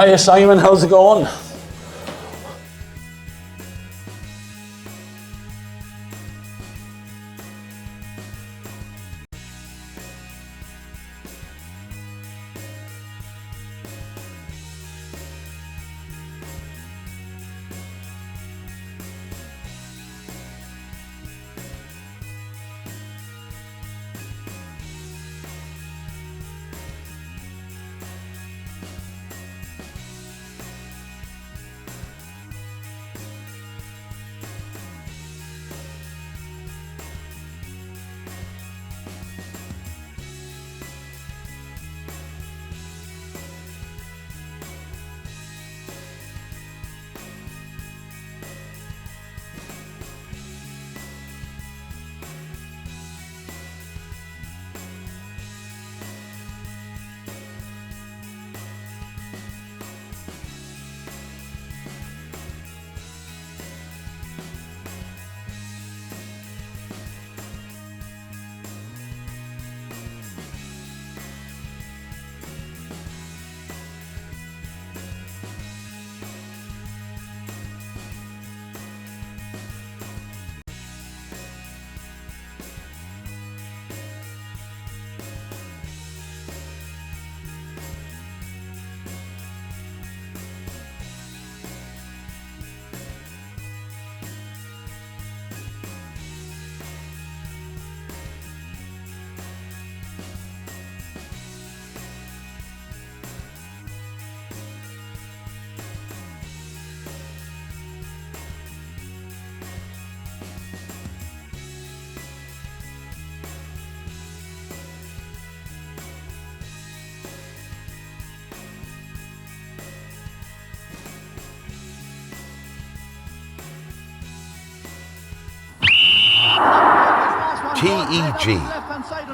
Hiya Simon, how's it going? TEG,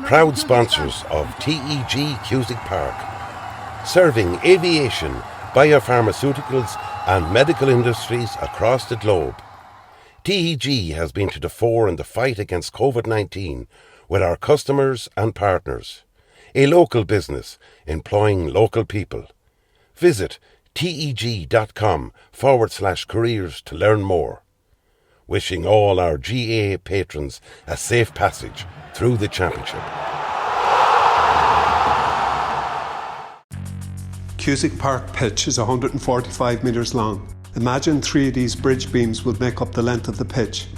proud sponsors of TEG Cusick Park, serving aviation, biopharmaceuticals and medical industries across the globe. TEG has been to the fore in the fight against COVID-19 with our customers and partners. A local business employing local people. Visit teg.com/careers to learn more. Wishing all our GAA patrons a safe passage through the championship. Cusick Park pitch is 145 metres long. Imagine 3 of these bridge beams would make up the length of the pitch.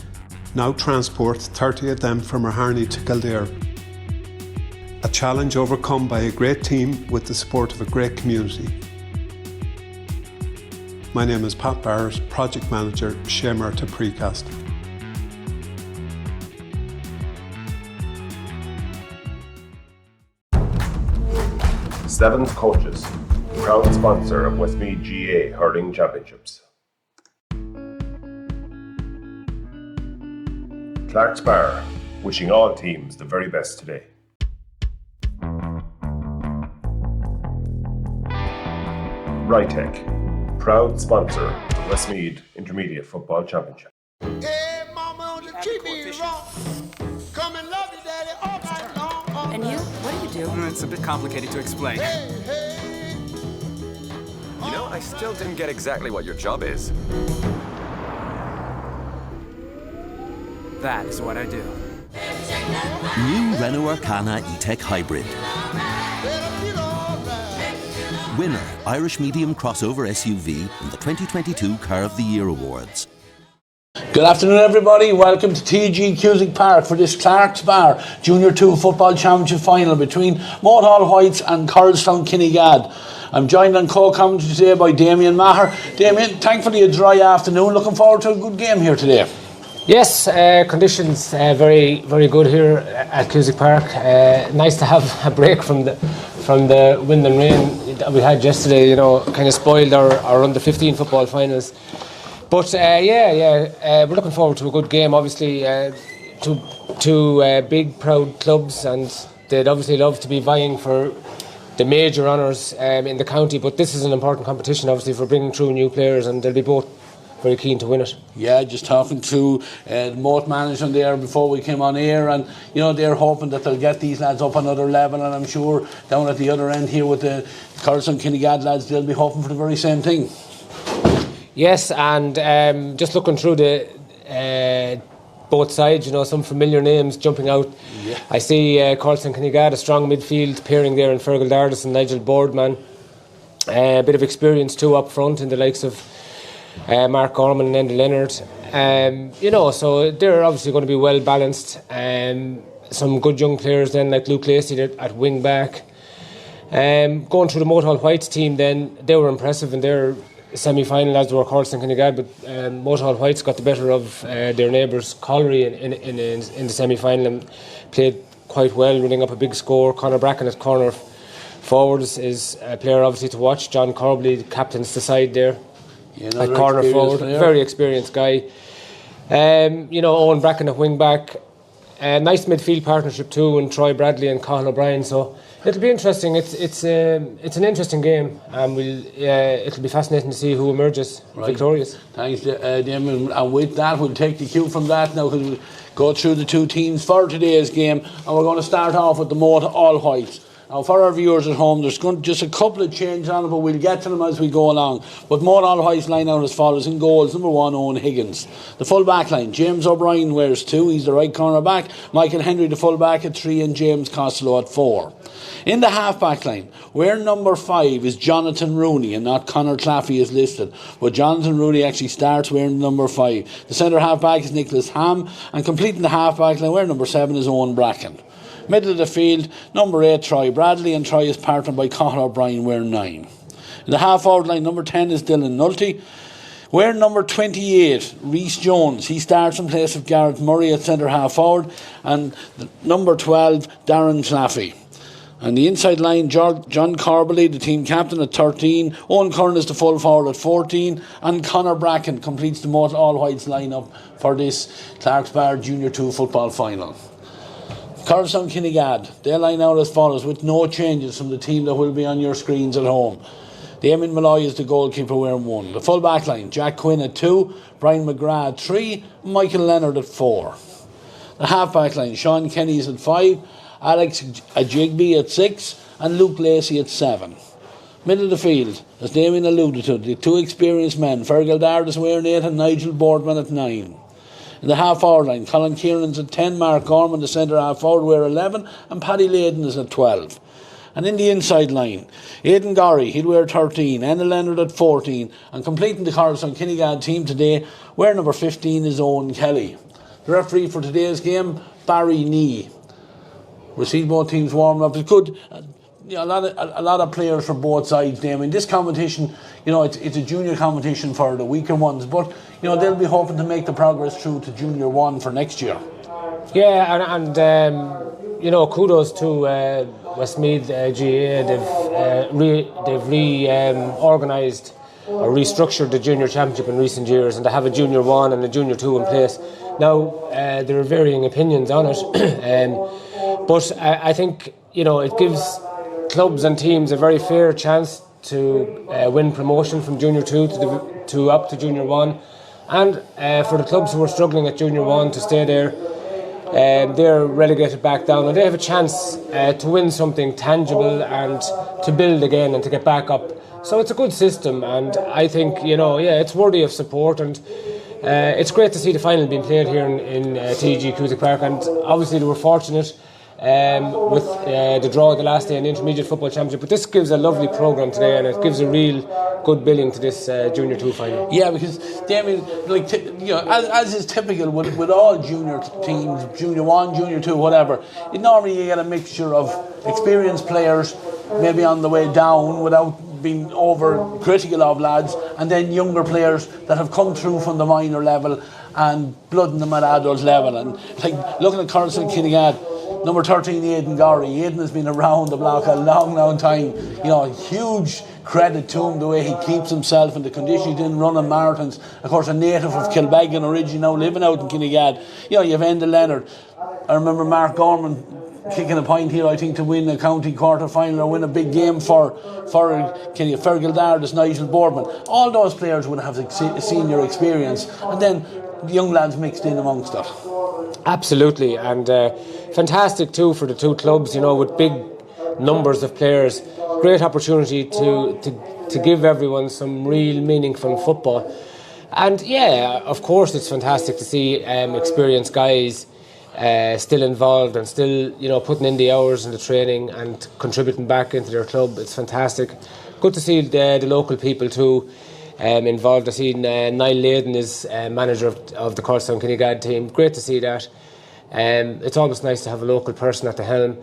Now transport 30 of them from Harney to Kildare. A challenge overcome by a great team with the support of a great community. My name is Pat Barrett, Project Manager, Moate Precast. Sevens Coaches, proud sponsor of Westmeath GAA Hurling Championships. Clark's Bar, wishing all teams the very best today. Rytech, proud sponsor of the Westmeath Intermediate Football Championship. Hey, mama, don't treat me wrong. Come and love you, daddy, all night long. And you? What do you do? It's a bit complicated to explain. Hey, hey. You know, I still didn't get exactly what your job is. That is what I do. New Renault Arcana E-Tech Hybrid. Winner, Irish Medium Crossover SUV in the 2022 Car of the Year Awards. Good afternoon everybody, welcome to TG Cusick Park for this Clark's Bar Junior 2 Football Championship Final between Moate Whites and Coralstown-Kinnegad. I'm joined on co-commentary today by Damien Maher. Damien, thankfully a dry afternoon, looking forward to a good game here today. Yes, conditions very, very good here at Cusick Park. Nice to have a break from the wind and rain that we had yesterday. You know, kind of spoiled our under 15 football finals. But we're looking forward to a good game. Obviously, two big proud clubs, and they'd obviously love to be vying for the major honours in the county. But this is an important competition, obviously, for bringing through new players, and they'll be both very keen to win it. Yeah, just talking to the Moate management there before we came on air, and they're hoping that they'll get these lads up another level, and I'm sure down at the other end here with the Coralstown-Kinnegad lads, they'll be hoping for the very same thing. Yes, and just looking through the both sides, some familiar names jumping out. Yeah. I see Coralstown-Kinnegad, a strong midfield pairing there in Fergal Dardis and Nigel Boardman. A bit of experience too up front in the likes of Mark Gorman and Enda Leonard. So they're obviously going to be well balanced. Some good young players then, like Luke Lacey at wing back. Going through the Moate Whites team then, they were impressive in their semi-final as they were Coralstown-Kinnegad, but Moate Whites got the better of their neighbours Colliery in the semi-final and played quite well, running up a big score. Conor Bracken at corner forwards is a player obviously to watch. John Corbally captains the side there. At corner forward, very experienced guy. Owen Bracken at wing back. Nice midfield partnership too, and Troy Bradley and Cathal O'Brien. So it'll be interesting. It's an interesting game, and it'll be fascinating to see who emerges victorious. Thanks, Damien. And with that, we'll take the cue from that now, because we'll go through the two teams for today's game, and we're going to start off with the Moate All Whites. Now, for our viewers at home, there's going to just a couple of changes on it, but we'll get to them as we go along. But Moate All Whites line out as follows in goals. Number 1, Owen Higgins. The full back line, James O'Brien wears 2. He's the right corner back. Michael Henry, the full back, at 3, and James Costello at 4. In the half back line, where number 5 is Jonathan Rooney, and not Conor Claffey is listed, but Jonathan Rooney actually starts wearing number 5. The centre half back is Nicholas Ham, and completing the half back line, where number 7 is Owen Bracken. Middle of the field, number 8, Troy Bradley, and Troy is partnered by Cathal O'Brien, wearing 9. In the half-forward line, number 10 is Dylan Nulty. Wearing number 28, Rhys Jones. He starts in place of Gareth Murray at centre half-forward. And number 12, Darren Claffey. And the inside line, John Corbally, the team captain, at 13. Owen Curran is the full forward at 14. And Conor Bracken completes the Moate All Whites lineup for this Clark's Bar Junior 2 football final. Coralstown-Kinnegad, they line out as follows, with no changes from the team that will be on your screens at home. Damien Malloy is the goalkeeper, wearing 1. The full back line, Jack Quinn at 2, Brian McGrath at 3, Michael Leonard at 4. The half back line, Sean Kenny is at 5, Alex Ajigby at 6, and Luke Lacey at 7. Middle of the field, as Damien alluded to, the 2 experienced men, Fergal Dardis wearing 8 and Nigel Boardman at 9. In the half-forward line, Colin Kieran's at 10, Mark Gorman, the centre half-forward, wear 11, and Paddy Layden is at 12. And in the inside line, Aidan Gorry, he'll wear 13, Enda Leonard at 14, and completing the Coralstown-Kinnegad team today, wear number 15 is Owen Kelly. The referee for today's game, Barry Nee. We'll see both teams warming up. It's good. A lot of players from both sides, Damien. This competition, it's a junior competition for the weaker ones, but they'll be hoping to make the progress through to Junior 1 for next year. Yeah, and kudos to Westmeath GAA. They've reorganised or restructured the junior championship in recent years, and they have a Junior 1 and a Junior 2 in place. Now, there are varying opinions on it, but I think it gives clubs and teams a very fair chance to win promotion from Junior 2 to up to Junior 1, and for the clubs who are struggling at Junior 1 to stay there, they're relegated back down, and they have a chance to win something tangible and to build again and to get back up. So it's a good system, and I think it's worthy of support, and it's great to see the final being played here in TG Cusack Park, and obviously they were fortunate with the draw of the last day in the Intermediate Football Championship, but this gives a lovely programme today, and it gives a real good billing to this Junior 2 final. Yeah, because Damien, as is typical with all junior teams, Junior 1, Junior 2, whatever, normally you get a mixture of experienced players maybe on the way down without being over critical of lads, and then younger players that have come through from the minor level and blooding them at adult level. And looking at Coralstown-Kinnegad, number 13, Aidan Gorry. Aidan has been around the block a long time. Huge credit to him, the way he keeps himself and the condition he's in running marathons. Of course, a native of Kilbeggan originally, now living out in Kinnegad. You have Enda Leonard. I remember Mark Gorman kicking a point here, I think, to win a county quarter-final or win a big game for Fergal Dardis, Nigel Boardman. All those players would have senior experience, and then the young lads mixed in amongst it. Absolutely, and fantastic too for the two clubs, with big numbers of players. Great opportunity to give everyone some real meaningful football. And yeah, of course it's fantastic to see experienced guys still involved and still, putting in the hours in the training and contributing back into their club. It's fantastic. Good to see the local people too involved. I see Niall Layden is manager of the Coralstown-Kinnegad team. Great to see that. It's always nice to have a local person at the helm.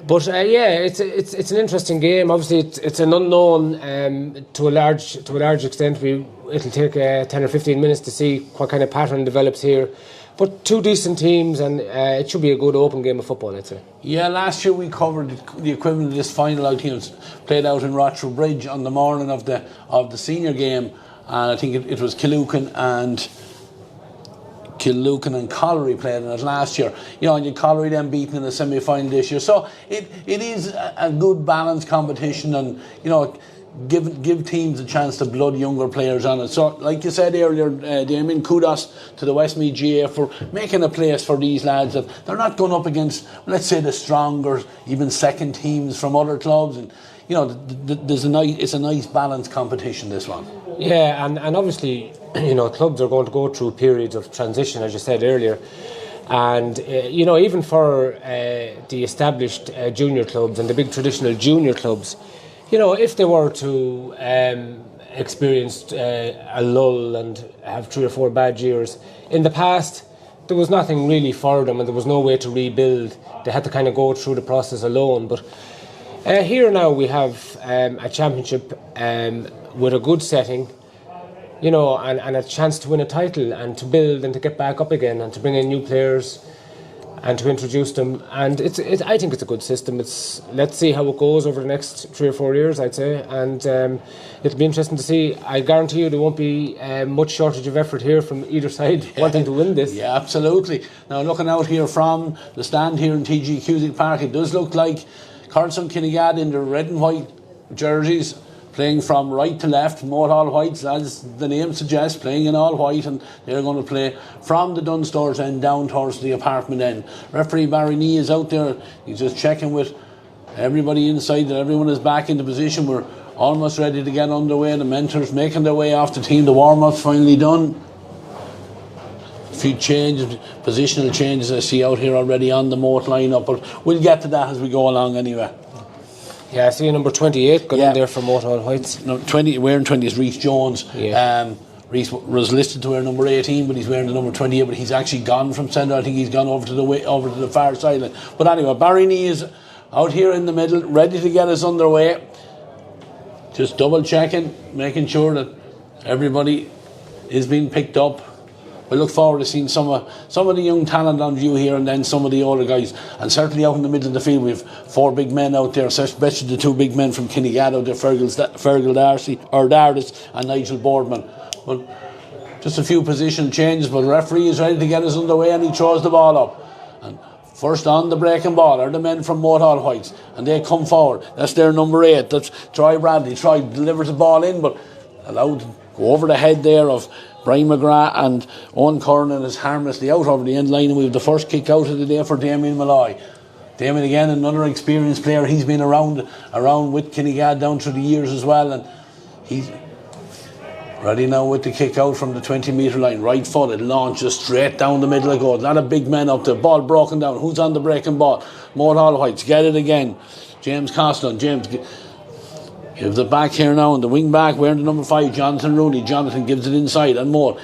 But it's an interesting game. Obviously, it's an unknown to a large extent. It'll take 10 or 15 minutes to see what kind of pattern develops here. But two decent teams, and it should be a good open game of football, I'd say. Yeah, last year we covered the equivalent of this final. I think it was played out in Rothschild Bridge on the morning of the senior game, and I think it was Killucan and Colliery played in it last year. And Colliery then beaten in the semi-final this year. So it is a good balanced competition, and give teams a chance to blood younger players on it. So, like you said earlier, Damien, kudos to the Westmeath GAA for making a place for these lads that they're not going up against, let's say, the stronger, even second teams from other clubs. And it's a nice balanced competition, this one. Yeah, and obviously, clubs are going to go through periods of transition, as you said earlier. And, even for the established junior clubs and the big traditional junior clubs, if they were to experience a lull and have 3 or 4 bad years, in the past, there was nothing really for them and there was no way to rebuild. They had to kind of go through the process alone. But here now we have a championship with a good setting, and a chance to win a title and to build and to get back up again and to bring in new players and to introduce them. And I think it's a good system. Let's see how it goes over the next 3 or 4 years, I'd say, and it'll be interesting to see. I guarantee you there won't be much shortage of effort here from either side wanting to win this. Yeah, absolutely. Now, looking out here from the stand here in TG Cusick Park, it does look like Coralstown-Kinnegad in their red and white jerseys, playing from right to left. Moate all whites, as the name suggests, playing in all white, and they're going to play from the Dunstores end down towards the apartment end. Referee Barry Nee is out there. He's just checking with everybody inside that everyone is back into position. We're almost ready to get underway. The mentors making their way off the team. The warm-up's finally done. A few changes, positional changes I see out here already on the Moate lineup, but we'll get to that as we go along anyway. Yeah, I see number 28 got in there for Moate All Whites. No, wearing 20 is Rhys Jones. Yeah. Rhys was listed to wear number 18, but he's wearing the number 28. But he's actually gone from centre. I think he's gone over to the far sideline. But anyway, Barry Nee is out here in the middle, ready to get us underway. Just double checking, making sure that everybody is being picked up. We look forward to seeing some of the young talent on view here, and then some of the older guys. And certainly out in the middle of the field, we have 4 big men out there, especially the 2 big men from Kinnegad out there, Fergal Dardis and Nigel Boardman. But just a few positional changes, but the referee is ready to get us underway, and he throws the ball up. And first on the breaking ball are the men from Moate All Whites, and they come forward. That's their number 8. That's Troy Bradley. Troy delivers the ball in, but allowed to go over the head there of Brian McGrath, and Owen Curran is harmlessly out over the end line, and we have the first kick out of the day for Damien Malloy. Damien, again, another experienced player. He's been around with Kinnegad down through the years as well, and he's ready now with the kick out from the 20-metre line. Right footed, launches straight down the middle of goal. A lot of big men up there. Ball broken down. Who's on the breaking ball? Moate All Whites get it again. James Costello. James gives it back here now, and the wing back wearing the number 5, Jonathan Rooney. Jonathan gives it inside, and more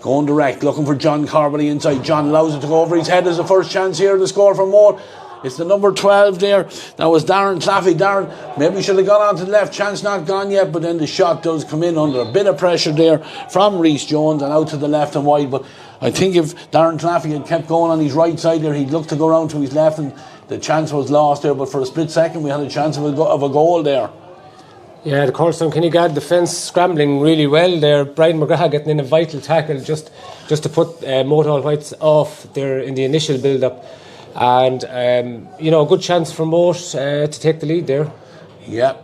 going direct, looking for John Corbally inside. John allows it to go over his head as the first chance here to score for Moate. It's the number 12 there. That was Darren Claffey. Darren maybe should have gone on to the left. Chance not gone yet, but then the shot does come in under a bit of pressure there from Rhys Jones and out to the left and wide. But I think if Darren Claffey had kept going on his right side there, he'd look to go round to his left, and the chance was lost there. But for a split second, we had a chance of a goal there. Yeah, the Coralstown-Kinnegad defence scrambling really well there. Brian McGrath getting in a vital tackle just to put Moate All Whites off there in the initial build-up. and a good chance for Moate to take the lead there. Yeah,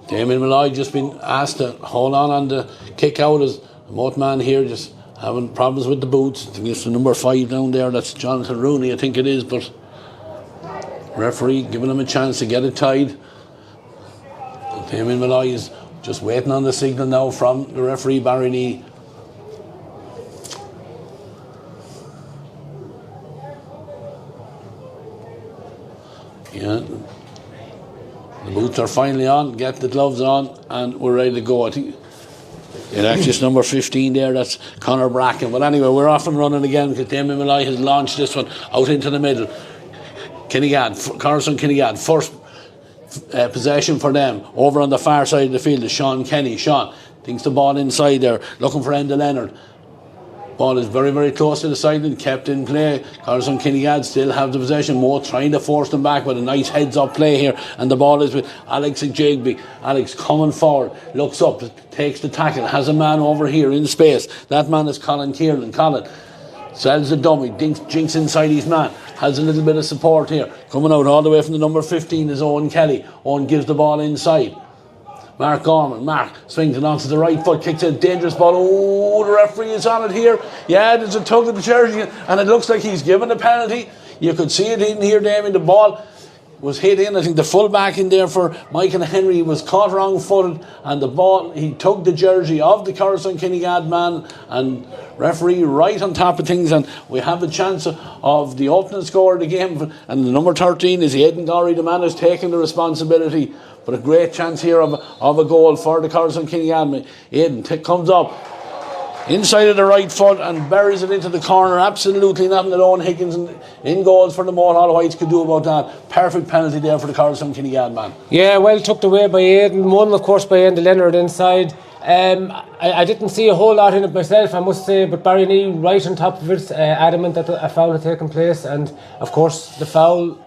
Damien Malloy just been asked to hold on the kick out as the Moate man here just having problems with the boots. I think it's the number 5 down there, that's Jonathan Rooney, I think it is, but referee giving him a chance to get it tied. Damien Malloy is just waiting on the signal now from the referee, Barry Nee. Yeah, the boots are finally on, get the gloves on, and we're ready to go. I think it actually is number 15 there, that's Conor Bracken. But anyway, we're off and running again because Damien Malloy has launched this one out into the middle. Coralstown-Kinnegad, first possession for them. Over on the far side of the field is Sean Kenny. Sean thinks the ball inside there, looking for Enda Leonard. Ball is very, very close to the sideline, kept in play. Coralstown-Kinnegad still have the possession. Moate trying to force them back with a nice heads-up play here, and the ball is with Alex Jigby. Alex coming forward, looks up, takes the tackle, has a man over here in space. That man is Colin Kieran. Colin sells the dummy, jinks inside his man, has a little bit of support here. Coming out all the way from the number 15 is Owen Kelly. Owen gives the ball inside. Mark Gorman. Mark swings it onto the right foot, kicks a dangerous ball. Oh, the referee is on it here. Yeah, there's a tug of the jersey, and it looks like he's given a penalty. You could see it in here, Damien. The ball was hit in. I think the full back in there for Michael Henry was caught wrong-footed, and the ball, he tugged the jersey of the Coralstown-Kinnegad man, and referee right on top of things, and we have a chance of the opening score of the game, and the number 13 is Aidan Gorry, the man who's taking the responsibility. But a great chance here of a goal for the Coralstown-Kinnegad. Aidan comes up inside of the right foot and buries it into the corner. Absolutely nothing that Owen Higgins in goals for the Moate All Whites could do about that. Perfect penalty there for the Coralstown-Kinnegad man. Yeah, well tucked away by Aidan. One, of course, by Enda Leonard inside. I didn't see a whole lot in it myself, I must say, but Barry Nee right on top of it, adamant that a foul had taken place, and of course the foul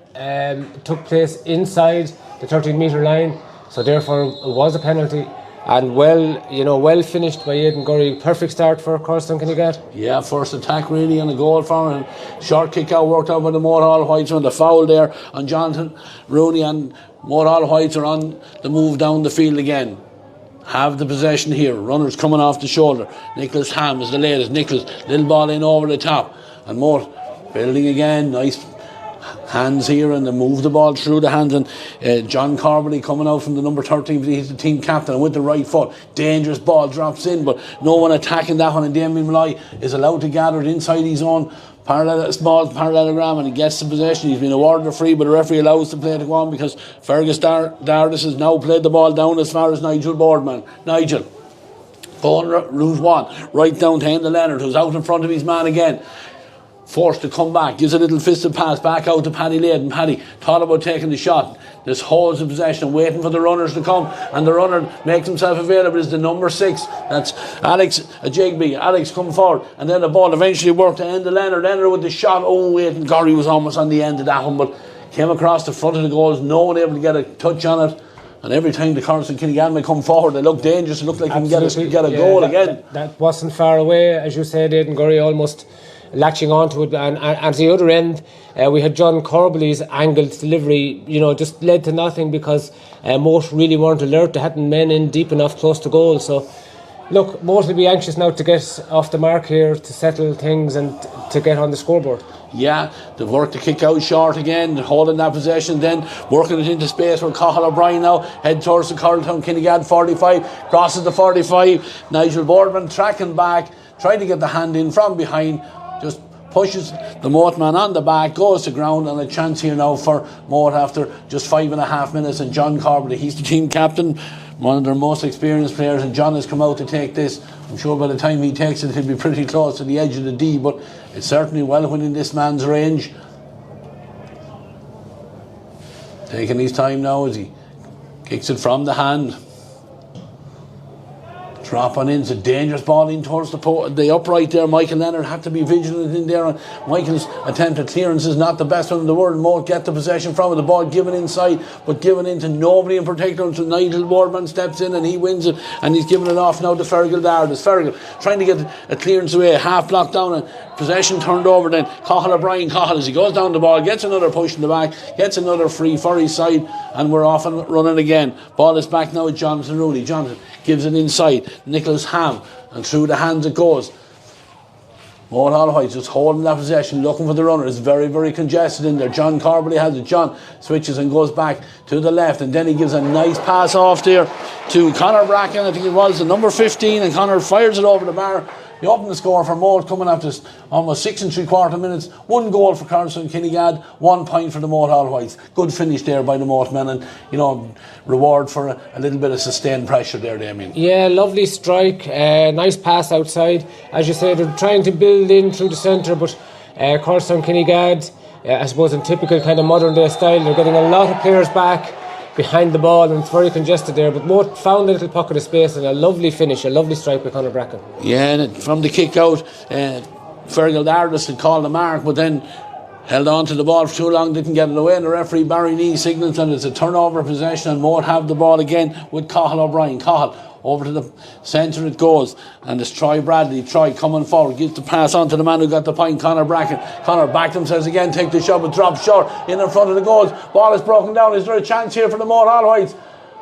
took place inside the 13-metre line, so therefore it was a penalty, and well finished by Aidan Gorry. Perfect start for Coralstown-Kinnegad. Yeah, first attack really on the goal for him. Short kick out worked out by the Moate All Whites on the foul there on Jonathan Rooney, and Moate All Whites are on the move down the field again. Have the possession here. Runners coming off the shoulder. Nicholas Ham is the latest. Nicholas, little ball in over the top, and Moate building again. Nice hands here, and they move the ball through the hands, and John Corbally coming out from the number 13, he's the team captain, and with the right foot, dangerous ball drops in, but no one attacking that one, and Damien Malloy is allowed to gather it inside his own small parallelogram, and he gets the possession. He's been awarded a free, but the referee allows the play to go on because Fergus Dardis has now played the ball down as far as Nigel Boardman. Nigel going route 1 right down to Enda Leonard, who's out in front of his man again. Forced to come back, gives a little fisted pass back out to Paddy Layden. Paddy thought about taking the shot, just holds the possession, waiting for the runners to come, and the runner makes himself available is the number 6, that's Alex Jigby. Alex come forward, and then the ball eventually worked to Enda Leonard. Leonard with the shot. Oh, Aidan Gorry was almost on the end of that one, but came across the front of the goals, no one able to get a touch on it. And every time the Coralstown-Kinnegad may come forward, they look dangerous, they look like they can get a goal again. That wasn't far away, as you said. Aidan Gorry almost latching onto it, and at the other end we had John Corbally's angled delivery, just led to nothing because Moate really weren't alert. They hadn't men in deep enough close to goal. So look, Moate will be anxious now to get off the mark here, to settle things and to get on the scoreboard. Yeah, they've worked the kick out short again, holding that possession, then working it into space where Cathal O'Brien now head towards the Coralstown-Kinnegad 45, crosses the 45. Nigel Boardman tracking back, trying to get the hand in from behind, just pushes the Moate man on the back, goes to ground, and a chance here now for Moate after just 5.5 minutes. And John Corbally, he's the team captain, one of their most experienced players, and John has come out to take this. I'm sure by the time he takes it, he'll be pretty close to the edge of the D, but it's certainly well within this man's range. Taking his time now as he kicks it from the hand. Drop on in, it's a dangerous ball in towards the upright there. Michael Leonard had to be vigilant in there, and Michael's attempt at clearance is not the best one in the world. Moate get the possession from it, the ball given inside, but given into nobody in particular until Nigel Boardman steps in and he wins it, and he's giving it off now to Fergal Dardis. Fergal trying to get a clearance away, half blocked down, and possession turned over then. Cahill O'Brien, as he goes down the ball, gets another push in the back, gets another free for his side, and we're off and running again. Ball is back now with Jonathan Rooney. Jonathan gives it inside, Nicholas Ham, and through the hands it goes. Moate Hall White just holding that possession, looking for the runner. It's very, very congested in there. John Corbally has it. John switches and goes back to the left, and then he gives a nice pass off there to Conor Bracken, I think it was, the number 15, and Conor fires it over the bar. He opened the score for Moate, coming after almost 6 3/4 minutes. 1 goal for Coralstown-Kinnegad, 1 point for the Moate Hall Whites. Good finish there by the Moate men, and reward for a little bit of sustained pressure there, Damien. Yeah, lovely strike, nice pass outside. As you say, they're trying to build in through the centre, but Coralstown-Kinnegad, I suppose in typical kind of modern day style, they're getting a lot of players back behind the ball, and it's very congested there, but Moate found a little pocket of space and a lovely finish, a lovely strike by Conor Bracken. Yeah, and from the kick out, Fergal Dardis had called the mark, but then held on to the ball for too long, didn't get it away, and the referee Barry Nee signals and it's a turnover possession, and Moate have the ball again with Cahill O'Brien. Cahill over to the centre it goes, and it's Troy Bradley. Troy coming forward, gives the pass on to the man who got the point, Conor Bracken. Conor backed himself again, take the shot, but drops short in front of the goals. Ball is broken down. Is there a chance here for the Moate Hall Whites?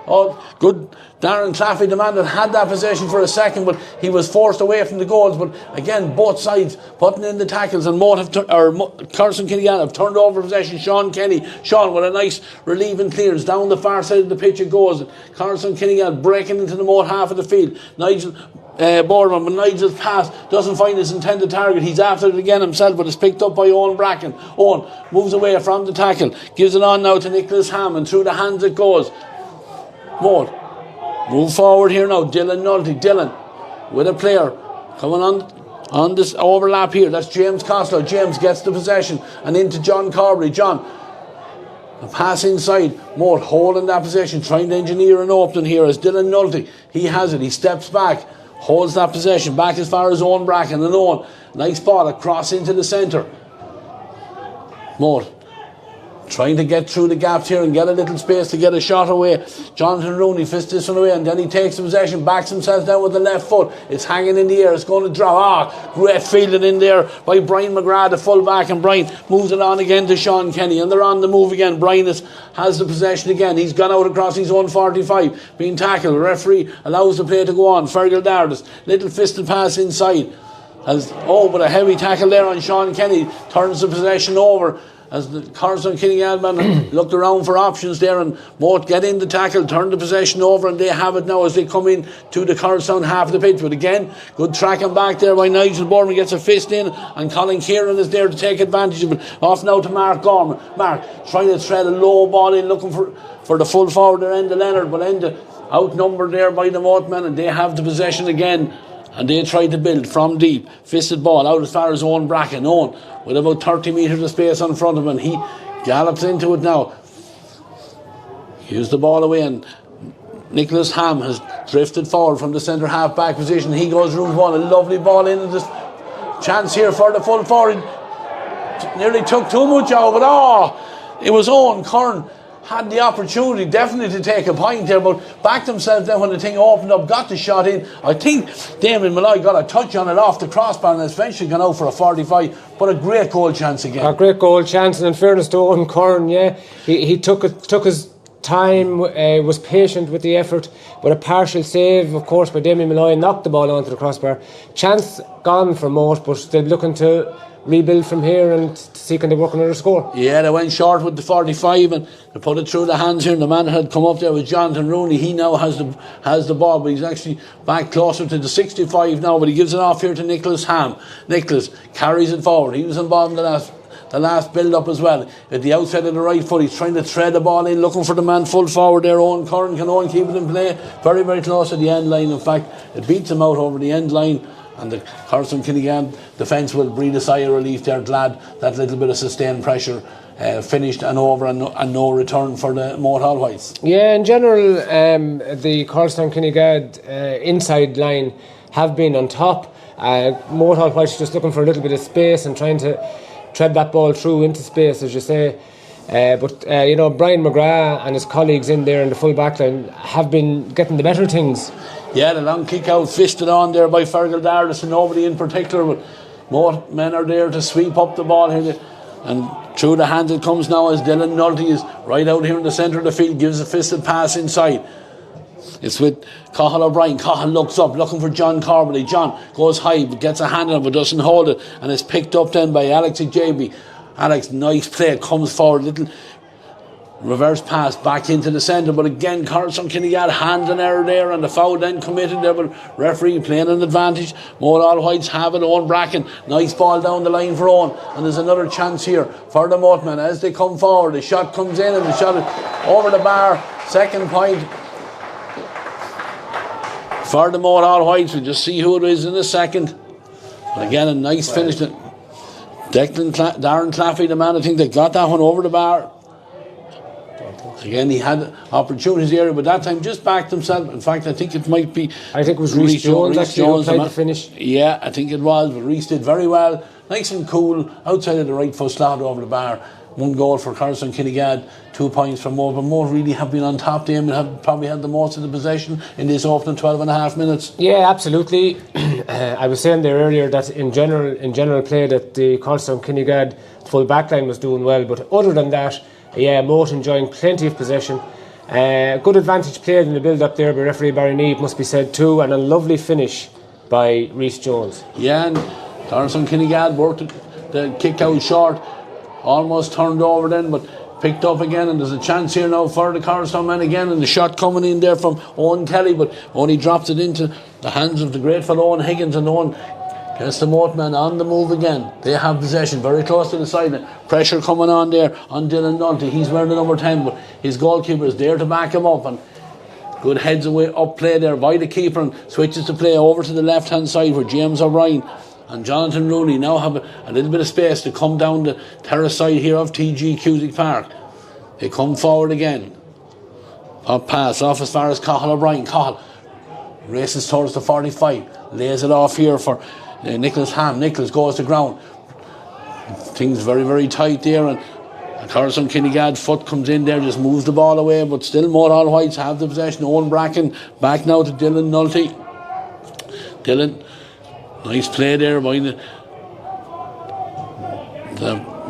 Oh, good. Darren Claffey, the man that had that possession for a second, but he was forced away from the goals. But again, both sides putting in the tackles, and Coralstown-Kinnegad have turned over possession. Sean Kenny, Sean with a nice relieving clearance down the far side of the pitch it goes. Coralstown-Kinnegad breaking into the Moate half of the field. Nigel Boardman, but Nigel's pass doesn't find his intended target. He's after it again himself, but it's picked up by Owen Bracken. Owen moves away from the tackle, gives it on now to Nicholas Ham, and through the hands it goes. Moate move forward here now. Dylan Nulty. Dylan with a player coming on this overlap here. That's James Costello. James gets the possession and into John Corbally. John, a pass inside. Moate holding that possession, trying to engineer an opening here as Dylan Nulty. He has it. He steps back, holds that possession back as far as Owen Bracken, and Owen, nice ball across into the centre. Moate trying to get through the gaps here and get a little space to get a shot away. Jonathan Rooney fists this one away, and then he takes the possession, backs himself down with the left foot. It's hanging in the air, it's going to drop. Great fielding in there by Brian McGrath, the full back, and Brian moves it on again to Sean Kenny, and they're on the move again. Brian has the possession again. He's gone out across his own 45, being tackled. The referee allows the play to go on. Fergal Dardis, little fisted pass inside, but a heavy tackle there on Sean Kenny, turns the possession over as the Coralstown-Kinnegad man looked around for options there, and Moate get in the tackle, turn the possession over, and they have it now as they come in to the Coralstown half of the pitch. But again, good tracking back there by Nigel Boardman, gets a fist in, and Colin Kieran is there to take advantage of it. Off now to Mark Gorman. Mark trying to thread a low ball in, looking for the full forward there, Enda Leonard, but Enda outnumbered there by the Moate men, and they have the possession again. And they tried to build from deep. Fisted ball out as far as Owen Bracken. Owen with about 30 metres of space in front of him, and he gallops into it now. Here's the ball away, and Nicholas Ham has drifted forward from the centre half back position. He goes room one. A lovely ball in. This chance here for the full forward. Nearly took too much out, but it was Owen Curran. Had the opportunity definitely to take a point there, but backed himself down when the thing opened up, got the shot in. I think Damien Malloy got a touch on it off the crossbar, and it's eventually gone out for a 45, but a great goal chance again. A great goal chance, and in fairness to Owen Curran, he took his time, was patient with the effort, but a partial save, of course, by Damien Malloy, knocked the ball onto the crossbar. Chance gone for Moate, but they're looking to rebuild from here and see can they work another score. Yeah, they went short with the 45 and they put it through the hands here, and the man had come up there with Jonathan Rooney. He now has the ball, but he's actually back closer to the 65 now, but he gives it off here to Nicholas Ham. Nicholas carries it forward. He was involved in the last build-up as well. At the outside of the right foot, he's trying to thread the ball in, looking for the man full forward there. Owen Curran can only keep it in play very, very close to the end line. In fact, it beats him out over the end line And the Coralstown-Kinnegad defence will breathe a sigh of relief. They're glad that little bit of sustained pressure finished and over, and no return for the Moate Whites. Yeah, in general, the Coralstown-Kinnegad inside line have been on top. Moate Whites just looking for a little bit of space and trying to tread that ball through into space, as you say. But Brian McGrath and his colleagues in there in the full back line have been getting the better things. Yeah, the long kick out fisted on there by Fergal Dardis and nobody in particular, but more men are there to sweep up the ball here. And through the hands it comes now as Dylan Nulty is right out here in the centre of the field, gives a fisted pass inside. It's with Cathal O'Brien. Cathal looks up, looking for John Corbally. John goes high, but gets a hand on it, but doesn't hold it, and is picked up then by Alex JB. Alex, nice play, comes forward, little reverse pass back into the centre, but again Coralstown-Kinnegad hand in error there, and the foul then committed there, but referee playing an advantage. Moate Whites have it. Owen Bracken, nice ball down the line for Owen, and there's another chance here for the Moate men as they come forward. The shot comes in and the shot is over the bar. Second point for the Moate Whites. We'll just see who it is in a second. But again, a nice finish. Darren Claffey, the man, I think, that got that one over the bar. Again, he had opportunities there, but that time just backed himself. In fact, I think it might be... I think it was Rhys Jones actually who played the finish. Yeah, I think it was, but Rhys did very well. Nice and cool, outside of the right foot, slotted over the bar. 1 goal for Coralstown-Kinnegad, 2 points for Moate, but Moate really have been on top there and have probably had the most of the possession in this opening 12 and a half minutes. Yeah, absolutely. I was saying there earlier that in general play that the Coralstown-Kinnegad full back line was doing well, but other than that, yeah, Moate enjoying plenty of possession. Good advantage played in the build-up there by referee Barry Neave, must be said too, and a lovely finish by Rhys Jones. Yeah, and Coralstown-Kinnegad worked the kick out short, almost turned over then, but picked up again, and there's a chance here now for the Coralstown men again, and the shot coming in there from Owen Kelly, but only drops it into the hands of the grateful Owen Higgins, and Owen gets the Moate man on the move again. They have possession very close to the side. Pressure coming on there on Dylan Nulty. He's wearing the number 10, but his goalkeeper is there to back him up, and good heads away up play there by the keeper, and switches to play over to the left hand side where James O'Brien and Jonathan Rooney now have a little bit of space to come down the terrace side here of TG Cusick Park. They come forward again. Pop pass off as far as Cathal O'Brien. Cathal races towards the 45, lays it off here for Nicholas Ham. Nicholas goes to ground. Things very, very tight there, and Coralstown-Kinnegad foot comes in there, just moves the ball away, but still Moate Whites have the possession. Owen Bracken back now to Dylan Nulty. Dylan, nice play there by the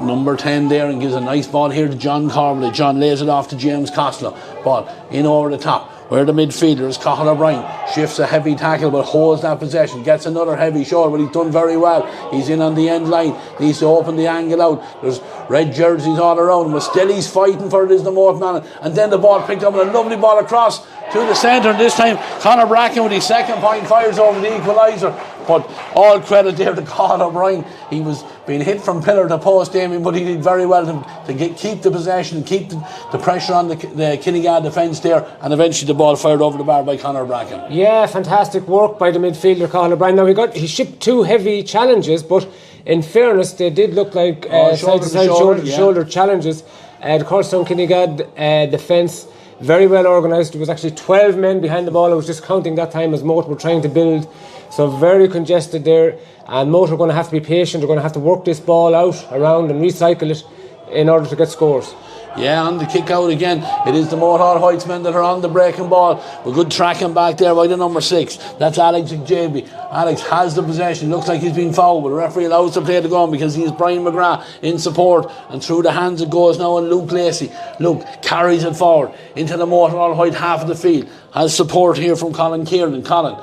number 10 there, and gives a nice ball here to John Corbally. John lays it off to James Costello. Ball in over the top where the midfielder is Cathal O'Brien. Shifts a heavy tackle but holds that possession. Gets another heavy shot, but he's done very well. He's in on the end line. Needs to open the angle out. There's red jerseys all around, but still he's fighting for it, is the Moate man. And then the ball picked up, and a lovely ball across to the centre, and this time Conor Bracken with his second point fires over the equaliser. But all credit there to Cathal O'Brien. He was being hit from pillar to post, Damien, but he did very well to keep the possession, keep the pressure on the Kinnegad defence there, and eventually the ball fired over the bar by Conor Bracken. Yeah, fantastic work by the midfielder Cathal O'Brien. Now he shipped 2 heavy challenges, but in fairness they did look like side-to-side shoulder challenges. The Coralstown-Kinnegad defence very well organised. There was actually 12 men behind the ball. I was just counting that time as Moate were trying to build. So very congested there, and Moate are going to have to be patient. They're going to have to work this ball out around and recycle it in order to get scores. Yeah, on the kick out again, it is the Moate Whites men that are on the breaking ball. With good tracking back there by the number 6. That's Alex JB. Alex has the possession. Looks like he's been fouled, but the referee allows the play to go on because he is Brian McGrath in support, and through the hands it goes now on Luke Lacey. Luke carries it forward into the Moate White half of the field. Has support here from Colin Kieran. Colin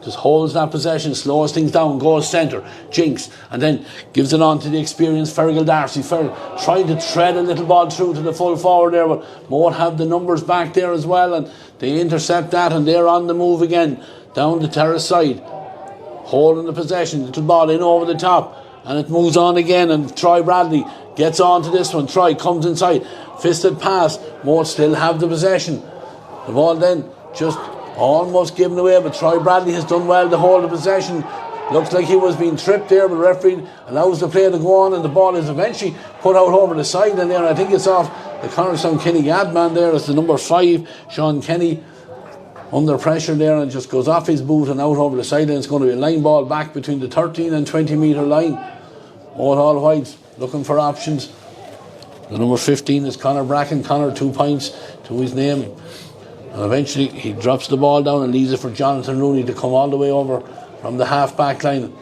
just holds that possession, slows things down, goes centre, jinks, and then gives it on to the experienced Fergal Darcy. Fergal trying to tread a little ball through to the full forward there, but Moate have the numbers back there as well, and they intercept that, and they're on the move again down the terrace side, holding the possession, little ball in over the top, and it moves on again, and Troy Bradley gets on to this one. Troy comes inside, fisted pass. Moate still have the possession. The ball then just almost given away, but Troy Bradley has done well to hold the possession. Looks like he was being tripped there, but the referee allows the play to go on, and the ball is eventually put out over the side. And there, I think it's off the Coralstown-Kinnegad man there. It's the number 5, Sean Kenny, under pressure there, and just goes off his boot and out over the side. And it's going to be a line ball back between the 13 and 20 metre line. All Whites looking for options. The number 15 is Conor Bracken. Conor, 2 points to his name. And eventually he drops the ball down and leaves it for Jonathan Rooney to come all the way over from the half-back line.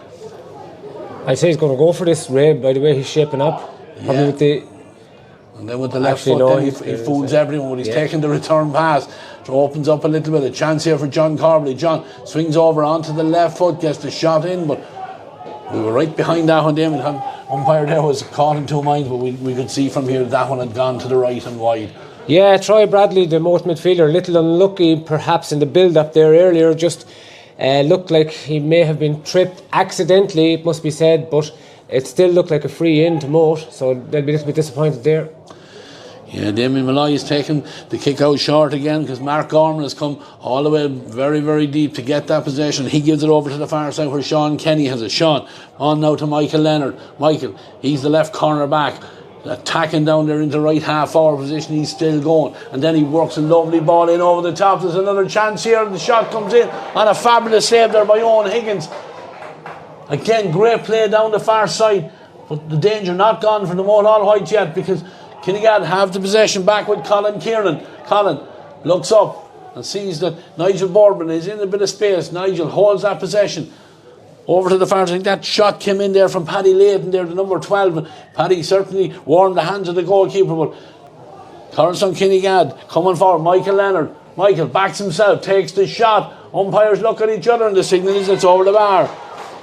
I'd say he's going to go for this, Ray, by the way he's shaping up. Probably with the... And then with the left foot, then he fools everyone when he's taking the return pass. So opens up a little bit of chance here for John Corbally. John swings over onto the left foot, gets the shot in, but we were right behind that one. Damon, umpire there was caught in 2 minds, but we could see from here that one had gone to the right and wide. Yeah, Troy Bradley, the Moate midfielder, a little unlucky perhaps in the build-up there earlier. Just looked like he may have been tripped accidentally, it must be said, but it still looked like a free in to Moate, so they'll be a little bit disappointed there. Yeah, Damien Malloy is taking the kick out short again because Mark Gorman has come all the way very, very deep to get that possession. He gives it over to the far side where Sean Kenny has it. Sean on now to Michael Leonard. Michael, he's the left corner back, attacking down there into right half forward position. He's still going, and then he works a lovely ball in over the top. There's another chance here, and the shot comes in on a fabulous save there by Owen Higgins. Again, great play down the far side, but the danger not gone for the Moate All Whites yet, because Kinnegad have the possession back with Colin Kieran. Colin looks up and sees that Nigel Boardman is in a bit of space. Nigel holds that possession over to the far side. That shot came in there from Paddy Layton there, the number 12. And Paddy certainly warmed the hands of the goalkeeper, but Coralstown-Kinnegad coming forward. Michael Leonard. Michael backs himself, takes the shot. Umpires look at each other and the signal is it's over the bar.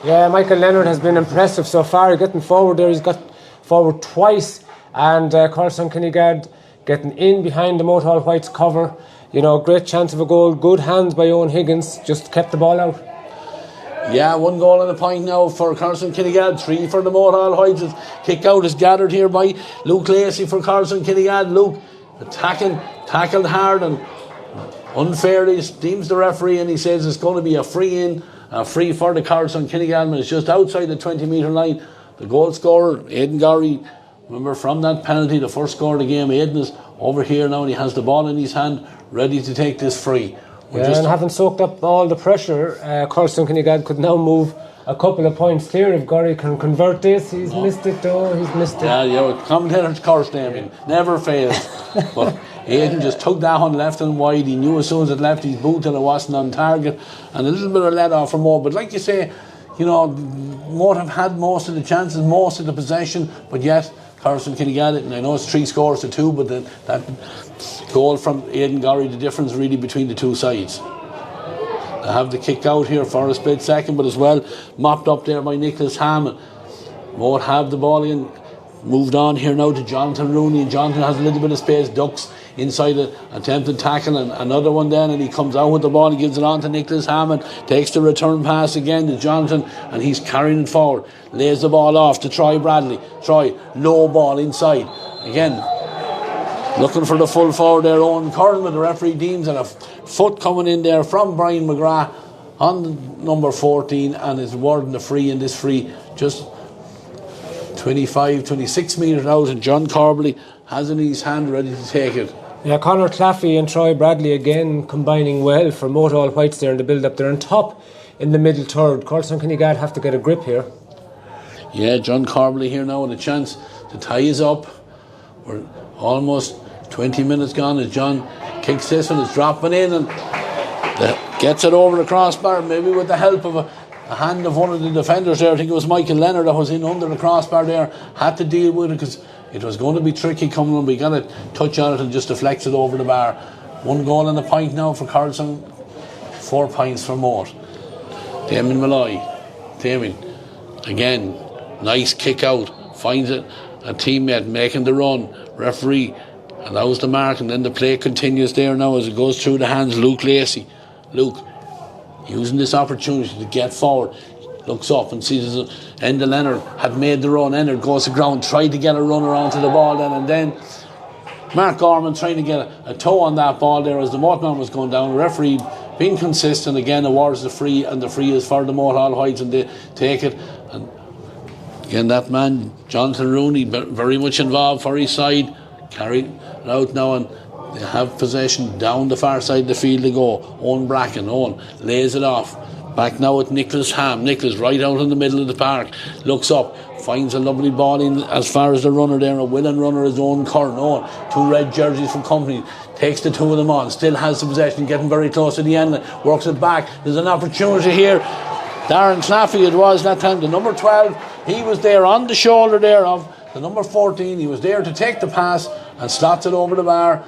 Yeah, Michael Leonard has been impressive so far, getting forward there. He's got forward twice. And Coralstown-Kinnegad getting in behind the Moate All Whites cover. You know, great chance of a goal. Good hands by Owen Higgins. Just kept the ball out. Yeah, 1 goal and a point now for Coralstown-Kinnegad. 3 for the Moate All Whites. Kick out is gathered here by Luke Lacey for Coralstown-Kinnegad. Luke attacking, tackled hard and unfairly deems the referee, and he says it's going to be a free in, a free for the Coralstown-Kinnegad, but it's just outside the 20 metre line. The goal scorer, Aidan Gorry, remember from that penalty, the first score of the game, Aidan is over here now and he has the ball in his hand, ready to take this free. And having soaked up all the pressure, Coralstown-Kinnegad could now move a couple of points clear. If Gorry can convert this, he's missed it though, he's missed it. Yeah, commentator's curse, Damien, never fails. But Aidan just took that one left and wide. He knew as soon as it left his boot that it wasn't on target, and a little bit of let off from Moate. But like you say, you know, Moate have had most of the chances, most of the possession, but yet Coralstown-Kinnegad, and I know it's 3 scores to 2, but that goal from Aidan Gorry, the difference really between the two sides. They have the kick out here for a split second, but as well mopped up there by Nicholas Hammond. Moate have the ball in, moved on here now to Jonathan Rooney, and Jonathan has a little bit of space, ducks inside an attempted tackle, and another one then, and he comes out with the ball and gives it on to Nicholas Hammond, takes the return pass again to Jonathan, and he's carrying it forward, lays the ball off to Troy Bradley. Troy, low ball inside again, looking for the full forward there, Owen Curran, but the referee deems that a foot coming in there from Brian McGrath on number 14, and is awarding the free, in this free just 26 metres out, and John Corbally has it in his hand ready to take it. Yeah, Conor Claffey and Troy Bradley again combining well for Moate All Whites there in the build-up. They're on top in the middle third. Coralstown-Kinnegad have to get a grip here. Yeah, John Corbally here now with a chance to tie us up. We're almost 20 minutes gone as John kicks this one, it's dropping in and gets it over the crossbar, maybe with the help of a hand of one of the defenders there. I think it was Michael Leonard that was in under the crossbar there, had to deal with it because it was going to be tricky coming on, but he got a touch on it and just deflects it over the bar. 1 goal and a point now for Coralstown, 4 points for Moate. Damien Malloy, Damien again, nice kick out, finds it, a teammate making the run, referee allows the mark, and then the play continues there now as it goes through the hands. Luke Lacey, Luke using this opportunity to get forward, looks up and sees Enda Leonard had made the run. Leonard goes to ground, tried to get a runner onto the ball then, and then Mark Gorman trying to get a toe on that ball there as the Moate man was going down. The referee being consistent. Again, awards the free, and the free is for the Moate All Whites, and they take it. And again, that man, Jonathan Rooney, very much involved for his side. Carried it out now, and they have possession down the far side of the field to go. Owen Bracken, Owen lays it off. Back now with Nicholas Ham. Nicholas right out in the middle of the park. Looks up, finds a lovely ball in as far as the runner there. A willing runner is Owen Curran. Owen, 2 red jerseys from company. Takes the 2 of them on. Still has the possession, getting very close to the end. Works it back. There's an opportunity here. Darren Claffey it was that time. The number 12, he was there on the shoulder there of the number 14. He was there to take the pass and slots it over the bar.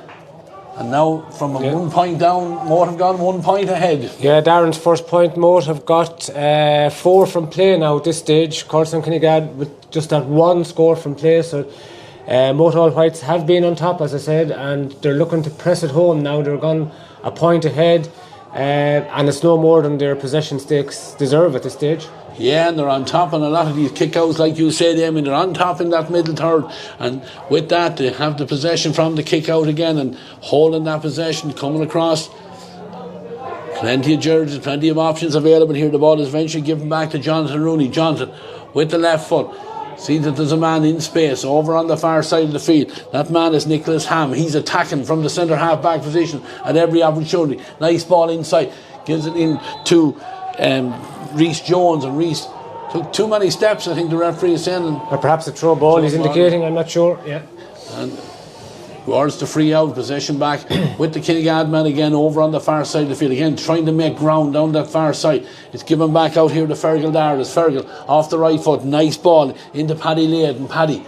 And now from 1 point down, Moate have gone 1 point ahead. Yeah, Darren's first point. Moate have got 4 from play now at this stage. Coralstown-Kinnegad with just that 1 score from play. So Moate All Whites have been on top, as I said, and they're looking to press it home now. They're gone a point ahead, and it's no more than their possession stakes deserve at this stage. Yeah, and they're on top on a lot of these kickouts, like you said, Eamon. They're on top in that middle third, and with that they have the possession from the kick out again and holding that possession, coming across. Plenty of jerseys, plenty of options available here. The ball is eventually given back to Jonathan Rooney. Jonathan with the left foot sees that there's a man in space over on the far side of the field. That man is Nicholas Ham. He's attacking from the centre half back position at every opportunity. Nice ball inside, gives it in to Rhys Jones, and Rhys took too many steps, I think the referee is saying. Or perhaps a throw ball he's indicating, I'm not sure. Yeah. And towards the free out, possession back with the Kinnegad man again over on the far side of the field. Again, trying to make ground down that far side. It's given back out here to Fergal Dardis. Fergal off the right foot, nice ball into Paddy Lade. And Paddy,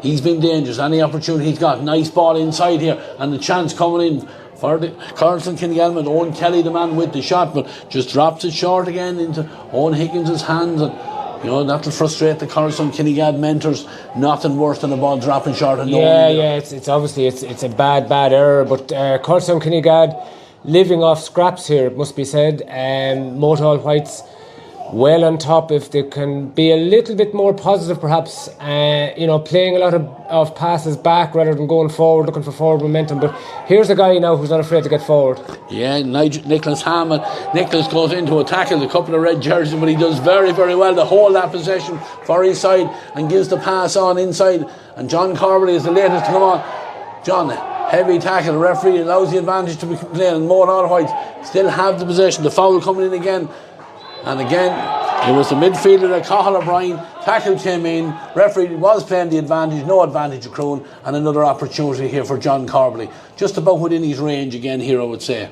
he's been dangerous. Any opportunity he's got, nice ball inside here, and the chance coming in for the Coralstown-Kinnegad with Owen Kelly, the man with the shot, but just drops it short again into Owen Higgins' hands. And you know, that'll frustrate the Coralstown-Kinnegad mentors. Nothing worse than a ball dropping short and it's obviously it's a bad error, but Coralstown-Kinnegad living off scraps here, it must be said. Moate All Whites well on top. If they can be a little bit more positive perhaps, playing a lot of passes back rather than going forward, looking for forward momentum. But here's a guy now who's not afraid to get forward. Yeah, Nicholas Hammond. Nicholas goes into a tackle, a couple of red jerseys, but he does very, very well to hold that possession for his side and gives the pass on inside. And John Corbally is the latest to come on. John, heavy tackle. The referee allows the advantage to be played, and Moate All Whites still have the possession. The foul coming in again. And again, it was the midfielder that Cathal O'Brien. Tackle came in. Referee was playing the advantage, no advantage accruing, and another opportunity here for John Corbally. Just about within his range again here, I would say.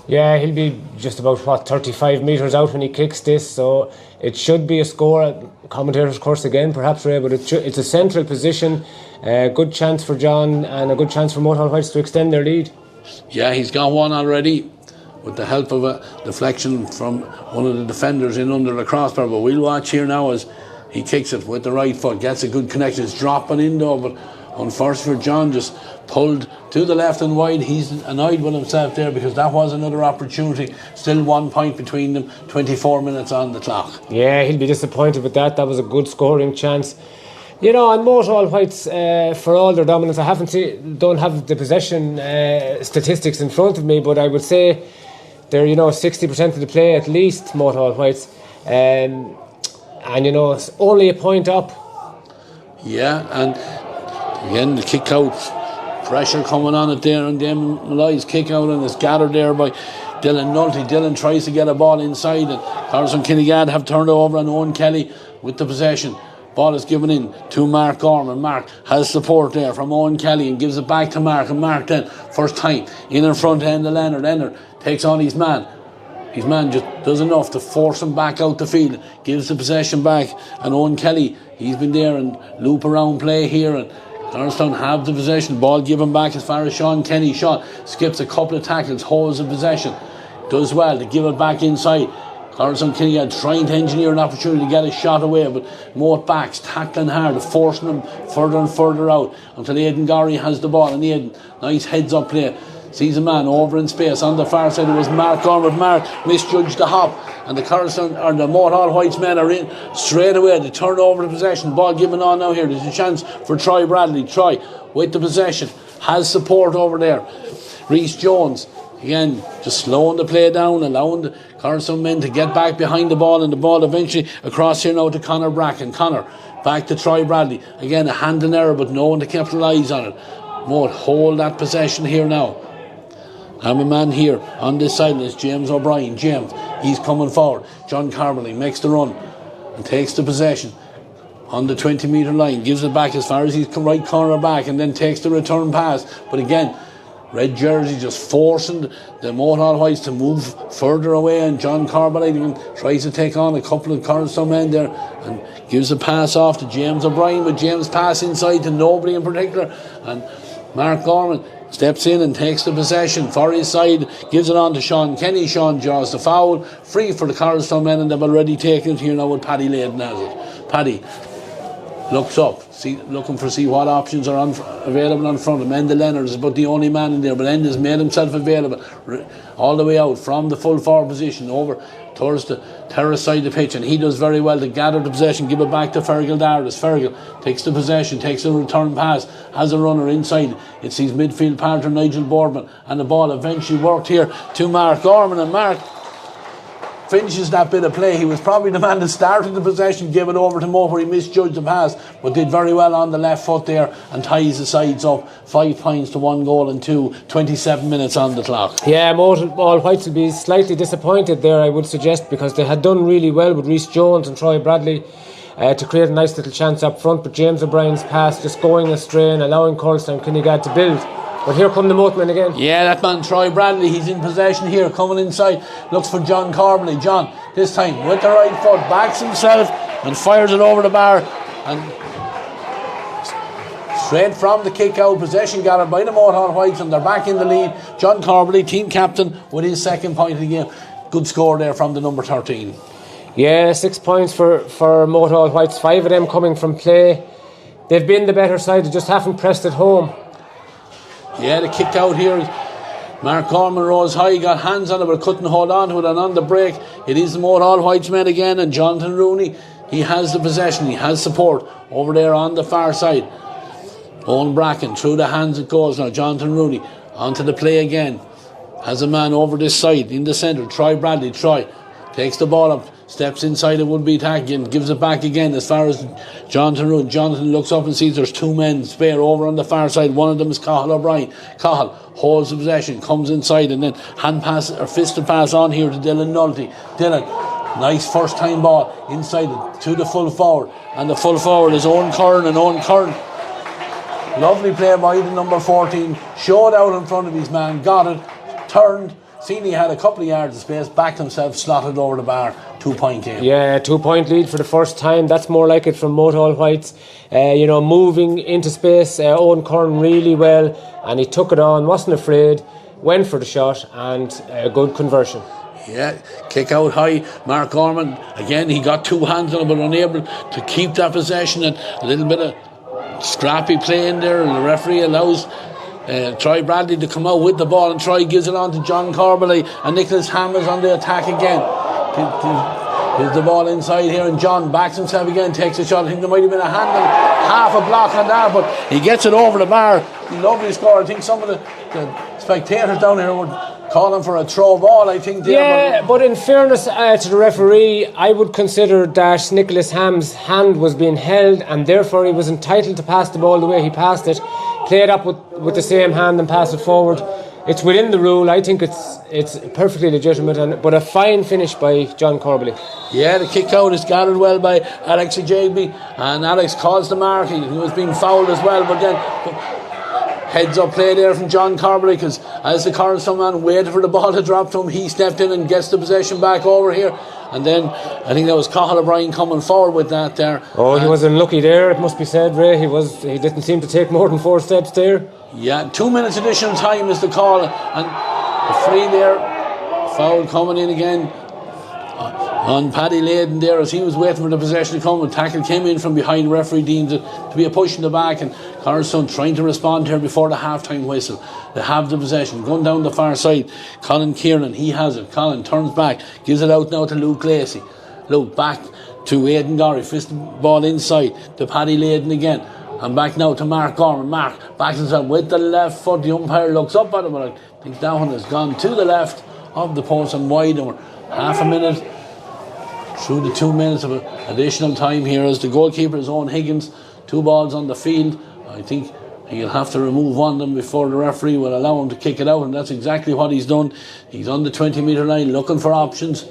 Yeah, he'll be just about 35 metres out when he kicks this, so it should be a score. Commentators' course again, perhaps, Ray, but it's a central position. Good chance for John and a good chance for Moate All Whites to extend their lead. Yeah, he's got one already, with the help of a deflection from one of the defenders in under the crossbar. But we'll watch here now as he kicks it with the right foot, gets a good connection. It's dropping in though, but unfortunately for John, just pulled to the left and wide. He's annoyed with himself there because that was another opportunity. Still 1 point between them, 24 minutes on the clock. Yeah, he'll be disappointed with that. That was a good scoring chance. You know, and Moate All Whites, for all their dominance, I don't have the possession statistics in front of me, but I would say they're 60% of the play at least, Moate All Whites, and it's only a point up. Yeah, and again the kick out, pressure coming on it there, and Damon Malloy's kick out, and it's gathered there by Dylan Nulty. Dylan tries to get a ball inside, and Coralstown-Kinnegad have turned over on Owen Kelly with the possession. Ball is given in to Mark Gorman. Mark has support there from Owen Kelly and gives it back to Mark. And Mark then, first time, in front end of Leonard. Leonard takes on his man. His man just does enough to force him back out the field. Gives the possession back. And Owen Kelly, he's been there and loop around play here. And Coralstown have the possession. Ball given back as far as Sean Kenny. Sean skips a couple of tackles, holds the possession. Does well to give it back inside. Coralstown-Kinnegad trying to engineer an opportunity to get a shot away, but Moate backs, tackling hard, forcing them further and further out until Aidan Gorry has the ball. And Aidan, nice heads up play, sees a man over in space on the far side. It was Mark Gorman. Mark misjudged the hop, and the Moate All Whites men are in straight away. They turn over the possession. Ball given on now here. There's a chance for Troy Bradley. Troy with the possession, has support over there. Rhys Jones Again, just slowing the play down, allowing the Coralstown men to get back behind the ball, and the ball eventually across here now to Conor Bracken. Conor back to Troy Bradley. Again, a handling error, but no one to capitalise on it. Moate hold that possession here now. I'm a man here on this side, is James O'Brien. James, he's coming forward. John Carberley makes the run and takes the possession on the 20-metre line, gives it back as far as his right corner back, and then takes the return pass. But again, red jersey just forcing the Moate All Whites to move further away, and John Carberley tries to take on a couple of Coralstown men there and gives a pass off to James O'Brien, but James pass inside to nobody in particular, and Mark Gorman steps in and takes the possession for his side, gives it on to Sean Kenny. Sean draws the foul, free for the Coralstown men, and they've already taken it here now with Paddy Layden as it. Paddy looks up, looking for see what options are available on front of him. Enda Leonard is about the only man in there, but Enda's made himself available all the way out from the full forward position over towards the terrace side of the pitch, and he does very well to gather the possession, give it back to Fergal Dardis. Fergal takes the possession, takes the return pass, has a runner inside. It's his midfield partner Nigel Boardman, and the ball eventually worked here to Mark Gorman, and Mark finishes that bit of play. He was probably the man that started the possession, gave it over to Moate where he misjudged the pass, but did very well on the left foot there and ties the sides up. 5 points to 1 goal and 27 minutes on the clock. Yeah, Moate All Whites will be slightly disappointed there, I would suggest, because they had done really well with Rhys Jones and Troy Bradley to create a nice little chance up front, but James O'Brien's pass just going astray and allowing Coralstown-Kinnegad to build. But here come the Moate men again. Yeah, that man Troy Bradley, he's in possession here, coming inside, looks for John Carberley. John, this time with the right foot, backs himself and fires it over the bar, and straight from the kick out, possession gathered by the Moate All Whites, and they're back in the lead. John Carberley, team captain, with his second point of the game. Good score there from the number 13. Yeah, 6 points for Moate All Whites, 5 of them coming from play. They've been the better side, they just haven't pressed it home. Yeah, the kick out here. Mark Gorman rose high, got hands on it, but couldn't hold on to it, and on the break it is the Moate All Whites men again, and Jonathan Rooney, he has the possession, he has support over there on the far side. Owen Bracken, through the hands it goes now. Jonathan Rooney onto the play again, has a man over this side in the centre. Troy Bradley, takes the ball up, steps inside a would-be attack and gives it back again as far as Jonathan Rooney. Jonathan looks up and sees there's 2 men spare over on the far side. One of them is Cathal O'Brien. Cathal holds the possession, comes inside, and then hand pass or fisted pass on here to Dylan Nulty. Dylan, nice first time ball inside to the full forward, and the full forward is Owen Curran, and Owen Curran, lovely play by the number 14, showed out in front of his man, got it, turned, seen he had a couple of yards of space, backed himself, slotted over the bar. 2-point game. Yeah, 2-point lead for the first time. That's more like it from Moate All Whites. Moving into space, Owen Curran really well, and he took it on, wasn't afraid, went for the shot, and a good conversion. Yeah, kick out high. Mark Gorman, again, he got 2 hands on it, but unable to keep that possession, and a little bit of scrappy play in there, and the referee allows Troy Bradley to come out with the ball, and Troy gives it on to John Carberley, and Nicholas Hammers on the attack again. Here's the ball inside here, and John backs himself again, takes a shot. I think there might have been a hand and half a block on that, but he gets it over the bar. Lovely score. I think some of the spectators down here would call him for a throw ball, I think. Yeah, but in fairness to the referee, I would consider that Nicholas Ham's hand was being held, and therefore he was entitled to pass the ball the way he passed it, play it up with the same hand and pass it forward. It's within the rule. I think it's perfectly legitimate, but a fine finish by John Carberley. Yeah, the kick out is gathered well by Alex Ajagby, and Alex calls the mark. He was being fouled as well, but then heads up play there from John Carberley, because as the Coralstown man waited for the ball to drop to him, he stepped in and gets the possession back over here. And then I think that was Cathal O'Brien coming forward with that there. Oh, he was unlucky there, it must be said, Ray. He didn't seem to take more than 4 steps there. Yeah, 2 minutes additional time is the call, and the free there, foul coming in again on Paddy Layden there as he was waiting for the possession to come. A tackle came in from behind, referee deemed it to be a push in the back, and Coralstown trying to respond here before the half-time whistle. They have the possession, going down the far side. Colin Kieran, he has it. Colin turns back, gives it out now to Luke Lacey. Luke back to Aidan Gorry, fist the ball inside to Paddy Layden again. And back now to Mark Gorman. Mark backs himself with the left foot. The umpire looks up at him, but I I think that one has gone to the left of the post and wide, and we're half a minute through the 2 minutes of additional time here as the goalkeeper is Owen Higgins. 2 balls on the field. I think he'll have to remove one of them before the referee will allow him to kick it out, and that's exactly what he's done. He's on the 20-metre line looking for options.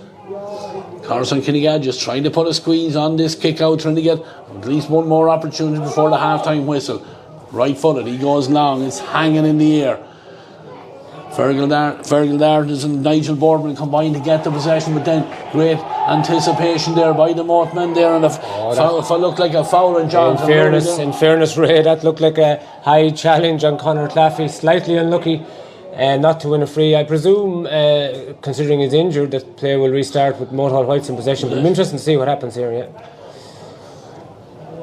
Coralstown-Kinnegad just trying to put a squeeze on this kick out, trying to get at least one more opportunity before the half-time whistle. Right footed, he goes long, it's hanging in the air. Fergal Dartis and Nigel Boardman combined to get the possession, but then great anticipation there by the Moate men there, and foul looked like a foul on Jonathan. In fairness, Ray, that looked like a high challenge on Conor Claffey. Slightly unlucky not to win a free. I presume, considering he's injured, that play will restart with Moate Whites in possession. But it'll be interesting to see what happens here.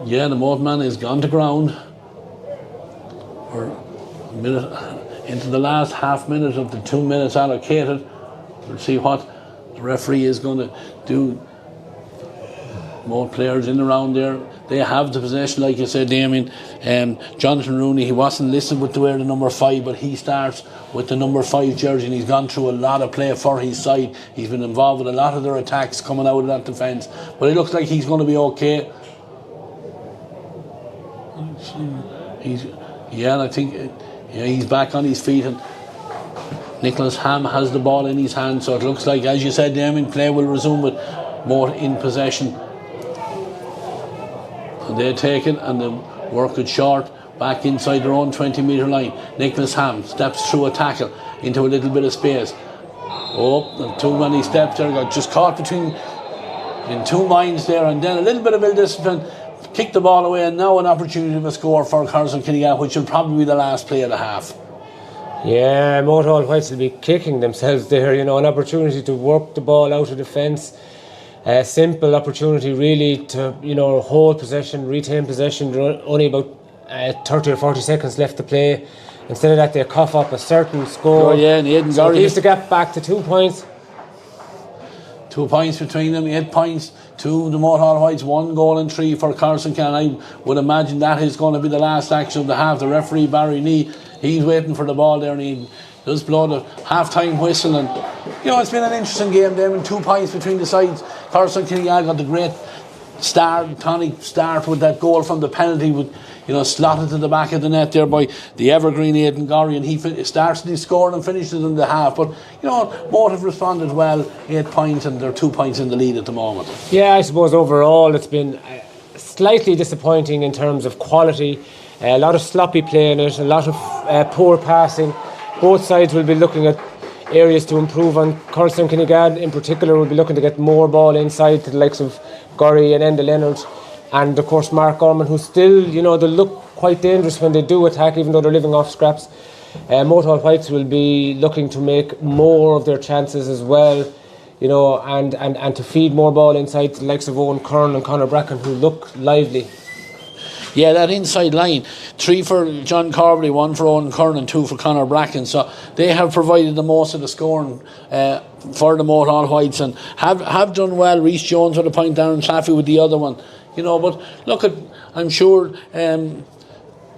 Yeah, the Moate man is gone to ground. We're a minute into the last half minute of the 2 minutes allocated. We'll see what the referee is going to do. More players in around there. They have the possession, like you said, Damien. Jonathan Rooney, he wasn't listed with the wear the number 5, but he starts with the number 5 jersey, and he's gone through a lot of play for his side. He's been involved with a lot of their attacks coming out of that defence, but it looks like he's going to be okay. I think he's back on his feet, and Nicholas Ham has the ball in his hand, so it looks like, as you said, Damien, play will resume with Moate in possession. And they take it and they work it short back inside their own 20-metre line. Nicholas Ham steps through a tackle into a little bit of space. Too many steps there, got just caught in 2 minds there, and then a little bit of ill-discipline, kicked the ball away, and now an opportunity to score for Coralstown-Kinnegad, which will probably be the last play of the half. Yeah, Moate Whites will be kicking themselves there, an opportunity to work the ball out of defence. A simple opportunity really to, hold possession, retain possession. There are only about 30 or 40 seconds left to play. Instead of that, they cough up a certain score. And Aidan so it leaves the gap back to 2 points. 2 points between them, 8 points to the Moate Whites, 1 goal and 3 for Coralstown-Kinnegad. I would imagine that is going to be the last action of the half. The referee, Barry Nee, he's waiting for the ball there, and he does blow the half-time whistle. And it's been an interesting game there, and 2 points between the sides. Coralstown-Kinnegad got the great tonic start with that goal from the penalty, with slotted to the back of the net there by the evergreen Aidan Gorry, and he starts his scoring and finishes in the half. But Moate have responded well, 8 points, and they're 2 points in the lead at the moment. Yeah, I suppose overall it's been slightly disappointing in terms of quality. A lot of sloppy play in it, a lot of poor passing. Both sides will be looking at areas to improve on. Coralstown-Kinnegad in particular will be looking to get more ball inside to the likes of Gorry and Enda Leonard, and of course Mark Gorman, who still, they look quite dangerous when they do attack, even though they're living off scraps. Moate Whites will be looking to make more of their chances as well, and to feed more ball inside to the likes of Owen Kern and Conor Bracken, who look lively. Yeah, that inside line, 3 for John Corbally, 1 for Owen Kern and 2 for Conor Bracken. So they have provided the most of the scoring for the Moate Whites, and have done well. Rhys Jones with a point, Darren Claffey with the other one. But look, I'm sure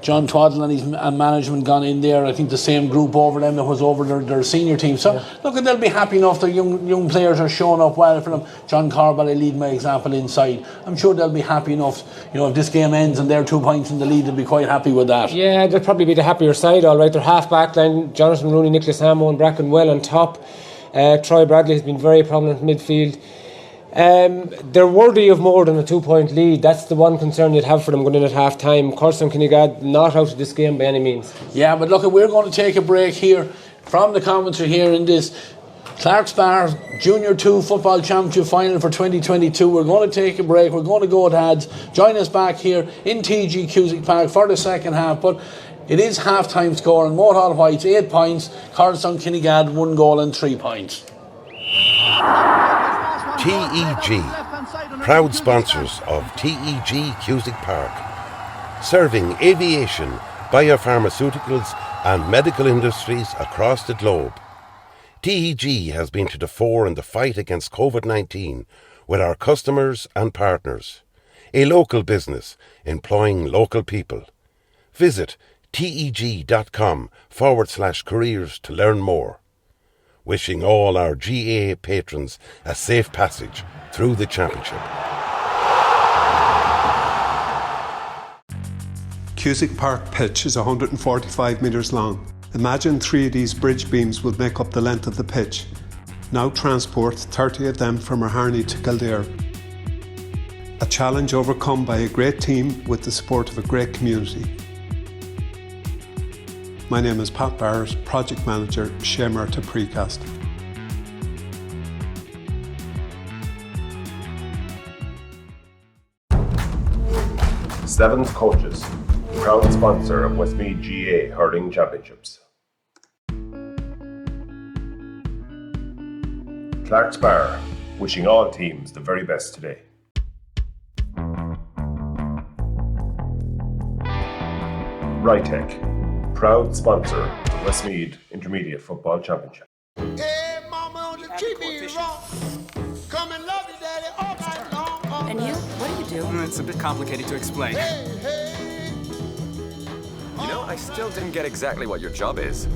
John Twaddle and his management gone in there. I think the same group over them that was over their senior team. So look, they'll be happy enough. The young players are showing up well for them. John Corbally lead by example inside. I'm sure they'll be happy enough. If this game ends and they're 2 points in the lead, they'll be quite happy with that. Yeah, they'll probably be the happier side. All right, their half back line: Jonathan Rooney, Nicholas Hamo, and Bracken well on top. Troy Bradley has been very prominent in midfield. They're worthy of more than a 2-point lead. That's the one concern you'd have for them going in at half time. Coralstown-Kinnegad not out of this game by any means. Yeah, but look, we're going to take a break here from the commentary here in this Clark's Bar Junior 2 Football Championship Final for 2022. We're going to take a break. We're going to go to ads. Join us back here in TG Cusick Park for the second half. But it is half-time score, and Moate Whites 8 points, Coralstown-Kinnegad 1 goal and 3 points. TEG, proud sponsors of TEG Cusick Park, serving aviation, biopharmaceuticals and medical industries across the globe. TEG has been to the fore in the fight against COVID-19 with our customers and partners. A local business employing local people. Visit teg.com/careers to learn more. Wishing all our GAA patrons a safe passage through the championship. Cusick Park pitch is 145 metres long. Imagine 3 of these bridge beams would make up the length of the pitch. Now transport 30 of them from Harney to Kildare. A challenge overcome by a great team with the support of a great community. My name is Pat Barrett, Project Manager, Moate Precast. Sevens Coaches, proud sponsor of Westmeath GAA Hurling Championships. Clark's Bar, wishing all teams the very best today. Rytech, proud sponsor of the Westmeath Intermediate Football Championship. Hey, mama, don't you treat me wrong. Come and love you, daddy, all night long. And you? What do you do? It's a bit complicated to explain. Hey, hey. You know, I still didn't get exactly what your job is.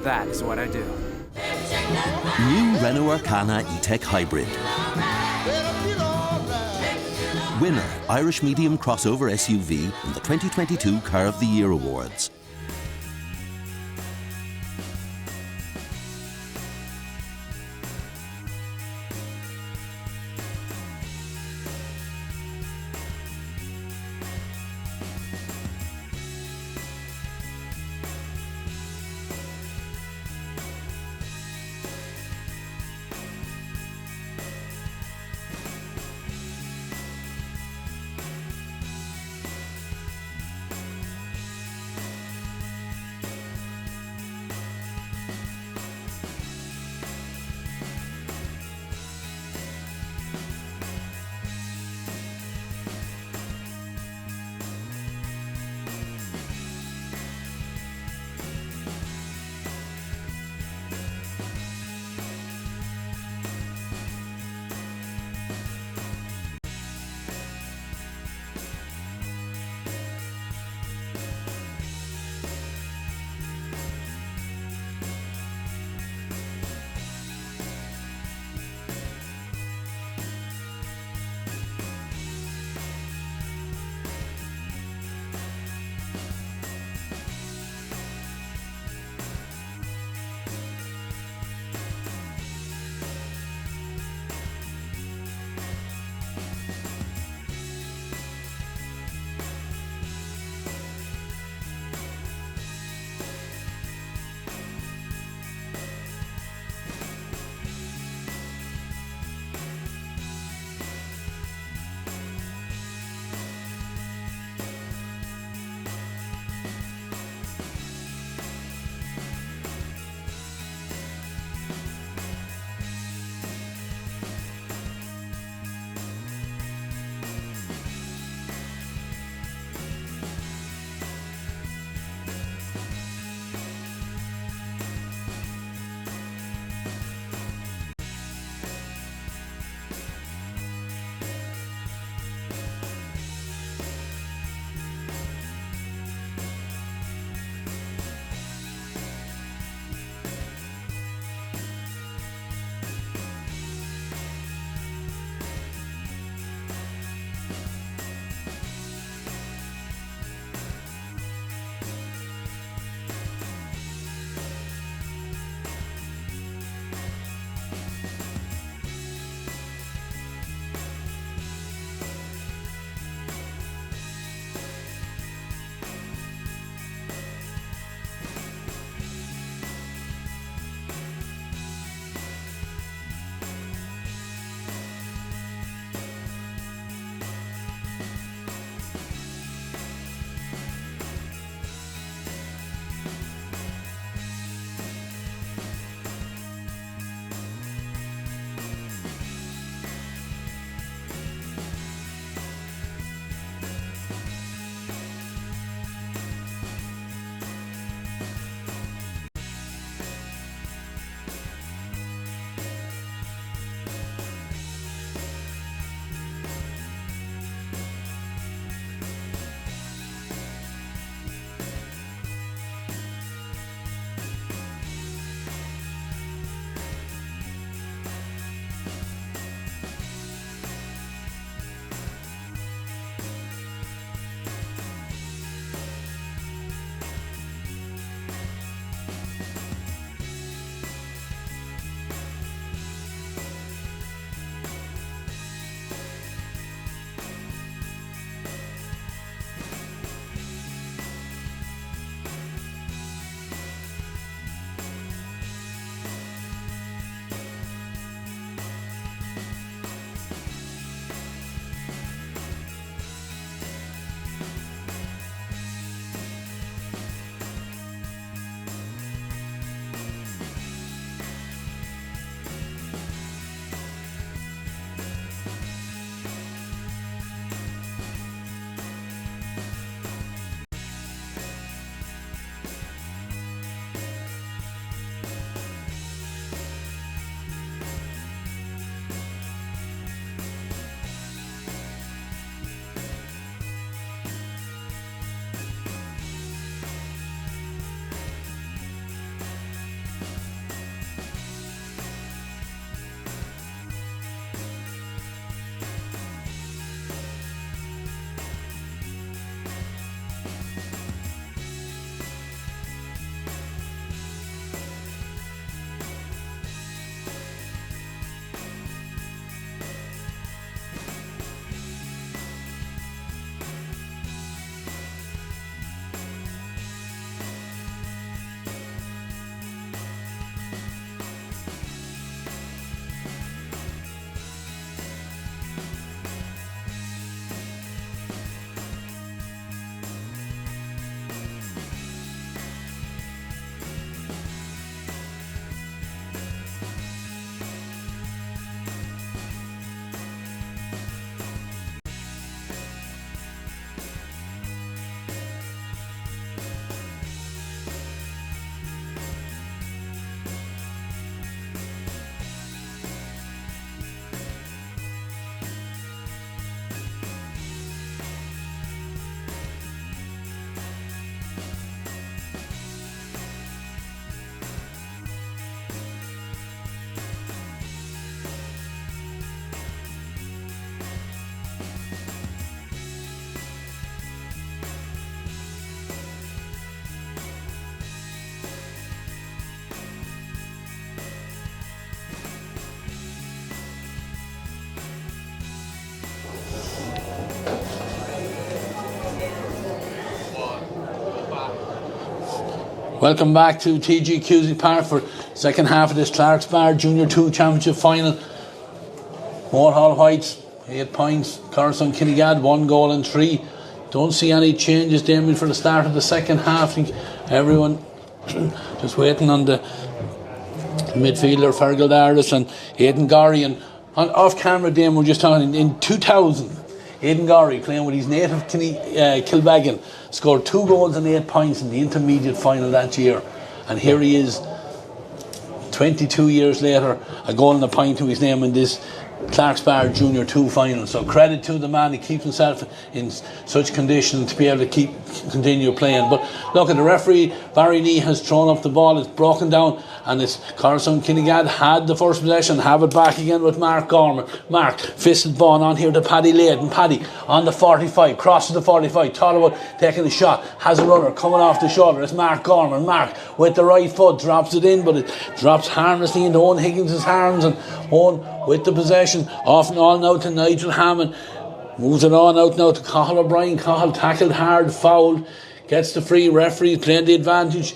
That is what I do. New Renault Arcana E-Tech Hybrid. Winner, Irish Medium Crossover SUV in the 2022 Car of the Year Awards. Welcome back to TG Cusick Park for second half of this Clark's Bar Junior 2 Championship Final. Moate Whites, 8 points. Coralstown-Kinnegad, 1 goal and 3. Don't see any changes, Damien, for the start of the second half. I think everyone just waiting on the midfielder, Fergal Dardis and Aidan Gorry. And off camera, Damien, we're just talking in 2000. Aidan Gorry, playing with his native Kilbeggan, scored 2 goals and 8 points in the intermediate final that year. And here he is, 22 years later, a goal and a point to his name in this Clark's Bar Junior 2 final. So credit to the man, he keeps himself in such condition to be able to continue playing. But look at the referee, Barry Nee has thrown up the ball, it's broken down, and it's Coralstown-Kinnegad had the first possession, have it back again with Mark Gorman. Mark fisted ball on here to Paddy Layden. Paddy on the 45, crosses the 45, thought about taking a shot, has a runner coming off the shoulder. It's Mark Gorman. Mark with the right foot drops it in, but it drops harmlessly into Owen Higgins' arms, and Owen with the possession, off and all now to Nigel Hammond. Moves it on out now to Cathal O'Brien. Cathal tackled hard, fouled, gets the free. Referee playing the advantage.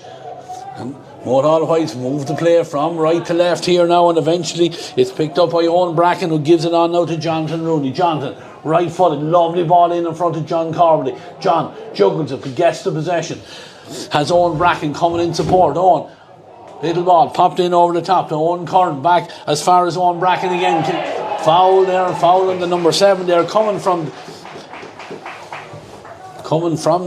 And Moate Whites move the play from right to left here now, and eventually it's picked up by Owen Bracken, who gives it on now to Jonathan Rooney. Jonathan, right footed, lovely ball in front of John Corbally. John juggles it, but gets the possession. Has Owen Bracken coming in support. Owen, little ball popped in over the top to Owen Curran, back as far as Owen Bracken again. Foul there, foul on the number 7 there, coming from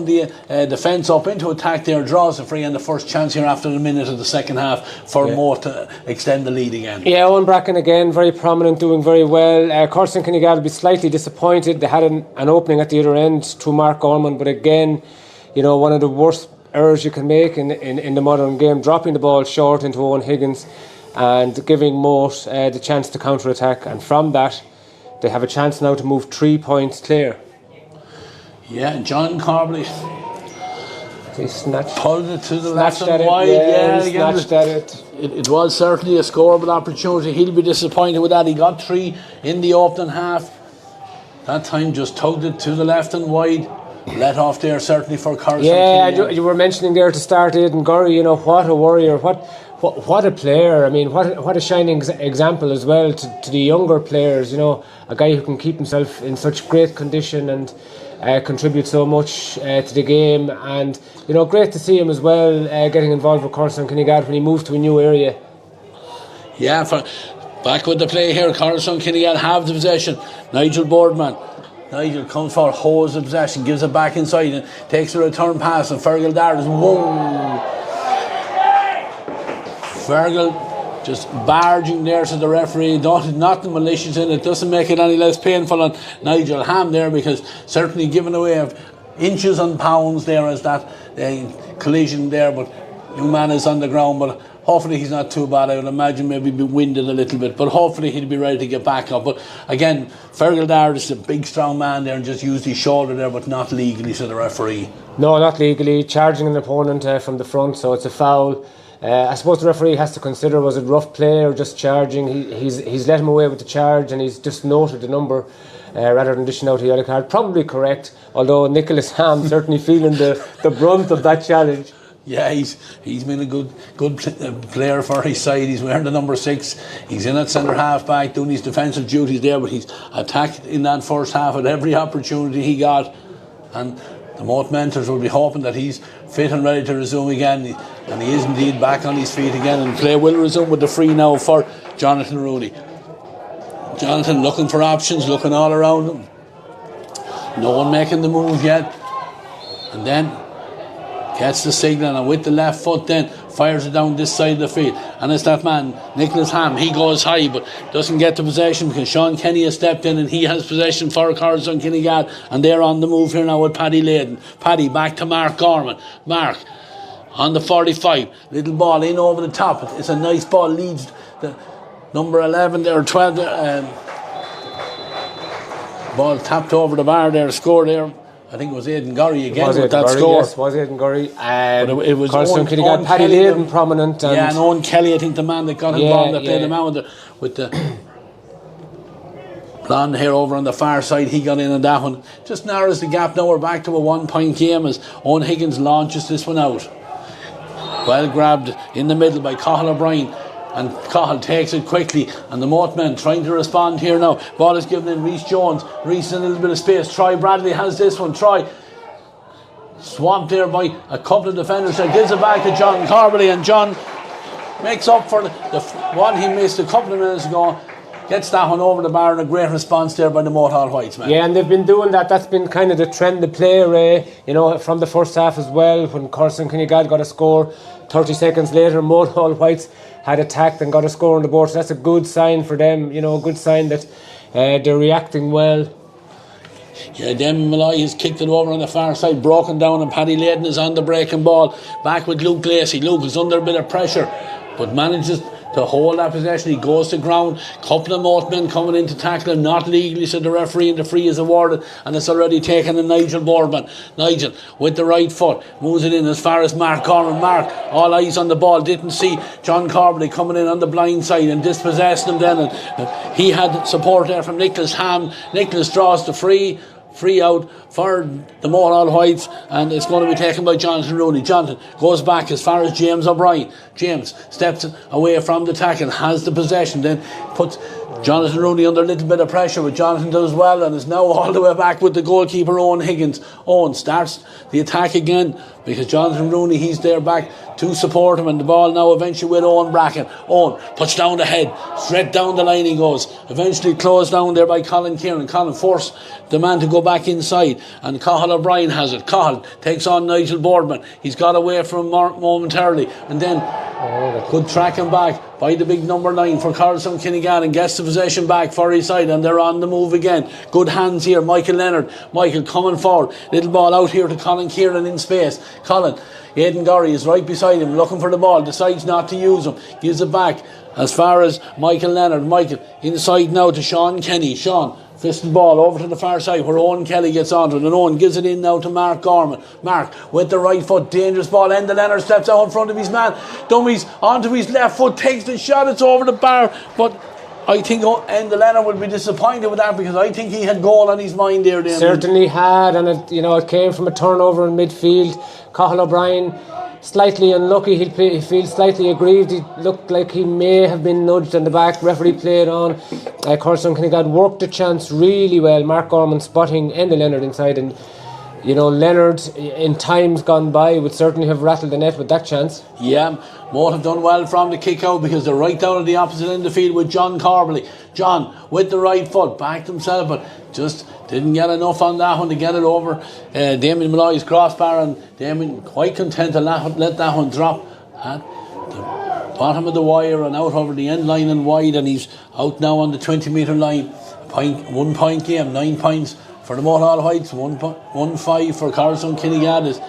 the defence up into attack there, draws the free, and the first chance here after the minute of the second half for Moate to extend the lead again. Yeah, Owen Bracken again, very prominent, doing very well. Coralstown-Kinnegad will be slightly disappointed. They had an opening at the other end to Mark Gorman, but again, you know, one of the worst errors you can make in the modern game, dropping the ball short into Owen Higgins and giving Moate the chance to counter-attack, and from that they have a chance now to move 3 points clear. Yeah, John Corbally pulled it to the left and wide. Snatched at it. It was certainly a scoreable opportunity. He'll be disappointed with that. He got 3 in the opening half. That time just tugged it to the left and wide. Let off there certainly for Coralstown. Yeah, you were mentioning there to start Aidan Gorry, you know, what a warrior, what a player. I mean, what a shining example as well to the younger players, you know, a guy who can keep himself in such great condition and contribute so much to the game. And, you know, great to see him as well getting involved with Coralstown-Kinnegad when he moved to a new area. Yeah, back with the play here, Coralstown-Kinnegad have the possession. Nigel Boardman. Nigel comes forward, holds the possession, gives it back inside and takes a return pass, and Fergal Dardis, whoa! Fergal just barging there to the referee, nothing malicious in it, doesn't make it any less painful on Nigel Ham there, because certainly giving away inches and pounds there as that collision there, but young man is on the ground, but hopefully he's not too bad. I would imagine maybe be winded a little bit, but hopefully he'll be ready to get back up. But again, Fergal Dardis is a big strong man there and just used his shoulder there, but not legally, to the referee. No, not legally, charging an opponent from the front, so it's a foul. I suppose the referee has to consider, was it rough play or just charging? He's let him away with the charge, and he's just noted the number rather than dishing out a yellow card. Probably correct, although Nicholas Ham certainly feeling the brunt of that challenge. Yeah, he's been a good player for his side. He's wearing the number 6. He's in at centre half back doing his defensive duties there, but he's attacked in that first half at every opportunity he got. And the Moate mentors will be hoping that he's fit and ready to resume again, and he is indeed back on his feet again, and play will resume with the free now for Jonathan Rooney. Jonathan looking for options, looking all around him. No one making the move yet. And then gets the signal, and with the left foot then fires it down this side of the field, and it's that man Nicholas Ham. He goes high but doesn't get the possession because Sean Kenny has stepped in, and he has possession for Coralstown-Kinnegad, and they're on the move here now with Paddy Layden. Paddy back to Mark Gorman. Mark on the 45, little ball in over the top. It's a nice ball, leads the number 11 there, or 12 ball tapped over the bar there, score there. I think it was Aidan Gorry again with that score. Yes, was Aidan Gorry. But it was Coralstown-Kinnegad, Paddy Layden prominent. And Owen Kelly, I think the man that got involved, that played him out with the blonde hair over on the far side. He got in on that one. Just narrows the gap now. We're back to a 1 point game as Owen Higgins launches this one out. Well grabbed in the middle by Cathal O'Brien. And Cathal takes it quickly, and the Moate men trying to respond here now. Ball is given in. Reece Jones. Reece in a little bit of space. Troy Bradley has this one. Troy swamped there by a couple of defenders. There gives it back to John Carberley, and John makes up for the one he missed a couple of minutes ago. Gets that one over the bar, and a great response there by the Moate Whites, man. Yeah, and they've been doing that. That's been kind of the trend of play, Ray, from the first half as well. When Coralstown-Kinnegad got a score, 30 seconds later, Moate Whites had attacked and got a score on the board. So that's a good sign for them, a good sign that they're reacting well. Yeah, Damien Malloy has kicked it over on the far side, broken down, and Paddy Layden is on the breaking ball. Back with Luke Lacey. Luke is under a bit of pressure, but manages to hold that possession. He goes to ground. Couple of Moate men coming in to tackle him, not legally, so the referee, and the free is awarded, and it's already taken to Nigel Boardman. Nigel with the right foot moves it in as far as Mark Gorman. Mark, all eyes on the ball, didn't see John Carberley coming in on the blind side and dispossessed him then, and he had support there from Nicholas Ham. Nicholas draws the free out for the Moate Whites, and it's going to be taken by Jonathan Rooney. Jonathan goes back as far as James O'Brien. James steps away from the tackle, has the possession, then puts Jonathan Rooney under a little bit of pressure, but Jonathan does well and is now all the way back with the goalkeeper Owen Higgins. Owen starts the attack again because Jonathan Rooney, he's there back to support him, and the ball now eventually with Owen Bracken. Owen puts down the head, straight down the line he goes, eventually closed down there by Colin Kieran. Colin forced the man to go back inside, and Cathal O'Brien has it. Cathal takes on Nigel Boardman. He's got away from him momentarily, and then good tracking back by the big number 9 for Coralstown-Kinnegad, and gets the possession back for his side, and they're on the move again. Good hands here, Michael Leonard. Michael coming forward, little ball out here to Colin Kieran in space. Colin, Aidan Gorry is right beside him looking for the ball, decides not to use him, gives it back as far as Michael Leonard. Michael inside now to Sean Kenny. Sean fists the ball over to the far side where Owen Kelly gets onto it, and Owen gives it in now to Mark Gorman. Mark with the right foot, dangerous ball, Enda Leonard steps out in front of his man, dummies onto his left foot, takes the shot, it's over the bar, but I think Enda Leonard will be disappointed with that, because I think he had goal on his mind there. Certainly had, and it came from a turnover in midfield. Cathal O'Brien slightly unlucky. He feels slightly aggrieved. He looked like he may have been nudged in the back. Referee played on. Coralstown-Kinnegad worked the chance really well. Mark Gorman spotting Enda Leonard inside, and Leonard in times gone by would certainly have rattled the net with that chance. Yeah, Moate have done well from the kick out, because they're right down at the opposite end of the field with John Carberley. John with the right foot backed himself, but just didn't get enough on that one to get it over Damien Malloy's crossbar, and Damien quite content to let that one drop at the bottom of the wire and out over the end line and wide, and he's out now on the 20-metre line. 1 point game, 9 points for the Moate Whites, 1-5 for Coralstown-Kinnegad. His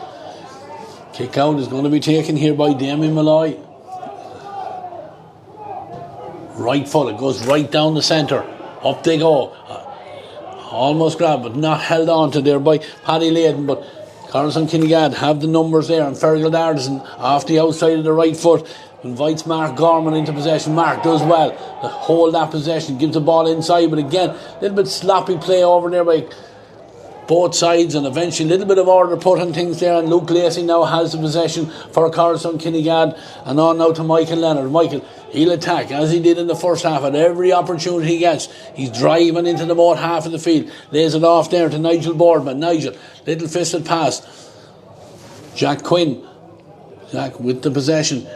kick out is going to be taken here by Damien Malloy. Right foot, it goes right down the centre. Up they go. Almost grabbed, but not held on to there by Paddy Layden. But Coralstown-Kinnegad have the numbers there, and Fergal Artisan off the outside of the right foot invites Mark Gorman into possession. Mark does well to hold that possession, gives the ball inside, but again a little bit sloppy play over there by both sides, and eventually a little bit of order put on things there, and Luke Lacey now has the possession for Coralstown-Kinnegad, and on now to Michael Leonard. Michael, he'll attack as he did in the first half at every opportunity he gets. He's driving into the Moate half of the field, lays it off there to Nigel Boardman. Nigel, little fisted pass. Jack Quinn, Jack with the possession,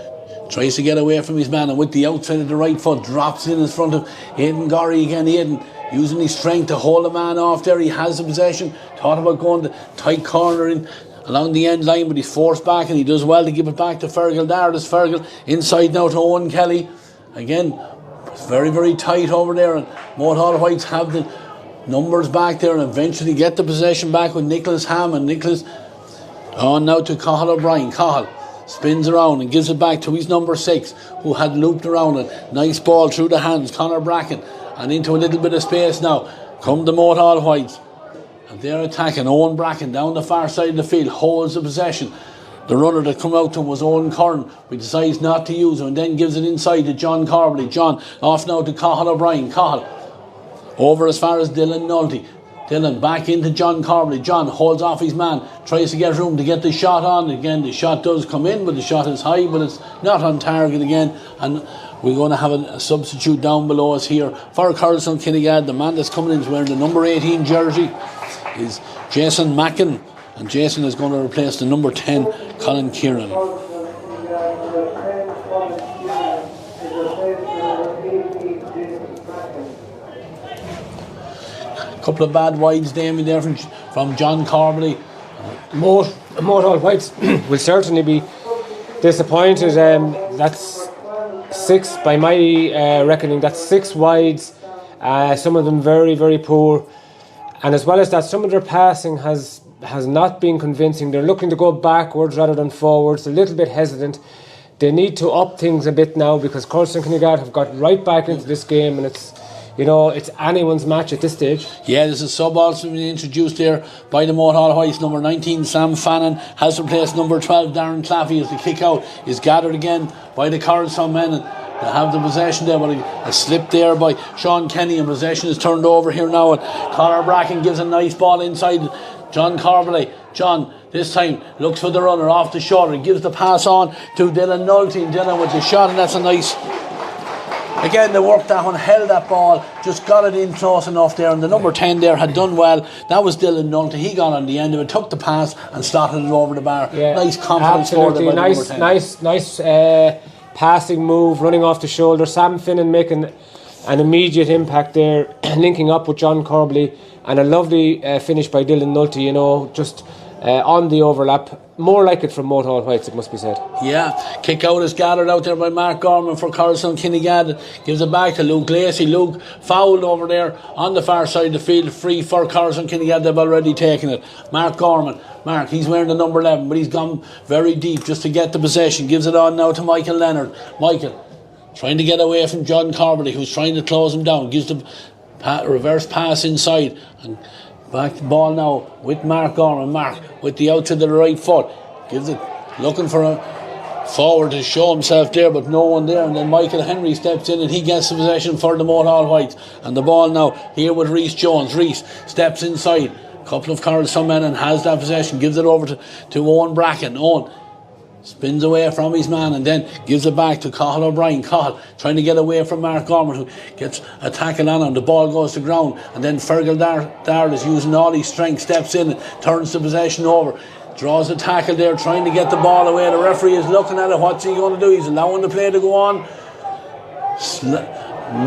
tries to get away from his man, and with the outside of the right foot drops in front of Aidan Gorry again. Aidan using his strength to hold the man off there. He has the possession, thought about going the tight corner in along the end line, but he's forced back, and he does well to give it back to Fergal Dardis. Fergal inside now to Owen Kelly. Again, it's very, very tight over there, and Moate Whites have the numbers back there, and eventually get the possession back with Nicholas Ham, and Nicholas on now to Cathal O'Brien. Cathal spins around and gives it back to his number 6, who had looped around it. Nice ball through the hands, Conor Bracken, and into a little bit of space now come the Moate Whites, and they're attacking. Owen Bracken down the far side of the field holds the possession. The runner that come out to him was Owen Curran, but decides not to use him, and then gives it inside to John Carberley. John off now to Cathal O'Brien. Cathal over as far as Dylan Nolte. Dylan back into John Corbally. John holds off his man, tries to get room to get the shot on. Again, the shot does come in, but the shot is high, but it's not on target again. And we're going to have a substitute down below us here for Coralstown-Kinnegad. The man that's coming in is wearing the number 18 jersey is Jason Mackin, and Jason is going to replace the number 10 Colin Kieran. Couple of bad wides, Damien, there from John Corbally. Moate All Whites will certainly be disappointed. That's 6 by my reckoning. That's 6 wides. Some of them very, very poor. And as well as that, some of their passing has not been convincing. They're looking to go backwards rather than forwards. A little bit hesitant. They need to up things a bit now because Coralstown-Kinnegad have got right back into this game, and it's anyone's match at this stage. Yeah, there's a sub also been introduced there by the Moate All Whites. Number 19, Sam Fannin, has replaced number 12, Darren Claffey, as the kick out is gathered again by the Coralstown men. And they have the possession there, but a slip there by Sean Kenny, and possession is turned over here now. And Conor Bracken gives a nice ball inside John Corbally. John, this time, looks for the runner off the shoulder, gives the pass on to Dylan Nulty, and Dylan with the shot, and that's a nice... Again, they worked that one, held that ball, just got it in close enough there, and the number 10 there had done well. That was Dylan Nulty. He got on the end of it, took the pass and slotted it over the bar. Yeah, nice confidence for them. Nice passing move, running off the shoulder. Sam Finnan making an immediate impact there, linking up with John Corbally, and a lovely finish by Dylan Nulty, just on the overlap. More like it from Moate All Whites, it must be said. Yeah, kick out is gathered out there by Mark Gorman for Coralstown-Kinnegad. Gives it back to Luke Lacey. Luke fouled over there on the far side of the field, free for Coralstown-Kinnegad. They've already taken it. Mark Gorman. Mark, he's wearing the number 11, but he's gone very deep just to get the possession. Gives it on now to Michael Leonard. Michael trying to get away from John Corbally, who's trying to close him down. Gives the reverse pass inside, and back the ball now with Mark Gorman. Mark with the out to the right foot, gives it, looking for a forward to show himself there, but no one there. And then Michael Henry steps in and he gets the possession for the Moate All Whites. And the ball now here with Reece Jones. Reece steps inside, couple of Coralstown men, and has that possession. Gives it over to Owen Bracken. Owen spins away from his man and then gives it back to Cathal O'Brien. Cathal trying to get away from Mark Gorman, who gets a tackle on him. The ball goes to ground, and then Fergal Dard is using all his strength, steps in and turns the possession over, draws a tackle there, trying to get the ball away. The referee is looking at it. What's he going to do? He's allowing the play to go on.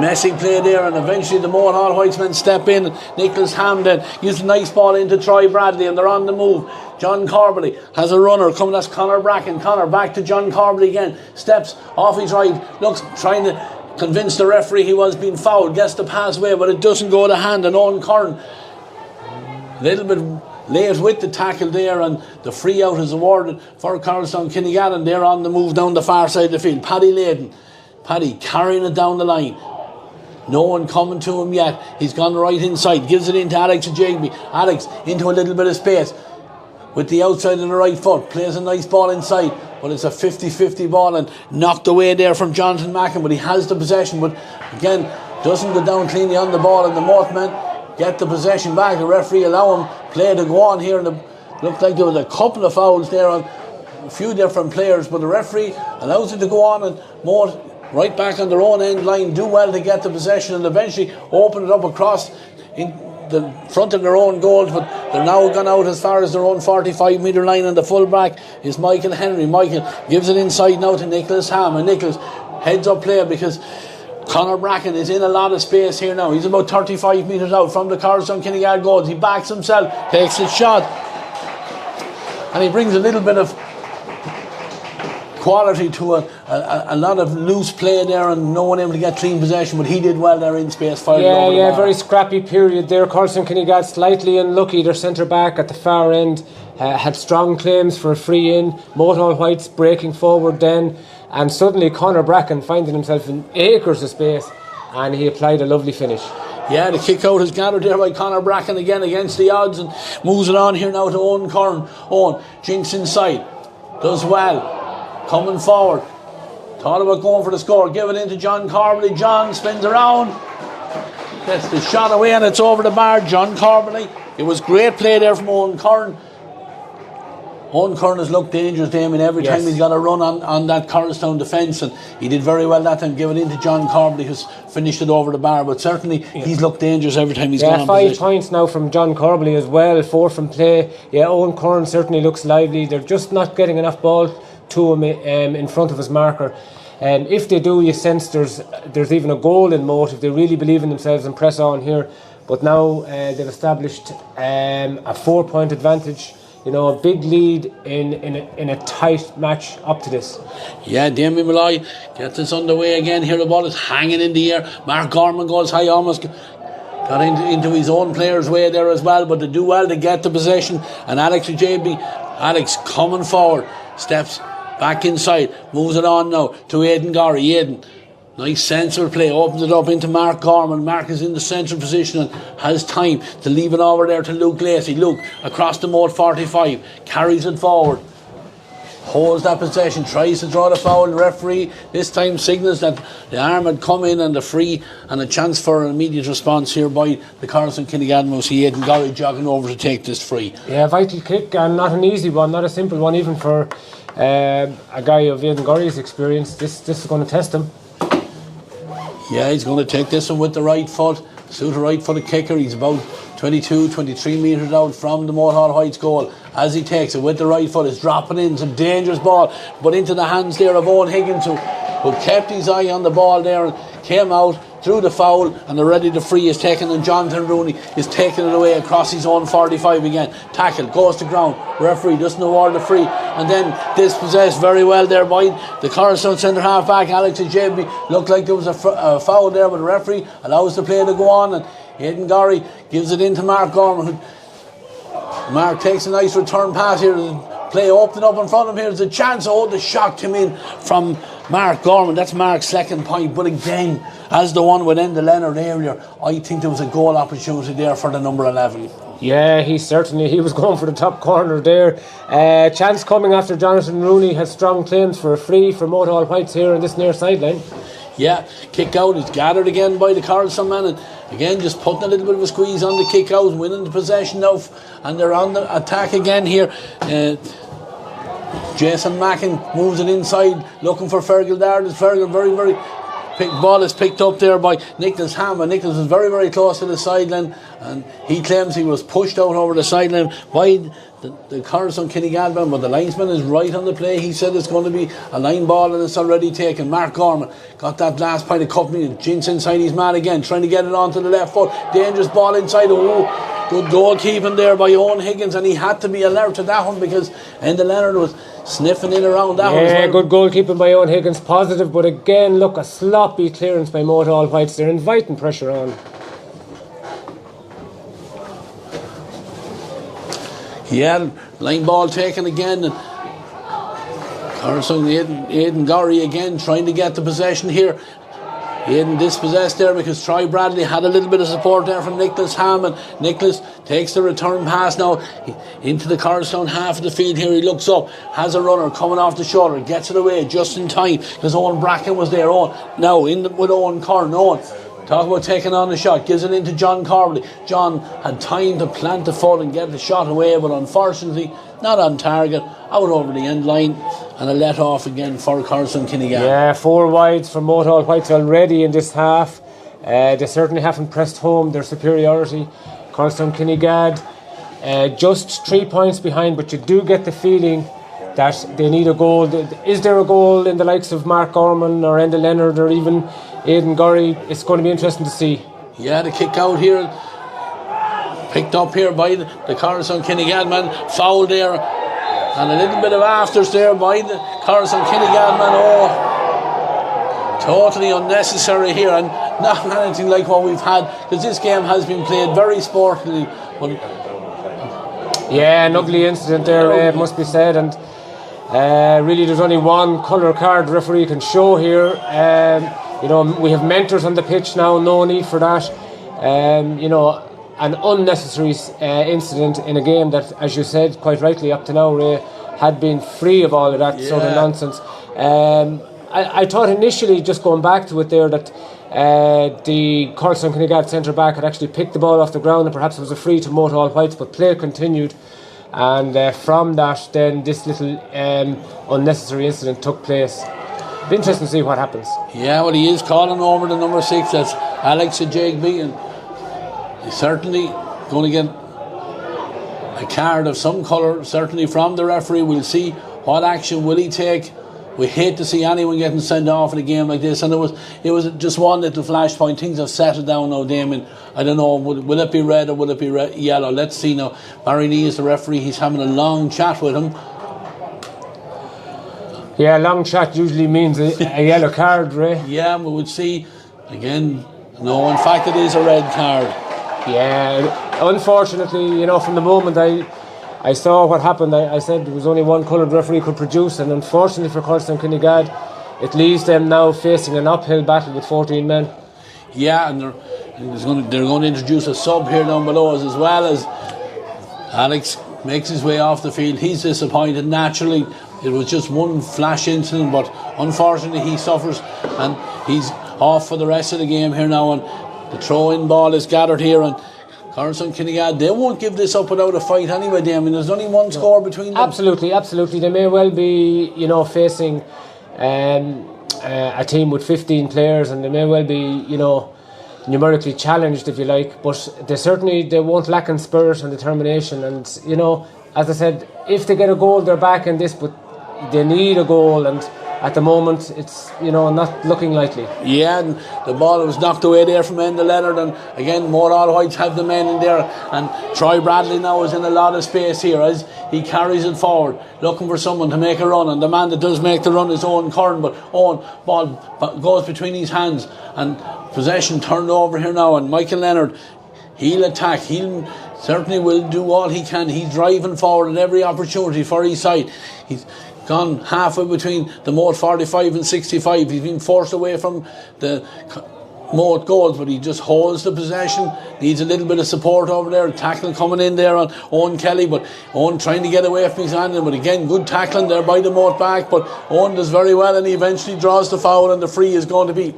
Messy play there, and eventually the Moate All Whites men step in. Nicholas Hamden gives a nice ball into Troy Bradley, and they're on the move. John Corbally has a runner coming. That's Conor Bracken. Conor back to John Corbally again. Steps off his right. Looks, trying to convince the referee he was being fouled. Gets the pass away, but it doesn't go to hand. And Owen Curran, a little bit late with the tackle there, and the free out is awarded for Coralstown-Kinnegad, and they're on the move down the far side of the field. Paddy Layden. Paddy carrying it down the line. No one coming to him yet. He's gone right inside. Gives it into Alex Ajagby. Alex into a little bit of space with the outside of the right foot. Plays a nice ball inside, but it's a 50-50 ball and knocked away there from Jonathan Mackin, but he has the possession, but again doesn't go down cleanly on the ball, and the Moate men get the possession back. The referee allow him play to go on here, and it looked like there was a couple of fouls there on a few different players, but the referee allows it to go on, and Moate right back on their own end line do well to get the possession and eventually open it up across in the front of their own goals, but they're now gone out as far as their own 45 metre line, and the full back is Michael Henry. Michael gives it inside now to Nicholas Ham, and Nicholas heads up play because Conor Bracken is in a lot of space here now. He's about 35 metres out from the Coralstown-Kinnegad goals. He backs himself, takes his shot, and he brings a little bit of quality to a lot of loose play there, and no one able to get clean possession, but he did well there in space. Very scrappy period there. Coralstown-Kinnegad slightly unlucky. Their centre back at the far end had strong claims for a free in. Moate All Whites breaking forward then, and suddenly Conor Bracken finding himself in acres of space, and he applied a lovely finish. Yeah, the kick out is gathered there by Conor Bracken again against the odds, and moves it on here now to Owen Curran. Owen jinks inside, does well, coming forward, thought about going for the score, give it into John Corbally. John spins around, Gets the shot away and it's over the bar. John Corbally. It was great play there from Owen Curran. Owen Curran has looked dangerous, Damien, every time he's got a run on that Coralstown defence, and he did very well that time, giving it into John Corbally, who's finished it over the bar, but certainly he's looked dangerous every time he's gone on 5 position. points now from John Corbally as well, 4 from play. Owen Curran certainly looks lively. They're just not getting enough ball to him in front of his marker. If they do, you sense there's even a goal in Moate if they really believe in themselves and press on here. But now they've established a 4-point advantage. A big lead in a tight match up to this. Yeah, Damien Malloy gets this underway again. Here the ball is hanging in the air. Mark Gorman goes high, almost got into his own player's way there as well, but they do well to get the possession. And Alex coming forward, steps back inside, moves it on now to Aidan Gorry. Aidan, nice sensible play, opens it up into Mark Gorman. Mark is in the central position and has time to leave it over there to Luke Lacey. Luke across the Moate 45, carries it forward, holds that possession, tries to draw the foul. The referee this time signals that the arm had come in and the free, and a chance for an immediate response here by the Coralstown-Kinnegad. We'll see Aidan Gorry jogging over to take this free. Yeah, vital kick, and not an easy one, not a simple one even for a guy of Aidan Gorry's experience. This is going to test him. Yeah, he's going to take this one with the right foot. Suit a right-footed kicker. He's about 22, 23 metres out from the Moate Heights goal. As he takes it with the right foot, it's dropping in. Some dangerous ball, but into the hands there of Owen Higgins, who kept his eye on the ball there and came out through the foul, and the ready to free is taken, and Jonathan Rooney is taking it away across his own 45 again. Tackle, goes to ground, referee doesn't award the free, and then dispossessed very well there by the Coralstown centre half back Alex Ajebe. Looked like there was a foul there, but the referee allows the play to go on, and Aidan Gorry gives it into Mark Gorman. Mark takes a nice return pass here. The play opened up in front of him. Here's a chance. The shot came in from Mark Gorman. That's Mark's second point. But again, as the one with Enda Leonard earlier, I think there was a goal opportunity there for the number 11. Yeah, he was going for the top corner there. Chance coming after Jonathan Rooney has strong claims for a free for Moate Heights here on this near sideline. Yeah, kick out. It's gathered again by the Coralstown man, and again just putting a little bit of a squeeze on the kick out, winning the possession now, and they're on the attack again here. Jason Mackin moves it inside, looking for Fergal Dardis. Fergal very ball is picked up there by Nicholas Ham, and Nicholas was very, very close to the sideline, and he claims he was pushed out over the sideline by the Coralstown-Kinnegad man, but the linesman is right on the play. He said it's going to be a line ball, and it's already taken. Mark Gorman got that last point of company, jinx inside his man again, trying to get it onto the left foot. Dangerous ball inside. Good goalkeeping there by Owen Higgins, and he had to be alert to that one because Enda Leonard was sniffing in around that one. Yeah, good goalkeeping by Owen Higgins, positive, but again, look, a sloppy clearance by Moate Heights. They're inviting pressure on. Yeah, line ball taken again, and Coralstown, Aidan Gorry again trying to get the possession here. Aidan dispossessed there because Troy Bradley had a little bit of support there from Nicholas Ham, and Nicholas takes the return pass now into the Coralstown half of the field here. He looks up, has a runner coming off the shoulder, gets it away just in time because Owen Bracken was there. Now with Owen Curran. Talk about taking on the shot, gives it into John Corbally. John had time to plant the foot and get the shot away, but unfortunately not on target, out over the end line, and a let off again for Coralstown-Kinnegad. Yeah, 4 wides for Moate Heights already in this half. They certainly haven't pressed home their superiority. Coralstown-Kinnegad just 3 points behind, but you do get the feeling that they need a goal. Is there a goal in the likes of Mark Gorman or Enda Leonard or even Aidan Gorry? It's going to be interesting to see. Yeah, the kick out here picked up here by the Coralstown-Kinnegad man. Foul there, and a little bit of afters there by the Coralstown-Kinnegad man. Totally unnecessary here, and not anything like what we've had, because this game has been played very sportively. Yeah, an ugly incident there, it must be said, and really there's only one colour card the referee can show here. We have mentors on the pitch now, no need for that. An unnecessary incident in a game that, as you said quite rightly, up to now, Ray, had been free of all of that sort of nonsense. I thought initially, just going back to it there, that The Coralstown-Kinnegad centre-back had actually picked the ball off the ground, and perhaps it was a free to Moate All Whites, but play continued. And from that, then this little unnecessary incident took place. It'll be interesting to see what happens. Yeah, well, he is calling over the number 6, that's Alex Ajagby, and he's certainly going to get a card of some colour, certainly from the referee. We'll see what action will he take. We hate to see anyone getting sent off in a game like this, and it was just one little flashpoint. Things have settled down now, Damien. I don't know, will it be red or will it be yellow? Let's see now. Barry Nee is the referee. He's having a long chat with him. Yeah, a long chat usually means a yellow card, Ray. Yeah, we would see again. No, in fact, it is a red card. Yeah, unfortunately, from the moment I saw what happened, I said there was only one coloured referee could produce, and unfortunately for Coralstown-Kinnegad, it leaves them now facing an uphill battle with 14 men. Yeah, and they're going to introduce a sub here down below us, as well as Alex makes his way off the field. He's disappointed. Naturally, it was just one flash incident, but unfortunately he suffers, and he's off for the rest of the game here now. And the throw-in ball is gathered here, and Coralstown-Kinnegad, they won't give this up without a fight anyway, Damien. There's only one score between them. Absolutely. They may well be, facing a team with 15 players, and they may well be, numerically challenged, if you like. But they won't lack in spirit and determination. And as I said, if they get a goal, they're back in this. But they need a goal, and at the moment it's not looking likely. Yeah, and the ball was knocked away there from Enda Leonard, and again Moate All Whites have the men in there, and Troy Bradley now is in a lot of space here as he carries it forward, looking for someone to make a run, and the man that does make the run is Owen Curran, but Owen, ball goes between his hands, and possession turned over here now, and Michael Leonard, he'll attack, he certainly will do all he can. He's driving forward at every opportunity for his side. He's gone halfway between the Moate 45 and 65. He's been forced away from the Moate goals, but he just holds the possession. Needs a little bit of support over there. Tackling coming in there on Owen Kelly, but Owen trying to get away from his hand. But again, good tackling there by the Moate back. But Owen does very well, and he eventually draws the foul, and the free is going to be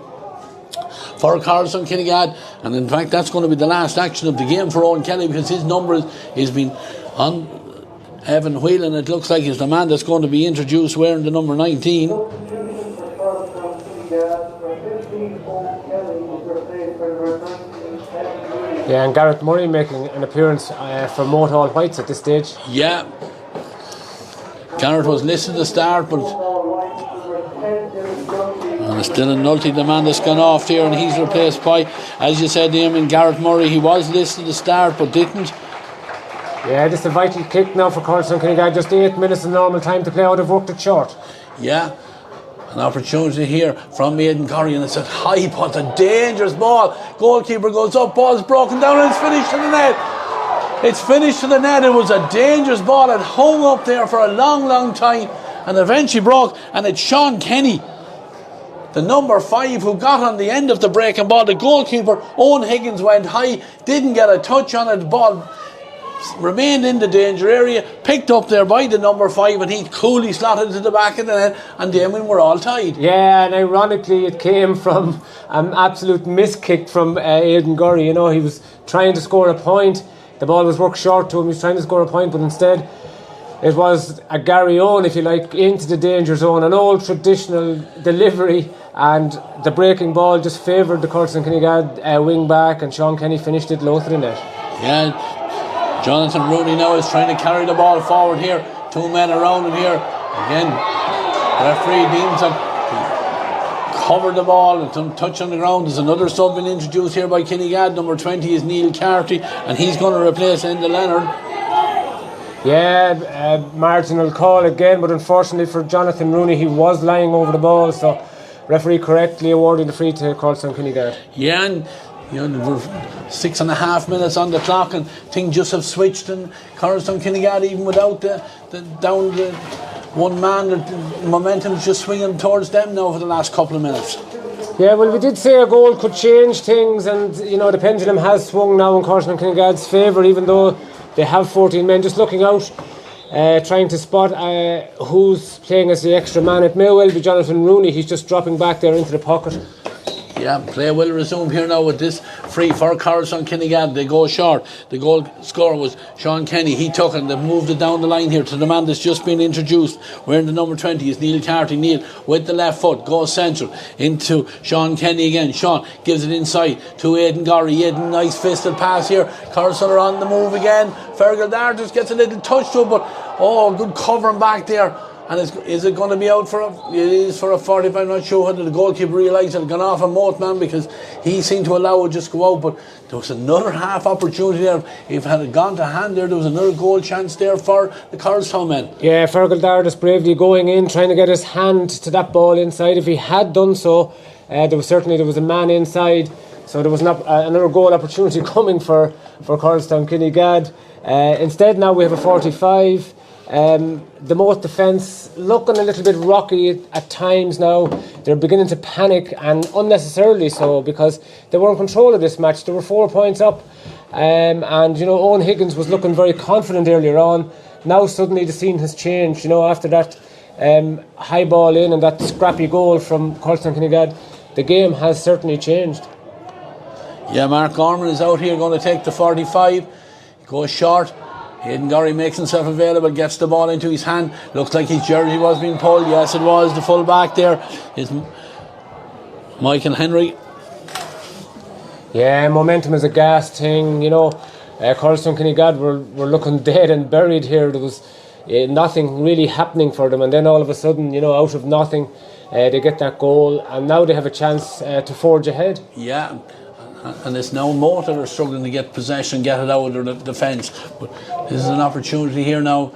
for Coralstown-Kinnegad. And in fact, that's going to be the last action of the game for Owen Kelly, because his number has been on Evan Whelan. It looks like he's the man that's going to be introduced wearing the number 19. Yeah, and Gareth Murray making an appearance for Moate All Whites at this stage. Yeah, Gareth was listed to start, but it's still a nullity, the man that's gone off here, and he's replaced by, as you said, Damien, Gareth Murray. He was listed to start but didn't. Yeah, this is a vital kick now for Coralstown-Kinnegad. Just 8 minutes of normal time to play out. They've worked it short. Yeah, an opportunity here from Aidan Corrie, and it's a high putt, a dangerous ball. Goalkeeper goes up, ball's broken down, and it's finished to the net. It's finished to the net. It was a dangerous ball. It hung up there for a long time and eventually broke, and it's Sean Kenny, the number 5, who got on the end of the breaking ball. The goalkeeper, Owen Higgins, went high, didn't get a touch on it. The ball remained in the danger area, picked up there by the number 5, and he coolly slotted to the back of the net, and then we were all tied. Yeah, and ironically it came from an absolute miskick from Aidan Corrie. He was trying to score a point. The ball was worked short to him. He was trying to score a point, but instead it was a Gary Owen, if you like, into the danger zone, an old traditional delivery, and the breaking ball just favoured the Coralstown-Kinnegad wing back, and Sean Kenny finished it low to the net. Yeah, Jonathan Rooney now is trying to carry the ball forward here. 2 men around him here. Again, the referee deems that he covered the ball and some touch on the ground. There's another sub been introduced here by Kinnegad. Number 20 is Neil Carty, and he's going to replace Enda Leonard. Yeah, marginal call again, but unfortunately for Jonathan Rooney, he was lying over the ball, so referee correctly awarding the free to Coralstown-Kinnegad. Yeah, and there were 6.5 minutes on the clock, and things just have switched, and Coralstown-Kinnegad, even without the down the one man, the momentum's just swinging towards them now for the last couple of minutes. Yeah, well, we did say a goal could change things, and the pendulum has swung now in Coralstown-Kinnegad's favour, even though they have 14 men just looking out, trying to spot who's playing as the extra man. It may well be Jonathan Rooney. He's just dropping back there into the pocket. Yeah, play will resume here now with this free for Coralstown-Kinnegad. They go short. The goal scorer was Sean Kenny. He took it and they moved it down the line here to the man that's just been introduced. Wearing the number 20 is Neil Carty. Neil with the left foot goes central into Sean Kenny again. Sean gives it inside to Aidan Gorry. Aidan, nice fisted pass here. Coralstown are on the move again. Fergal there just gets a little touch to it, but good covering back there. And is it going to be out for it is for a 45. I'm not sure whether the goalkeeper realised it had gone off a Moate man, because he seemed to allow it just go out, but there was another half opportunity there. If it had gone to hand there was another goal chance there for the Coralstown men. Yeah, Fergal Dardis bravely going in, trying to get his hand to that ball inside. If he had done so, there was a man inside, so there was another goal opportunity coming for Coralstown-Kinnegad. Instead now we have a 45. The Moate defence looking a little bit rocky at times now. They're beginning to panic, and unnecessarily so, because they were in control of this match. They were 4 points up, and Owen Higgins was looking very confident earlier on. Now suddenly the scene has changed. After that high ball in and that scrappy goal from Coralstown-Kinnegad, the game has certainly changed. Yeah, Mark Gorman is out here going to take the 45. He goes short. Aidan Gorry makes himself available, gets the ball into his hand. Looks like his jersey was being pulled. Yes, it was. The full back there is Michael Henry. Yeah, momentum is a gas thing. Coralstown-Kinnegad were looking dead and buried here. There was nothing really happening for them, and then all of a sudden, out of nothing, they get that goal, and now they have a chance to forge ahead. Yeah. And it's now Moate that are struggling to get possession, get it out of their defence. But this is an opportunity here now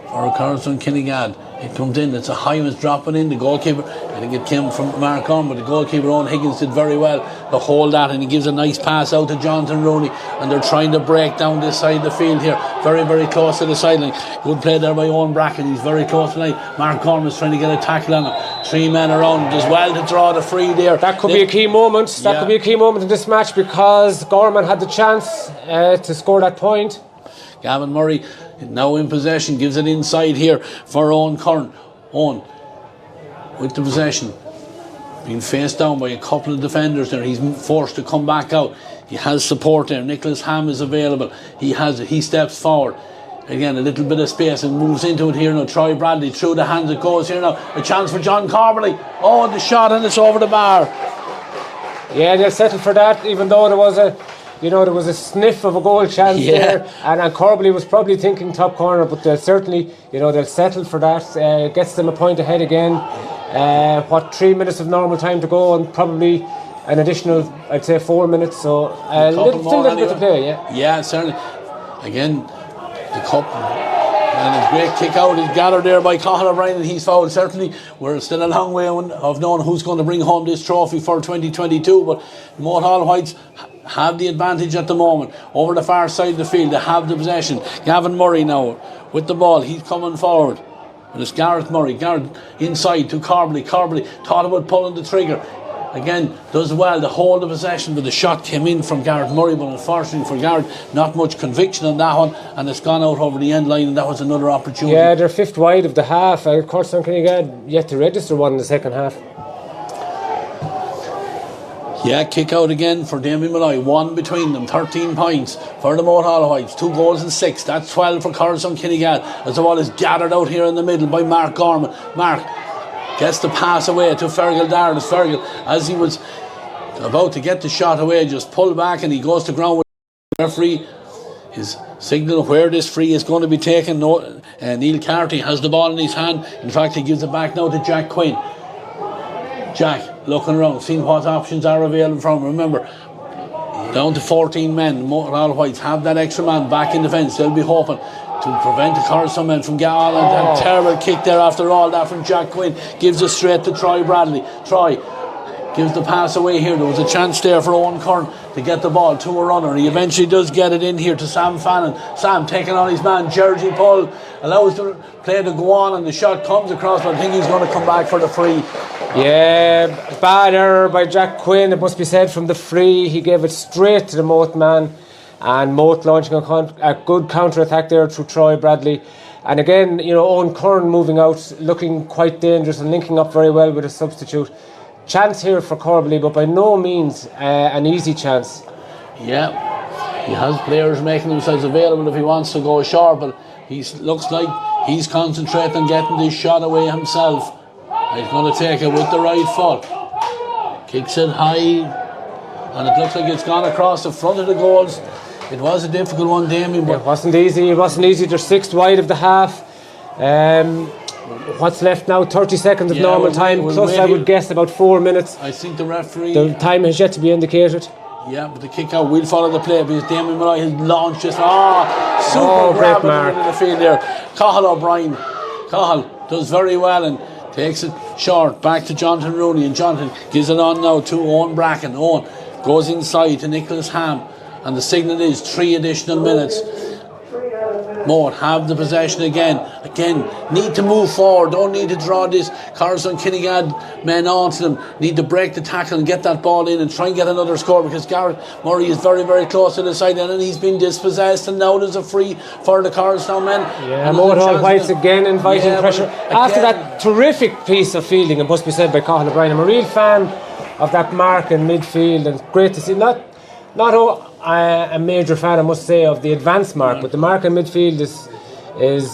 for Coralstown-Kinnegad. It comes in, it's a Hyman's dropping in. The goalkeeper, I think it came from Mark on, but the goalkeeper Owen Higgins did very well to hold that, and he gives a nice pass out to Jonathan Rooney, and they're trying to break down this side of the field here, very, very close to the sideline. Good play there by Owen Bracken, he's very close tonight. Mark Gorman is trying to get a tackle on him. 3 men around as well to draw the free there. That could be a key moment. That could be a key moment in this match, because Gorman had the chance to score that point. Gavin Murray now in possession, gives it inside here for Owen Curran. Owen with the possession, being faced down by a couple of defenders there. He's forced to come back out. He has support there. Nicholas Ham is available. He has it. He steps forward. Again, a little bit of space and moves into it here now. Troy Bradley through the hands it goes here now. A chance for John Corbally. Oh, the shot, and it's over the bar. Yeah, they'll settle for that, even though there was a sniff of a goal chance there, and Corbally was probably thinking top corner, but they'll certainly, they'll settle for that. Gets them a point ahead again. 3 minutes of normal time to go, and probably an additional, I'd say, 4 minutes. So a little bit to play. Yeah, certainly. Again, the cup. And a great kick out is gathered there by Cathal O'Brien, and he's fouled. Certainly, we're still a long way of knowing who's going to bring home this trophy for 2022. But Moate All Whites have the advantage at the moment over the far side of the field. They have the possession. Gavin Murray now with the ball. He's coming forward. And it's Gareth Murray. Gareth inside to Corbally. Corbally thought about pulling the trigger. Again, does well to hold the possession, but the shot came in from Gareth Murray, but unfortunately for Gareth, not much conviction on that one, and it's gone out over the end line, and that was another opportunity. Yeah, they're fifth wide of the half. Coralstown-Kinnegad yet to register one in the second half. Yeah, kick out again for Damien Malloy. 1 between them, 13 points for the Moate All Whites. 2 goals and 6. That's 12 for Coralstown-Kinnegad, as the ball is gathered out here in the middle by Mark Gorman. Mark gets the pass away to Fergal Dardis. Fergal, as he was about to get the shot away, just pulled back, and he goes to ground with the referee. His signal where this free is going to be taken. Neil Carty has the ball in his hand. In fact, he gives it back now to Jack Quinn. Jack looking around, seeing what options are available from him. Remember, down to 14 men. Moate All Whites have that extra man back in defence. They'll be hoping to prevent the Coralstown men from getting on. And a terrible kick there after all that from Jack Quinn. Gives it straight to Troy Bradley. Troy gives the pass away here. There was a chance there for Owen Curran to get the ball to a runner. He eventually does get it in here to Sam Fannin. Sam taking on his man Jersey Paul, allows the play to go on, and the shot comes across, but I think he's going to come back for the free. Yeah, bad error by Jack Quinn, it must be said, from the free. He gave it straight to the Moate man, and Moate launching a good counter-attack there through Troy Bradley. And again, Owen Curran moving out, looking quite dangerous and linking up very well with his substitute. chance here for Corbally, but by no means an easy chance. Yeah, he has players making themselves available if he wants to go short, but he looks like he's concentrating on getting this shot away himself. He's going to take it with the right foot. Kicks it high, and it looks like it's gone across the front of the goals. It was a difficult one, Damien, but it wasn't easy. They're 6th wide of the half. What's left now? 30 seconds of normal time, plus I would guess about 4 minutes. I think the referee... The time has yet to be indicated. Yeah, but the kick out will follow the play because Damien Malloy has launched this. Super grab in the field there. Cathal O'Brien. Cathal does very well and takes it short back to Jonathan Rooney, and Jonathan gives it on now to Owen Bracken. Owen goes inside to Nicholas Ham, and the signal is 3 additional minutes. Moate have the possession again, need to move forward, don't need to draw this Coralstown-Kinnegad men onto them, need to break the tackle and get that ball in and try and get another score, because Gareth Murray is very, very close to the sideline and he's been dispossessed, and now there's a free for the Coralstown men. Yeah, Moate Whites again inviting pressure. After that terrific piece of fielding, it must be said by Cathal O'Brien, I'm a real fan of that mark in midfield, and great to see, not a major fan, I must say, of the advanced mark, but the mark in midfield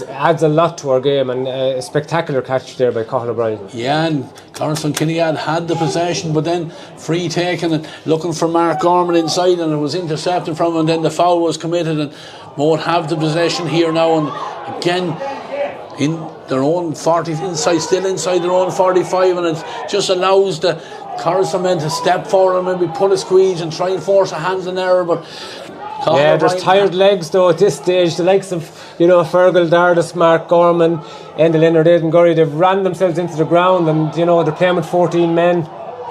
adds a lot to our game, and a spectacular catch there by Cathal O'Brien. Yeah, and Coralstown-Kinnegad had the possession, but then free taken and looking for Mark Gorman inside, and it was intercepted from him, and then the foul was committed, and Moate have the possession here now, and again in their own 40, still inside their own 45, and it just allows the Coralstown men to step forward and maybe pull a squeeze and try and force a hands in error, but there's tired legs though at this stage. The likes of Fergal, Dardis, Mark Gorman, Enda Leonard, Aidan Gurry, they've ran themselves into the ground, and they're playing with 14 men.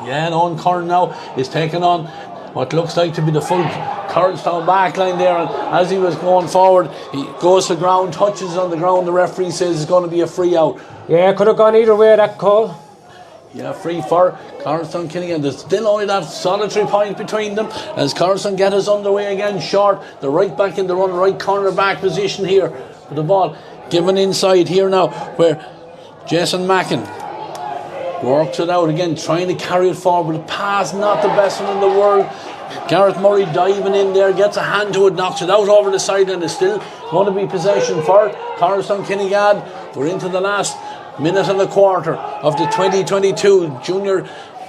Yeah, and Owen Curran now is taking on what looks like to be the full Coralstown backline there, and as he was going forward, he goes to the ground, touches on the ground, the referee says it's going to be a free out. Yeah, could have gone either way, that call. Yeah, free for Coralstown-Kinnegad. There's still only that solitary point between them as Coralstown get us underway again short. They're right back in their own right corner back position here. The ball given inside here now, where Jason Mackin works it out again, trying to carry it forward. The pass, not the best one in the world. Gareth Murray diving in there, gets a hand to it, knocks it out over the side, and it's still going to be possession for Coralstown-Kinnegad. We're into the last minute and a quarter of the 2022 Junior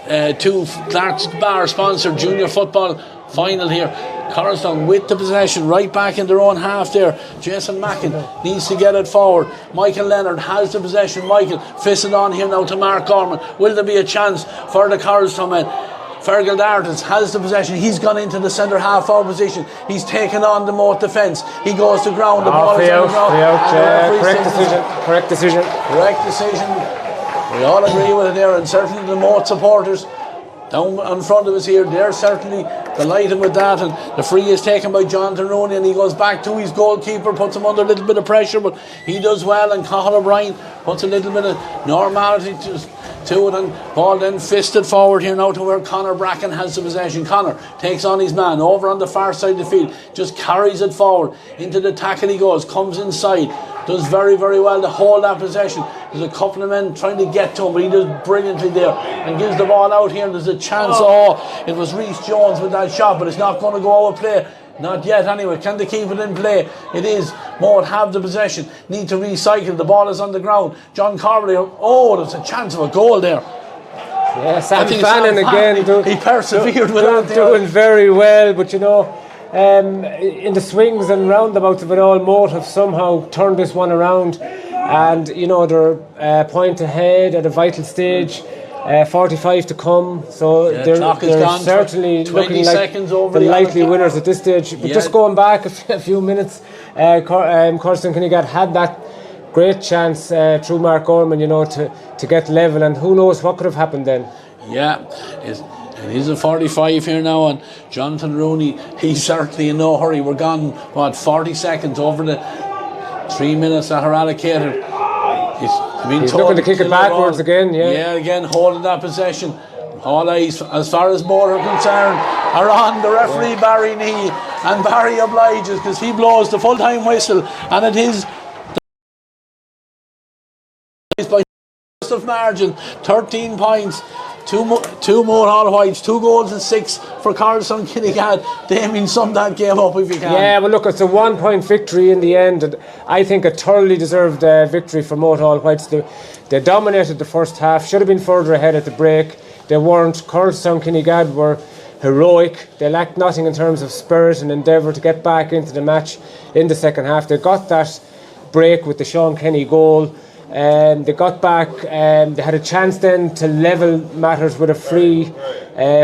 2 Clark's Bar sponsored junior football final here. Coralstown with the possession right back in their own half there. Jason Mackin needs to get it forward. Michael Leonard has the possession. Michael fists it on here now to Mark Gorman. Will there be a chance for the Coralstown men? Fergal Dardis has the possession. He's gone into the centre half forward position. He's taken on the Moate defence. He goes to ground. The ball is on the ground. Correct decision. We all agree with it there, and certainly the Moate supporters down in front of us here, they're certainly delighted with that, and the free is taken by Jonathan Rooney, and he goes back to his goalkeeper, puts him under a little bit of pressure, but he does well, and Cathal O'Brien puts a little bit of normality to it, and ball then fisted forward here now to where Conor Bracken has the possession. Conor takes on his man over on the far side of the field, just carries it forward into the tackle. He goes, comes inside, does very, very well to hold that possession. There's a couple of men trying to get to him, but he does brilliantly there and gives the ball out here, and there's a chance. It was Reece Jones with that shot, but it's not going to go out of play. Not yet anyway. Can they keep it in play? It is. Moate have the possession, need to recycle. The ball is on the ground. John Corbally, there's a chance of a goal there. Yeah, Sam Fannin again. He persevered with that. Doing very well, but in the swings and roundabouts of it all, Moate have somehow turned this one around, and they're a point ahead at a vital stage. 45 to come, so they're certainly looking like the likely winners at this stage. But just going back a few minutes, Coralstown-Kinnegad had that great chance through Mark Gorman, to get level, and who knows what could have happened then. Yeah, it is a 45 here now, and Jonathan Rooney, he's certainly in no hurry. We're gone, 40 seconds over the 3 minutes that are allocated. He's looking to kick it backwards again. Yeah, again holding that possession. All eyes, as far as Moate are concerned, are on the referee Barry Knee, and Barry obliges because he blows the full-time whistle, and it is by of margin, 13 points. Two Moate Whites, 2 goals and 6 for Coralstown-Kinnegad. Damien, sum that game up if you can. Yeah, well look, it's a 1 point victory in the end, and I think a thoroughly deserved victory for Moate Whites. They dominated the first half, should have been further ahead at the break. They weren't. Coralstown-Kinnegad were heroic. They lacked nothing in terms of spirit and endeavour to get back into the match in the second half. They got that break with the Sean Kenny goal. They got back, they had a chance then to level matters with a free,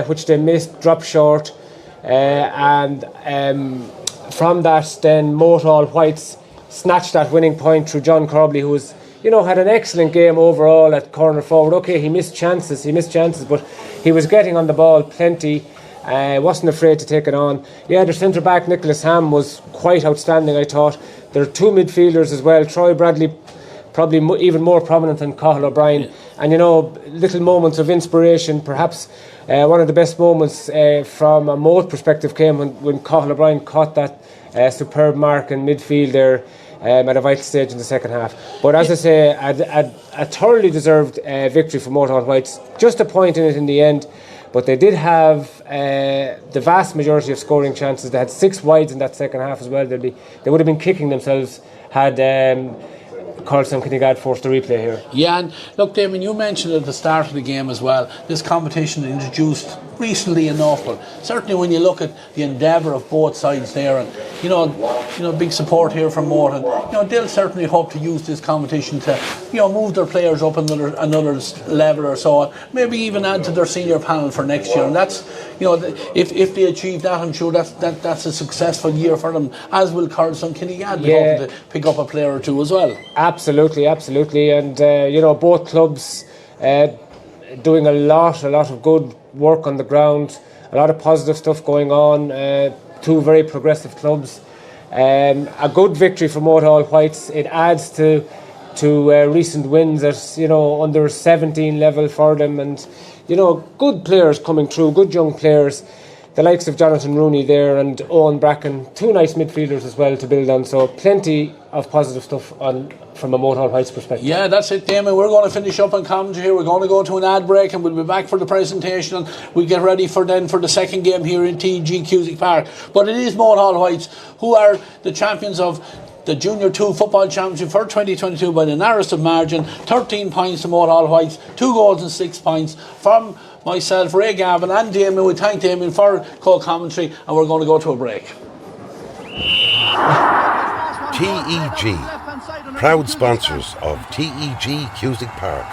which they missed, dropped short, and from that then Moate Whites snatched that winning point through John Corbally, who was, had an excellent game overall at corner forward. Okay, he missed chances, but he was getting on the ball plenty. Wasn't afraid to take it on. Yeah, their centre back Nicholas Ham was quite outstanding, I thought. There are 2 midfielders as well, Troy Bradley probably even more prominent than Cathal O'Brien. Yeah. And little moments of inspiration. Perhaps one of the best moments from a Moate perspective came when Cathal O'Brien caught that superb mark in midfield there at a vital stage in the second half. But as I say, a thoroughly deserved victory for Moate Whites. Just a point in it in the end. But they did have the vast majority of scoring chances. They had 6 wides in that second half as well. They would have been kicking themselves had Coralstown-Kinnegad forced the replay here. Yeah, and look, Damien, you mentioned at the start of the game as well, this competition introduced recently enough, but certainly when you look at the endeavour of both sides there, and big support here from Moate, and they'll certainly hope to use this competition to move their players up another level or so, maybe even add to their senior panel for next year. And that's if they achieve that, I'm sure that's a successful year for them, as will Coralstown-Kinnegad be hoping to pick up a player or two as well. Absolutely, and both clubs doing a lot of good work on the ground, a lot of positive stuff going on. 2 very progressive clubs. A good victory for Moate Whites. It adds to recent wins at under 17 level for them, and good players coming through, good young players. The likes of Jonathan Rooney there and Owen Bracken, 2 nice midfielders as well to build on. So plenty of positive stuff from a Moate Whites perspective. Yeah, that's it, Damon. We're going to finish up on commentary here. We're going to go to an ad break and we'll be back for the presentation, and we'll get ready for the second game here in TG Cusick Park. But it is Moate Whites who are the champions of the Junior 2 Football Championship for 2022 by the narrowest of margin. 13 points to Moate Whites, 2 goals and 6 points from myself, Ray Gavin and Damien. We thank Damien for co-commentary, and we're going to go to a break. TEG, proud sponsors of TEG Cusick Park,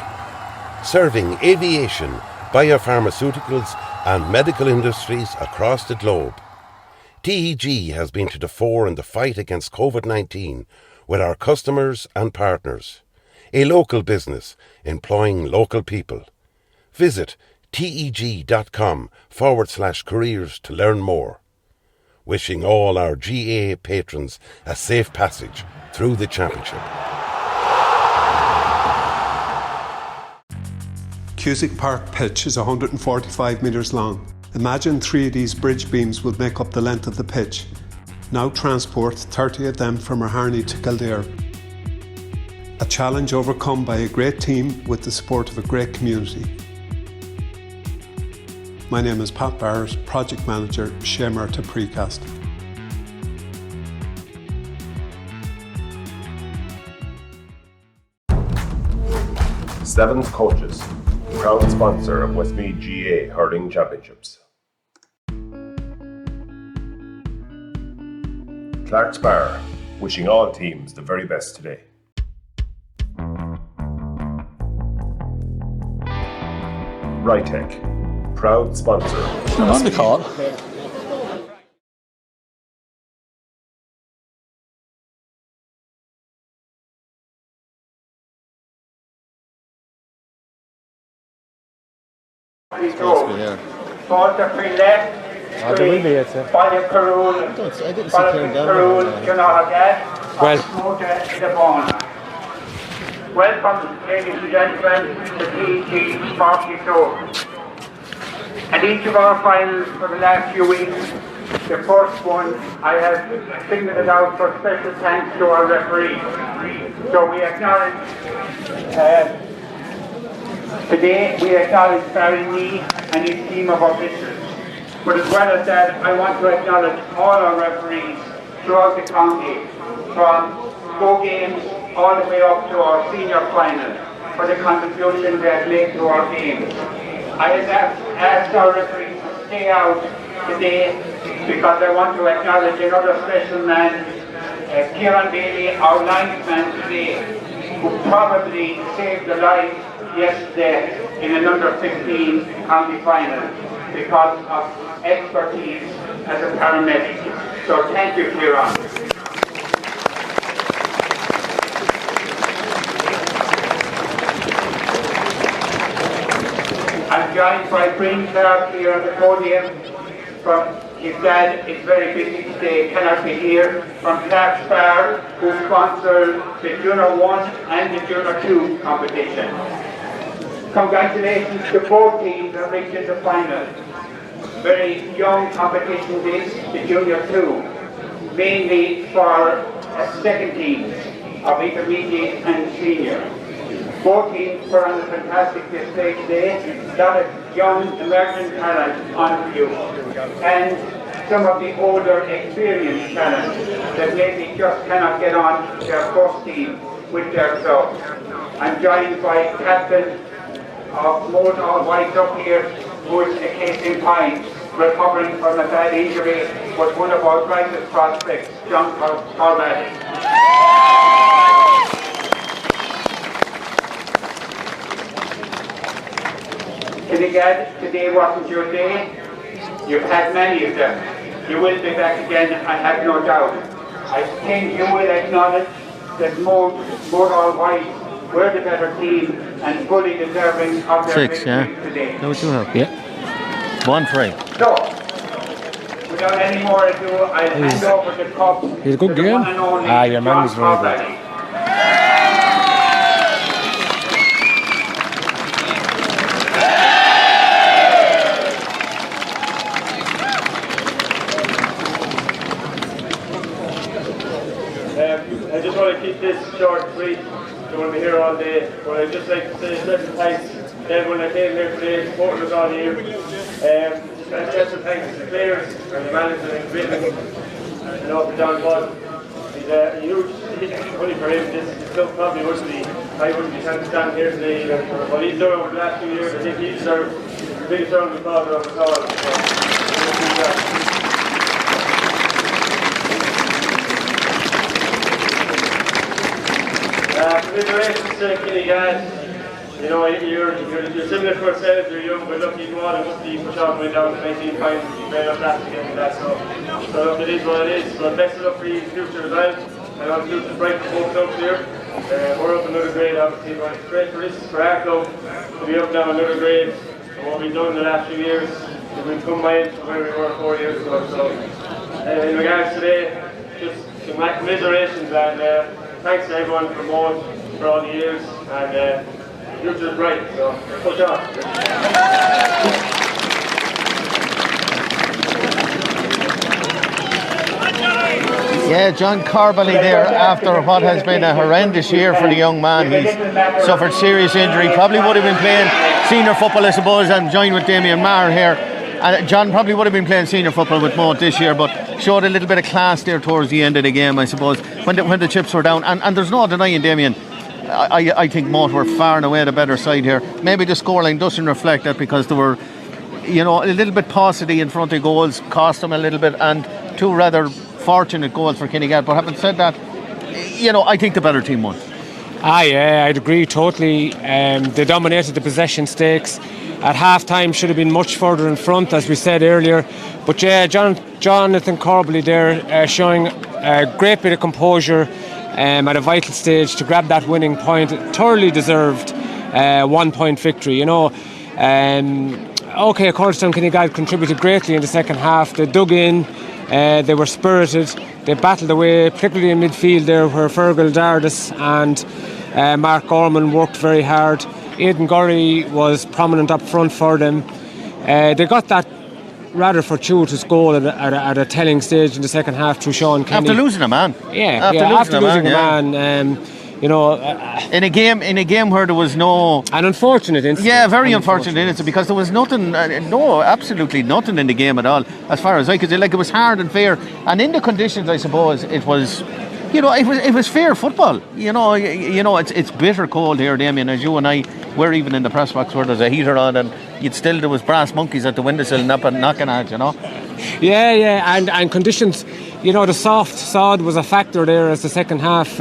serving aviation, biopharmaceuticals and medical industries across the globe. TEG has been to the fore in the fight against COVID-19 with our customers and partners. A local business employing local people. Visit teg.com/careers to learn more. Wishing all our GAA patrons a safe passage through the championship. Cusick Park pitch is 145 metres long. Imagine 3 of these bridge beams would make up the length of the pitch. Now transport 30 of them from Harney to Kildare. A challenge overcome by a great team with the support of a great community. My name is Pat Barrett, Project Manager, Shamer to Precast. Seventh Coaches, proud sponsor of Westmeath GAA Hurling Championships. Clark's Bar, wishing all teams the very best today. Rytech, proud sponsor. I'm on the call. There will be it. I didn't see Kieran down. Welcome, ladies and gentlemen, to TG 42. And each of our finals for the last few weeks, the first one, I have singled it out for special thanks to our referees. So we acknowledge Today we acknowledge Barry Lee and his team of officials. But as well as that, I want to acknowledge all our referees throughout the county, from go games all the way up to our senior final, for the contribution they have made to our games. I have asked our referees to stay out today because I want to acknowledge another special man, Kieran Bailey, our linesman today, who probably saved the life yesterday in an under 15 county final because of expertise as a paramedic. So thank you, Kieran. I'm joined by Green Clark here on the podium. From his dad is very busy today, cannot be here. From Clark's Bar, who sponsors the Junior 1 and the Junior 2 competition. Congratulations to both teams that reached the final. Very young competition this, the Junior 2, mainly for second teams of intermediate and senior. Both teams put on a fantastic display today. A lot of young emerging talent on view, and some of the older experienced talent that maybe just cannot get on their first team with their club. I'm joined by captain of Moate All White up here, who is a case in point, recovering from a bad injury, was one of our brightest prospects, John Coralstown-Kinnegad. Kinnegad, today wasn't your day. You've had many of them. You will be back again, I have no doubt. I think you will acknowledge that Moate All White were the better team and fully deserving of their victory today. Know what you have? Yeah. 1-3. So, without any more ado, I'll hand over the cup. He's a good game. Your man was very good. I just want to keep this short and sweet. Don't want to be here all day, but I'd just like to say special thanks to everyone that came here today, supporting us all year. Special thanks to the players and the manager and commitment, and also John Bud. He's a huge money for him. This club probably wouldn't be, I wouldn't be standing here today either. What he's done over the last 2 years, I think he deserves the biggest round of applause of us all. Congratulations to Kinnegad. You know, you're similar to ourselves, you're young, but look, you go on and must be pushed on going down to 19 points, playing up last again with that, so look, it is what it is. But best of luck for you in the future as well. I know the future's bright for both clubs here. We're up another grade, obviously, but it's great for this, for our club, to be up down another grade. And what we've done in the last few years, we've come by from where we were 4 years ago. So, in regards to today, just some commiserations and thanks to everyone for Moate for all the years, and the future is bright, so push on. Yeah, John Corbally there, after what has been a horrendous year for the young man. He's suffered serious injury, probably would have been playing senior football, I suppose. I'm joined with Damien Maher here. John probably would have been playing senior football with Moate this year, but showed a little bit of class there towards the end of the game, I suppose, when the chips were down. And there's no denying, Damien, I think Moate were far and away the better side here. Maybe the scoreline doesn't reflect that, because they were, you know, a little bit paucity in front of goals, cost them a little bit, and two rather fortunate goals for Kinnegad. But having said that, you know, I think the better team won. Yeah, I'd agree totally. They dominated the possession stakes. At half-time should have been much further in front, as we said earlier. But yeah, Jonathan Corbally there showing a great bit of composure at a vital stage to grab that winning point. Thoroughly deserved 1 point victory, you know. Coralstown-Kinnegad contributed greatly in the second half. They dug in, they were spirited, they battled away, particularly in midfield there, where Fergal Dardis and Mark Gorman worked very hard. Aidan Gurry was prominent up front for them. They got that rather fortuitous goal at a telling stage in the second half through Sean Kenny. After losing a man. After losing a man. in a game where there was no an unfortunate incident. Yeah, very unfortunate incident, because there was nothing, absolutely nothing in the game at all, as far as I could see. Like, it was hard and fair, and in the conditions, I suppose it was. It was fair football. It's bitter cold here, Damien, as you and I were even in the press box where there's a heater on, and there was brass monkeys at the windowsill knocking at, Yeah, and conditions, the soft sod was a factor there as the second half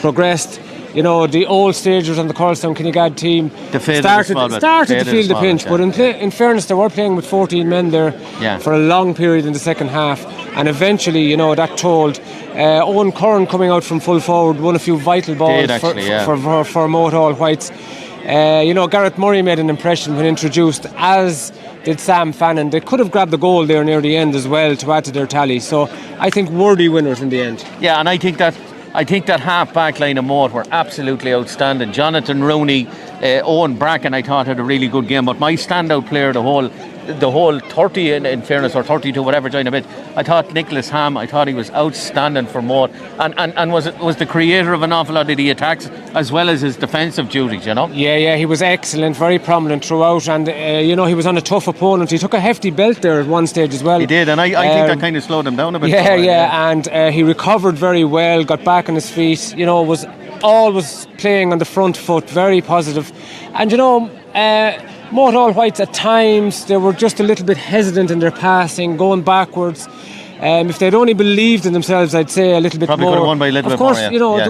progressed. The old stagers on the Coralstown-Kinnegad team started to feel the pinch, but in fairness, they were playing with 14 men there for a long period in the second half, and eventually, that told. Owen Curran coming out from full forward won a few vital balls for Moate All Whites. Gareth Murray made an impression when introduced, as did Sam Fannin. They could have grabbed the goal there near the end as well to add to their tally. So I think worthy winners in the end. Yeah, and I think that half-back line of Moate were absolutely outstanding. Jonathan Rooney, Owen Bracken, I thought, had a really good game. But my standout player, the whole 30 in fairness, or 32, whatever joined a bit, I thought Nicholas Ham, I thought he was outstanding for Moate, and was the creator of an awful lot of the attacks as well as his defensive duties, Yeah, he was excellent, very prominent throughout, and he was on a tough opponent. He took a hefty belt there at one stage as well. He did, and I think that kind of slowed him down a bit. And he recovered very well, got back on his feet, was always playing on the front foot, very positive. And Moate All Whites, at times they were just a little bit hesitant in their passing, going backwards. If they'd only believed in themselves, I'd say a little bit probably more. Could have won by a little bit more. Of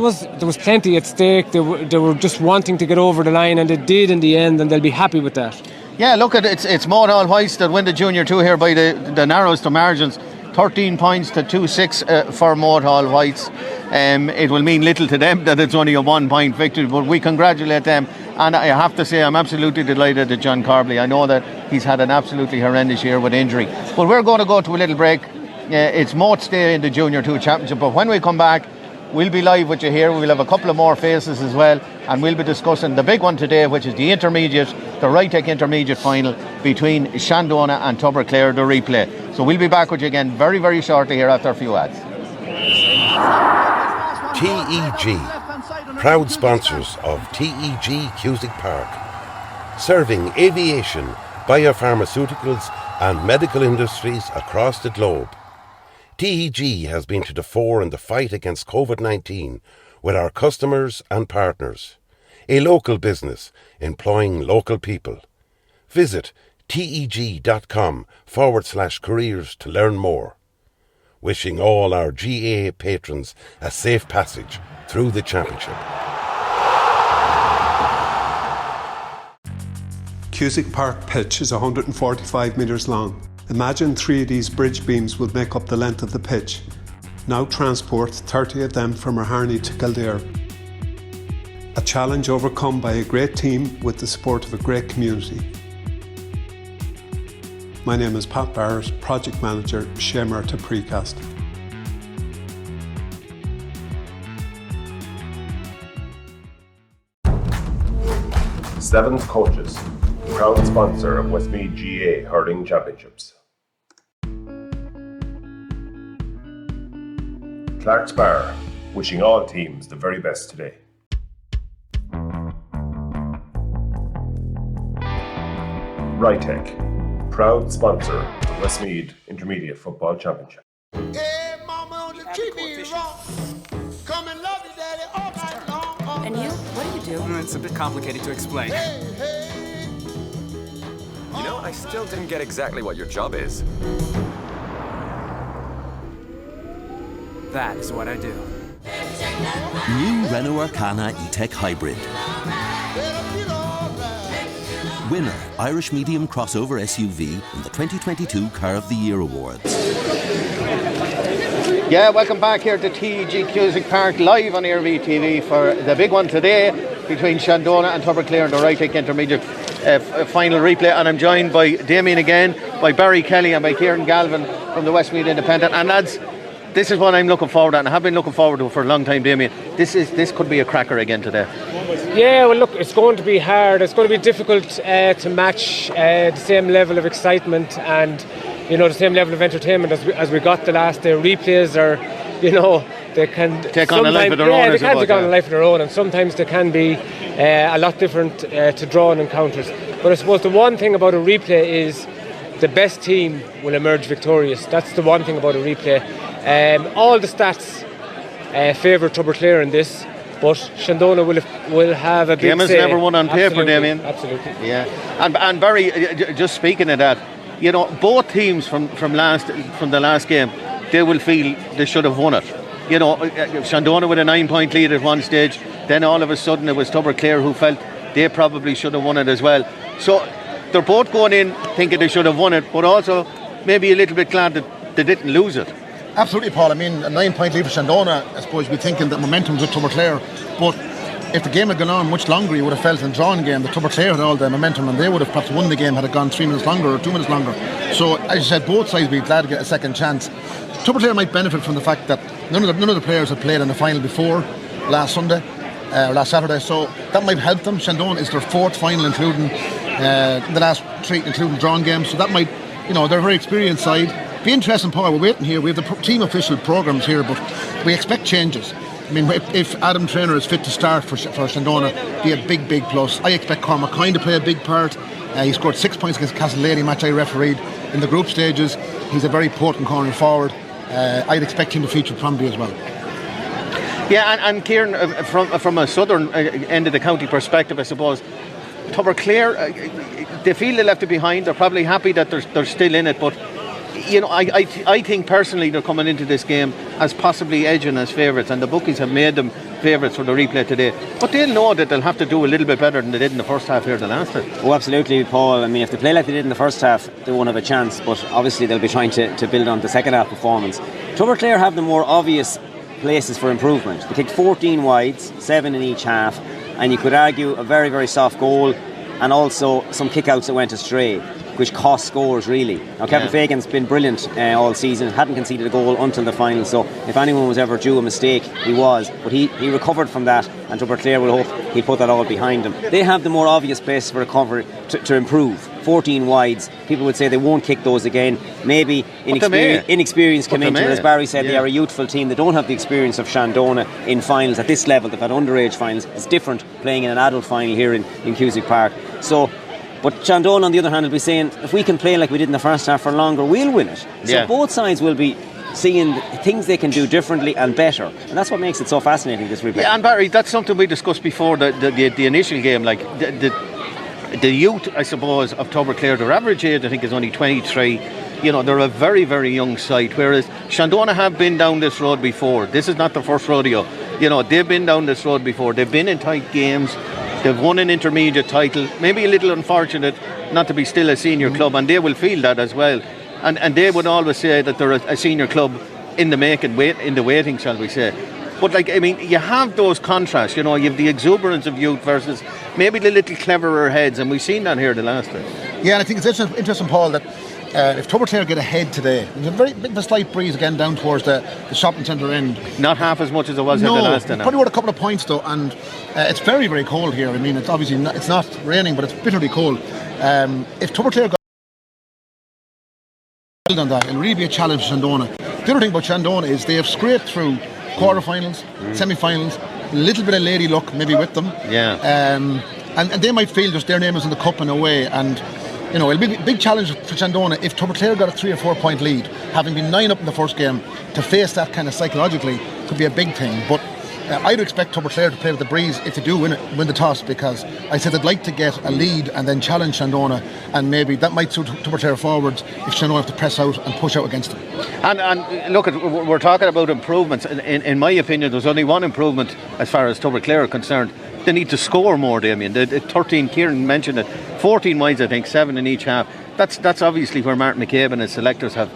course, there was plenty at stake. They were just wanting to get over the line, and they did in the end, and they'll be happy with that. Yeah, look at it's Moate All Whites that win the Junior 2 here by the narrowest of margins. 13 points to 2-6 for Moate All Whites. It will mean little to them that it's only a 1 point victory, but we congratulate them. And I have to say, I'm absolutely delighted at John Carbley. I know that he's had an absolutely horrendous year with injury. But we're going to go to a little break. It's Moate's day in the Junior 2 Championship, but when we come back, we'll be live with you here. We'll have a couple of more faces as well, and we'll be discussing the big one today, which is the Rytec Intermediate final between Shandonagh and Tubberclair, the replay. So we'll be back with you again very, very shortly here after a few ads. TEG, proud sponsors of TEG Cusick Park, serving aviation, biopharmaceuticals and medical industries across the globe. TEG has been to the fore in the fight against COVID-19 with our customers and partners. A local business employing local people. Visit teg.com/careers to learn more. Wishing all our GAA patrons a safe passage through the championship. Cusick Park pitch is 145 metres long. Imagine 3 of these bridge beams would make up the length of the pitch. Now transport 30 of them from Harney to Kildare. A challenge overcome by a great team with the support of a great community. My name is Pat Barrett, Project Manager, Shamer to Precast. Sevens Coaches, proud sponsor of Westmeath GAA Hurling Championships. Clark's Bar, wishing all teams the very best today. Rytec, proud sponsor of the Westmeath Intermediate Football Championship. Hey, mama, don't treat me wrong. Come and love you, daddy, all night long. And you? What do you do? It's a bit complicated to explain. You know, I still didn't get exactly what your job is. That is what I do. New Renault Arcana E-Tech Hybrid. Winner, Irish Medium Crossover SUV in the 2022 Car of the Year Awards. Yeah, welcome back here to TEG Cusick Park, live on AirV TV for the big one today between Shandonagh and Tubberclair in the Rytec Intermediate final replay. And I'm joined by Damien again, by Barry Kelly and by Kieran Galvin from the Westmeath Independent. And lads, this is what I'm looking forward to, and I have been looking forward to for a long time, Damien. This could be a cracker again today. Yeah, well, look, it's going to be hard. It's going to be difficult to match the same level of excitement and, the same level of entertainment as we got the last day. Replays are, they can take on a life of their own. Yeah, they can take on a life of their own, and sometimes they can be a lot different to drawn encounters. But I suppose the one thing about a replay is the best team will emerge victorious. That's the one thing about a replay. All the stats favour Tubberclair in this, but Shandonagh will have a big game is say. never won on paper, Absolutely. Damien. Absolutely. Yeah, and Barry, just speaking of that, you know, both teams from the last game, they will feel they should have won it. You know, Shandonagh with a 9-point lead at one stage, then all of a sudden it was Tubberclair who felt they probably should have won it as well. So they're both going in thinking they should have won it, but also maybe a little bit glad that they didn't lose it. Absolutely, Paul. I mean, a 9-point lead for Shandonagh, I suppose we're thinking that momentum's with Tubberclair, but if the game had gone on much longer, you would have felt in a drawn game that Tubberclair had all the momentum and they would have perhaps won the game had it gone 3 minutes longer or 2 minutes longer. So, as you said, both sides would be glad to get a second chance. Tubberclair might benefit from the fact that none of the players had played in the final before last Saturday, so that might help them. Shandonagh is their 4th final, including the last 3, including drawn games, so that might, you know, they're a very experienced side. Be interesting, Paul. We're waiting here. We have the team official programmes here, but we expect changes. I mean, if Adam Traynor is fit to start for Shandonagh, be a big plus. I expect Cormac Kine to play a big part. He scored 6 points against Castlelady, match I refereed in the group stages. He's a very potent corner forward. I'd expect him to feature prominently as well. Yeah, and Kieran, from a southern end of the county perspective, I suppose, Tubberclair, they feel they left it behind. They're probably happy that they're still in it, but you know, I think personally they're coming into this game as possibly edging as favourites, and the bookies have made them favourites for the replay today. But they'll know that they'll have to do a little bit better than they did in the first half here the last time. Oh, absolutely, Paul. I mean, if they play like they did in the first half, they won't have a chance, but obviously they'll be trying to build on the second half performance. Tubberclair have the more obvious places for improvement. They kicked 14 wides, 7 in each half, and you could argue a very, very soft goal and also some kickouts that went astray, which cost scores really. Now Kevin Fagan's been brilliant all season, hadn't conceded a goal until the final, so if anyone was ever due a mistake, he was, but he recovered from that, and Tubberclair will hope he'll put that all behind him. They have the more obvious places for recovery to improve. 14 wides, people would say they won't kick those again. Maybe inexperience come into it. As Barry said, they are a youthful team. They don't have the experience of Shandonagh in finals at this level. They've had underage finals. It's different playing in an adult final here in Cusick Park. So, but Shandonagh on the other hand will be saying, if we can play like we did in the first half for longer, we'll win it. So both sides will be seeing things they can do differently and better, and that's what makes it so fascinating, this replay. Yeah, and Barry, that's something we discussed before the initial game. Like the youth, I suppose, of Tubberclair, their average age I think is only 23. You know, they're a very, very young side, whereas Shandonagh have been down this road before. This is not the first rodeo. You know, they've been down this road before. They've been in tight games. They've won an intermediate title. Maybe a little unfortunate not to be still a senior club, and they will feel that as well. And they would always say that they're a senior club in the making, in the waiting, shall we say. But, like, I mean, you have those contrasts, you know, you have the exuberance of youth versus maybe the little cleverer heads, and we've seen that here the last time. Yeah, and I think it's interesting, Paul, that if Tubberclair get ahead today, there's a very bit of a slight breeze again down towards the shopping centre end. Not half as much as it was here the last time. Probably worth a couple of points though, and it's very, very cold here. I mean, it's obviously it's not raining, but it's bitterly cold. If Tubberclair got on that, it'll really be a challenge for Shandonagh. The other thing about Shandonagh is they have scraped through quarterfinals, semi-finals, a little bit of lady luck maybe with them. Yeah. And they might feel just their name is in the cup in a way, and you know, it'll be a big challenge for Shandonagh if Tubberclair got a 3 or 4 point lead, having been 9 up in the first game, to face that kind of psychologically could be a big thing. But I'd expect Tubberclair to play with the breeze if they do win the toss, because I said they'd like to get a lead and then challenge Shandonagh, and maybe that might suit Tubberclair forwards if Shandonagh have to press out and push out against them. And look, we're talking about improvements. In my opinion, there's only one improvement as far as Tubberclair are concerned. They need to score more, Damien. The 13, Kieran mentioned it, 14 wides, I think, 7 in each half. That's obviously where Martin McCabe and his selectors have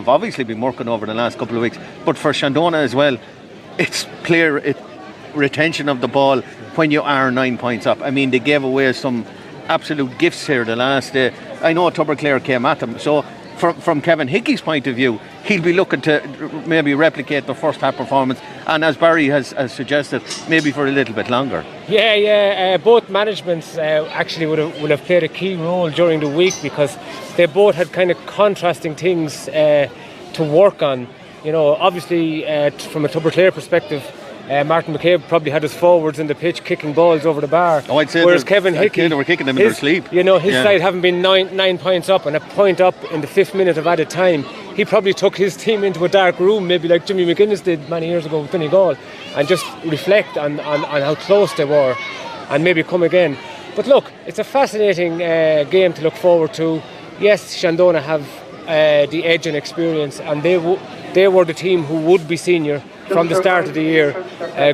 obviously been working over the last couple of weeks. But for Shandonagh as well, it's clear retention of the ball when you are 9 points up. I mean, they gave away some absolute gifts here the last day. I know Tubberclair came at them, so from Kevin Hickey's point of view, he'll be looking to maybe replicate the first half performance, and as Barry has suggested, maybe for a little bit longer. Both managements actually would have played a key role during the week, because they both had kind of contrasting things to work on. You know, obviously from a Tubberclair perspective, Martin McCabe probably had his forwards in the pitch kicking balls over the bar. Oh, I'd say whereas Kevin Hickey, they were kicking them in their sleep. You know, his side having been 9 points up and a point up in the 5th minute of added time, he probably took his team into a dark room, maybe like Jimmy McGuinness did many years ago with Donegal, and just reflect on how close they were and maybe come again. But look, it's a fascinating game to look forward to. Yes, Shandonagh have the edge and experience, and they were the team who would be senior from the start of the year.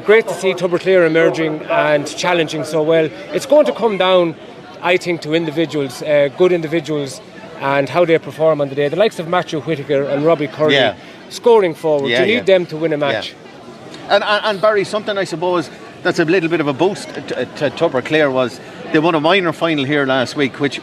Great to see Tubberclair emerging and challenging so well. It's going to come down, I think, to individuals, good individuals, and how they perform on the day. The likes of Matthew Whittaker and Robbie Curry, scoring forwards. You need them to win a match. And Barry, something I suppose that's a little bit of a boost to Tubberclair was they won a minor final here last week, which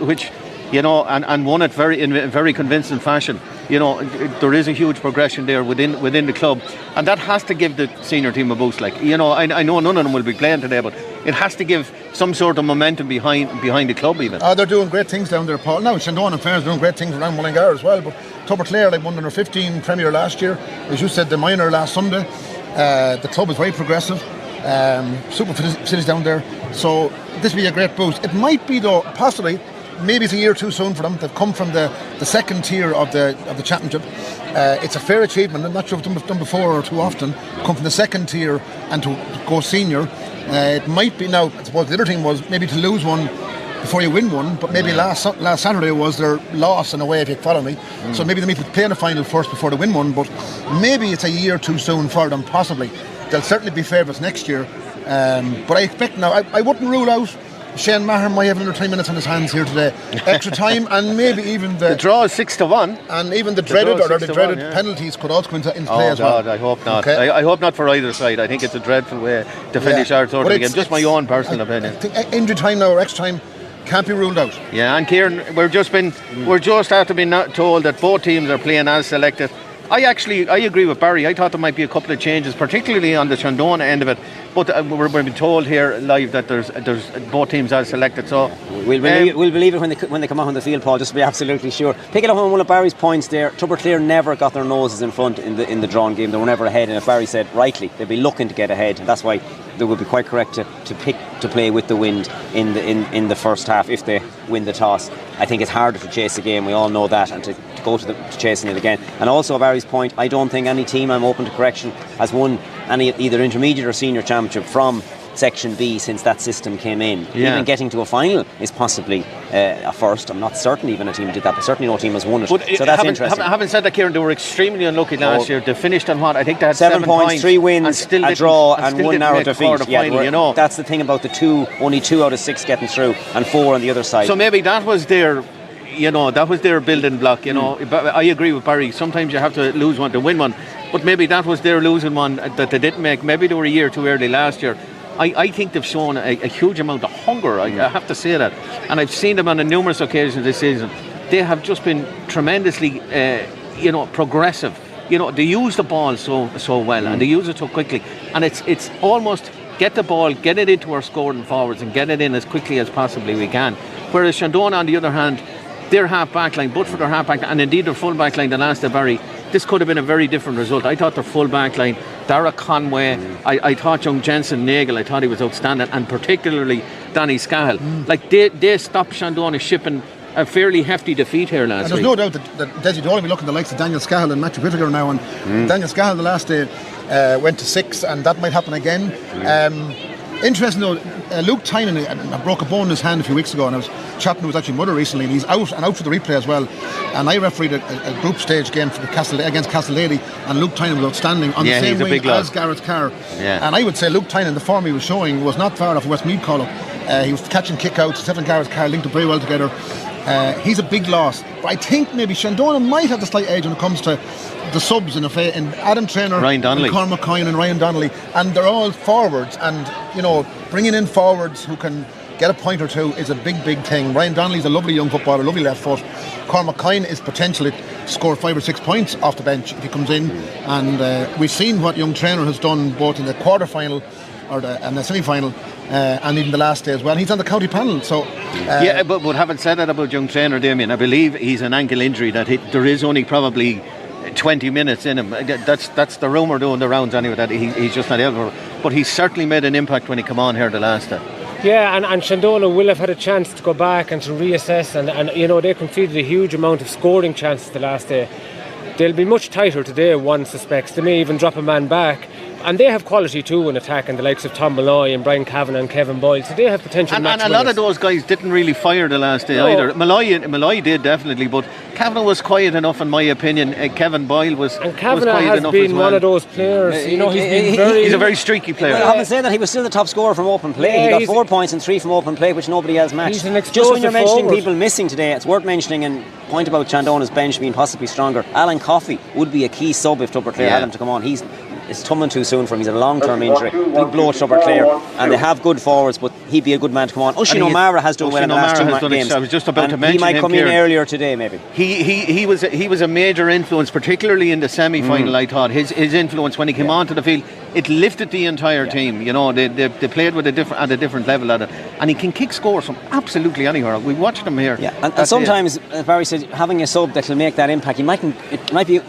you know, and won it in a very convincing fashion. You know, there is a huge progression there within the club, and that has to give the senior team a boost. Like, you know, I know none of them will be playing today, but it has to give some sort of momentum behind the club even. They're doing great things down there, Paul. Now Shandonagh and fans are doing great things around Mullingar as well, but Tubberclair, they won under 15 Premier last year, as you said, the minor last Sunday. The club is very progressive, super facilities down there, so this will be a great boost. It might be, though, possibly, maybe it's a year too soon for them. They've come from the second tier of the championship. It's a fair achievement. I'm not sure if it's done before or too often. Come from the second tier and to go senior. It might be now. I suppose the other thing was maybe to lose one before you win one. But maybe last Saturday was their loss in a way, if you follow me. So maybe they need to play in the final first before they win one. But maybe it's a year too soon for them. Possibly they'll certainly be favourites next year. But I expect now. I wouldn't rule out Shane Maher might have another 10 minutes on his hands here today. Extra time, and maybe even the draw is 6-1, and even the dreaded penalties could also come into play as well. God, I hope not. Okay. I hope not for either side. I think it's a dreadful way to finish our sort of game. Just my own personal opinion. I think injury time now or extra time can't be ruled out. Yeah, and Kieran, we're just after being told that both teams are playing as selected. I agree with Barry. I thought there might be a couple of changes, particularly on the Shandonagh end of it. But we're being told here live that there's both teams as selected. So we'll believe it when they come out on the field, Paul. Just to be absolutely sure. Picking up on one of Barry's points there, Tubberclair never got their noses in front in the drawn game. They were never ahead, and if Barry said rightly, they'd be looking to get ahead. And that's why they would be quite correct to pick to play with the wind in the first half if they win the toss. I think it's harder to chase the game. We all know that, and to go to chasing it again. And also Barry's point, I don't think any team, I'm open to correction, has won any either intermediate or senior championship from Section B since that system came in. Even getting to a final is possibly a first. I'm not certain even a team did that, but certainly no team has won it. So that's interesting. Having said that, Kieran, they were extremely unlucky last year. They finished on what? I think they had 7 points, 3 wins, a draw, and 1 narrow defeat. You know, that's the thing about only 2 out of 6 getting through, and 4 on the other side. So maybe that was their building block. You know, I agree with Barry. Sometimes you have to lose one to win one, but maybe that was their losing one that they didn't make. Maybe they were a year too early last year. I think they've shown a huge amount of hunger. I have to say that, and I've seen them on numerous occasions this season. They have just been tremendously, progressive. You know, they use the ball so well, and they use it so quickly, and it's almost get the ball, get it into our scoring forwards, and get it in as quickly as possibly we can. Whereas Shandonagh, on the other hand, their half back line, but for their half back line, and indeed their full back line, the last of Barry, this could have been a very different result. I thought their full back line, Dara Conway, I thought young Jensen Nagel, I thought he was outstanding, and particularly Danny Scahill. Like they stopped Shandonagh shipping a fairly hefty defeat here last week. And there's no doubt that Desi Dolan will be looking at the likes of Daniel Scahill and Matthew Whittaker now, and Daniel Scahill the last day went to 6, and that might happen again. Interesting though, Luke Tynan broke a bone in his hand a few weeks ago, and I was chatting to his actually mother recently, and he's out for the replay as well. And I refereed a group stage game for against Castlelady, and Luke Tynan was outstanding on the same wing as Gareth Carr. And I would say Luke Tynan, the form he was showing was not far off Westmeath call-up. He was catching kick-outs, Stephen Gareth Carr linked up very well together. He's a big loss, but I think maybe Shandonagh might have the slight edge when it comes to the subs in Adam Traynor, Ryan Donnelly, Cormac Coyne and Ryan Donnelly, and they're all forwards, and bringing in forwards who can get a point or two is a big thing. Ryan Donnelly's a lovely young footballer, lovely left foot. Cormac Coyne is potentially score 5 or 6 points off the bench if he comes in, and we've seen what young Traynor has done both in the quarter-final and the semi-final, and even the last day as well. He's on the county panel, so but having said that about young Traynor, Damien, I believe he's an ankle injury that there is only probably 20 minutes in him. That's the rumour doing the rounds anyway, that he's just not able to. But he's certainly made an impact when he came on here the last time. Yeah, and Shandonagh will have had a chance to go back and to reassess, and you know, they conceded a huge amount of scoring chances the last day. They'll be much tighter today, one suspects. They may even drop a man back. And they have quality too in attack, and the likes of Tom Malloy and Brian Kavanagh and Kevin Boyle. So they have potential match and a lot of those guys didn't really fire the last day either. Malloy did definitely, but Kavanagh was quiet enough in my opinion. Kevin Boyle was quiet enough as well. And Kavanagh has been one of those players. You know, he's a very streaky player. I haven't said that he was still the top scorer from open play. Yeah, he got 4 points and 3 from open play, which nobody else matched. He's an Just when you're mentioning forward. people missing today, it's worth mentioning, and point about Shandonagh's bench being possibly stronger. Alan Coffey would be a key sub if Tubberclair had him to come on. It's tumbling too soon for him. He's had a long-term injury. Big blow at Tubberclair, and they have good forwards, but he'd be a good man to come on. Oisin O'Mara has done well in the last 2 games. I was just about to mention he might him come in earlier today, maybe. He was a major influence, particularly in the semi-final. I thought his influence when he came onto the field, it lifted the entire team. You know, they played with at a different level at it, and he can kick scores from absolutely anywhere. We watched him here. Yeah, and sometimes, as Barry said, having a sub that will make that impact, it might be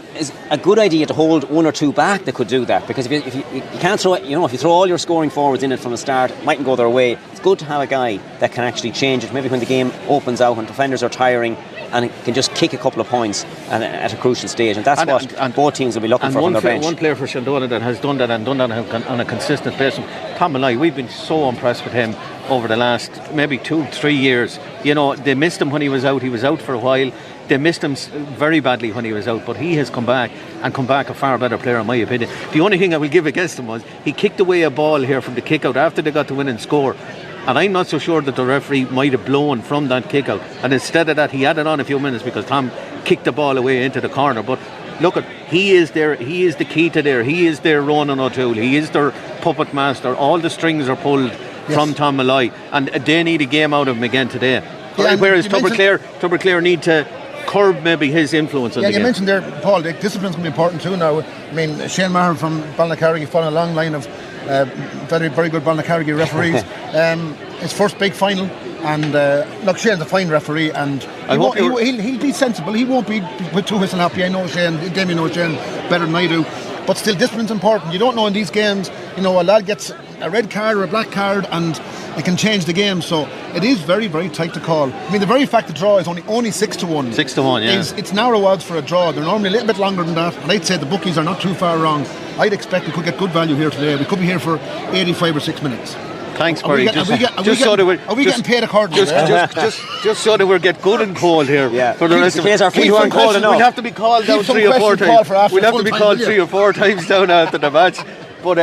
a good idea to hold one or two back that could do that, because if you can't throw it, you know, if you throw all your scoring forwards in it from the start, it mightn't go their way. It's good to have a guy that can actually change it, maybe when the game opens out and defenders are tiring, and it can just kick a couple of points at a crucial stage, and that's what both teams will be looking for from their bench. One player for Shandonagh that has done that and done that on a consistent basis, Tom Malloy. We've been so impressed with him over the last maybe 2-3 years. You know, they missed him when he was out. He was out for a while. They missed him very badly when he was out, but he has come back a far better player in my opinion. The only thing I will give against him was he kicked away a ball here from the kick out after they got the winning score, and I'm not so sure that the referee might have blown from that kick out, and instead of that he added on a few minutes because Tom kicked the ball away into the corner. But look, he is the key to there. He is their Ronan O'Toole. He is their puppet master. All the strings are pulled from Tom Malloy, and they need a game out of him again today. Whereas Tubberclair need to curb maybe his influence on the game. You mentioned there, Paul, the discipline's going to be important too now. I mean, Shane Maher from Balnacarrigy following a long line of very, very good Balnacarrigy referees. His first big final, and look, Shane's a fine referee, and he'll be sensible. He won't be with too whistle happy. I know Shane, Damien knows Shane better than I do, but still discipline's important. You don't know in these games, you know, a lad gets a red card or a black card and it can change the game, so it is very, very tight to call. I mean, the very fact the draw is only 6-1. 6-1, yeah. It's narrow odds for a draw. They're normally a little bit longer than that, and I'd say the bookies are not too far wrong. I'd expect we could get good value here today. We could be here for 85 or 6 minutes. Thanks, Barry. Are we getting paid accordingly? Just so that we'll get good and cold here. Yeah. For the rest of our feet weren't cold enough. We'll have to be called down 3 or 4 times. We'll have to be called 3 or 4 times down after the match. But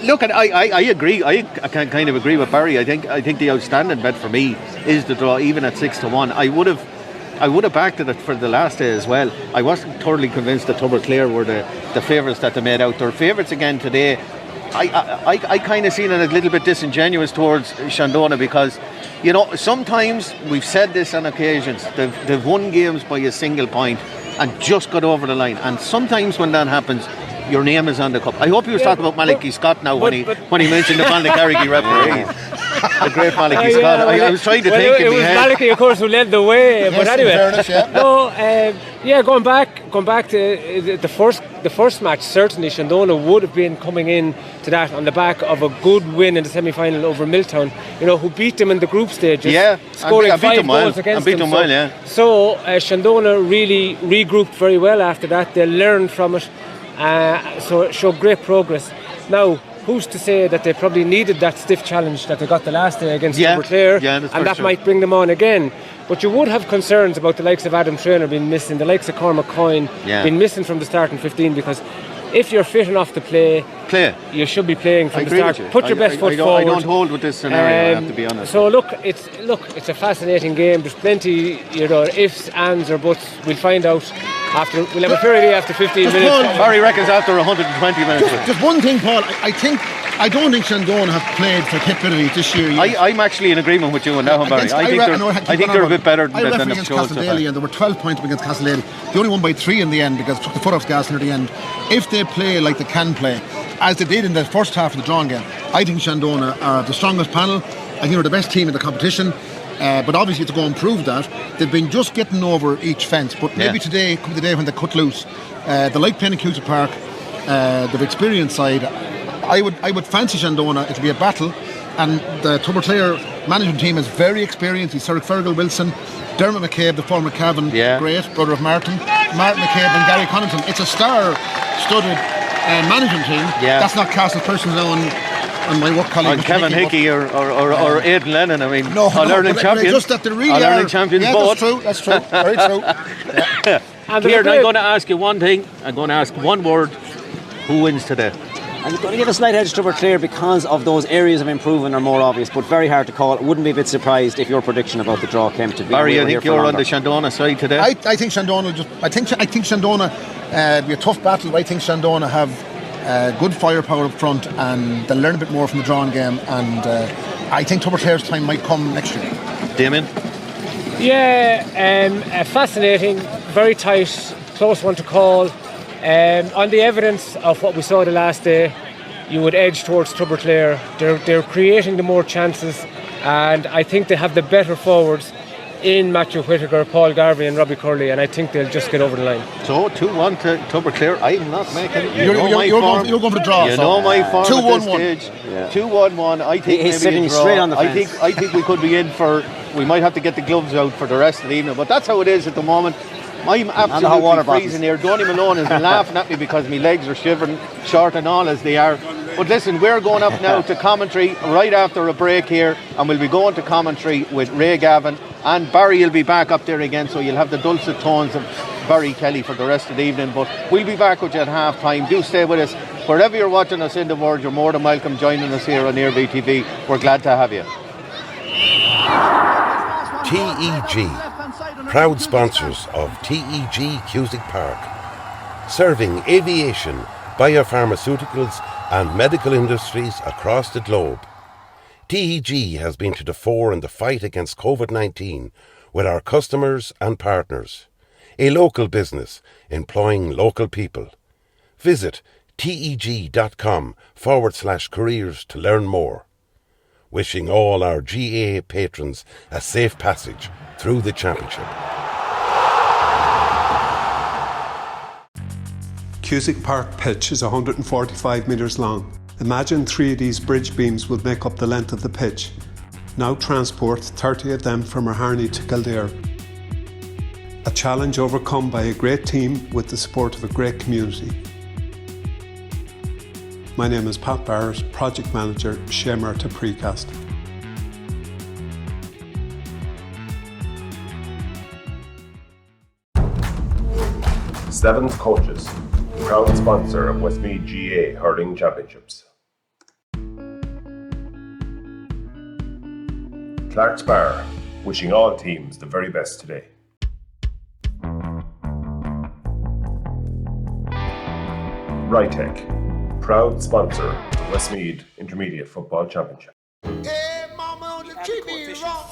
look, I agree. I can kind of agree with Barry. I think the outstanding bet for me is the draw, even at 6-1. I would have backed it for the last day as well. I wasn't totally convinced that Tubberclair were the favourites that they made out. They're favourites again today. I kind of seen it a little bit disingenuous towards Shandonagh, because, you know, sometimes we've said this on occasions, they've won games by a single point and just got over the line, and sometimes when that happens, your name is on the cup. I hope he was talking about Malachy Scott now when he mentioned the Balnacarrigy referee. The great Malachy Scott. I was trying to think it was Malachy, of course, who led the way. But anyway, going back to the first match. Certainly, Shandonagh would have been coming in to that on the back of a good win in the semi-final over Milltown. You know, who beat them in the group stages. Yeah, scoring 5 goals against them. So Shandonagh really regrouped very well after that. They learned from it. So it showed great progress. Now, who's to say that they probably needed that stiff challenge that they got the last day against Tubberclair, and that might bring them on again. But you would have concerns about the likes of Adam Traynor being missing, the likes of Cormac Coyne being missing from the starting 15, because if you're fit enough to play, you should be playing from the start. Put your best foot forward. I don't hold with this scenario, I have to be honest. So look, it's a fascinating game. There's plenty, ifs, ands or buts. We'll find out. We'll have a period after 15 minutes. Barry reckons after 120 minutes. Just one thing, Paul. I don't think Shandonagh have played for capability this year. I'm actually in agreement with you on that one, Barry. I think they're a bit better than they've shown. Against Castledaly, and there were 12 points against Castledaly. They only won by 3 in the end because they took the foot off gas near the end. If they play like they can play, as they did in the first half of the drawing game, I think Shandonagh are the strongest panel. I think they're the best team in the competition. but obviously to go and prove that, they've been just getting over each fence. But maybe today could be the day when they cut loose. They like playing in Cusack Park. They've experienced side. I would fancy Shandonagh. It'll be a battle, and the Tubberclair management team is very experienced. Sir Fergal Wilson, Dermot McCabe, the former Cavan great brother of Martin McCabe, and Gary Connaughton. It's a star-studded management team. That's not cast aspersions now on my work colleague Kevin Hickey or Aidan Lennon. I mean, All-Ireland champions. Just that they really All-Ireland champions both. That's true. Very true. Kieran, I'm going to ask you one thing. I'm going to ask one word. Who wins today? I'm going to give a slight edge to Tubberclair because of those areas of improvement are more obvious, but very hard to call. Wouldn't be a bit surprised if your prediction about the draw came to be. Barry, I think you're on the Shandonagh side today. I think Shandonagh I think Shandonagh be a tough battle. I think Shandonagh have good firepower up front, and they'll learn a bit more from the drawn game. And I think Tubberclair's time might come next year. Damien? Yeah, fascinating, very tight, close one to call. On the evidence of what we saw the last day, you would edge towards Tubberclair. They're creating the more chances, and I think they have the better forwards in Matthew Whittaker, Paul Garvey and Robbie Curley, and I think they'll just get over the line. So 2-1 to Tubberclair. I'm not making. You're going for the draw. You know my form 2-1-1. at this stage. 2-1-1. I think he's maybe sitting a draw. straight on the fence. I think we could be in for. We might have to get the gloves out for the rest of the evening, but that's how it is at the moment. I'm absolutely freezing here. Donny Malone is laughing at me because my legs are shivering, short and all as they are. But listen, we're going up now to commentary right after a break here, and we'll be going to commentary with Ray Gavin, and Barry will be back up there again, so you'll have the dulcet tones of Barry Kelly for the rest of the evening. But we'll be back with you at half time. Do stay with us. Wherever you're watching us in the world, you're more than welcome joining us here on Air BTV. We're glad to have you. TEG, proud sponsors of TEG Cusack Park, serving aviation, biopharmaceuticals and medical industries across the globe. TEG has been to the fore in the fight against COVID-19 with our customers and partners. A local business employing local people. Visit teg.com/careers to learn more. Wishing all our GAA patrons a safe passage through the championship. Cusack Park pitch is 145 metres long. Imagine 3 of these bridge beams would make up the length of the pitch. Now transport 30 of them from Harney to Kildare. A challenge overcome by a great team with the support of a great community. My name is Pat Barrett, Project Manager, Shemarta Precast. Seventh Coaches, proud sponsor of Westmeath GAA Hurling Championships. Clark's Bar, wishing all teams the very best today. Rytech, proud sponsor of the Westmeath Intermediate Football Championship. Hey, mama, don't treat me wrong.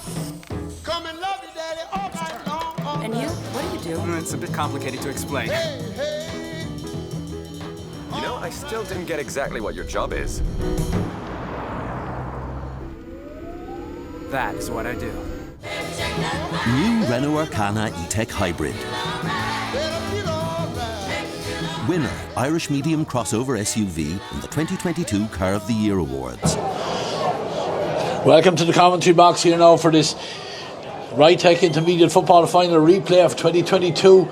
Come and love you, daddy, all night long. And you? What do you do? It's a bit complicated to explain. You know, I still didn't get exactly what your job is. That is what I do. New Renault Arcana E-Tech Hybrid. Winner, Irish Medium Crossover SUV in the 2022 Car of the Year Awards. Welcome to the commentary box here now for this Rytech Intermediate Football Final replay of 2022.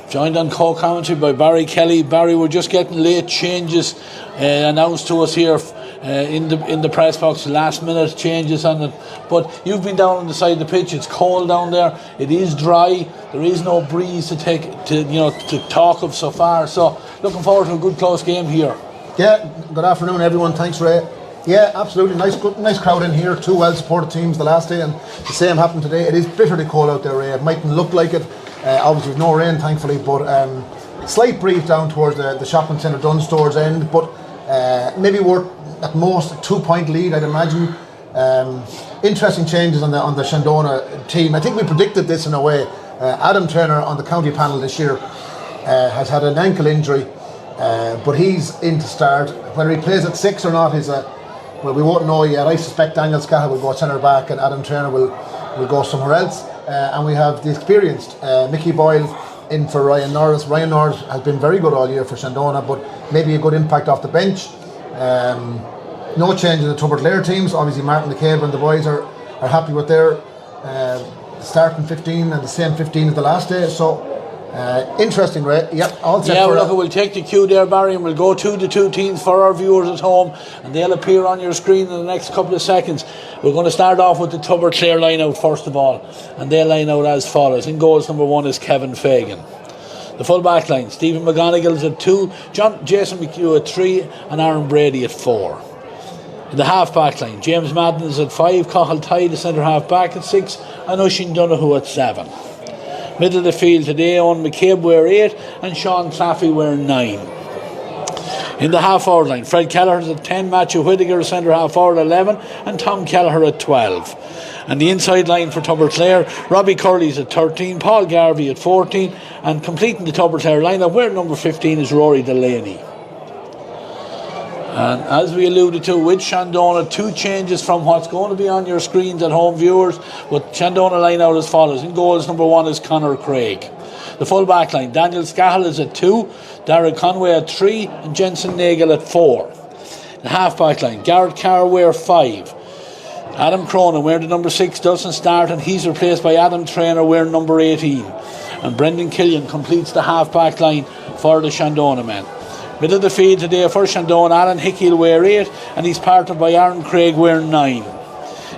Joined on co-commentary by Barry Kelly. Barry, we're just getting late changes announced to us here in the press box, last minute changes on it. But you've been down on the side of the pitch. It's cold down there. It is dry. There is no breeze to talk of so far. So looking forward to a good close game here. Yeah, good afternoon everyone. Thanks, Ray. Yeah, absolutely. Nice crowd in here. Two well-supported teams the last day, and the same happened today. It is bitterly cold out there, Ray. It mightn't look like it. Obviously, there's no rain, thankfully, but slight breeze down towards the shopping centre Dunstore's end. But maybe we're at most a 2-point lead, I'd imagine. Interesting changes on the Shandonagh team. I think we predicted this in a way. Adam Turner on the county panel this year has had an ankle injury, but he's in to start. Whether he plays at 6 or not is a well, we won't know yet. I suspect Daniel Scahill will go centre back and Adam Traynor will go somewhere else. And we have the experienced Mickey Boyle in for Ryan Norris. Ryan Norris has been very good all year for Shandonagh, but maybe a good impact off the bench. No change in the Tubberclair teams. Obviously Martin McCabe and the boys are happy with their starting 15 and the same 15 as the last day. So interesting, Ray. Yep, all set. Yeah, we'll take the cue there, Barry, and we'll go to the two teams for our viewers at home, and they'll appear on your screen in the next couple of seconds. We're going to start off with the Tubberclair line out first of all, and they'll line out as follows. In goals, number 1 is Kevin Fagan. The full back line, Stephen McGonagall's at 2, Jason McHugh at 3, and Aaron Brady at 4. In the half back line, James Madden is at 5, Cathal Tye, the centre half back, at 6, and Oisin Donoghue at 7. Middle of the field today, Owen McCabe wear 8 and Sean Claffey wear 9. In the half forward line, Fred Kelleher is at 10, Matthew Whittaker centre half forward 11, and Tom Kelleher at 12. And the inside line for Tubberclair, Robbie Curley's at 13, Paul Garvey at 14, and completing the Tubberclair lineup, where number 15 is Rory Delaney. And as we alluded to with Shandonagh, 2 changes from what's going to be on your screens at home, viewers. With Shandonagh line out as follows. In goals, number 1 is Conor Craig. The full back line, Daniel Scahill is at 2, Darragh Conway at 3, and Jensen Nagel at 4. The half back line, Garrett Carr wear 5. Adam Cronin wearing the number 6 doesn't start, and he's replaced by Adam Traynor wearing number 18. And Brendan Killian completes the half back line for the Shandonagh men. Middle of the field today for Shandonagh, Alan Hickey will wear 8, and he's partnered by Aaron Craig wearing 9.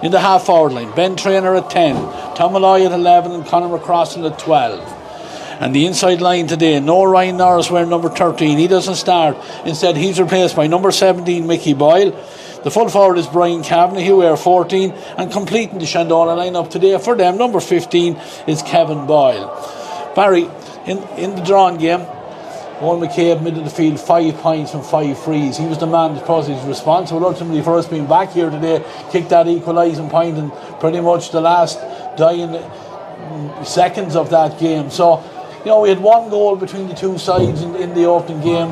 In the half forward line, Ben Traynor at 10, Tom Malloy at 11, and Conor McCrossan at 12. And the inside line today, no Ryan Norris wearing number 13, he doesn't start. Instead, he's replaced by number 17, Mickey Boyle. The full forward is Brian Kavanagh, he wear 14, and completing the Shandonagh lineup today for them, number 15 is Kevin Boyle. Barry, in the drawn game, Owen McCabe, middle of the field, 5 points from 5 frees. He was the man that was responsible ultimately for us being back here today, kicked that equalising point in pretty much the last dying seconds of that game. So, we had 1 goal between the two sides in the opening game.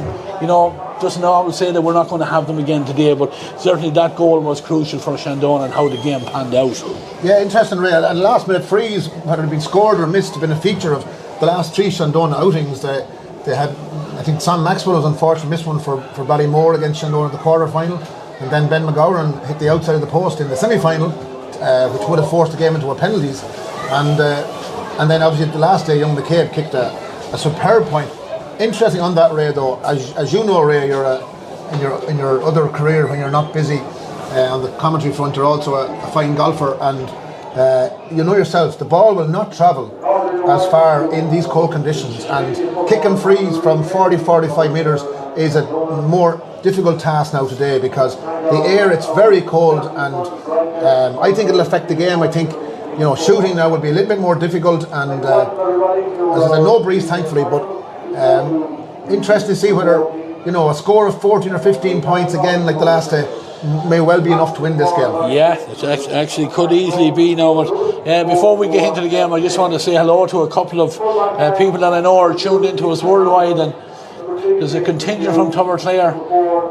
Doesn't always say that we're not going to have them again today, but certainly that goal was crucial for Shandonagh and how the game panned out. Yeah, interesting, Ray. And last minute frees, whether it been scored or missed, have been a feature of the last 3 Shandonagh outings. They had, I think Sam Maxwell was unfortunately missed one for Ballymore against Shandonagh in the quarter final, and then Ben McGowran hit the outside of the post in the semi final, which would have forced the game into a penalties. And then obviously the last day, young McCabe kicked a superb point. Interesting on that, Ray, though, as you know, Ray, you're in your other career when you're not busy on the commentary front, you're also a fine golfer, and you know yourself, the ball will not travel as far in these cold conditions, and kicking frees from 40-45 metres is a more difficult task now today, because the air, it's very cold, and I think it'll affect the game. I think shooting now will be a little bit more difficult, and as I said, no breeze thankfully, but interesting to see whether a score of 14 or 15 points again like the last day may well be enough to win this game. Yeah, it actually could easily be now. But before we get into the game, I just want to say hello to a couple of people that I know are tuned into us worldwide. And there's a contingent from Tubberclair.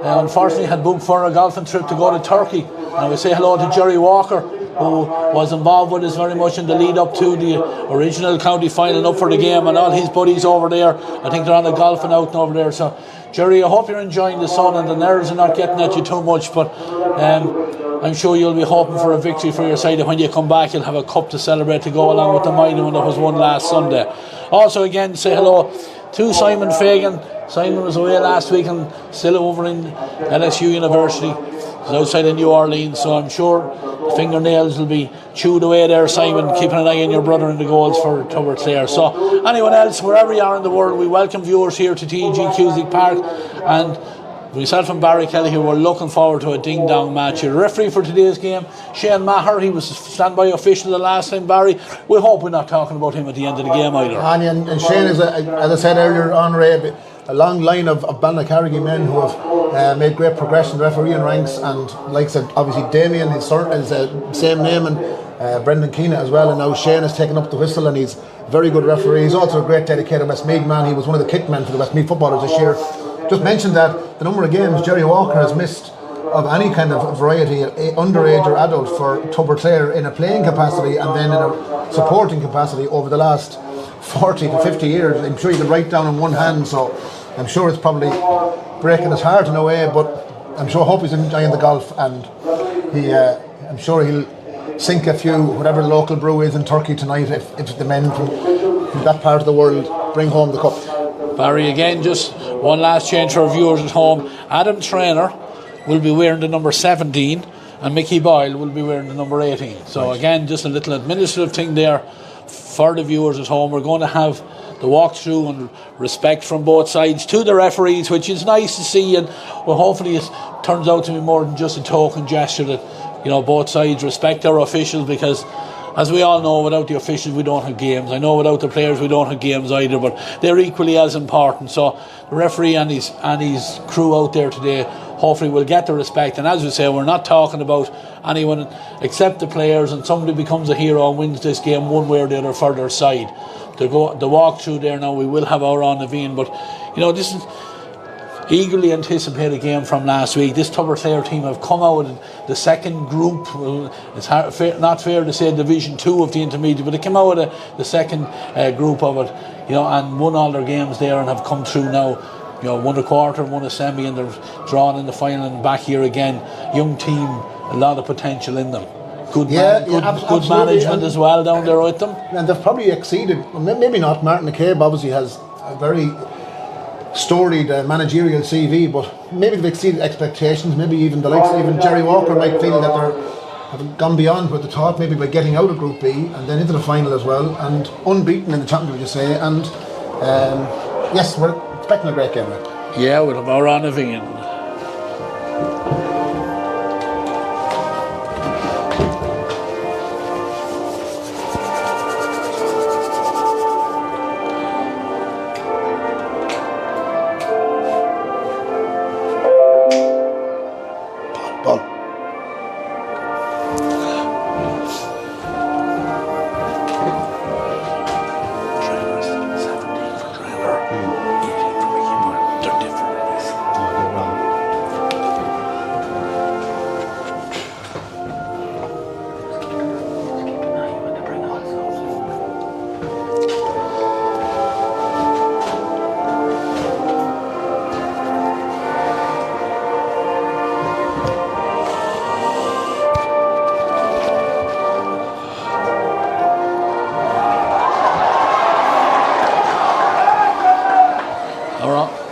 Unfortunately, had booked for a golfing trip to go to Turkey. And I would say hello to Jerry Walker, who was involved with us very much in the lead up to the original county final up for the game, and all his buddies over there. I think they're on a golfing out over there. So, Jerry, I hope you're enjoying the sun and the nerves are not getting at you too much, but I'm sure you'll be hoping for a victory for your side, and when you come back you'll have a cup to celebrate to go along with the minor one that was won last Sunday. Also, again, say hello to Simon Fagan. Simon was away last week and still over in LSU University. He's outside of New Orleans, so I'm sure the fingernails will be chewed away there, Simon, keeping an eye on your brother in the goals for Tubberclair. So anyone else, wherever you are in the world, we welcome viewers here to TG Cusick Park, and myself and Barry Kelly here, we're looking forward to a ding-dong match here. Referee for today's game, Shane Maher, he was standby official the last time, Barry. We hope we're not talking about him at the end of the game either. And Shane is, as I said earlier on, Ray, a long line of Balnacarrigy men who have made great progression in refereeing ranks, and like I said, obviously Damien, his same name, and Brendan Keena as well, and now Shane has taken up the whistle and he's a very good referee. He's also a great dedicated Westmeath man. He was one of the kick men for the Westmeath footballers this year. Just mentioned that the number of games Jerry Walker has missed of any kind of variety, underage or adult, for Tubberclair in a playing capacity and then in a supporting capacity over the last 40 to 50 years. I'm sure you could write down in one hand, so I'm sure it's probably breaking his heart in a way, but I'm sure, hope he's enjoying the golf, and I'm sure he'll sink a few, whatever the local brew is in Turkey tonight, if the men from that part of the world bring home the cup. Barry, again, just one last change for our viewers at home. Adam Traynor will be wearing the number 17 and Mickey Boyle will be wearing the number 18. So again, just a little administrative thing there for the viewers at home. We're going to have the walkthrough and respect from both sides to the referees, which is nice to see, and well, hopefully it turns out to be more than just a token gesture that, you know, both sides respect our officials, because as we all know, without the officials we don't have games. I know without the players we don't have games either, but they're equally as important. So the referee and his crew out there today hopefully will get the respect. And as we say, we're not talking about anyone except the players, and somebody becomes a hero and wins this game one way or the other for their side. The walk through there now, we will have our on Naveen, but you know, this is eagerly anticipated game from last week. This Tubberclair team have come out in the second group. It's not fair to say Division 2 of the intermediate, but they came out of the second group of it, you know, and won all their games there and have come through now. You know, won a quarter, won a semi, and they're drawn in the final and back here again. Young team, a lot of potential in them. Good management as well down there with them. And they've probably exceeded, maybe not. Martin McCabe obviously has a very storied managerial CV, but maybe they've exceeded expectations. Maybe even the likes of even Jerry Walker might feel that have gone beyond what they thought, maybe by getting out of Group B and then into the final as well, and unbeaten in the championship, you say. And yes, we're expecting a great game. Yeah, we'll have our on Naveen.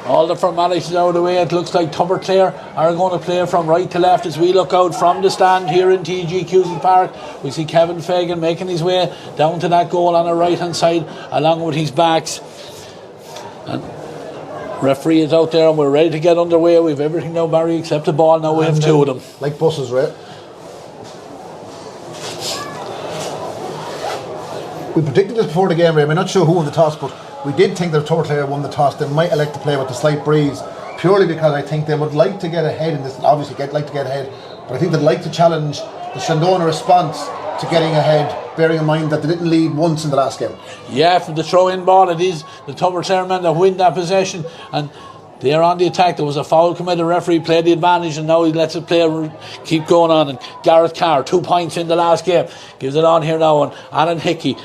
All the formalities out of the way. It looks like Tubberclair are going to play from right to left as we look out from the stand here in TG Cusick Park. We see Kevin Fagan making his way down to that goal on the right hand side along with his backs. And referee is out there and we're ready to get underway. We have everything now, Barry, except the ball. Now we have two of them. Like buses, right? We predicted this before the game, Ray. I'm not sure who won the toss, but we did think that Tubberclair won the toss. They might elect to play with the slight breeze, purely because I think they would like to get ahead in this. Obviously, like to get ahead, but I think they'd like to challenge the Shandonagh response to getting ahead, bearing in mind that they didn't lead once in the last game. Yeah, for the throw-in ball, it is the Tubberclair men that win that possession, and they're on the attack. There was a foul committed. The referee played the advantage, and now he lets it play keep going on. And Gareth Carr, 2 points in the last game, gives it on here now. And Alan Hickey,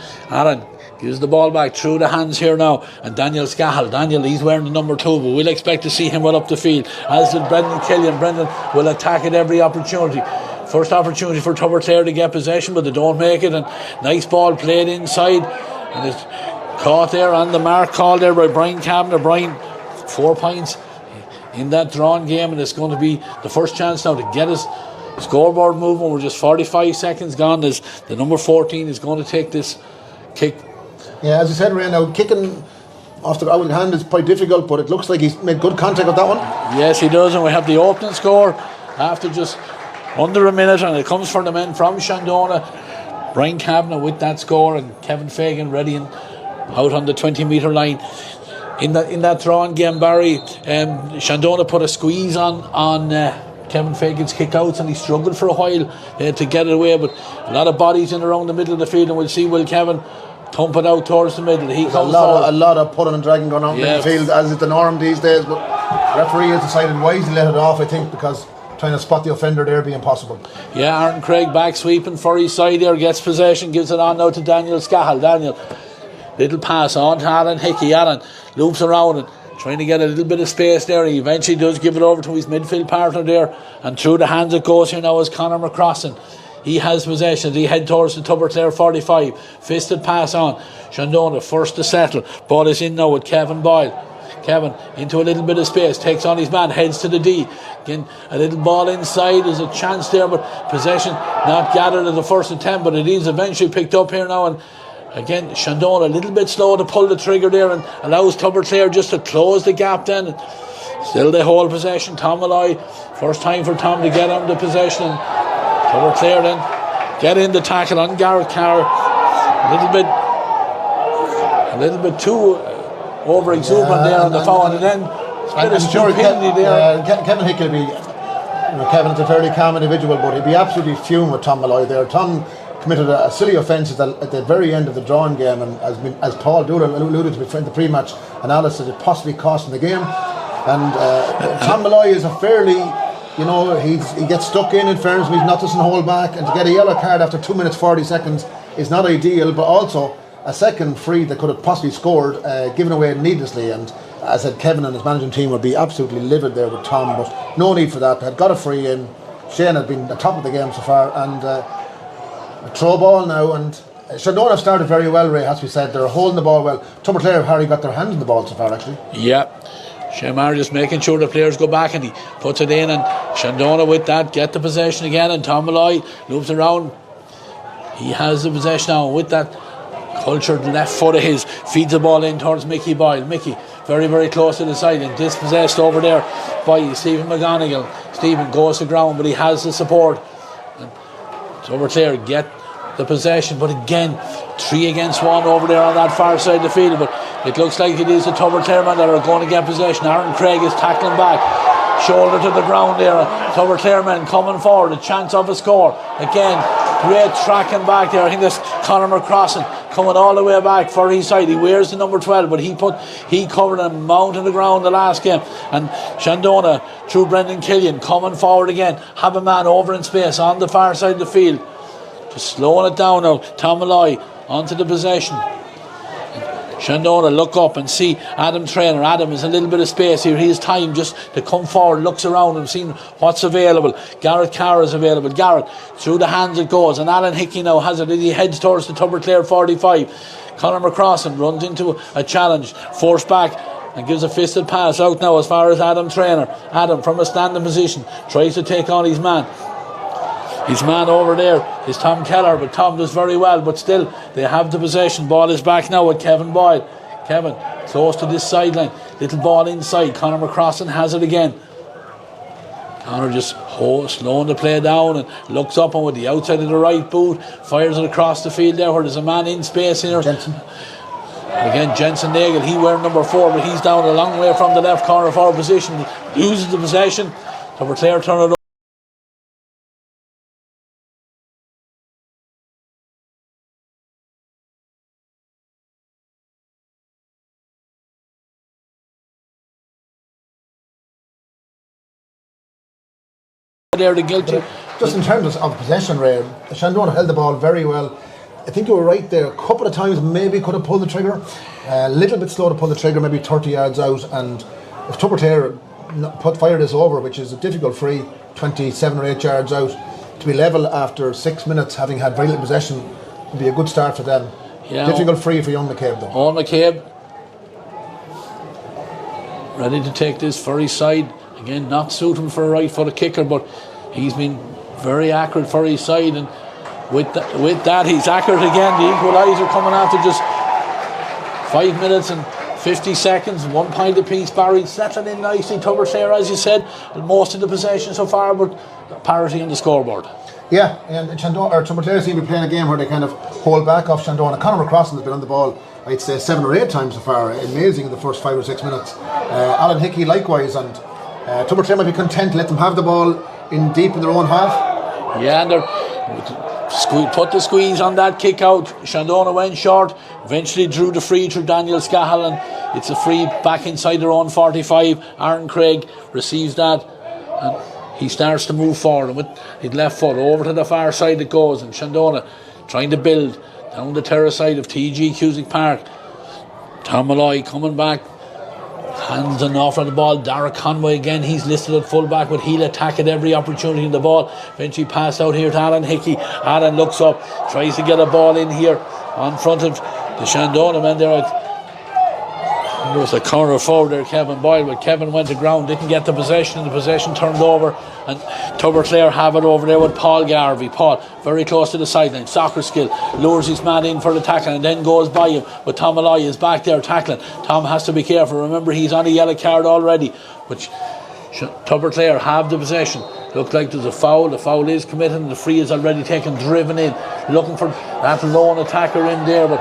gives the ball back through the hands here now. And Daniel Scahill. Daniel, he's wearing the number 2, but we'll expect to see him well up the field. As did Brendan Killian. Brendan will attack at every opportunity. First opportunity for Tubberclair to get possession, but they don't make it. And nice ball played inside. And it's caught there on the mark, called there by Brian Kavanagh. Brian, 4 points in that drawn game, and it's going to be the first chance now to get his scoreboard moving. We're just 45 seconds gone as the number 14 is going to take this kick. Yeah, as you said, Ray, now kicking off the out of the hand is quite difficult, but it looks like he's made good contact with that one. Yes, he does, and we have the opening score after just under a minute, and it comes from the men from Shandonagh. Brian Kavanagh with that score, and Kevin Fagan ready and out on the 20-metre line. In that drawn game, Barry, Shandonagh put a squeeze on Kevin Fagan's kick-outs, and he struggled for a while to get it away, but a lot of bodies in around the middle of the field, and we'll see will Kevin thump it out towards the middle. There's a lot of pulling and dragging going on in the field, as is the norm these days, but the referee has decided wisely to let it off, I think, because trying to spot the offender there being possible. Yeah, Aaron Craig back sweeping for his side there, gets possession, gives it on now to Daniel Scahill. Daniel, little pass on to Alan Hickey. Alan loops around and trying to get a little bit of space there. He eventually does give it over to his midfield partner there, and through the hands it goes here now is Conor McCrossan. He has possession. He head towards the Tubberclair 45. Fisted pass on. Shandonagh first to settle. Ball is in now with Kevin Boyle. Kevin into a little bit of space, takes on his man, heads to the D. Again, a little ball inside. There's a chance there, but possession not gathered at the first attempt, but it is eventually picked up here now. And again, Shandonagh a little bit slow to pull the trigger there and allows Tubberclair just to close the gap then. Still they hold possession. Tom Malloy, first time for Tom to get on the possession. And Tubberclair then get in the tackle on Garrett Carr. A little bit too over exuberant there on the foul, and then a bit of stupidity there. Kevin Hickey will be, Kevin's a fairly calm individual, but he'd be absolutely fuming with Tom Malloy there. Tom committed a silly offence at the very end of the drawing game, and as Paul Doolin alluded to in the pre-match analysis, it possibly cost him the game. And Tom Malloy is a fairly, he gets stuck in fairness, but he's not just in hold back, and to get a yellow card after 2 minutes 40 seconds is not ideal, but also a second free that could have possibly scored, given away needlessly. And as I said, Kevin and his managing team would be absolutely livid there with Tom, but no need for that. They had got a free in. Shane had been the top of the game so far, and a throw ball now. And Shandonagh have started very well, Ray, has to be said. They're holding the ball well. Tubberclair have hardly got their hands on the ball so far, actually. Yeah. Shamar just making sure the players go back, and he puts it in, and Shandonagh with that get the possession again, and Tom Malloy loops around. He has the possession now, and with that cultured left foot of his, feeds the ball in towards Mickey Boyle. Mickey very, very close to the side and dispossessed over there by Stephen McGonigal. Stephen goes to ground, but he has the support. And Tubberclair get the possession, but again 3 against 1 over there on that far side of the field. But it looks like it is the Tubberclair men that are going to get possession. Aaron Craig is tackling back, shoulder to the ground there. Tubberclair men coming forward, a chance of a score again. Great tracking back there. I think that's Conor McCrossan coming all the way back for his side. He wears the number 12, but he covered a mount on the ground the last game. And Shandonagh through Brendan Killian coming forward again, have a man over in space on the far side of the field, just slowing it down now. Tom Malloy onto the possession. Shandonagh look up and see Adam Traynor. Adam is a little bit of space here. He has time just to come forward, looks around and seeing what's available. Garrett Carr is available. Garrett, through the hands it goes, and Alan Hickey now has it. He heads towards the Tubberclair 45. Conor McCrossan runs into a challenge, forced back, and gives a fisted pass out now as far as Adam Traynor. Adam from a standing position tries to take on his man. His man over there is Tom Keller, but Tom does very well, but still they have the possession. Ball is back now with Kevin Boyle. Kevin close to this sideline, little ball inside. Conor McCrossan has it again. Conor just slowing the play down and looks up, and with the outside of the right boot fires it across the field there where there's a man in space here. Jensen. Again, Jensen Nagel, he wearing number 4, but he's down a long way from the left corner forward position, loses the possession. Tubberclair turn it over. There the guilty. Just in terms of possession, Ray, Shandonagh held the ball very well. I think you were right there. A couple of times maybe could have pulled the trigger. A little bit slow to pull the trigger, maybe 30 yards out. And if Tubberclair fire this over, which is a difficult free, 27 or 8 yards out, to be level after 6 minutes, having had very little possession, would be a good start for them. Yeah, difficult free for young McCabe though. Owen McCabe ready to take this for his side. Again, not suiting for a right foot kicker, but he's been very accurate for his side, and with that he's accurate again. The equaliser coming after just 5 minutes and 50 seconds, 1 point apiece. Barry settling in nicely. Tubberclair, as you said, most of the possession so far, but parity on the scoreboard. Yeah, and Tubberclair seem to be playing a game where they kind of hold back off Shandonagh. Conor McCrossan has been on the ball, I'd say 7 or 8 times so far. Amazing in the first 5 or 6 minutes. Alan Hickey likewise, and Tubberclair might be content to let them have the ball in deep in their own half. Yeah, and they're put the squeeze on that kick out. Shandonagh went short, eventually drew the free through Daniel Scahill, and it's a free back inside their own 45. Aaron Craig receives that, and he starts to move forward, and with his left foot over to the far side it goes, and Shandonagh trying to build down the terrace side of TG Cusick Park. Tom Malloy coming back, hands and off on the ball. Dara Conway again, he's listed at full back, but he'll attack at every opportunity in the ball. Eventually pass out here to Alan Hickey. Alan looks up, tries to get a ball in here on front of the Shandonagh man there. There was a corner forward there, Kevin Boyle, but Kevin went to ground, didn't get the possession, and the possession turned over, and Tubberclair have it over there with Paul Garvey. Paul very close to the sideline, soccer skill, lures his man in for the tackle and then goes by him, but Tom Malloy is back there tackling. Tom has to be careful, remember he's on a yellow card already, which Tubberclair have the possession. Looked like there's a foul, the foul is committed and the free is already taken, driven in, looking for that lone attacker in there, but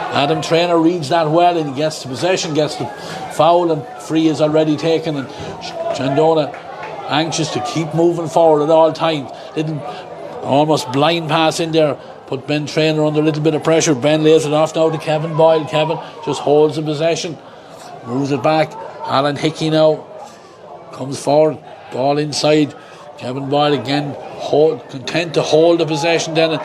Adam Traynor reads that well, and he gets the possession, gets the foul, and free is already taken, and Shandonagh anxious to keep moving forward at all times. Didn't almost blind pass in there, put Ben Traynor under a little bit of pressure. Ben lays it off now to Kevin Boyle. Kevin just holds the possession, moves it back. Alan Hickey now comes forward, ball inside. Kevin Boyle again content to hold the possession then, and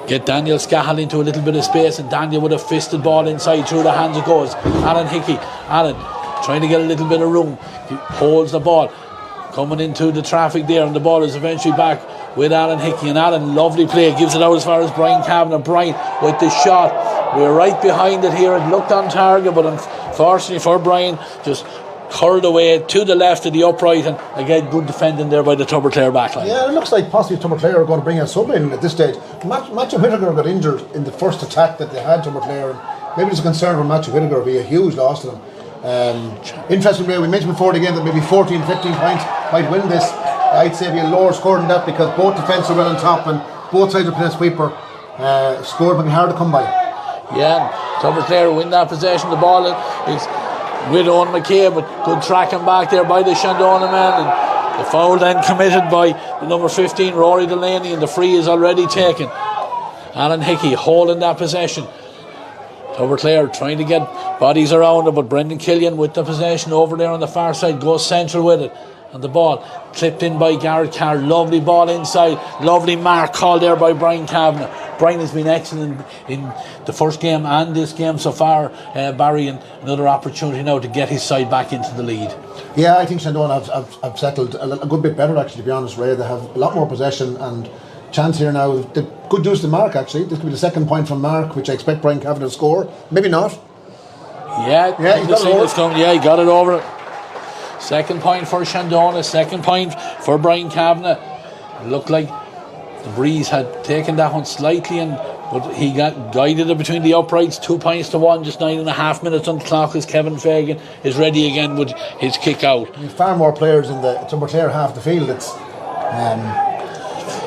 get Daniel Scahill into a little bit of space, and Daniel with a fisted ball inside, through the hands it goes. Alan Hickey, Alan trying to get a little bit of room, he holds the ball, coming into the traffic there, and the ball is eventually back with Alan Hickey, and Alan, lovely play, gives it out as far as Brian Kavanagh. Brian with the shot, we're right behind it here, it looked on target, but unfortunately for Brian, just curled away to the left of the upright, and again good defending there by the Tubberclair backline. Yeah, it looks like possibly Tubberclair are going to bring a sub in at this stage. Matthew Whittaker got injured in the first attack that they had, Tubberclair, and maybe there's a concern for Matthew Whittaker, it'll be a huge loss to them. Interestingly, we mentioned before the game that maybe 14-15 points might win this. I'd say it'll be a lower score than that, because both defence are well on top and both sides are playing sweeper. Score will be hard to come by. Yeah, Tubberclair win that possession. The ball is with Owen McKay, but good tracking back there by the Shandonagh man, and the foul then committed by the number 15 Rory Delaney, and the free is already taken. Alan Hickey holding that possession. Tubberclair trying to get bodies around it, but Brendan Killian with the possession over there on the far side, goes central with it, and the ball clipped in by Garrett Carr. Lovely ball inside, lovely mark called there by Brian Kavanagh. Brian has been excellent in the first game and this game so far, Barry, and another opportunity now to get his side back into the lead. Yeah, I think Shandonagh have settled a good bit better, actually, to be honest, Ray. They have a lot more possession and chance here now. They could use the mark, actually. This could be the second point from Mark, which I expect Brian Kavanagh to score. Maybe not. Yeah, he got it over. Second point for Shandonagh, second point for Brian Kavanagh. It looked like the breeze had taken that one slightly, but he got guided it between the uprights, 2 points to 1, just 9.5 minutes on the clock as Kevin Fagan is ready again with his kick out. Far more players in the Tubberclair half of the field. It's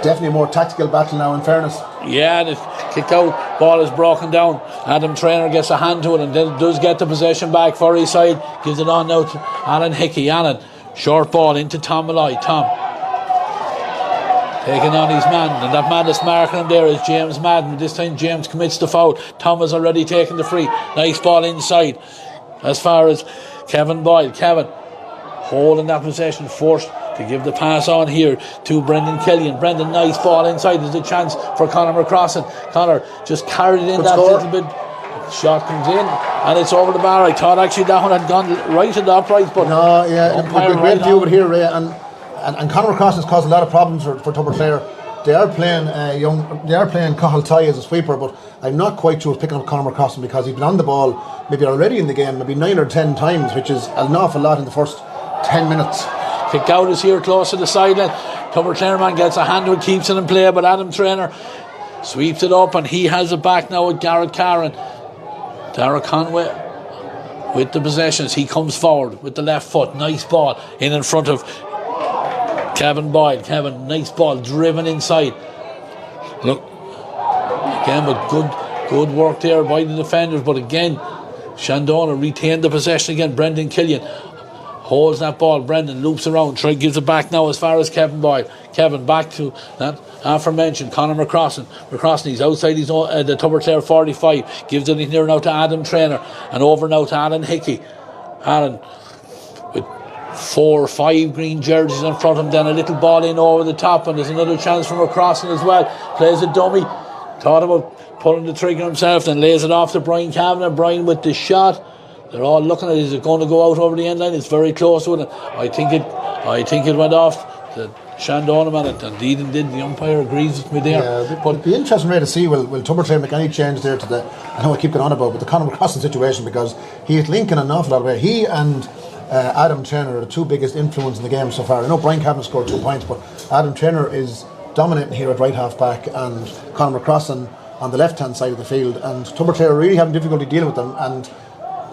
definitely a more tactical battle now, in fairness. Yeah, the kick out, ball is broken down. Adam Traynor gets a hand to it and then does get the possession back for his side. Gives it on now to Alan Hickey. Alan, short ball into Tom Malloy. Tom taking on his man, and that man that's marking him there is James Madden. This time James commits the foul. Tom has already taken the free. Nice ball inside as far as Kevin Boyle. Kevin holding that possession, forced to give the pass on here to Brendan Killian. Brendan, nice ball inside. There's a chance for Conor McCrossan. Conor just carried in that little bit. Shot comes in and it's over the bar. I thought actually that one had gone right to the uprights, but no, yeah, a great view of it here, Ray. And Conor McCrossan has caused a lot of problems for Tubberclair. They are playing Cahill Ty as a sweeper, but I'm not quite sure picking up Conor McCrossan, because he's been on the ball maybe already in the game, maybe 9 or 10 times, which is an awful lot in the first 10 minutes. Kick out is here close to the sideline. Tubberclair man gets a hand to it, keeps it in play, but Adam Traynor sweeps it up and he has it back now with Garrett Carr. Dara Conway with the possessions. He comes forward with the left foot. Nice ball in front of Kevin Boyle. Kevin, nice ball driven inside. Look again, but good work there by the defenders. But again, Shandonagh retained the possession again. Brendan Killian holds that ball. Brendan loops around, gives it back now as far as Kevin Boyle. Kevin back to that aforementioned Conor McCrossan. McCrossan, he's outside his own, the Tubberclair 45. Gives it in here now to Adam Traynor, and over now to Alan Hickey. Alan with 4 or 5 green jerseys in front of him, then a little ball in over the top, and there's another chance from crossing as well. Plays a dummy, thought about pulling the trigger himself, then lays it off to Brian Kavanagh. Brian with the shot. They're all looking at it. Is it going to go out over the end line? It's very close with it. I think it went off the Shandonagh man. It indeed did. The umpire agrees with me there. Yeah, but it'd be interesting to see will Tubberclair make any change there to the, I know I keep going on about, but the Conor McCrossan situation, because he is linking an awful lot of way. He and Adam Traynor are the 2 biggest influence in the game so far. I know Brian Kavanagh scored 2 points, but Adam Traynor is dominating here at right half back, and Conor McCrossan on the left hand side of the field, and Tubberclair are really having difficulty dealing with them, and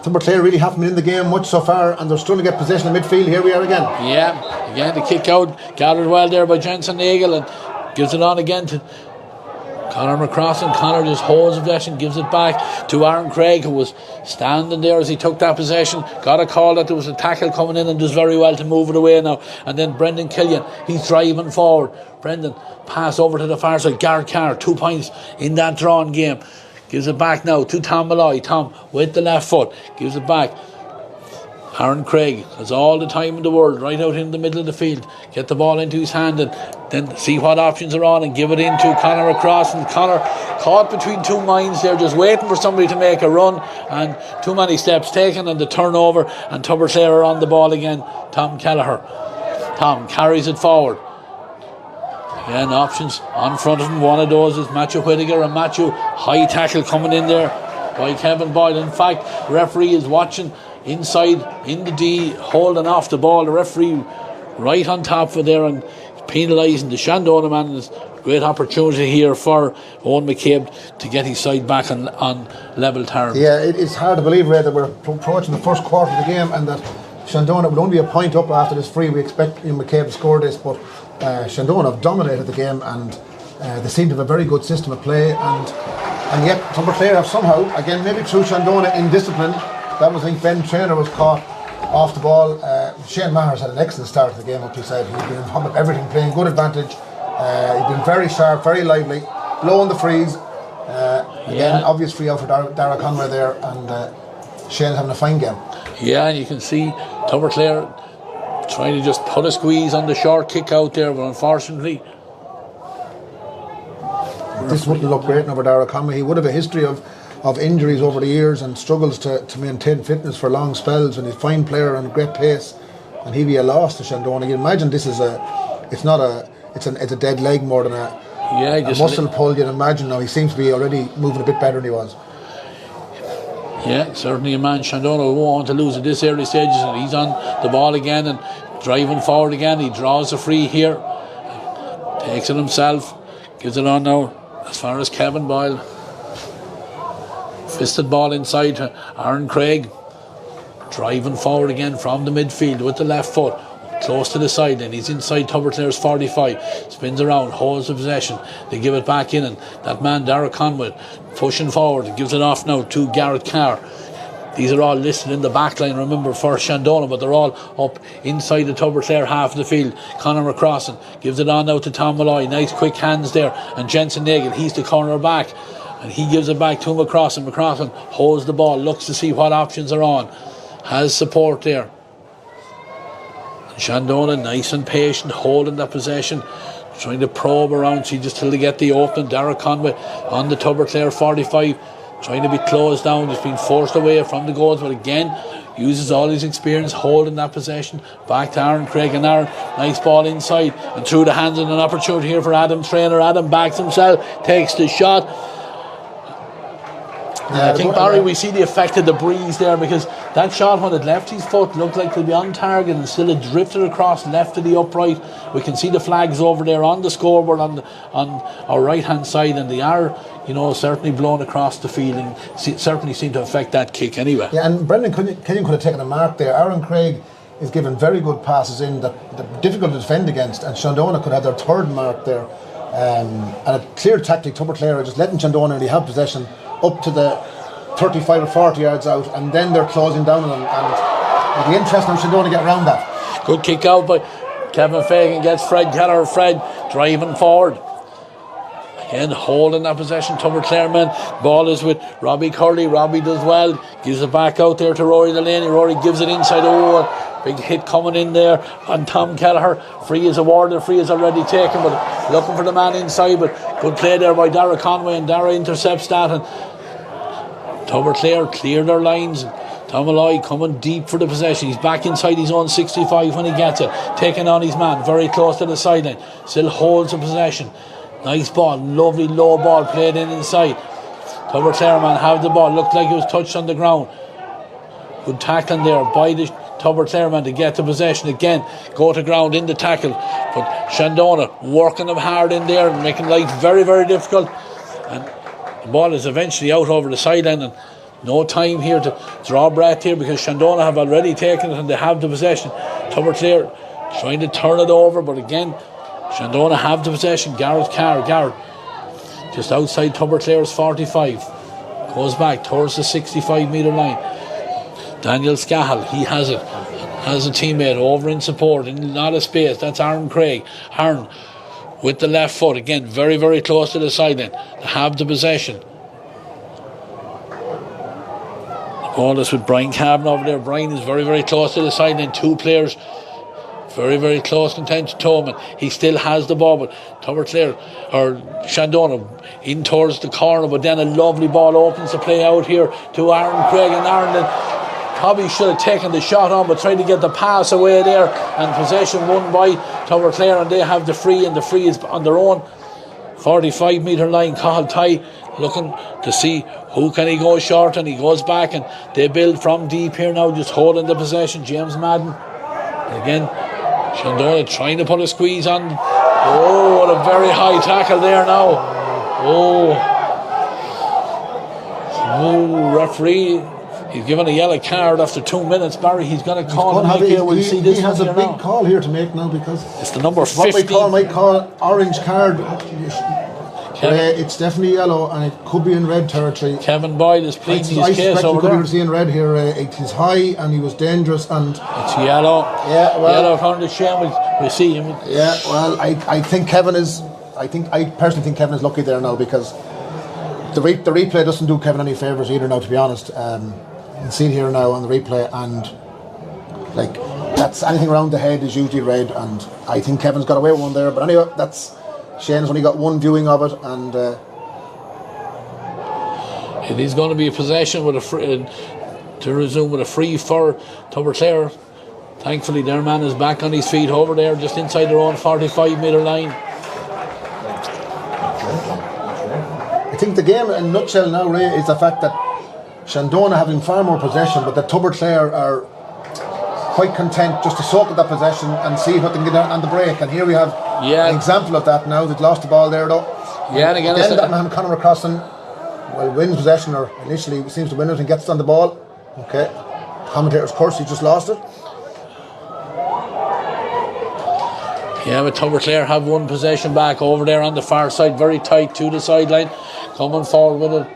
Tubberclair really haven't been in the game much so far, and they're struggling to get possession in midfield. Here we are again. Yeah, again the kick out, gathered well there by Shandonagh, and gives it on again to Conor McCrossan. Conor just holds possession, gives it back to Aaron Craig, who was standing there as he took that possession. Got a call that there was a tackle coming in, and does very well to move it away now. And then Brendan Killian, he's driving forward. Brendan, pass over to the far side. Garrett Carr, 2 points in that drawn game. Gives it back now to Tom Malloy. Tom with the left foot gives it back. Aaron Craig has all the time in the world, right out in the middle of the field. Get the ball into his hand and then see what options are on and give it into Conor McCrossan. Conor caught between 2 minds there, just waiting for somebody to make a run, and too many steps taken, and the turnover, and Tubberclair are on the ball again. Tom Kelleher. Tom carries it forward. Again, options on front of him. One of those is Matthew Whittaker, and Matthew, high tackle coming in there by Kevin Boyle. In fact, the referee is watching inside in the D, holding off the ball. The referee right on top of there and penalising the Shandonagh man. There's great opportunity here for Owen McCabe to get his side back on level terms. Yeah, it's hard to believe, Ray, that we're approaching the first quarter of the game and that Shandonagh will only be a point up after this free. We expect McCabe to score this, but Shandonagh have dominated the game, and they seem to have a very good system of play, and yet Tubberclair have somehow, again maybe through Shandonagh in discipline, that was, I think Ben Traynor was caught off the ball. Shane Maher's had an excellent start to the game up his side. He's been on top of everything, playing good advantage. He's been very sharp, very lively, blowing the frees. Again, obvious free out for Dara Conway there, and Shane's having a fine game. Yeah, and you can see Tubberclair trying to just put a squeeze on the short kick out there, but unfortunately this wouldn't look great over Dara Conway. He would have a history of injuries over the years and struggles to maintain fitness for long spells, and he's a fine player and great pace, and he'd be a loss to Shandonagh. You imagine this is it's a dead leg more than a muscle pull. You'd imagine now he seems to be already moving a bit better than he was. Yeah, certainly a man Shandonagh won't want to lose at this early stages, and he's on the ball again and driving forward again. He draws a free here, takes it himself, gives it on now as far as Kevin Boyle. Fisted ball inside to Aaron Craig, driving forward again from the midfield with the left foot, close to the side, and he's inside Tubberclair's 45, spins around, holds the possession, they give it back in, and that man Dara Conway pushing forward, gives it off now to Garrett Carr. These are all listed in the back line, remember, for Shandonagh, but they're all up inside the Tubberclair half of the field. Conor McCrossan gives it on now to Tom Malloy, nice quick hands there, and Jensen Nagel, he's the corner back, and he gives it back to McCrossan. McCrossan holds the ball, looks to see what options are on, has support there. And Shandonagh nice and patient, holding that possession, trying to probe around, see just till they get the opening. Dara Conway on the Tubberclair 45, trying to be closed down, just being forced away from the goals, but again uses all his experience holding that possession. Back to Aaron Craig, and Aaron, nice ball inside and through the hands, and an opportunity here for Adam Traynor. Adam backs himself, takes the shot. I think, Barry, we see the effect of the breeze there, because that shot, when it left his foot, looked like to be on target, and still it drifted across left to the upright. We can see the flags over there on the scoreboard on our right hand side, and they are, certainly blown across the field, and certainly seem to affect that kick anyway. Yeah, and Brendan Killian could have taken a mark there. Aaron Craig is given very good passes in that difficult to defend against, and Shandonagh could have their third mark there. And a clear tactic, Tubberclair are just letting Shandonagh really have possession up to the 35 or 40 yards out, and then they're closing down on them, and it'll be interesting if Shandonagh get around that. Good kick out by Kevin Fagan, gets Fred Keller. Fred driving forward again, holding that possession. Tubberclair man, ball is with Robbie Curley. Robbie does well, gives it back out there to Rory Delaney. Rory gives it inside. Big hit coming in there on Tom Kelleher. Free is awarded, free is already taken, but looking for the man inside. But good play there by Dara Conway, and Dara intercepts that. And Tubberclair clear their lines. Tom Malloy coming deep for the possession. He's back inside his own 65 when he gets it. Taking on his man, very close to the sideline. Still holds the possession. Nice ball, lovely low ball played in inside. Tubberclair man have the ball. Looked like it was touched on the ground. Good tackling there by the Tubberclair man to get the possession again. Go to ground in the tackle. But Shandonagh working them hard in there and making life very, very difficult. And the ball is eventually out over the sideline, and no time here to draw breath here because Shandonagh have already taken it and they have the possession. Tubberclair trying to turn it over, but again Shandonagh have the possession. Garrett just outside Tubberclair's 45, goes back towards the 65 metre line. Daniel Scahill, he has it, has a teammate over in support in a lot of space. That's Aaron Craig. Aaron with the left foot again, very, very close to the sideline. They have the possession. The ball is with Brian Cabin over there. Brian is very, very close to the sideline. Two players very, very close contention to him. He still has the ball, but Tubberclair or Shandonagh in towards the corner, but then a lovely ball opens the play out here to Aaron Craig, and Aaron then probably should have taken the shot on, but tried to get the pass away there, and possession won by Tubberclair, and they have the free, and the free is on their own 45 metre line. Cathal Ty looking to see who can he go short, and he goes back, and they build from deep here now, just holding the possession. James Madden again. Shandonagh trying to put a squeeze on. Oh, what a very high tackle there now. Oh, referee, he's given a yellow card after 2 minutes. Barry, he's going to call him here. We'll see this. He has a big call here to make now because it's the number 15. What we might call orange card. It's definitely yellow, and it could be in red territory. Kevin Boyle is pleading his case over there. I suspect in red here. It is high, and he was dangerous, and it's yellow. Yeah, well, yellow according to Shane. We see him. Yeah, well, I think Kevin is. I personally think Kevin is lucky there now because the replay doesn't do Kevin any favours either. Now, to be honest, you can see it here now on the replay, and like that's anything around the head is usually red, and I think Kevin's got away with one there. But anyway, that's. Shane's only got one viewing of it, and it is going to be a possession with a free, to resume with a free for Tubberclair. Thankfully, their man is back on his feet over there, just inside their own 45 metre line. I think the game in a nutshell now, Ray, is the fact that Shandonagh having far more possession, but that Tubberclair are quite content just to soak up that possession and see what they can get on the break. And here we have an example of that now. They've lost the ball there though. Yeah, and again that man Conor McCrossan wins possession, or initially seems to win it and gets on the ball. Okay, commentator's curse, he just lost it. Yeah, but Tubberclair have one possession back over there on the far side, very tight to the sideline, coming forward with it.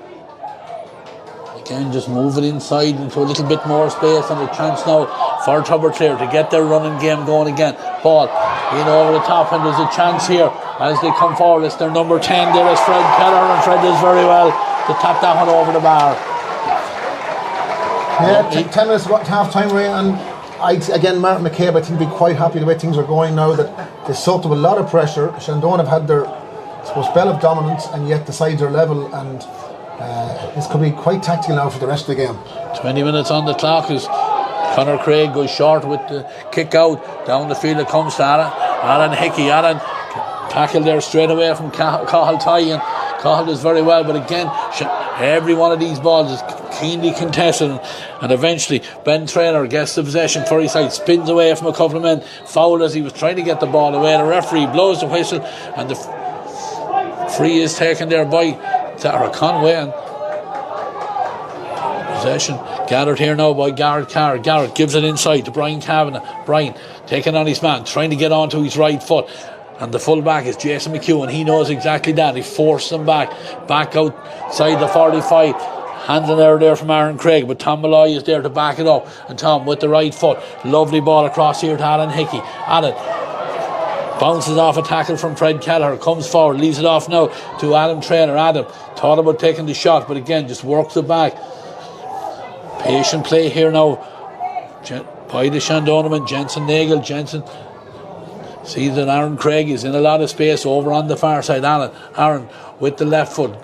Again, just move it inside into a little bit more space, and a chance now for Tubberclair to get their running game going again. Ball in over the top, and there's a chance here as they come forward. It's their number 10 there is Fred Keller, and Fred does very well to tap that one over the bar. Yeah, 10 minutes at half time, Ray, and Martin McCabe, I think, be quite happy the way things are going now, that they soaked up a lot of pressure. Shandonagh have had their, spell of dominance, and yet the sides are level, and this could be quite tactical now for the rest of the game. 20 minutes on the clock as Conor Craig goes short with the kick out. Down the field it comes to Alan Hickey. Alan tackled there straight away from Cathal Ty, and Cathal does very well, but again every one of these balls is keenly contested, and eventually Ben Traynor gets the possession for his side, spins away from a couple of men, foul as he was trying to get the ball away. The referee blows the whistle, and the free is taken there by Dara Conway, and possession gathered here now by Garrett Carr. Garrett gives it inside to Brian Kavanagh. Brian taking on his man, trying to get onto his right foot, and the full back is Jason McHugh, and he knows exactly that. He forced them back outside the 45. Hands in there from Aaron Craig, but Tom Malloy is there to back it up, and Tom with the right foot, lovely ball across here to Alan Hickey. Alan bounces off a tackle from Fred Kelleher, comes forward, leaves it off now to Adam Traynor. Adam thought about taking the shot, but again just works it back. Patient play here now. by the Shandonagh. Nagel. Jensen sees that Aaron Craig is in a lot of space over on the far side. Aaron with the left foot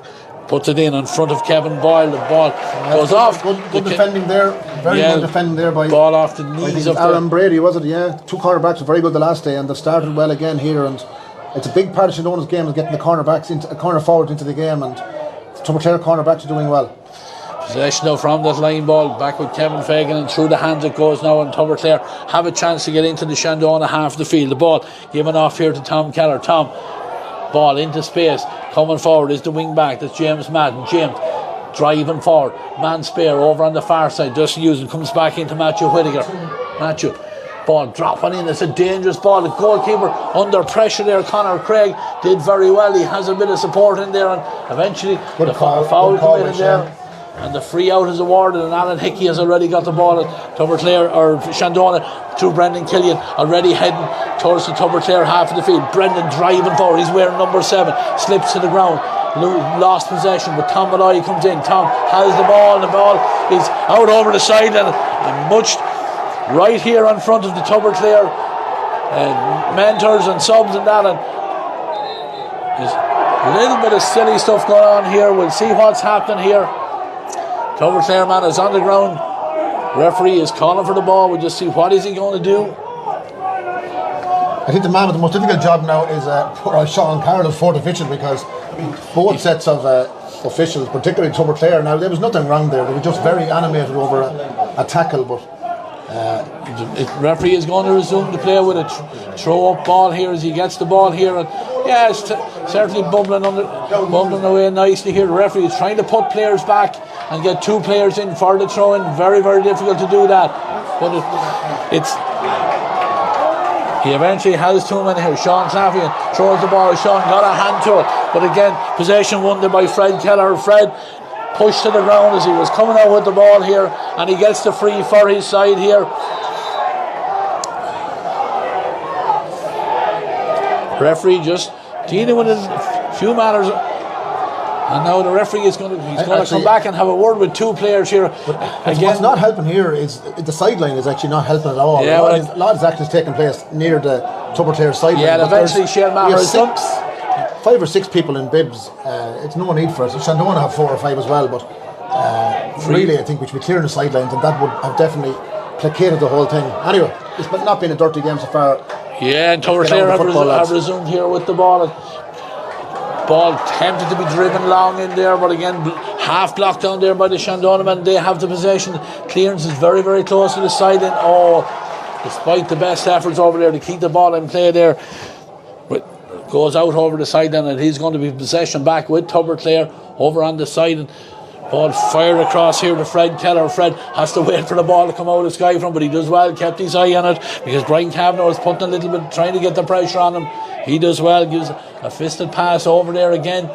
puts it in front of Kevin Boyle. The ball goes off. Good defending there. Very good defending there by ball off the knees of Aaron Brady, was it? Yeah. 2 cornerbacks were very good the last day, and they've started well again here. And it's a big part of Shandonagh's game is getting the corner forward into the game, and the Tubberclair cornerbacks are doing well. Possession now from that line ball, back with Kevin Fagan, and through the hands it goes now, and Tubberclair have a chance to get into the Shandonagh half of the field. The ball given off here to Tom Keller. Tom, ball into space, coming forward is the wing back, that's James Madden. James driving forward, man spare over on the far side, just using, comes back into Matthew Whittaker. Matthew, ball dropping in, it's a dangerous ball. The goalkeeper under pressure there, Conor Craig, did very well. He has a bit of support in there, and eventually the foul come in there. And the free out is awarded, and Alan Hickey has already got the ball at Tubberclair or Shandonagh through Brendan Killian, already heading towards the Tubberclair half of the field. Brendan driving forward, he's wearing number 7, slips to the ground, lost possession, but Tom Malloy comes in. Tom has the ball, and the ball is out over the side and much right here in front of the Tubberclair mentors and subs and that, and there's a little bit of silly stuff going on here. We'll see what's happening here. Tubberclair man is on the ground. Referee is calling for the ball. We'll just see what is he going to do. I think the man with the most difficult job now is Sean Carroll, fourth official, because both sets of officials, particularly Tubberclair, now there was nothing wrong there. They were just very animated over a tackle, but referee is going to resume the play with a throw up ball here as he gets the ball here, and yeah, it's certainly bubbling away nicely here. The referee is trying to put players back and get 2 players in for the throw in. Very, very difficult to do that, but he eventually has 2 men here. Sean Claffey throws the ball. Sean got a hand to it, but again possession won there by Fred Keller. Fred pushed to the ground as he was coming out with the ball here, and he gets the free for his side here. Referee just dealing with a few matters, and now the referee is going to come back and have a word with 2 players here. Again, what's not helping here is the sideline is actually not helping at all. Yeah, a lot is actually taking place near the Tubberclair sideline. Yeah, and eventually Shane Maher is 5 or 6 people in bibs. It's no need for it. Shandonagh have 4 or 5 as well, but really I think we should be clearing the sidelines, and that would have definitely placated the whole thing. Anyway, it's not been a dirty game so far. Yeah, and Tubberclair have resumed here with the ball. Ball tempted to be driven long in there, but again half blocked down there by the Shandonagh men. They have the possession. Clearance is very, very close to the sideline. Despite the best efforts over there to keep the ball in play there, goes out over the sideline, and he's going to be possession back with Tubberclair over on the side, and ball fired across here to Fred Keller. Fred has to wait for the ball to come out of Sky from, but he does well, kept his eye on it, because Brian Kavanagh was putting a little bit, trying to get the pressure on him. He does well, gives a fisted pass over there again,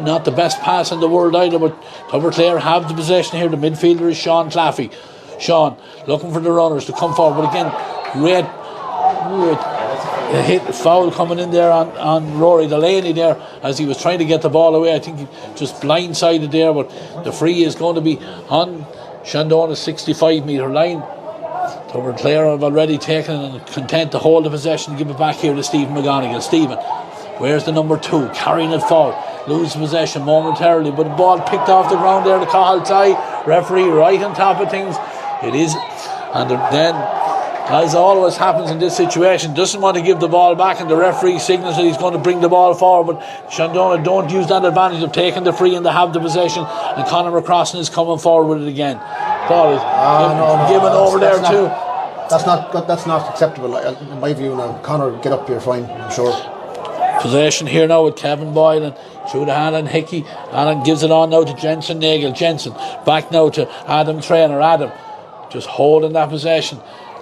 not the best pass in the world either, but Tubberclair have the possession here. The midfielder is Sean Claffey. Sean looking for the runners to come forward, but again great hit, foul coming in there on Rory Delaney there as he was trying to get the ball away. I think he just blindsided there, but the free is going to be on Shandonagh's 65 metre line. Tubberclair have already taken and content to hold the possession and give it back here to Stephen McGonigal. Stephen, where's the number 2, carrying it forward, loses possession momentarily, but the ball picked off the ground there. The Cathal tie, referee right on top of things. It is, and then, as always happens in this situation, doesn't want to give the ball back, and the referee signals that he's going to bring the ball forward, but Shandonagh don't use that advantage of taking the free and they have the possession, and Conor McCrossan is coming forward with it again. Ball is given over there too. That's not acceptable in my view. Now Conor, get up here fine, I'm sure. Possession here now with Kevin Boyle and through to Alan Hickey. Alan gives it on now to Jensen Nagel. Jensen back now to Adam Traynor. Adam just holding that possession.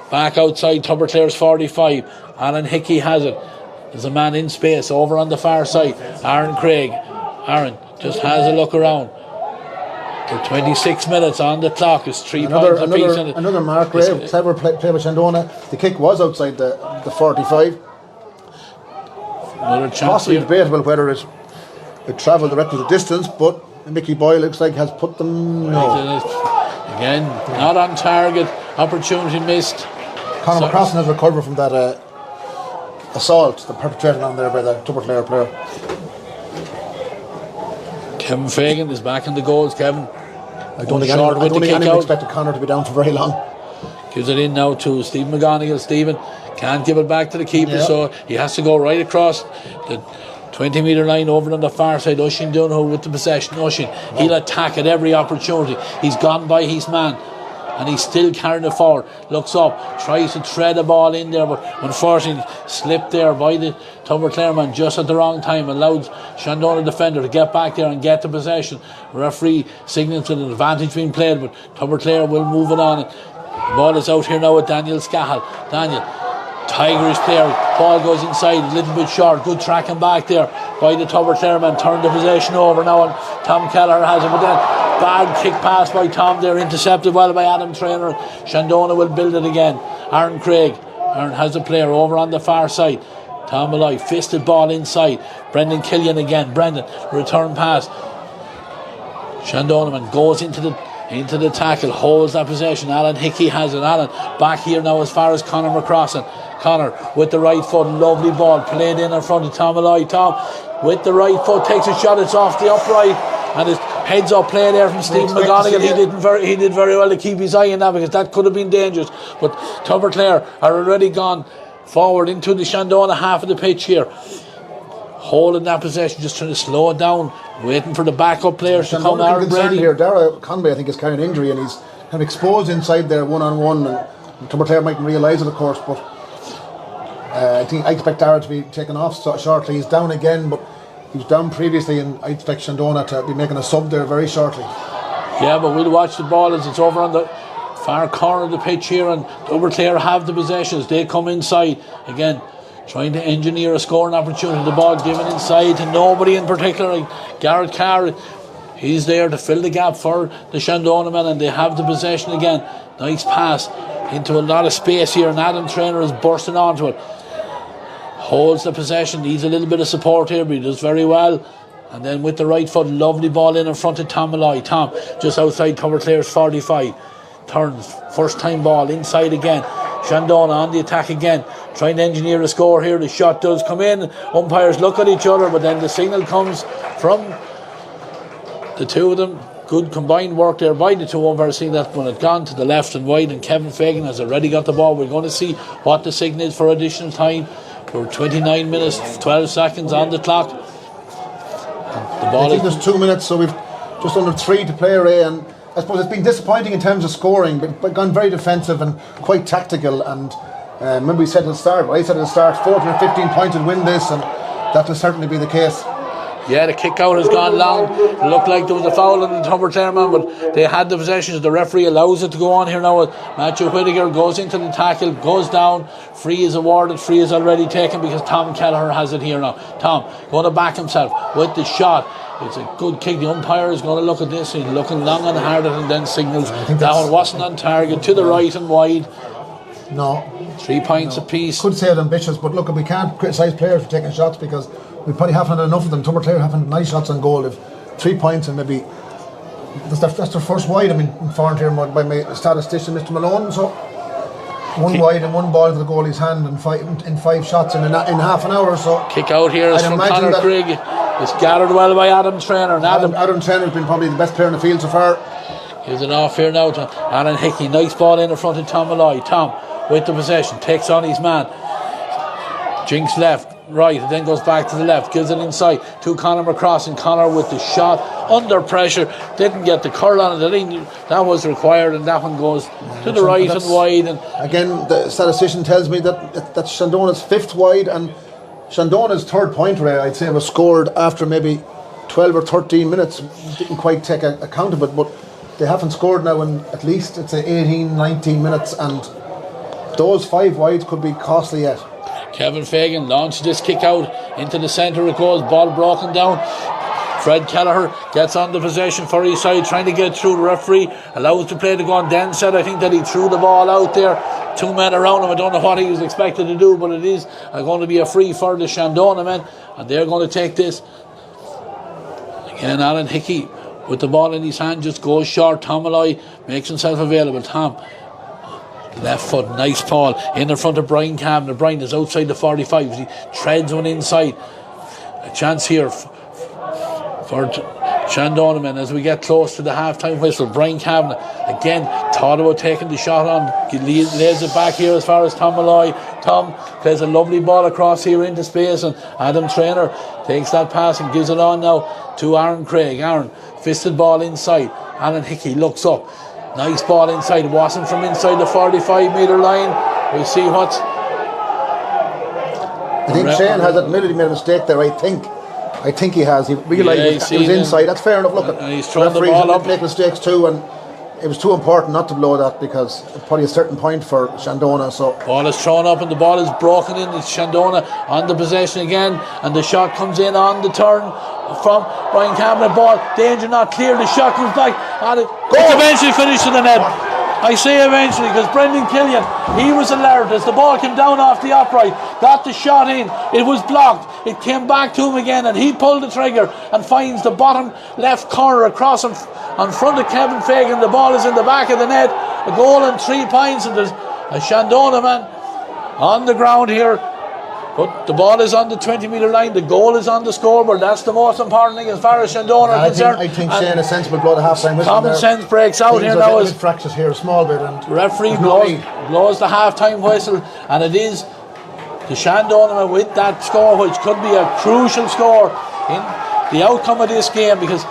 Back outside Tubberclair's 45. Alan Hickey has it. There's a man in space over on the far side. Aaron Craig. Aaron just has a look around. For 26 minutes on the clock. It's 3 points apiece. Another Mark Ray, clever play by Shandonagh. The kick was outside the 45. Another chance possibly here. debatable whether it travelled the requisite distance, but Mickey Boyle looks like has put them. No. Again, not on target. Opportunity missed. Conor McCrossan has recovered from that assault that perpetrated on there by the Tubberclair player. Kevin Fagan is back in the goals. Kevin, I don't think anyone expected Conor to be down for very long. Gives it in now to Stephen McGonigal. Stephen can't give it back to the keeper, so he has to go right across the 20-metre line over on the far side. Oisin Donoghue with the possession. Oisin, he'll attack at every opportunity. He's gone by his man, and he's still carrying it forward. Looks up, tries to thread the ball in there, but unfortunately slipped there by the Tubberclair man just at the wrong time. Allowed Shandonagh defender to get back there and get the possession. Referee signals an advantage being played, but Tubberclair will move it on. The ball is out here now with Daniel Scahill. Daniel, Tigerish player, ball goes inside, a little bit short. Good tracking back there by the Tubberclair man. Turned the possession over now, and Tom Kelleher has it, but then bad kick pass by Tom there, intercepted well by Adam Traynor. Shandonagh will build it again. Aaron Craig. Aaron has a player over on the far side. Tom Malloy, fisted ball inside. Brendan Killian again. Brendan, return pass. Shandonagh man goes into the tackle, holds that possession. Alan Hickey has it. Alan back here now as far as Conor McCrossan. Conor with the right foot, lovely ball played in front of Tom Malloy. Tom with the right foot takes a shot, it's off the upright, and his heads up play there from Stephen McGonigal. He did very well to keep his eye on that, because that could have been dangerous. But Tubberclair are already gone forward into the Shandonagh half of the pitch here, holding that possession, just trying to slow it down, waiting for the backup players to come. Aaron Brady here, Dara Conway I think is carrying injury, and he's kind of exposed inside there one-on-one, and Tubberclair mightn't realise it of course, but I expect Dara to be taken off shortly. He's down again, but he was down previously, and I expect Shandonagh to be making a sub there very shortly. Yeah, but we'll watch the ball as it's over on the far corner of the pitch here, and Tubberclair have the possessions. They come inside again, trying to engineer a scoring opportunity. The ball given inside to nobody in particular. Like Garrett Carr, he's there to fill the gap for the Shandonagh men, and they have the possession again. Nice pass into a lot of space here, and Adam Traynor is bursting onto it. Holds the possession, needs a little bit of support here, but he does very well. And then with the right foot, lovely ball in front of Tom Malloy. Tom just outside Tubberclair's 45. Turns, first time ball inside again. Shandonagh on the attack again, trying to engineer a score here. The shot does come in. Umpires look at each other, but then the signal comes from the two of them. Good combined work there by the two umpires, seeing that when it's gone to the left and wide, and Kevin Fagan has already got the ball. We're going to see what the signal is for additional time. We're 29 minutes 12 seconds on the clock. The ball I think there's 2 minutes, so we've just under 3 to play, Ray, and I suppose it's been disappointing in terms of scoring, but gone very defensive and quite tactical. And remember we said at the start, 14 or 15 points would win this, and that will certainly be the case. Yeah, the kick out has gone long. It looked like there was a foul on the Tubberclair man, but they had the possessions. The referee allows it to go on here now. Matthew Whittaker goes into the tackle, goes down. Free is awarded. Free is already taken because Tom Kelleher has it here now. Tom going to back himself with the shot. It's a good kick. The umpire is going to look at this. He's looking long and hard and then signals that one wasn't on target, to the right and wide. No. 3 points apiece. Could say it ambitious, but look, we can't criticise players for taking shots, because we probably haven't had enough of them. Tubberclair haven't nice shots on goal. If 3 points, and maybe that's their first wide. I mean, informed here by my statistician, Mr. Malone. So one wide and one ball to the goalie's hand, and in 5 shots in half an hour. So kick out here is from Conor Craig. It's gathered well by Adam Traynor. Adam Traynor has been probably the best player in the field so far. Here's an off here now to Alan Hickey. Nice ball in front of Tom Malloy. Tom with the possession, takes on his man. Jinks left, right, and then goes back to the left, gives it inside to Conor McCrossan. Conor with the shot under pressure, didn't get the curl on it. That was required, and that one goes to the right and wide. And again, the statistician tells me that's Shandonagh's 5th wide, and Shandonagh's 3rd point, Ray, I'd say, was scored after maybe 12 or 13 minutes. Didn't quite take account of it, but they haven't scored now in at least, it's 18, 19 minutes, and those 5 wides could be costly yet. Kevin Fagan launches this kick out into the centre. It goes, ball broken down. Fred Kelleher gets on the possession for his side, trying to get through. The referee allows the play to go on. Den said, I think that he threw the ball out there. 2 men around him. I don't know what he was expected to do, but it is going to be a free for the Shandonagh men, and they're going to take this. Again, Alan Hickey with the ball in his hand just goes short. Tom Malloy makes himself available. Tom Left foot, nice ball in the front of Brian Cavan. Brian is outside the 45. He treads one inside. A chance here for Shandonagh as we get close to the half-time whistle. Brian Cavan again thought about taking the shot on. He lays it back here as far as Tom Malloy. Tom plays a lovely ball across here into space, and Adam Traynor takes that pass and gives it on now to Aaron Craig. Aaron, fisted ball inside. Alan Hickey looks up. Nice ball inside. It wasn't from inside the 45-metre line. We'll see what's... I think Shane has admitted he made a mistake there, I think he has. He realised it was inside. That's fair enough. Look, he's thrown the ball up. Make mistakes too, and it was too important not to blow that because it's probably a certain point for Shandonagh. So ball is thrown up and the ball is broken in. It's Shandonagh on the possession again, and the shot comes in on the turn from Brian Cavan. Ball, danger not clear. The shot comes back, and it's eventually finished in the net. I say eventually because Brendan Killian, he was alert as the ball came down off the upright, got the shot in, it was blocked, it came back to him again, and he pulled the trigger and finds the bottom left corner across him in front of Kevin Fagan. The ball is in the back of the net, a goal and 3 points, and there's a Shandonagh man on the ground here. But the ball is on the 20-metre line. The goal is on the scoreboard. That's the most important thing as far as Shandonagh is concerned. I think Shane is sensible. Blow the half-time whistle. Common sense breaks out here now. As fractures here a small bit, and the referee blows the half-time whistle, and it is the Shandonagh with that score, which could be a crucial score in the outcome of this game, because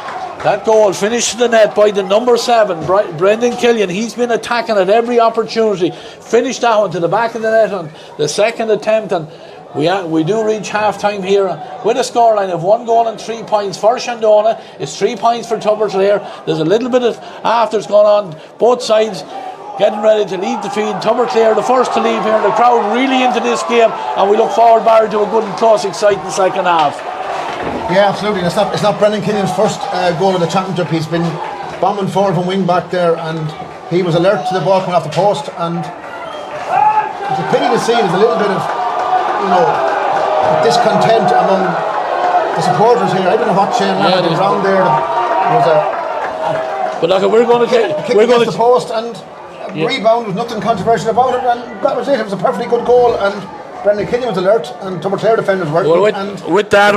that goal finished in the net by the number 7, Brendan Killian. He's been attacking at every opportunity. Finished that one to the back of the net on the second attempt, and we do reach half-time here with a scoreline of 1 goal and 3 points for Shandonagh. It's 3 points for Tubberclair. There's a little bit of afters going on both sides, getting ready to leave the field. Tubberclair the first to leave here. The crowd really into this game, and we look forward, Barry, to a good and close, exciting second half. Yeah, absolutely. It's not Brendan Killian's first goal of the championship. He's been bombing forward from wing back there, and he was alert to the ball coming off the post, and it's a pity to see there's a little bit of discontent among the supporters here. I don't know what Shane Lambert is around there. But look, we're going to take... We're going to the post, and rebound was nothing controversial about it, and that was it. It was a perfectly good goal, and Brendan Killian was alert, and Tubberclair defenders were. With that,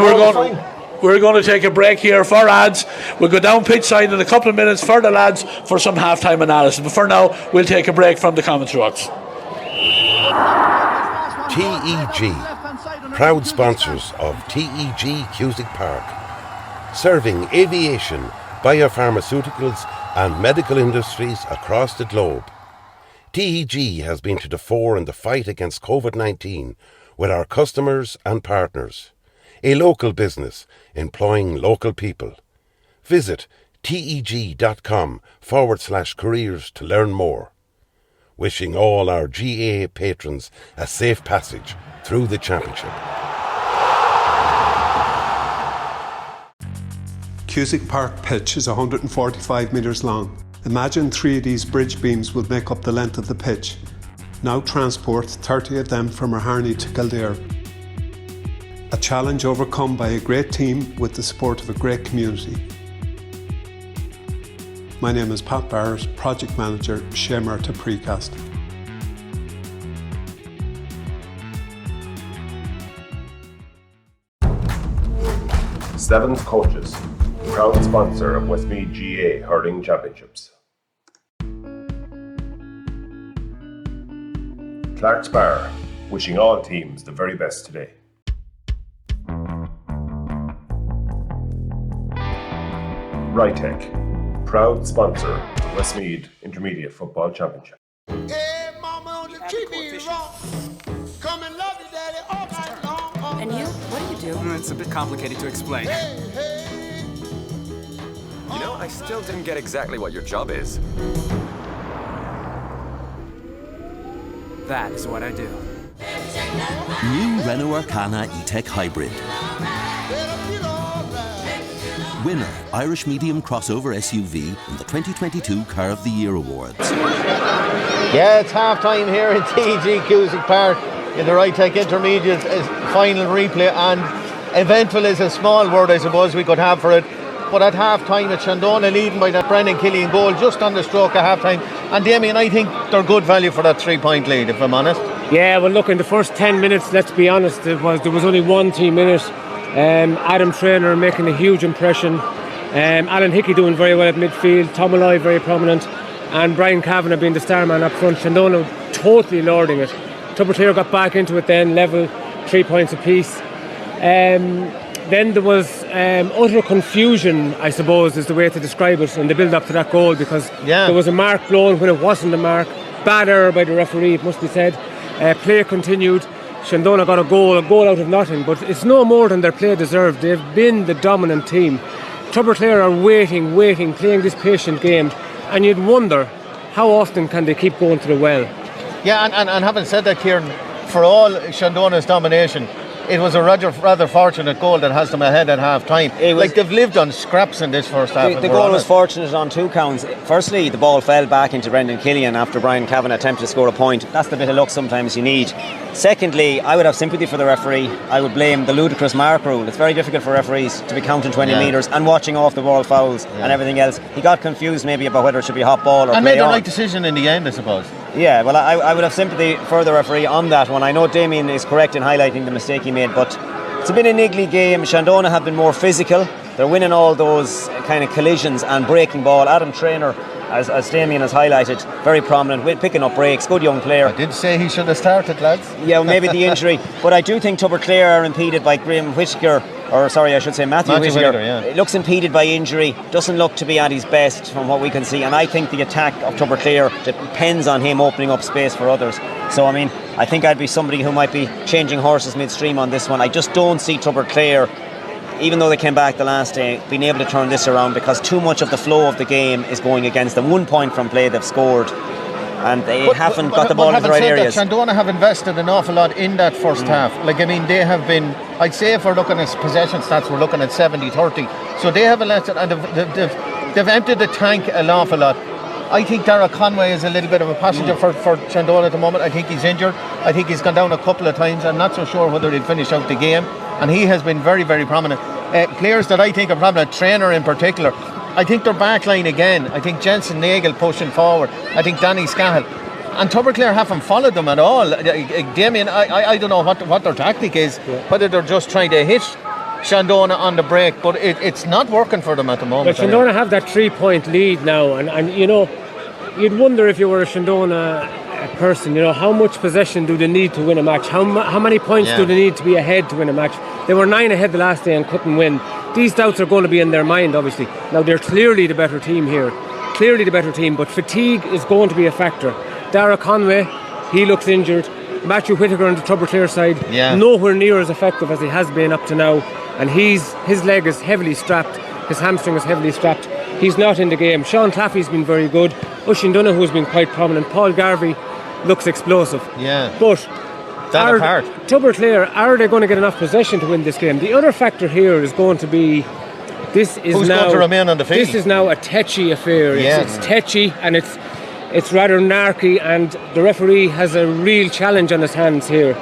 we're going to take a break here for ads. We'll go down pitch side in a couple of minutes for the lads for some half-time analysis. But for now, we'll take a break from the commentary box. TEG, proud sponsors of TEG Cusick Park, serving aviation, biopharmaceuticals and medical industries across the globe. TEG has been to the fore in the fight against COVID-19 with our customers and partners. A local business employing local people. Visit teg.com/careers to learn more. Wishing all our GAA patrons a safe passage through the championship. Cusick Park pitch is 145 metres long. Imagine 3 of these bridge beams would make up the length of the pitch. Now transport 30 of them from Harney to Kildare. A challenge overcome by a great team with the support of a great community. My name is Pat Barrett, Project Manager, Shamer to Precast. Sevens Coaches, proud sponsor of Westmeath GAA Hurling Championships. Clark's Bar, wishing all teams the very best today. Rytech, proud sponsor of the Westmeath Intermediate Football Championship. Hey, mama, don't treat me wrong. Come and love you, daddy, all night long. And you? What do you do? It's a bit complicated to explain. You know, I still didn't get exactly what your job is. That is what I do. New Renault Arcana E-Tech Hybrid. Winner, Irish Medium Crossover SUV in the 2022 Car of the Year Awards. Yeah, it's half-time here in TG Cusick Park in the Rytech Intermediate final replay, and eventful is a small word I suppose we could have for it. but at half-time it's Shandonagh leading by that Brendan Killian goal just on the stroke of half-time. And Damien, I think they're good value for that 3-point lead, if I'm honest. Yeah, well look, in the first 10 minutes, let's be honest, there was only one team in it. Adam Traynor making a huge impression, Alan Hickey doing very well at midfield, Tom Malloy very prominent, and Brian Kavanagh being the star man up front. Shandonagh totally lording it. Tubberclair got back into it then, level, 3 points apiece. Then there was utter confusion, I suppose is the way to describe it, in the build up to that goal, because there was a mark blown when it wasn't a mark. Bad error by the referee, it must be said. Play continued. Shandonagh got a goal out of nothing, but it's no more than their play deserved. They've been the dominant team. Tubberclair are waiting, playing this patient game, and you'd wonder how often can they keep going to the well. Yeah, and having said that, Kieran, for all Shandonagh's domination, it was a rather fortunate goal that has them ahead at half time. Like they've lived on scraps in this first half. The goal was fortunate on 2 counts. Firstly, the ball fell back into Brendan Killian after Brian Kavanagh attempted to score a point. That's the bit of luck sometimes you need. Secondly, I would have sympathy for the referee. I would blame the ludicrous mark rule. It's very difficult for referees to be counting 20 metres and watching off the ball fouls and everything else. He got confused maybe about whether it should be hot ball or and play made the on. right decision in the end, I suppose. Yeah, well, I would have sympathy for the referee on that one. I know Damien is correct in highlighting the mistake he made, but it's been a niggly game. Shandonagh have been more physical. They're winning all those kind of collisions and breaking ball. Adam Traynor, as Damien has highlighted, very prominent, picking up breaks, good young player. I did say he should have started, lads. Yeah, well, maybe the injury, but I do think Tubberclair are impeded by Graham Whittaker, or sorry, I should say Matthew Whittaker. It looks impeded by injury, doesn't look to be at his best from what we can see, and I think the attack of Tubberclair depends on him opening up space for others. So I mean, I think I'd be somebody who might be changing horses midstream on this one. I just don't see Tubberclair, even though they came back the last day, being able to turn this around, because too much of the flow of the game is going against them. 1 point from play they've scored, and they haven't got the ball in the right areas. Shandonagh have invested an awful lot in that first half. Like, I mean, they have been, I'd say if we're looking at possession stats, we're looking at 70-30. So they have invested, and they've emptied the tank an awful lot. I think Dara Conway is a little bit of a passenger for Shandonagh at the moment. I think he's injured. I think he's gone down a couple of times. I'm not so sure whether he'll finish out the game. And he has been very, very prominent. Players that I think are prominent, Traynor in particular, I think they're backline again. I think Jensen Nagel pushing forward. I think Danny Scahill. And Tubberclair haven't followed them at all. Damien, I don't know what their tactic is, whether they're just trying to hit Shandonagh on the break, but it's not working for them at the moment. But Shandonagh have that 3-point lead now, and you know, you'd wonder if you were a Shandonagh person, you know, how much possession do they need to win a match? How many points do they need to be ahead to win a match? They were 9 ahead the last day and couldn't win. These doubts are going to be in their mind, obviously. Now, they're clearly the better team here. Clearly the better team, but fatigue is going to be a factor. Dara Conway, he looks injured. Matthew Whittaker on the Tubberclair side, nowhere near as effective as he has been up to now. And his leg is heavily strapped. His hamstring is heavily strapped. He's not in the game. Sean Claffey's been very good. Oisin Donoghue has been quite prominent. Paul Garvey looks explosive. Yeah. But apart. Tubberclair, are they going to get enough possession to win this game? The other factor here is going to be who's going to remain on the field. This is now a tetchy affair. It's tetchy and it's rather narky, and the referee has a real challenge on his hands here.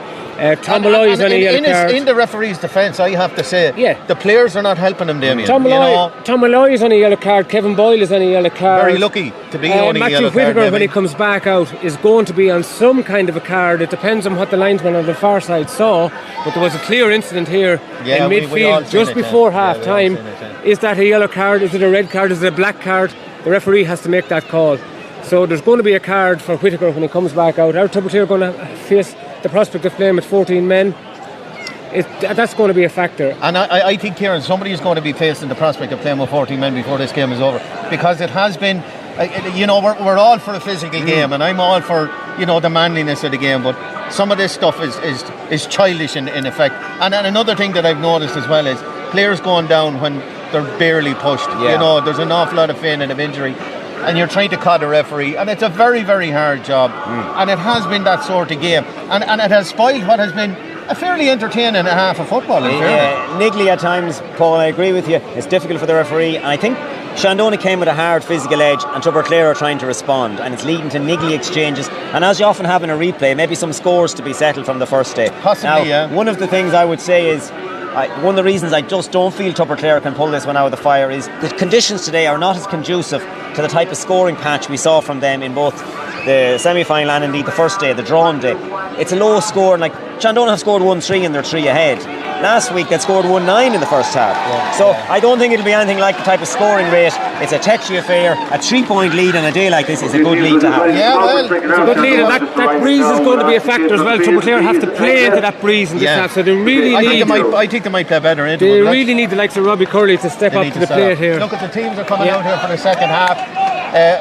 Tom Malloy is on a yellow card. In the referee's defence, I have to say, the players are not helping him, Damien. Tom Malloy is on a yellow card. Kevin Boyle is on a yellow card. Very lucky to be on a yellow card. Matthew Whittaker, when he comes back out, is going to be on some kind of a card. It depends on what the linesman on the far side saw. But there was a clear incident here in midfield just before half time. Is that a yellow card? Is it a red card? Is it a black card? The referee has to make that call. So there's going to be a card for Whittaker when he comes back out. Are Tubberclair going to face the prospect of playing with 14 men? That's going to be a factor. And I think, Kieran, somebody is going to be facing the prospect of playing with 14 men before this game is over, because it has been, you know, we're all for a physical game, and I'm all for, you know, the manliness of the game, but some of this stuff is childish in effect. And another thing that I've noticed as well is players going down when they're barely pushed. You know, there's an awful lot of feigning of injury, and you're trying to call the referee, and it's a very, very hard job, and it has been that sort of game, and it has spoiled what has been a fairly entertaining half of football, in fairness. Niggly at times, Paul, I agree with you. It's difficult for the referee, and I think Shandonagh came with a hard physical edge, and Tubberclair are trying to respond, and it's leading to niggly exchanges, and as you often have in a replay, maybe some scores to be settled from the first day. Possibly, now, one of the things I would say is One of the reasons I just don't feel Tubberclair can pull this one out of the fire is the conditions today are not as conducive to the type of scoring patch we saw from them in both the semi-final and indeed the first day, the drawn day. It's a low score, and like Shandonagh have scored 1-3 and they're 3 ahead. Last week they scored 1-9 in the first half. I don't think it'll be anything like the type of scoring rate. It's a tetchy affair. A 3-point lead on a day like this is a good lead to have. Yeah, well, it's a good lead, and that breeze is going to be a factor as well. Tubberclair have to play into that breeze in this half, so they really I think they might play better into it. They really need the likes of Robbie Curley to step up to the plate here. Look at the teams are coming out here for the second half.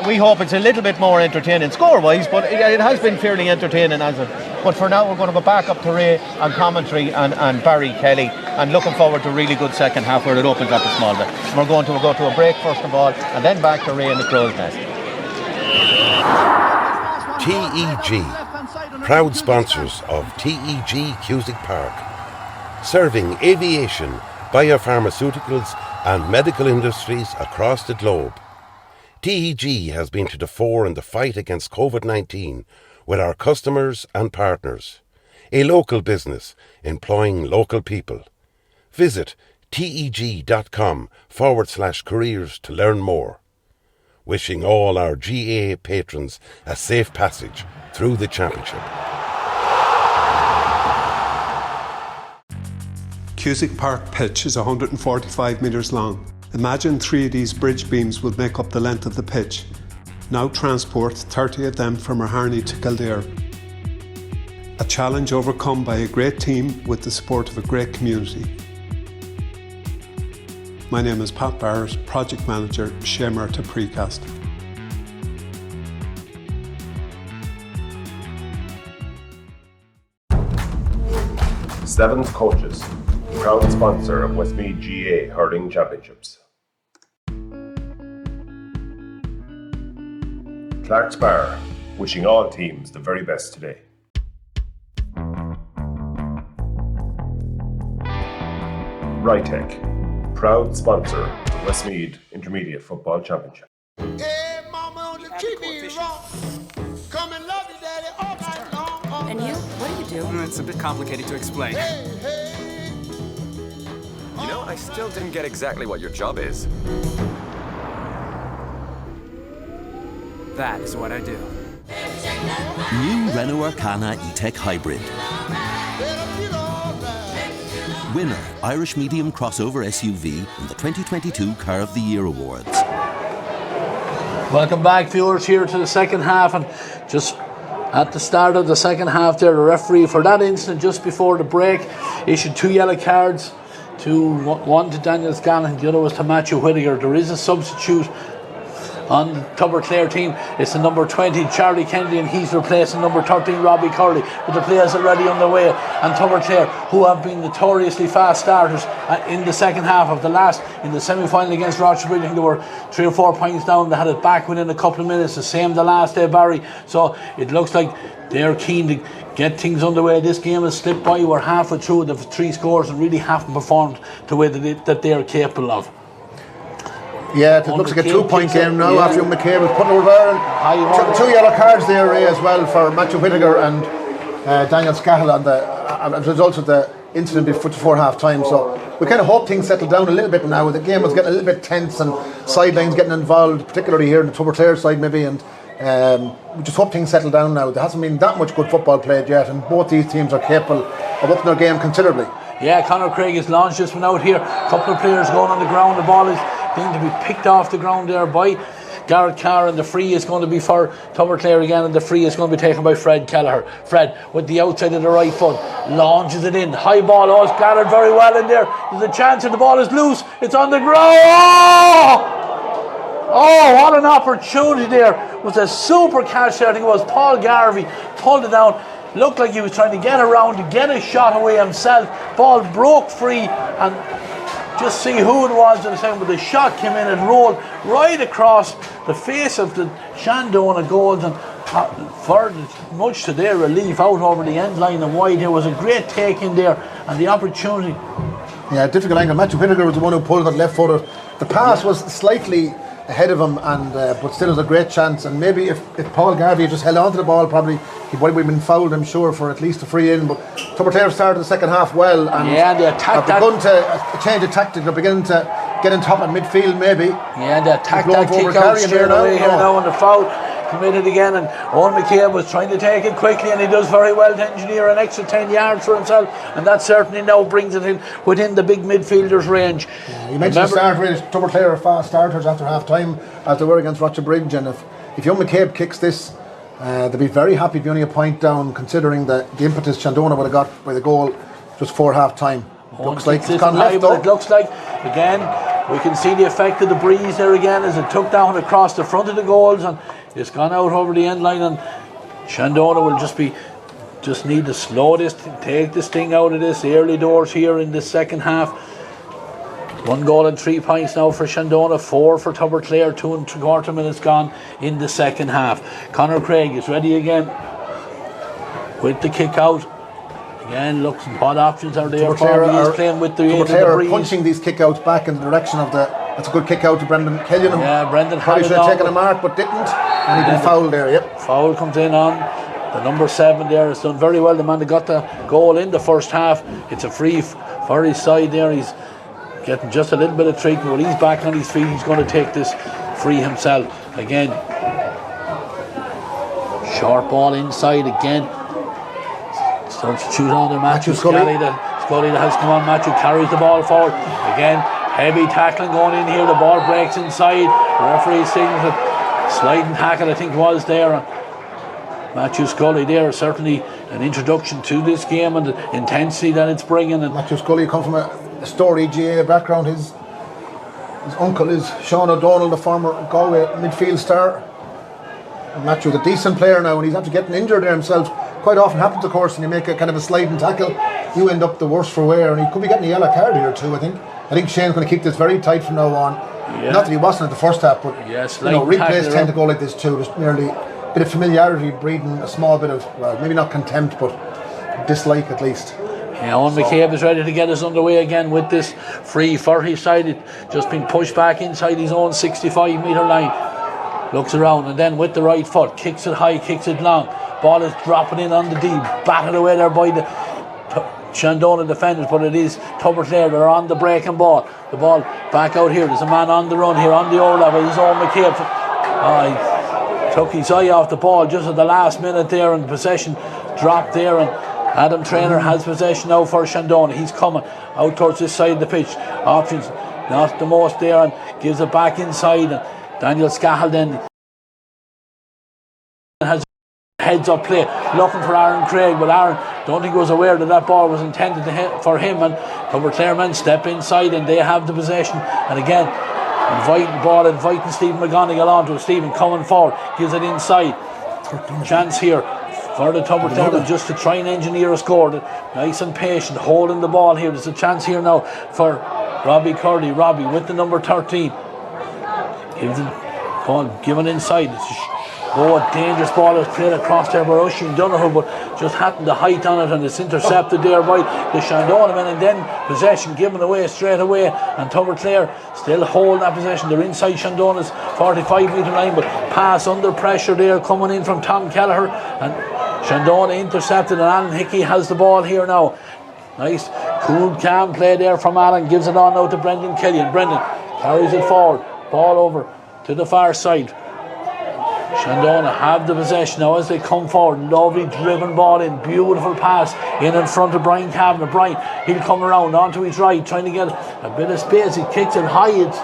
We hope it's a little bit more entertaining score-wise, but it has been fairly entertaining as it. But for now, we're going to go back up to Ray on commentary and Barry Kelly, and looking forward to a really good second half where it opens up a small bit. We're going to go to a break first of all, and then back to Ray and the Crow's Nest. TEG, proud sponsors of TEG Cusick Park, serving aviation, biopharmaceuticals and medical industries across the globe. TEG has been to the fore in the fight against COVID-19 with our customers and partners. A local business employing local people. Visit teg.com/careers to learn more. Wishing all our GAA patrons a safe passage through the championship. Cusick Park pitch is 145 metres long. Imagine 3 of these bridge beams will make up the length of the pitch. Now transport 30 of them from Harney to Kildare. A challenge overcome by a great team with the support of a great community. My name is Pat Barrett, Project Manager, Shamer to Precast. Sevens Coaches, proud sponsor of Westmeath GAA Hurling Championships. Clark's Bar, wishing all teams the very best today. Rytech, proud sponsor of the Westmeath Intermediate Football Championship. Hey, mama, don't treat me wrong. Come and love you, daddy, all night long. And you? What do you do? It's a bit complicated to explain. You know, I still didn't get exactly what your job is. That is what I do. New Renault Arcana E-Tech Hybrid. Winner, Irish Medium Crossover SUV in the 2022 Car of the Year Awards. Welcome back, viewers, here to the second half, and just at the start of the second half there, the referee for that incident just before the break issued 2 yellow cards, one to Daniel Scanlon, the other was to Matthew Whittaker. There is a substitute on the Tubberclair team. It's the number 20 Charlie Kennedy, and he's replacing number 13 Robbie Curley, with the players already underway. And Tubberclair, who have been notoriously fast starters in the second half of in the semi-final against Rochester, I think they were 3 or 4 points down. They had it back within a couple of minutes, the same the last day, Barry. So it looks like they're keen to get things underway. This game has slipped by. We're halfway through the 3 scores and really haven't performed the way that they are capable of. Yeah, it looks like a 2-point game now after McCabe was put over there. 2 yellow cards there, Ray, as well for Matthew Whittaker and Daniel Scahill as a result of the incident before half time. So we kind of hope things settle down a little bit now. The game was getting a little bit tense and sidelines getting involved, particularly here in the Tubberclair side maybe, and we just hope things settle down now. There hasn't been that much good football played yet, and both these teams are capable of upping their game considerably. Yeah, Conor Craig has launched this one out here. A couple of players going on the ground. The ball is going to be picked off the ground there by Garrett Carr, and the free is going to be for Tubberclair again, and the free is going to be taken by Fred Kelleher. Fred, with the outside of the right foot, launches it in. High ball, it's gathered very well in there. There's a chance that the ball is loose. It's on the ground. Oh, what an opportunity there. It was a super catch there. I think it was Paul Garvey pulled it down. Looked like he was trying to get around to get a shot away himself. Ball broke free, and just see who it was at the time, but the shot came in and rolled right across the face of the Shandonagh goals, and for much to their relief, out over the end line and wide. There was a great take in there, and the opportunity. Yeah, difficult angle. Matthew Whittaker was the one who pulled it left footed. The pass was slightly ahead of him, and but still has a great chance. And maybe if Paul Garvey just held on to the ball, probably he would have been fouled, I'm sure, for at least a free in. But Tubberclair started the second half well, and they attacked have begun to change the tactic. They're beginning to get on top at midfield, maybe. Yeah, they attacked that kick out straight away here now, and the foul committed again, and Owen McCabe was trying to take it quickly, and he does very well to engineer an extra 10 yards for himself, and that certainly now brings it in within the big midfielders range. You mentioned the start rate. Tubberclair are fast starters after half time, as they were against Rocherbridge, and if young McCabe kicks this, they'll be very happy to be only a point down, considering the impetus Shandonagh would have got by the goal just before half time. Looks like it's gone left, though. It looks like, again, we can see the effect of the breeze there again as it took down across the front of the goals, and it's gone out over the end line, and Shandonagh will just need to slow this, take this thing out of this early doors here in the second half. 1 goal and 3 points now for Shandonagh, 4 for Tubberclair, 2 3/4 minutes gone in the second half. Conor Craig is ready again with the kick out. Again, looks what options are there for him. He's playing with the Tubberclair punching these kick outs back in the direction of that's a good kick out to Brendan Killian. Yeah, Brendan probably should have taken a mark but didn't, and he'd been fouled there. Yep. Foul comes in on the number 7 there. Has done very well. The man that got the goal in the first half. It's a free for his side there. He's getting just a little bit of treatment, but he's back on his feet. He's going to take this free himself again. Short ball inside again. Substitute on there, Matthew Scully that has come on. Matthew carries the ball forward again. Heavy tackling going in here. The ball breaks inside. The referee signals a sliding tackle, I think, was there. Matthew Scully there, certainly an introduction to this game and the intensity that it's bringing. And Matthew Scully comes from a Story GAA background. His uncle is Sean O'Donnell, the former Galway midfield star. And Matthew's a decent player now, and he's after getting injured there himself. Quite often happens, of course, and you make a kind of a sliding tackle, you end up the worse for wear, and he could be getting a yellow card here too. I think Shane's going to keep this very tight from now on. Yeah. Not that he wasn't at the first half, but replays tend to go like this too. Just merely a bit of familiarity breeding a small bit of, well, maybe not contempt, but dislike at least. Yeah, Owen McCabe is ready to get us underway again with this free for his side. It just been pushed back inside his own 65-metre line. Looks around and then with the right foot kicks it high, kicks it long. Ball is dropping in on the D, batted away there by the Shandonagh defenders, but it is Tubberclair that are on the breaking ball. The ball back out here. There's a man on the run here on the overlap. It's Owen McCabe. He took his eye off the ball just at the last minute there, and possession dropped there, and Adam Traynor has possession now for Shandonagh. He's coming out towards this side of the pitch. Options not the most there, and gives it back inside. And Daniel Scahill then has heads up play looking for Aaron Craig, but Aaron don't think was aware that ball was intended to hit for him, and Tubberclair men step inside and they have the possession, and again inviting Stephen McGonigal onto it. Stephen coming forward, gives it inside. Chance here for the Tubberclair just to try and engineer a score. Nice and patient, holding the ball here. There's a chance here now for Robbie Curley. Robbie with the number 13. Gives it ball given inside. A dangerous ball is played across there by Oisin Donoghue, but just hadn't the height on it, and it's intercepted there by the Shandonagh men, and then possession given away straight away, and Tubberclair still hold that possession. They're inside Shandonagh's 45-metre line, but pass under pressure there coming in from Tom Kelleher, and Shandonagh intercepted, and Alan Hickey has the ball here now. Nice cool calm play there from Alan, gives it on now to Brendan Killian. Brendan carries it forward, ball over to the far side. Shandonagh have the possession now as they come forward. Lovely driven ball in, beautiful pass in front of Brian Kavanagh. Brian, he'll come around onto his right, trying to get a bit of space. He kicks it high, it's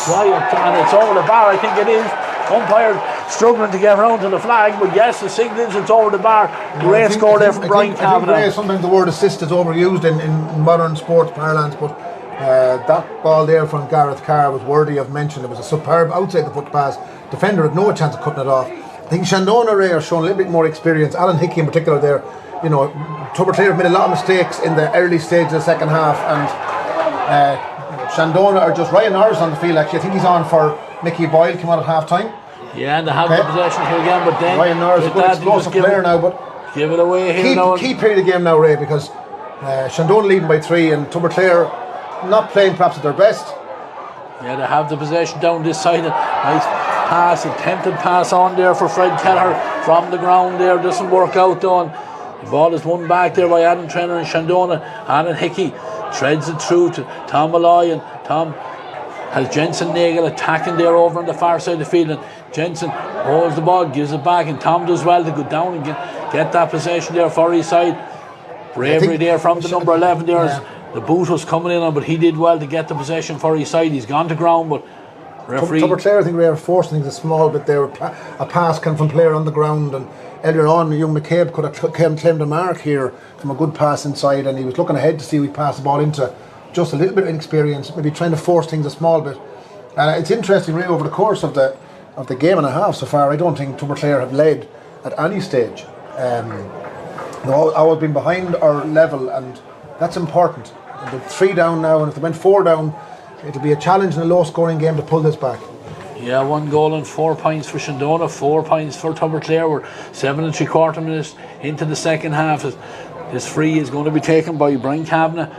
quiet, and it's over the bar. I think it is. Umpire struggling to get around to the flag, but yes, the signal is it's over the bar. Great score there from Brian Kavanagh. Sometimes the word assist is overused in modern sports parlance, but that ball there from Gareth Carr was worthy of mention. It was a superb outside the foot pass. Defender had no chance of cutting it off. I think Shandonagh are showing a little bit more experience. Alan Hickey in particular there. You know, Tubberclair have made a lot of mistakes in the early stage of the second half, and Shandonagh are just Ryan Norris on the field. Actually, I think he's on for Mickey Boyle, came on at half time. Yeah, and they have the possession here again, but then Ryan Norris, a good explosive player now, but give it away here key period of the game now, Ray, because Shandonagh leading by 3 and Tubberclair not playing perhaps at their best. Yeah, they have the possession down this side. Nice pass, attempted pass on there for Fred Kelleher from the ground there. Doesn't work out though. The ball is won back there by Adam Trainer and Shandonagh. Alan Hickey treads it through to Tom Malloy, and Tom has Jensen Nagel attacking there over on the far side of the field, and Jensen holds the ball, gives it back, and Tom does well to go down and get that possession there for his side. Bravery there from the number 11 there. Yeah. The boot was coming in on, but he did well to get the possession for his side. He's gone to ground, but referee... Tubberclair, I think, were forcing things a small bit there. A pass came from player on the ground, and earlier on, young McCabe could have claimed a mark here from a good pass inside, and he was looking ahead to see if he passed the ball into just a little bit of inexperience, maybe trying to force things a small bit. And it's interesting, really, over the course of the game and a half so far, I don't think Tubberclair have led at any stage. They've always been behind our level, and that's important. They're 3 down now, and if they went 4 down, it'll be a challenge in a low-scoring game to pull this back. Yeah, 1 goal and 4 points for Shandonagh, 4 points for Tubberclair. We're 7 3/4 minutes into the second half. This free is going to be taken by Brian Kavanagh.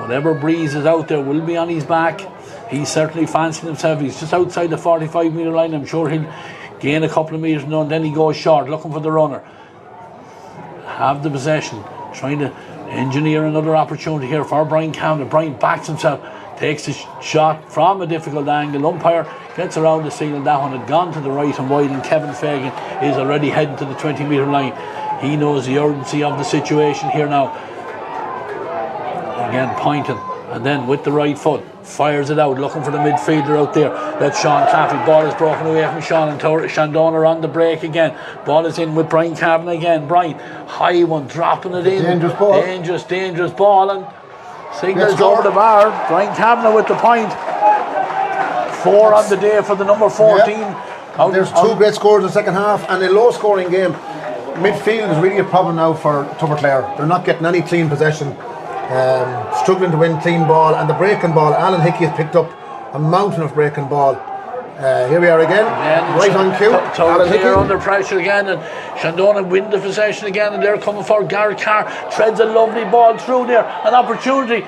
Whatever breeze is out there will be on his back. He's certainly fancying himself. He's just outside the 45-metre line. I'm sure he'll gain a couple of metres now, and then he goes short, looking for the runner. Have the possession, trying to engineer another opportunity here for Brian Kavanagh. Brian backs himself, takes the shot from a difficult angle. Umpire gets around the seal, and that one had gone to the right and wide, and Kevin Fagan is already heading to the 20-metre line. He knows the urgency of the situation here now. Again pointing, and then with the right foot fires it out, looking for the midfielder out there. That's Sean Claffey. Ball is broken away from Sean, and Shandonagh on the break again. Ball is in with Brian Kavanagh again. Brian, high one, dropping it in. Dangerous ball. Dangerous ball, and signals over the bar. Brian Kavanagh with the point. 4 on the day for the number 14. Yeah. There's 2 great scores in the second half, and a low scoring game. Midfield is really a problem now for Tubberclair. They're not getting any clean possession. Struggling to win clean ball, and the breaking ball, Alan Hickey has picked up a mountain of breaking ball. Here we are again, right on cue. Alan Hickey under pressure again, and Shandonagh win the possession again, and they're coming for Garrett Carr. Treads a lovely ball through there, an opportunity,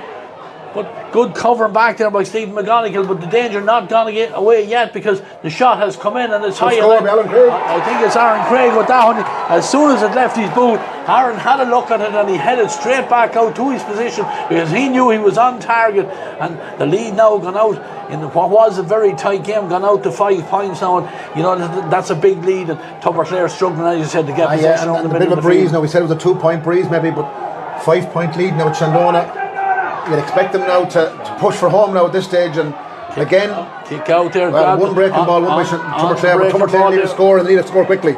but good covering back there by Stephen McGonigal, but the danger not gone away yet, because the shot has come in and it's high. I think it's Aaron Craig with that one. As soon as it left his boot, Aaron had a look at it and he headed straight back out to his position, because he knew he was on target, and the lead now gone out in what was a very tight game, gone out to 5 points now, and you know that's a big lead, and Tubberclair struggling, as you said, to get possession on the middle a bit of a breeze field. now. We said it was a 2-point breeze maybe, but 5-point lead now with Shandonagh. You'd expect them now to push for home now at this stage, and again kick out there. One breaking ball, one by Tubberclair, but Tubberclair need to score, and they need to score quickly.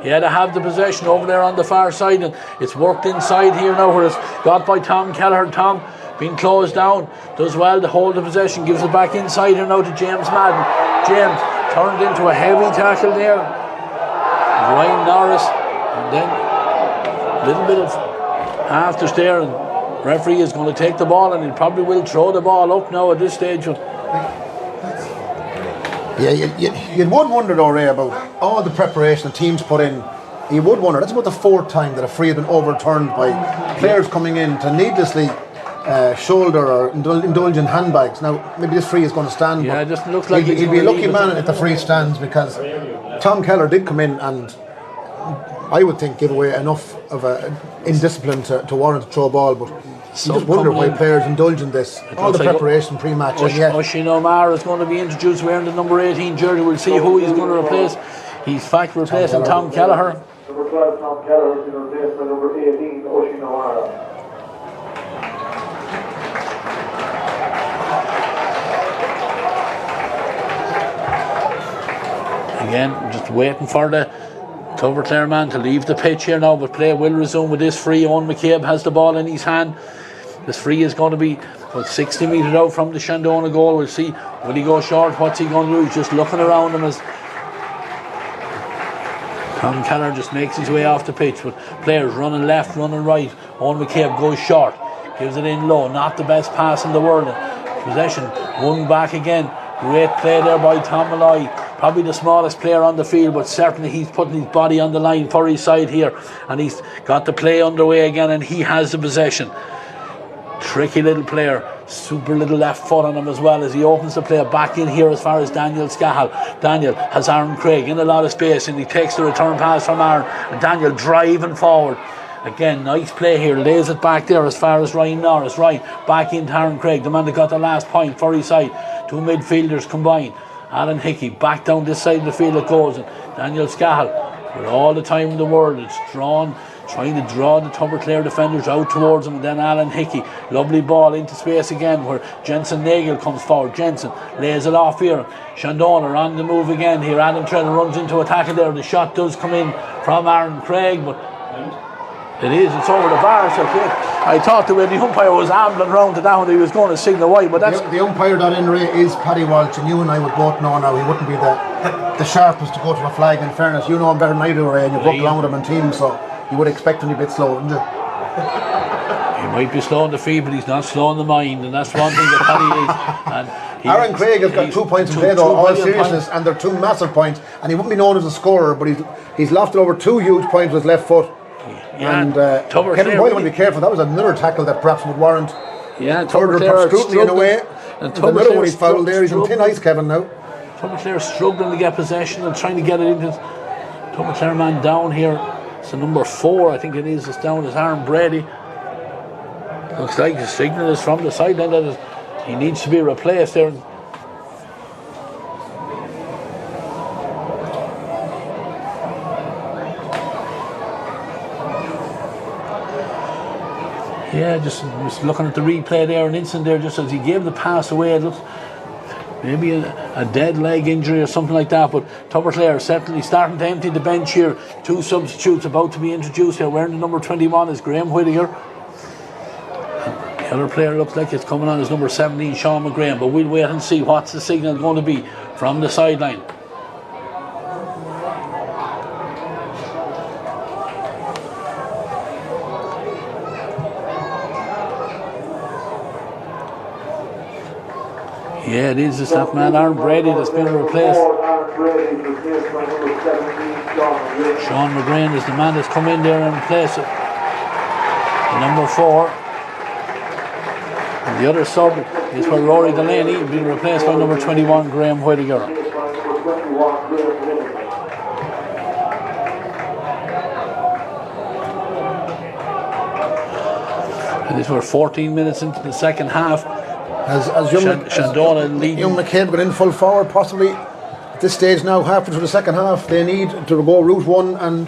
Yeah, they have the possession over there on the far side, and it's worked inside here now, where it's got by Tom Kelleher. Tom being closed down, does well to hold the possession, gives it back inside here now to James Madden. James turned into a heavy tackle there. Ryan Norris, and then a little bit of after there, and referee is going to take the ball, and he probably will throw the ball up now at this stage. Yeah, you would wonder though, Ray, about all the preparation the teams put in. You would wonder, that's about the 4th time that a free has been overturned by players coming in to needlessly shoulder or indulge in handbags. Now, maybe this free is going to stand, yeah, but it just looks like he'd be a lucky man if the free stands, because Tom Keller did come in and I would think give away enough of a indiscipline to warrant a throw ball, but you just wonder why players indulge in this. All the preparation pre-match. Oisin O'Mara is going to be introduced wearing the number 18 jersey. We'll see who he's going to replace. He's replacing Tom Kelleher. Number 12, Tom Kelleher, has been replaced by number 18, Oisin O'Mara. Again, just waiting for the Tubberclair man to leave the pitch here now, but play will resume with this free. Owen McCabe has the ball in his hand. This free is going to be about 60 metres out from the Shandonagh goal. We'll see, will he go short? What's he going to do? He's just looking around him as Tom Keller just makes his way off the pitch, but players running left, running right. Owen McCabe goes short, gives it in low, not the best pass in the world. Possession won back again. Great play there by Tom Malloy, probably the smallest player on the field, but certainly he's putting his body on the line for his side here, and he's got the play underway again, and he has the possession. tricky little player, super little left foot on him as well as he opens the play back in here as far as Daniel Scahill. Daniel has Aaron Craig in a lot of space and he takes the return pass from Aaron, and Daniel driving forward. Again, nice play here, lays it back there as far as Ryan Norris. Right, back into Aaron Craig, the man that got the last point for his side. Two midfielders combined. Alan Hickey back down this side of the field it goes, and Daniel Scahill with all the time in the world, it's drawn, trying to draw the Tubberclair defenders out towards him, and then Alan Hickey, lovely ball into space again where Jensen Nagel comes forward. Jensen lays it off here. Shandonagh on the move again here. Adam Trent runs into a tackle there. The shot does come in from Aaron Craig, but it's over the bar. So I thought the way the umpire was ambling round to that one, he was going to signal white, but that's the umpire that in Ray is Paddy Walsh, and you and I would both know now he wouldn't be the sharpest to go to a flag. In fairness, you know him better than I do, Ray, and you've worked along with him in teams, so you would expect him to be a bit slow, wouldn't you? He might be slow in the feet, but he's not slow in the mind, and that's one thing that Paddy is. And Aaron Craig has got 2 points in play though, all seriousness, and they're 2 massive points, and he wouldn't be known as a scorer, but he's lofted over 2 huge points with his left foot. Yeah, and Kevin Boyle would be careful. That was another tackle that perhaps would warrant further scrutiny in a way. And another one he's fouled there. He's in thin ice, Kevin, now. Tubberclair struggling to get possession and trying to get it into Tubberclair man down here. It's the number 4, I think it is. It's down as Aaron Brady. Looks like the signal is from the sideline that he needs to be replaced there. Yeah, just looking at the replay there, an instant there, just as he gave the pass away, it looks maybe a dead leg injury or something like that. But Tubberclair certainly starting to empty the bench here. 2 substitutes about to be introduced here. Wearing the number 21 is Graham Whittaker. The other player looks like it's coming on as number 17, Sean McGrane. But we'll wait and see what's the signal going to be from the sideline. Yeah, it is just that man, Aaron Brady, that's been replaced. Sean McGrane is the man that's come in there and replaced it. The number 4. And the other sub is for Rory Delaney, being replaced by number 21, Graham Whittaker. And this we're 14 minutes into the second half. As Shandonagh leading. Young McCabe got in full forward, possibly at this stage now, halfway through the second half. They need to go route 1, and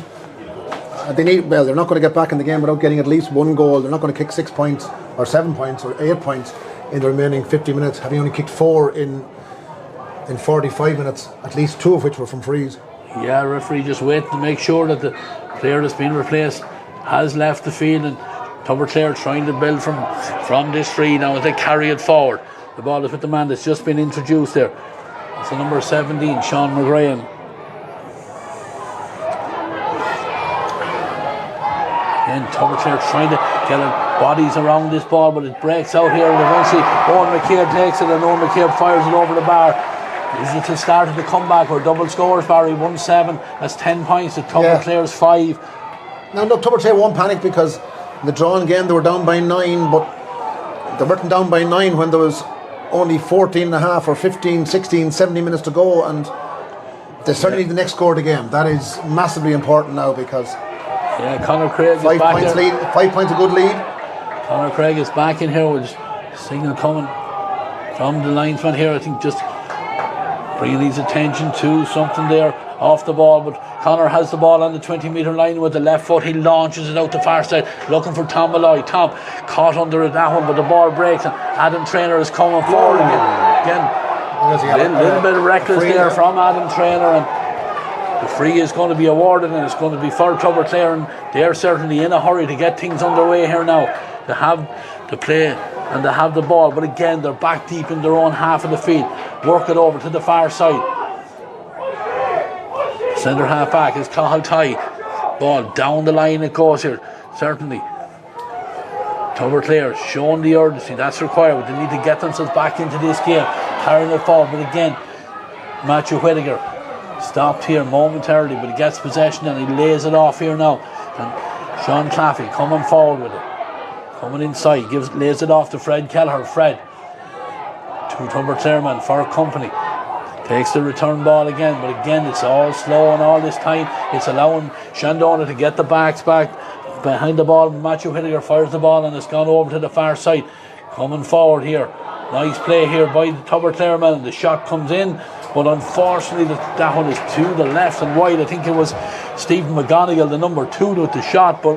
they're not going to get back in the game without getting at least 1 goal. They're not going to kick 6 points or 7 points or 8 points in the remaining 50 minutes, having only kicked 4 in 45 minutes, at least 2 of which were from frees. Yeah, referee just waiting to make sure that the player that's been replaced has left the field, and Tubberclair trying to build from this free now as they carry it forward. The ball is with the man that's just been introduced there. It's the number 17, Sean McGrane. Again, Tubberclair trying to get bodies around this ball, but it breaks out here, and eventually Owen McCabe takes it, and Owen McCabe fires it over the bar. Is it the start of the comeback or double scores, Barry? 1-7, that's 10 points to Tubberclair's 5. Now look, Tubberclair won't panic, because in the drawn game they were down by 9, but they weren't down by 9 when there was only 14 and a half or 15, 16, 17 minutes to go, and they certainly need the next score of the game. That is massively important now, because Conor Craig is 5 back points there. lead, 5 points a good lead. Conor Craig is back in here with signal coming from the linesman here. I think just bringing his attention to something there off the ball, but Conor has the ball on the 20-metre line with the left foot. He launches it out the far side, looking for Tom Malloy. Tom caught under it, that one, but the ball breaks, and Adam Traynor is coming forward again. A little bit of reckless there from Adam Traynor, and the free is going to be awarded, and it's going to be for Tubberclair, and they're certainly in a hurry to get things underway here now. They have the play and they have the ball, but again they're back deep in their own half of the field. Work it over to the far side. Centre half back is Cathal Ty. Ball down the line it goes here. Certainly Tubberclair showing the urgency that's required, but they need to get themselves back into this game, carrying it forward. But again, Matthew Whittaker stopped here momentarily, but he gets possession and he lays it off here now. And Sean Claffey coming forward with it. Coming inside, lays it off to Fred Kelleher. Fred to Tubberclair man for company. Takes the return ball again, but again it's all slow, and all this time it's allowing Shandonagh to get the backs back behind the ball. Matthew Whittaker fires the ball and it's gone over to the far side. Coming forward here, nice play here by the Tubberclair man. The shot comes in, but unfortunately that one is to the left and wide. I think it was Stephen McGonigal, the number 2, with the shot, but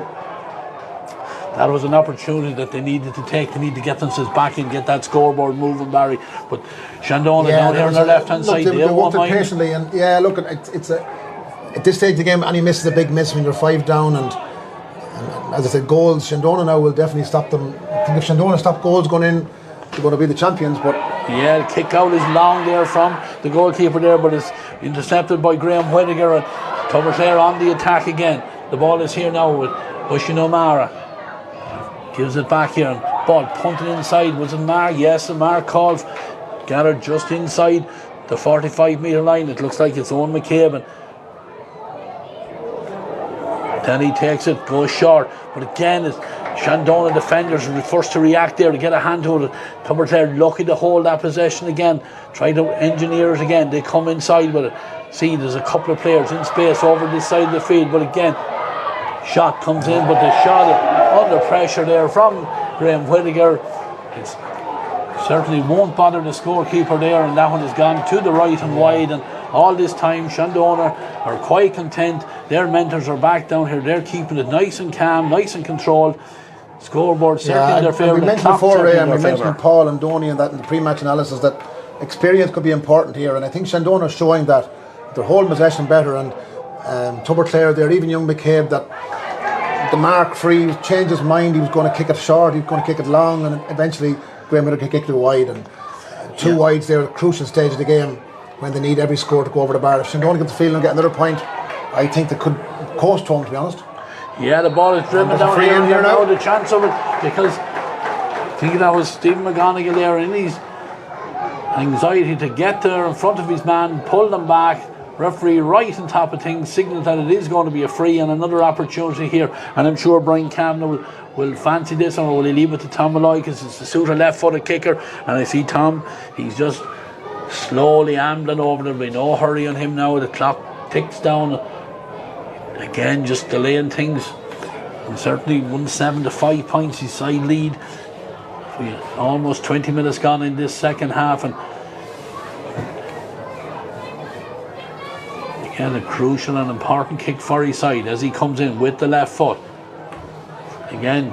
that was an opportunity that they needed to take. They need to get themselves back and get that scoreboard moving, Barry. But Shandonagh down here on their left-hand side, they won't mind patiently. And look, it's at this stage of the game, any miss is a big miss when you're 5 down. And as I said, goals, Shandonagh now will definitely stop them. I think if Shandonagh stop goals going in, they're going to be the champions. But yeah, the kick out is long there from the goalkeeper there, but it's intercepted by Graham Whittaker. And Tubberclair on the attack again. The ball is here now with Oisin O'Mara. Gives it back here, and ball punted inside. Was it Marr? Yes, and Marr called. Gathered just inside the 45-metre line. It looks like it's Owen McCabe. And then he takes it, goes short. But again, it's Shandonagh defenders were the first to react there to get a hand to it. Tubberclair lucky to hold that possession again. Try to engineer it again. They come inside with it. See, there's a couple of players in space over this side of the field. But again, shot comes in, but the shot under pressure there from Graham Whittaker. It certainly won't bother the scorekeeper there, and that one has gone to the right and wide. And all this time Shandonagh are quite content. Their mentors are back down here. They're keeping it nice and calm, nice and controlled. Scoreboard certainly in their favour. We mentioned before, Ray, and we mentioned Paul and Donny and that in the pre-match analysis, that experience could be important here, and I think Shandonagh is showing that they're holding possession better. And Tubberclair there, even young McCabe, that the mark free, changed his mind. He was going to kick it short, he was going to kick it long, and eventually Graham Whittaker kicked it wide. And two wides there at a crucial stage of the game when they need every score to go over the bar. If Shandonagh get the feeling and get another point, I think they could coast home, to be honest. Yeah, the ball is driven down here now. The chance of it, because I think that was Stephen McGonigal there in his anxiety to get there in front of his man, pull them back. Referee right on top of things, signal that it is going to be a free and another opportunity here. And I'm sure Brian Kavanagh will fancy this, or will he leave it to Tom Malloy, because it's the suitor left-footed kicker. And I see Tom, he's just slowly ambling over. There'll be no hurry on him now. The clock ticks down again, just delaying things. And certainly 1-7 to 5 points his side lead. Almost 20 minutes gone in this second half, and again a crucial and important kick for his side as he comes in with the left foot. Again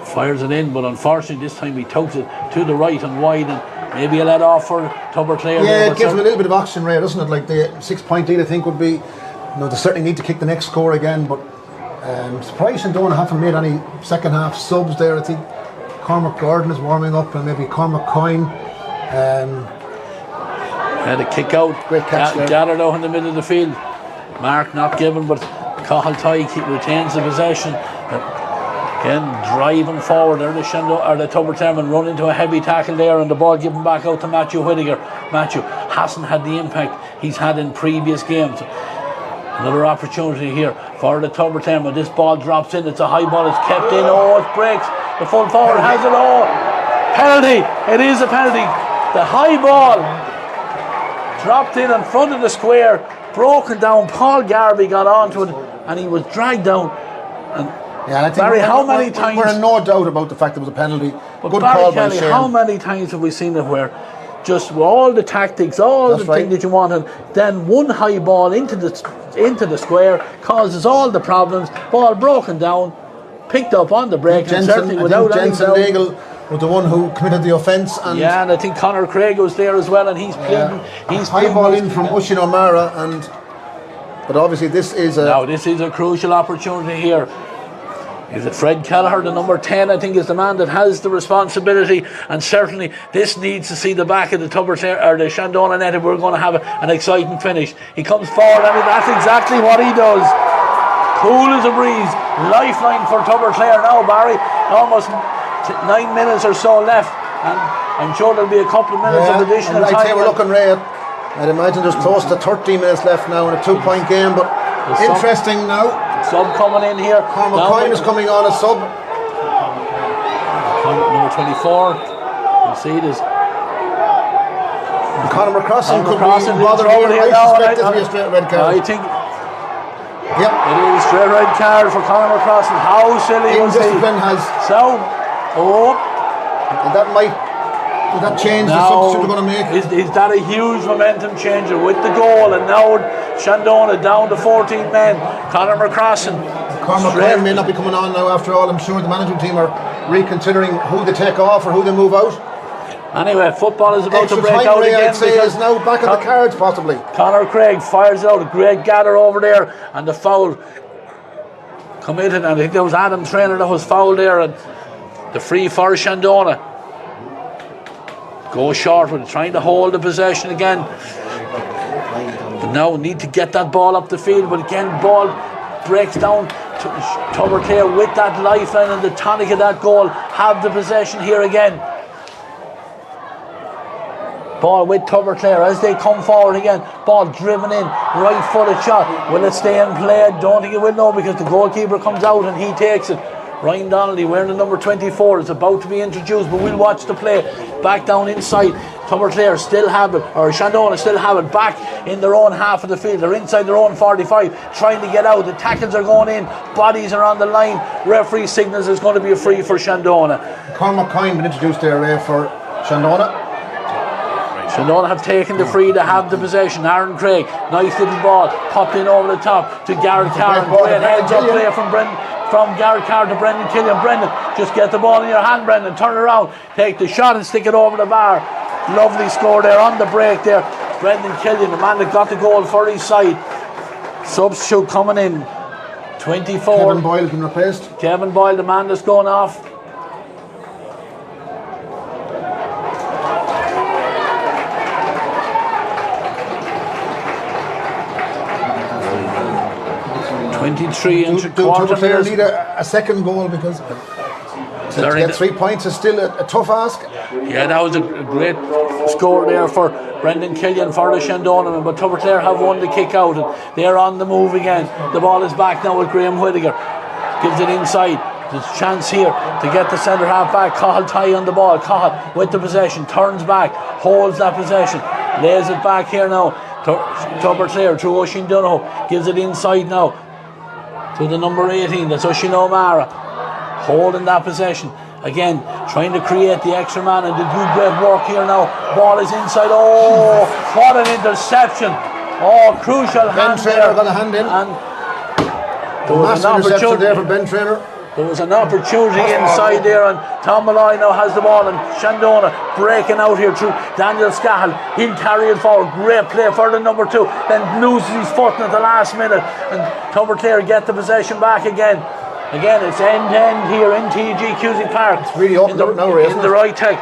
fires it in, but unfortunately this time he tugs it to the right and wide, and maybe a let off for Tubberclair. Yeah, it gives him a little bit of oxygen, Ray, doesn't it? Like the 6-point lead, I think, would be, they certainly need to kick the next score again. But surprised Shandonagh haven't made any second half subs there. I think Cormac Gordon is warming up, and maybe Cormac Coyne. Had a kick out, great catch there. Gathered out in the middle of the field. Mark not given, but Cathal Tighe retains the possession. Again, driving forward there, the Tubberclair men run into a heavy tackle there, and the ball given back out to Matthew Whittaker. Matthew hasn't had the impact he's had in previous games. Another opportunity here for the Tubberclair men. This ball drops in, it's a high ball, it's kept in, it breaks. The full forward has it, penalty, it is a penalty. The high ball dropped in front of the square, broken down. Paul Garvey got onto it, and he was dragged down. And I think Barry, how many times? We're in no doubt about the fact it was a penalty. But good Barry call Kelly, by Shane. how many times have we seen it where just with all the tactics, all the things that you want, and then one high ball into the square causes all the problems. Ball broken down, picked up on the break, and certainly without any doubt. Nagel was the one who committed the offence. And I think Conor Craig was there as well, and he's pleading. He's high ball in from Oisin O'Mara, but obviously this is a crucial opportunity here. Is it Fred Kelleher, the number 10, I think, is the man that has the responsibility, and certainly this needs to see the back of the Tubberclair or the Shandonagh net if we're going to have an exciting finish. He comes forward, that's exactly what he does. Cool as a breeze, lifeline for Tubberclair now, Barry. Almost 9 minutes or so left, and I'm sure there'll be a couple of minutes of additional time. I'd say we're looking, Ray, I'd imagine there's close to 13 minutes left now in a 2-point game, but interesting now. Sub coming in here. Cormac Coyne is coming on as sub. Number 24. You see this. Conor McCrossan could McCrossan be bothered here. I suspect this will be a straight red card. I think it is straight red card for Conor McCrossan. How silly was he? Indiscipline has... So, and that might... Will that change the substitute they're going to make? Is that a huge momentum changer with the goal? And now Shandonagh down to 14 men. Conor McCrossan. Cormac Ryan may not be coming on now after all. I'm sure the management team are reconsidering who they take off or who they move out. Anyway, football is about Extra to break time, out Ray, again. I'd say, is now back on the cards possibly. Conor Craig fires it out. A great gather over there, and the foul committed. And I think there was Adam Traynor that was fouled there, and the free for Shandonagh. Go short with it, trying to hold the possession again. But now need to get that ball up the field. But again, ball breaks down. Tubberclair with that lifeline and the tonic of that goal have the possession here again. Ball with Tubberclair as they come forward again. Ball driven in, right footed shot. Will it stay in play? Don't think it will, no, because the goalkeeper comes out and he takes it. Ryan Donnelly wearing the number 24 is about to be introduced, but we'll watch the play. Back down inside. Tubberclair still have it, or Shandonagh still have it back in their own half of the field. They're inside their own 45, trying to get out. The tackles are going in, bodies are on the line. Referee signals there's going to be a free for Shandonagh. Cormac Coyne been introduced there for Shandonagh. Shandonagh have taken the free, they have the possession. Aaron Craig, nice little ball, popped in over the top to Garrett Carr. Great heads up play from Garrett Carr to Brendan Killian. Brendan, just get the ball in your hand, Brendan, turn around, take the shot and stick it over the bar. Lovely score there on the break there. Brendan Killian, the man that got the goal for his side. Substitute coming in, 24. Kevin Boyle been replaced. Kevin Boyle, the man that's going off. Tubberclair need a second goal because to get 3 points is still a tough ask. Yeah, that was a great score there for Brendan Killian for the Shandonagh, but Tubberclair have won the kick out and they're on the move again. The ball is back now with Graham Whittaker. Gives it inside. There's a chance here to get the centre half back. Cahill tie on the ball. Cahill with the possession, turns back, holds that possession, lays it back here now. Tubberclair through Oisin Donoghue, gives it inside now to the number 18, that's Oisin O'Mara, holding that possession again, trying to create the extra man and to do great work here now. Ball is inside. Oh, what an interception. Oh, crucial hand there. Got a hand in. And there was an opportunity there for Ben Traynor. There was an opportunity inside there, and Tom Malloy now has the ball, and Shandonagh breaking out here through Daniel Scahill. He'll carry it forward. Great play for the number 2. Then loses his foot at the last minute, and Tubberclair get the possession back again. Again, it's end-to-end here in TG Cusick Park. It's really open up now, Ray, in the right tech.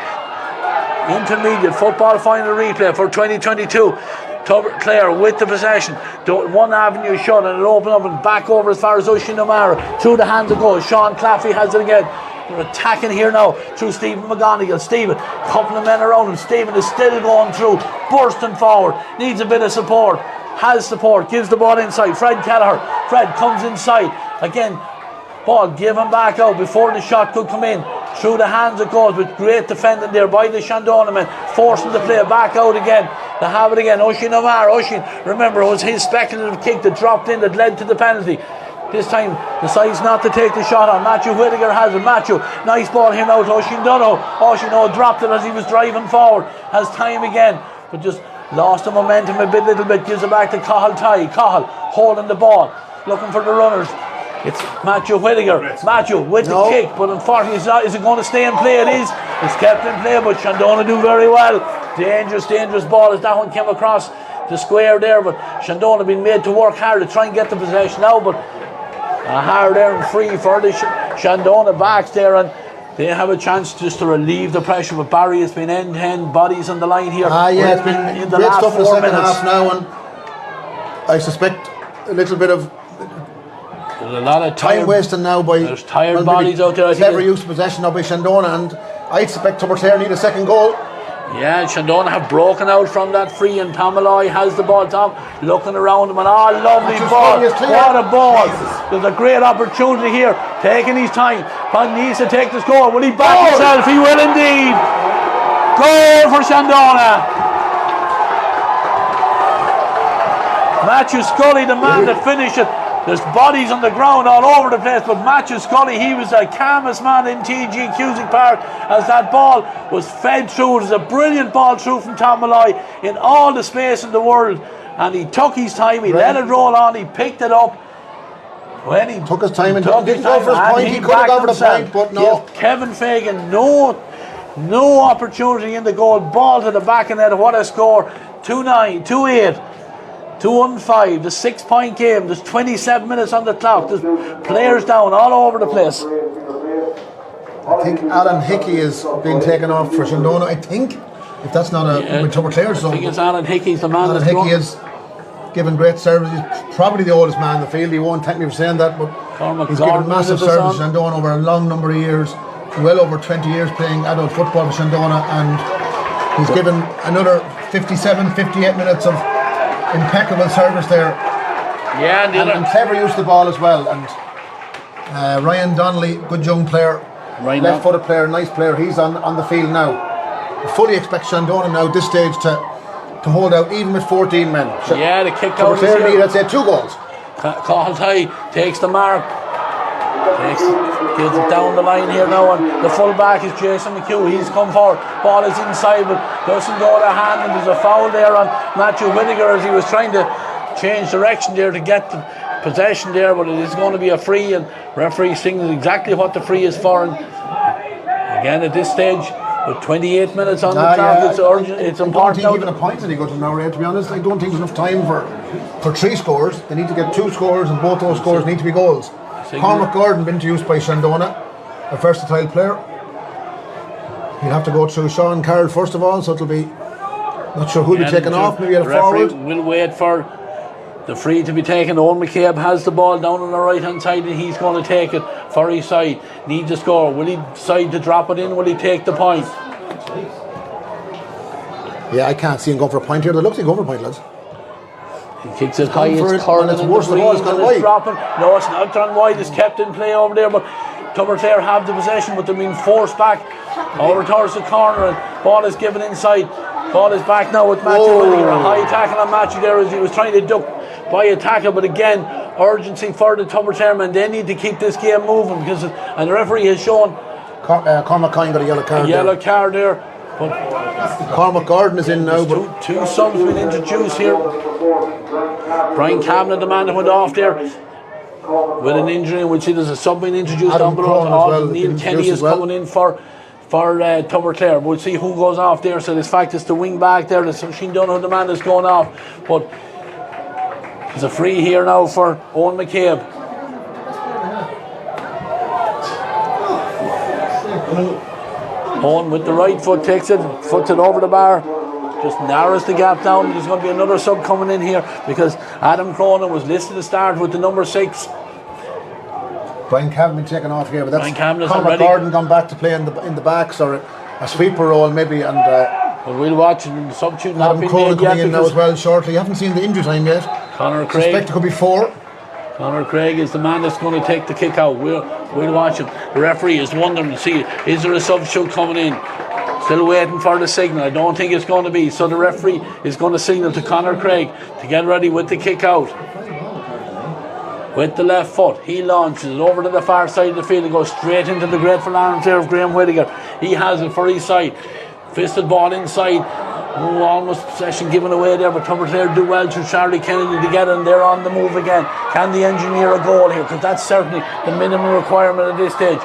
Intermediate football final replay for 2022. Tubberclair with the possession. One avenue shut and it opened up and back over as far as Oisin O'Mara. Through the hands of goal. Sean Claffey has it again. They're attacking here now through Stephen McGonigal. Stephen, couple of men around him. Stephen is still going through, bursting forward. Needs a bit of support. Has support. Gives the ball inside. Fred Kelleher. Fred comes inside. Again, ball given back out before the shot could come in. Through the hands of goals with great defending there by the Shandonagh men, forcing the play back out again. They have it again. Oisin O'Mara. Oisin, remember, it was his speculative kick that dropped in that led to the penalty. This time decides not to take the shot on. Matthew Whittaker has it. Matthew, nice ball here now to Oisin Donoghue. Oisin dropped it as he was driving forward. Has time again, but just lost the momentum a little bit. Gives it back to Cahill Ty. Cahill holding the ball, looking for the runners. It's Matthew Whittaker. Matthew with the kick, but unfortunately it's not. Is it going to stay in play? It is. It's kept in play, but Shandonagh do very well. Dangerous ball as that one came across the square there, but Shandonagh been made to work hard to try and get the possession now, but a hard there and free for the Shandonagh backs there, and they have a chance just to relieve the pressure. But Barry has been end-to-end bodies on the line here. Yeah, it's been in the great last stuff in the 4 second minutes. half now, and I suspect a little bit of there's a lot of time wasting now by there's tired bodies out there. Clever use of possession now by Shandonagh, and I suspect Tubberclair need a second goal. Yeah, Shandonagh have broken out from that free, and Tom Malloy has the ball. Tom looking around him, and lovely ball. What a ball. There's a great opportunity here, taking his time. But needs to take the score. Will he back himself? He will indeed. Goal for Shandonagh. Matthew Scully, the man that finished it. There's bodies on the ground all over the place, but Matthew Scully, he was the calmest man in TG Cusick Park as that ball was fed through. It was a brilliant ball through from Tom Malloy in all the space in the world, and he took his time, he let it roll on, he picked it up. When he took his time and didn't go for his point, he could have gone for the point, but no. Kevin Fagan, no opportunity in the goal, ball to the back of net. What a score. 2-9, 2-8. 2-1-5, the 6-point game. There's 27 minutes on the clock. There's players down all over the place. I think Alan Hickey is being taken off for Shandonagh. I think, if that's not with Tubberclair. I think it's Alan Hickey's the man. Alan Hickey is giving great service. He's probably the oldest man in the field. He won't thank me for saying that, but he's given massive service to Shandonagh over a long number of years, well over 20 years playing adult football for Shandonagh, and he's given another 57, 58 minutes of impeccable service there. Yeah, and clever use of the ball as well. And Ryan Donnelly, good young player, left-footed player, nice player. He's on the field now. I fully expect Shandonagh now at this stage to hold out even with 14 men. Yeah, the kick out. I'd say 2 goals. Cahill takes the mark. Gets it down the line here now, and the full back is Jason McHugh. He's come forward. Ball is inside, but doesn't go to hand, and there's a foul there on Matthew Whittaker as he was trying to change direction there to get the possession there, but it is going to be a free, and referee signals exactly what the free is for. And again, at this stage, with 28 minutes on the clock, it's urgent. It's important. I don't think even a point that he got to now, to be honest. I don't think there's enough time for 3 scores. They need to get 2 scores, and both those scores need to be goals. Cormac Gordon been introduced by Shandonagh, a versatile player. He'll have to go through Sean Carroll first of all, so it'll be, not sure who'll be taken off, maybe at a forward. We'll wait for the free to be taken. Owen McCabe has the ball down on the right hand side, and he's going to take it for his side. Needs to score. Will he decide to drop it in? Will he take the point? Yeah, I can't see him going for a point here. It looks like going for a point, lads. He kicks it high, it's curling, it's worse, the ball is gone wide. Dropping. No, it's not gone wide, it's kept in play over there, but Tubberclair have the possession, but they're being forced back over towards the corner, and ball is given inside. Ball is back now with Matthew Whittaker. A high tackle on Matthew there as he was trying to duck by a tackle, but again, urgency for the Tubberclair men. They need to keep this game moving, because and the referee has shown Cormac Coyne got a yellow card there. But Cormac Gordon is in now. But two subs been introduced here. Brian Cameron, the man that went off there with an injury, and we'll see there's a sub being introduced down below. Neil Kenny is coming in for Tubberclair. We'll see who goes off there. So this fact is the wing back there. The Shandonagh, the man is going off. But there's a free here now for Owen McCabe. Owen with the right foot takes it, foots it over the bar, just narrows the gap down. There's going to be another sub coming in here because Adam Cronin was listed to start with the number 6. Brian Cameron been taken off here, but that's Cormac Gordon gone back to play in the backs or a sweeper role maybe, and we'll watch and substitute not Adam Cronin coming in now as well shortly. You haven't seen the injury time yet. Conor Craig. Suspect it could be 4. Conor Craig is the man that's going to take the kick out. We'll watch him. The referee is wondering to see, is there a substitute coming in? Still waiting for the signal. I don't think it's going to be. So the referee is going to signal to Conor Craig to get ready with the kick out. With the left foot, he launches it over to the far side of the field and goes straight into the grateful arms there of Graham Whittaker. He has it for his side. Fisted ball inside. Almost possession given away there, but Tubberclair do well through Charlie Kennedy to get in. They're on the move again. Can they engineer a goal here? Because that's certainly the minimum requirement at this stage.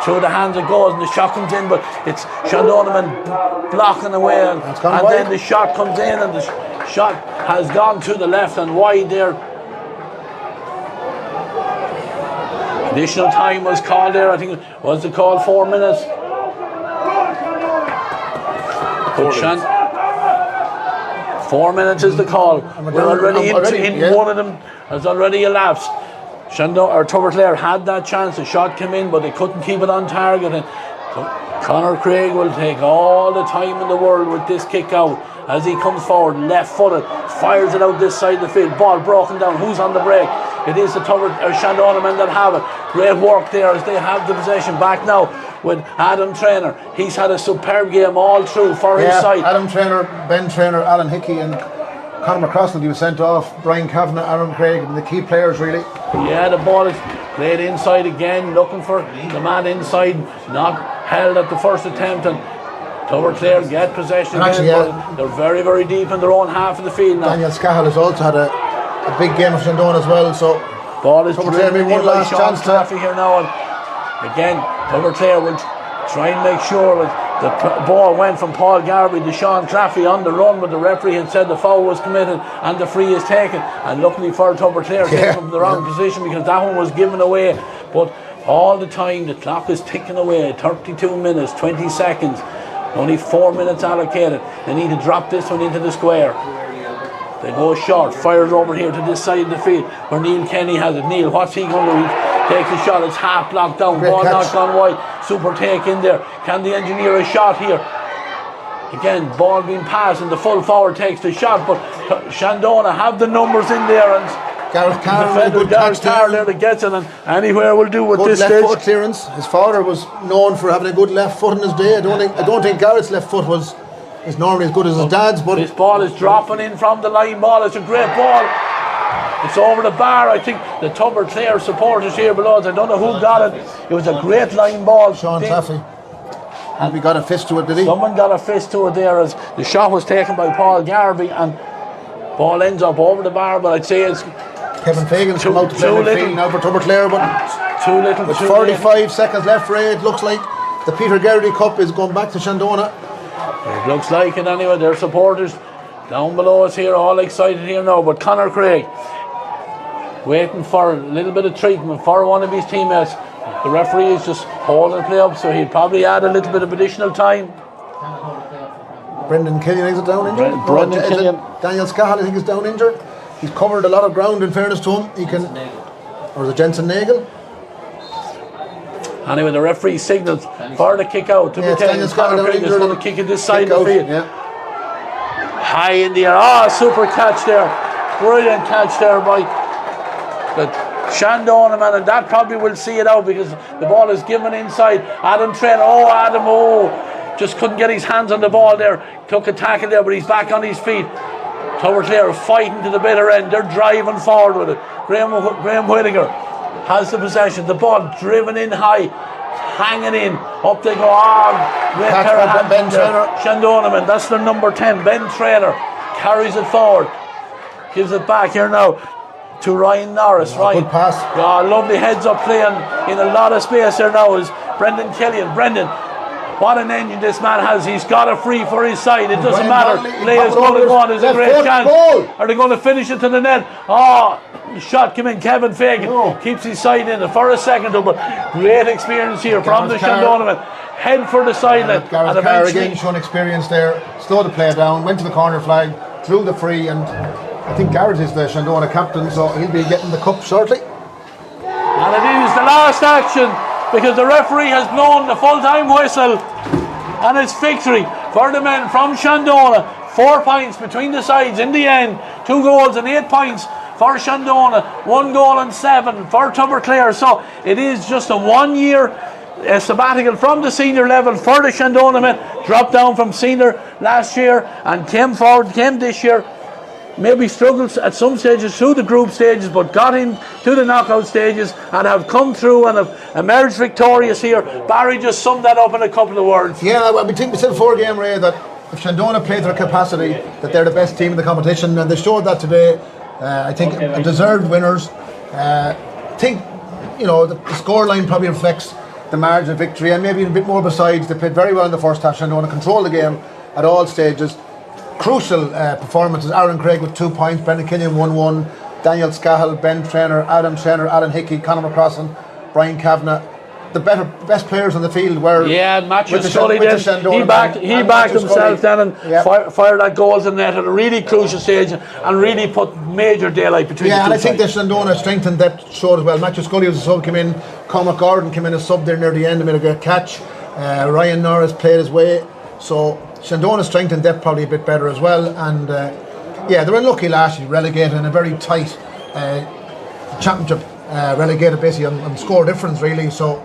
Through the hands it goes, and the shot comes in, but it's Shandonagh blocking away, and then the shot comes in, and the shot has gone to the left and wide there. Additional time was called there. I think it was the call 4 minutes. 4 minutes is the call. We're already in one of them has already elapsed. Tubberclair had that chance. The shot came in, but they couldn't keep it on target. And Conor Craig will take all the time in the world with this kick out as he comes forward, left footed, fires it out this side of the field, ball broken down. Who's on the break? It is the Shandonagh men that have it. Great work there as they have the possession back now with Adam Traynor. He's had a superb game all through for his side. Adam Traynor, Ben Traynor, Alan Hickey and Conor McCrossland, he was sent off. Brian Kavanagh, Aaron Craig, and the key players really. Yeah, the ball is played inside again, looking for the man inside, not held at the first attempt, and Tubberclair get possession again, but they're very, very deep in their own half of the field now. Daniel Scahill has also had a big game of Shandonagh as well, so ball is Tubberclair one last chance to here now, and again Tubberclair will try and make sure that the ball went from Paul Garvey to Sean Claffey on the run, but the referee had said the foul was committed and the free is taken, and luckily for Tubberclair came from the wrong position because that one was given away. But all the time the clock is ticking away, 32 minutes 20 seconds, only 4 minutes allocated. They need to drop this one into the square. They go short, fires over here to this side of the field where Neil Kenny has it. Neil, what's he going to do? He takes a shot, it's half blocked down, ball not gone wide, super take in there. Can the engineer a shot here? Again, ball being passed and the full forward takes the shot, but Shandonagh have the numbers in there, and Gareth Carr, good Gareth Carr there that gets it, and anywhere will do with good this left stage. foot clearance. His father was known for having a good left foot in his day. I don't think Gareth's left foot is normally as good as his dad's, but this ball is dropping in from the line ball. It's a great ball. It's over the bar. I think the Tubberclair supporters here below, I don't know who got it. It was a great line ball. Sean Claffey. And we got a fist to it, did he? Someone got a fist to it there as the shot was taken by Paul Garvey, and ball ends up over the bar, but I'd say it's Kevin Fagan's come out to play midfield now for Tubberclair, but too little. With 45 seconds left, Ray, it looks like the Peter Garrity Cup is going back to Shandonagh. It looks like it anyway. Their supporters down below us here, all excited here now. But Conor Craig waiting for a little bit of treatment for one of his teammates. The referee is just holding play up, so he'd probably add a little bit of additional time. Brendan Killian is down injured. Brendan Killian. Daniel Scahill, I think, is down injured. He's covered a lot of ground, in fairness to him. He can, or is it Jensen Nagel? Anyway, the referee signals for the kick out. Daniel Conor Craig is going to kick it this side of the field. Yeah. High in the air. Super catch there. Brilliant catch there by the Shandonagh man, and that probably will see it out because the ball is given inside. Adam Traynor, just couldn't get his hands on the ball there. Took a tackle there, but he's back on his feet. Tubberclair fighting to the bitter end. They're driving forward with it. Graham Whittaker has the possession. The ball driven in high, hanging in. Up they go. Great pair of hands Ben Traynor. Shandonagh man, that's their number 10. Ben Traynor carries it forward. Gives it back here now to Ryan Norris. Ryan, good pass. Lovely heads up playing in a lot of space there now is Brendan Killian. Brendan, what an engine this man has. He's got a free for his side. It doesn't matter. Play is going to go on. There's a great chance. Are they going to finish it to the net? Shot came in. Kevin Fagan keeps his side in it for a second, but great experience here from the Shandonagh. Head for the sideline. Gareth Carr again showing experience there. Slowed the play down, went to the corner flag, drew the free, and I think Garrett is the Shandonagh captain, so he'll be getting the cup shortly. And it is the last action because the referee has blown the full-time whistle, and it's victory for the men from Shandonagh. 4 points between the sides in the end. 2 goals and 8 points for Shandonagh. 1 goal and 7 for Tubberclair. So it is just a 1 year sabbatical from the senior level for the Shandonagh men. Dropped down from senior last year and came this year. Maybe struggled at some stages through the group stages, but got into the knockout stages and have come through and have emerged victorious here. Barry just summed that up in a couple of words. Yeah, we think we said before game, Ray, that if Shandonagh played their capacity, that they're the best team in the competition, and they showed that today. I think deserved winners. I think the scoreline probably reflects the margin of victory, and maybe a bit more besides. They played very well in the first half. Shandonagh controlled the game at all stages. Crucial performances. Aaron Craig with 2 points, Brendan Killian 1-1, Daniel Scahill, Ben Traynor, Adam Traynor, Alan Hickey, Conor McCrossland, Brian Kavanagh. The best players on the field were Matthew Scully did. He backed himself then and fired that goal to the net at a really crucial stage and really put major daylight between the two and I think the sides. Shandonagh strength and depth showed as well. Matthew Scully was a sub, came in. Cormac Gordon came in as sub there near the end and made a great catch. Ryan Norris played his way. So Shandonagh strength and depth probably a bit better as well. And they were unlucky last year, relegated in a very tight championship, relegated basically on score difference really. So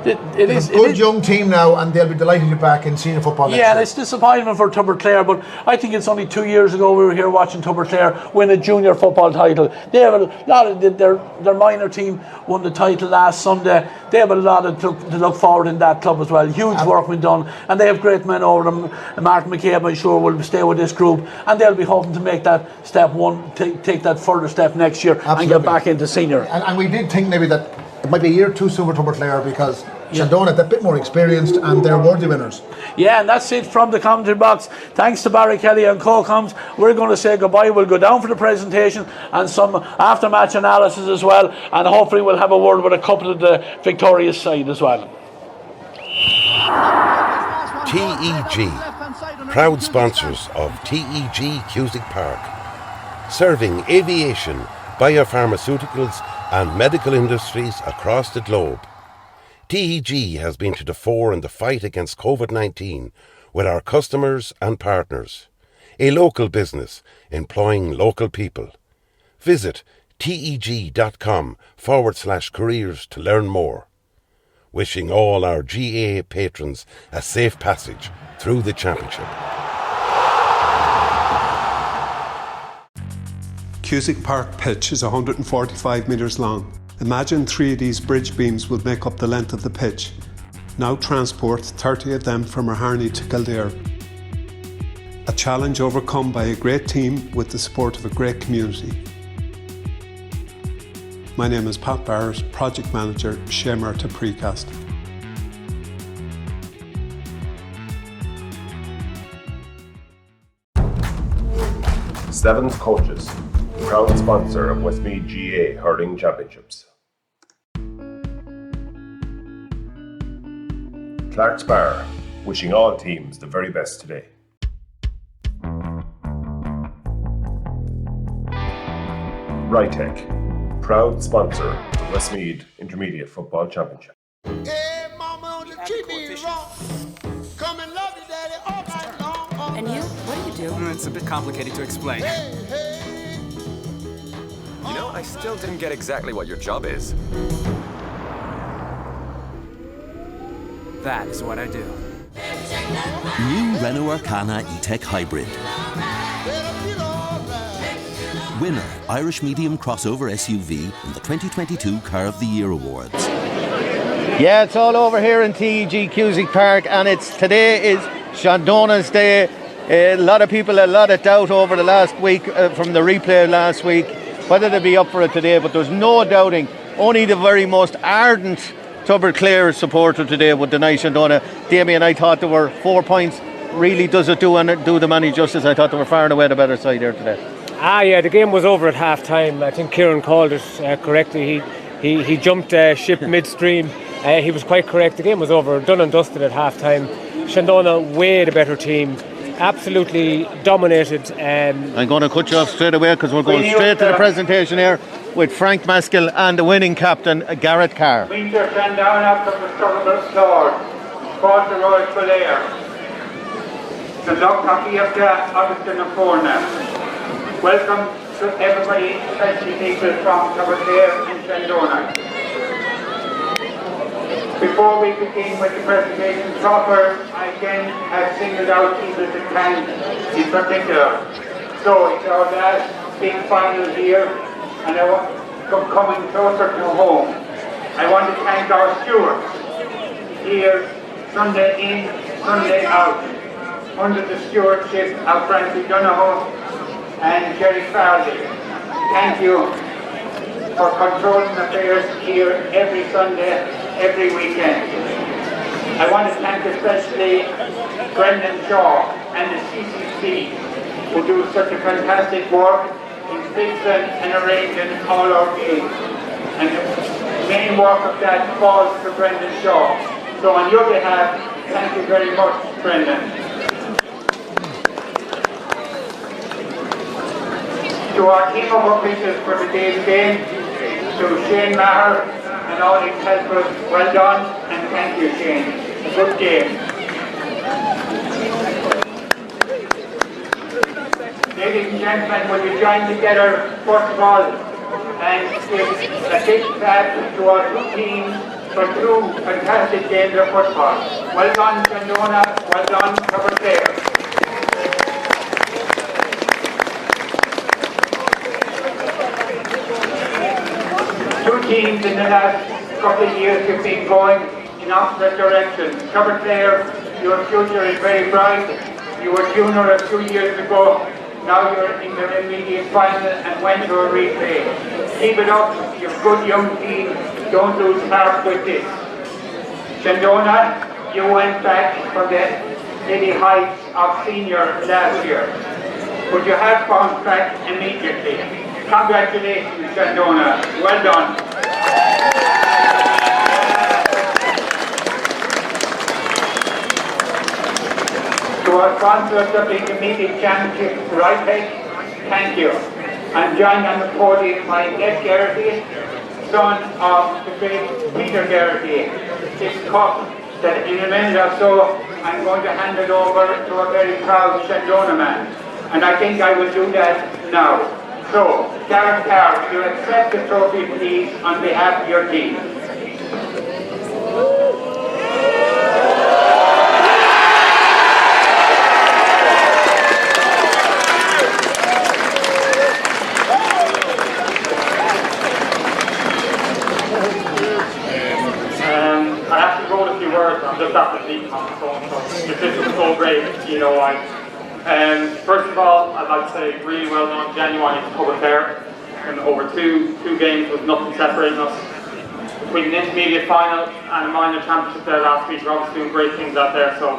It is a good young team now, and they'll be delighted to be back in senior football next year. Yeah, it's disappointment for Tubberclair, but I think it's only 2 years ago we were here watching Tubberclair win a junior football title. They have a lot of their minor team won the title last Sunday. They have a lot to look forward in that club as well. Huge work been done, and they have great men over them. Martin McCabe, I'm sure, will stay with this group, and they'll be hoping to make that step one, take that further step next year. Absolutely. And get back into senior. And we did think maybe that it might be a year or two soon for Tubberclair, because Shandonagh are a bit more experienced and they're worthy winners. Yeah, and that's it from the commentary box. Thanks to Barry Kelly and co-coms. We're going to say goodbye. We'll go down for the presentation and some after-match analysis as well, and hopefully we'll have a word with a couple of the victorious side as well. TEG, proud sponsors of TEG Cusick Park, serving aviation, biopharmaceuticals and medical industries across the globe. TEG has been to the fore in the fight against COVID-19 with our customers and partners. A local business employing local people. Visit teg.com/careers to learn more. Wishing all our GAA patrons a safe passage through the championship. Cusick Park pitch is 145 metres long. Imagine 3 of these bridge beams will make up the length of the pitch. Now transport 30 of them from Harney to Kildare. A challenge overcome by a great team with the support of a great community. My name is Pat Barrett, Project Manager, Shamarta Precast. Sevens Coaches, proud sponsor of Westmeath GAA Hurling Championships. Clark's Bar, wishing all teams the very best today. Rytech, proud sponsor of the Westmeath Intermediate Football Championship. Hey, mama, don't treat me wrong. Come and love you, daddy, all night long. And you? What do you do? It's a bit complicated to explain. You know, I still didn't get exactly what your job is. That is what I do. New Renault Arcana E-Tech Hybrid. Winner, Irish Medium Crossover SUV in the 2022 Car of the Year Awards. Yeah, it's all over here in TEG Cusick Park, and today is Shandonagh's day. A lot of people, a lot of doubt over the last week from the replay last week, whether they'd be up for it today, but there's no doubting. Only the very most ardent Tubberclair supporter today would deny Shandonagh. Damien, I thought there were 4 points. Really does it do them any justice? I thought they were far and away the better side here today. Yeah, the game was over at half time. I think Kieran called it correctly. He jumped ship midstream. He was quite correct. The game was over, done and dusted at half time. Shandonagh, way the better team. Absolutely dominated. I'm going to cut you off straight away because we're going straight to the presentation here with Frank Maskell and the winning captain, Garrett Carr. Winter Shandonagh from the Tubberclair, fought the Royal Belair. The luck hockey of the Augustin of Forna. Welcome to everybody, especially people from Tubberclair and Shandonagh. Before we begin with the presentation proper, I again have singled out people to thank in particular. So it's our last big final here, and I want coming closer to home. I want to thank our stewards here, Sunday in, Sunday out, under the stewardship of Francie Donohoe and Jerry Farley. Thank you for controlling affairs here every Sunday, every weekend. I want to thank especially Brendan Shaw and the CCC who do such a fantastic work in fixing and arranging all our games. And the main work of that falls to Brendan Shaw. So on your behalf, thank you very much, Brendan. To our team of officials for today's game, to Shane Maher and all his helpers, well done, and thank you, Shane. a good game. Ladies and gentlemen, will you join together first of all and give a big clap to our two teams for two fantastic games of football. Well done, Shandonagh. Well done, Tubberclair. Two teams in the last couple of years have been going in opposite directions. Tubberclair, your future is very bright. You were junior a few years ago. Now you're in the immediate final and went to a replay. Keep it up, you're a good young team. Don't lose heart with this. Shandonagh, you went back from the city heights of senior last year, but you have bounced back immediately. Congratulations, Shandonagh. Well done. To our sponsors of the Intermediate Championship, Right, thank you. I'm joined on the podium by Ed Garrity, son of the great Peter Garrity. This cup that in a minute or so I'm going to hand it over to a very proud Shandonagh man. And I think I will do that now. So, Gareth Carr, will you accept the trophy please on behalf of your team? I'm just after speaking on the phone, so this was so great, you know why. First of all, I'd like to say really well done, genuinely to Tubberclair. And over two games with nothing separating us. Between an intermediate final and a minor championship there last week, we're obviously doing great things out there, so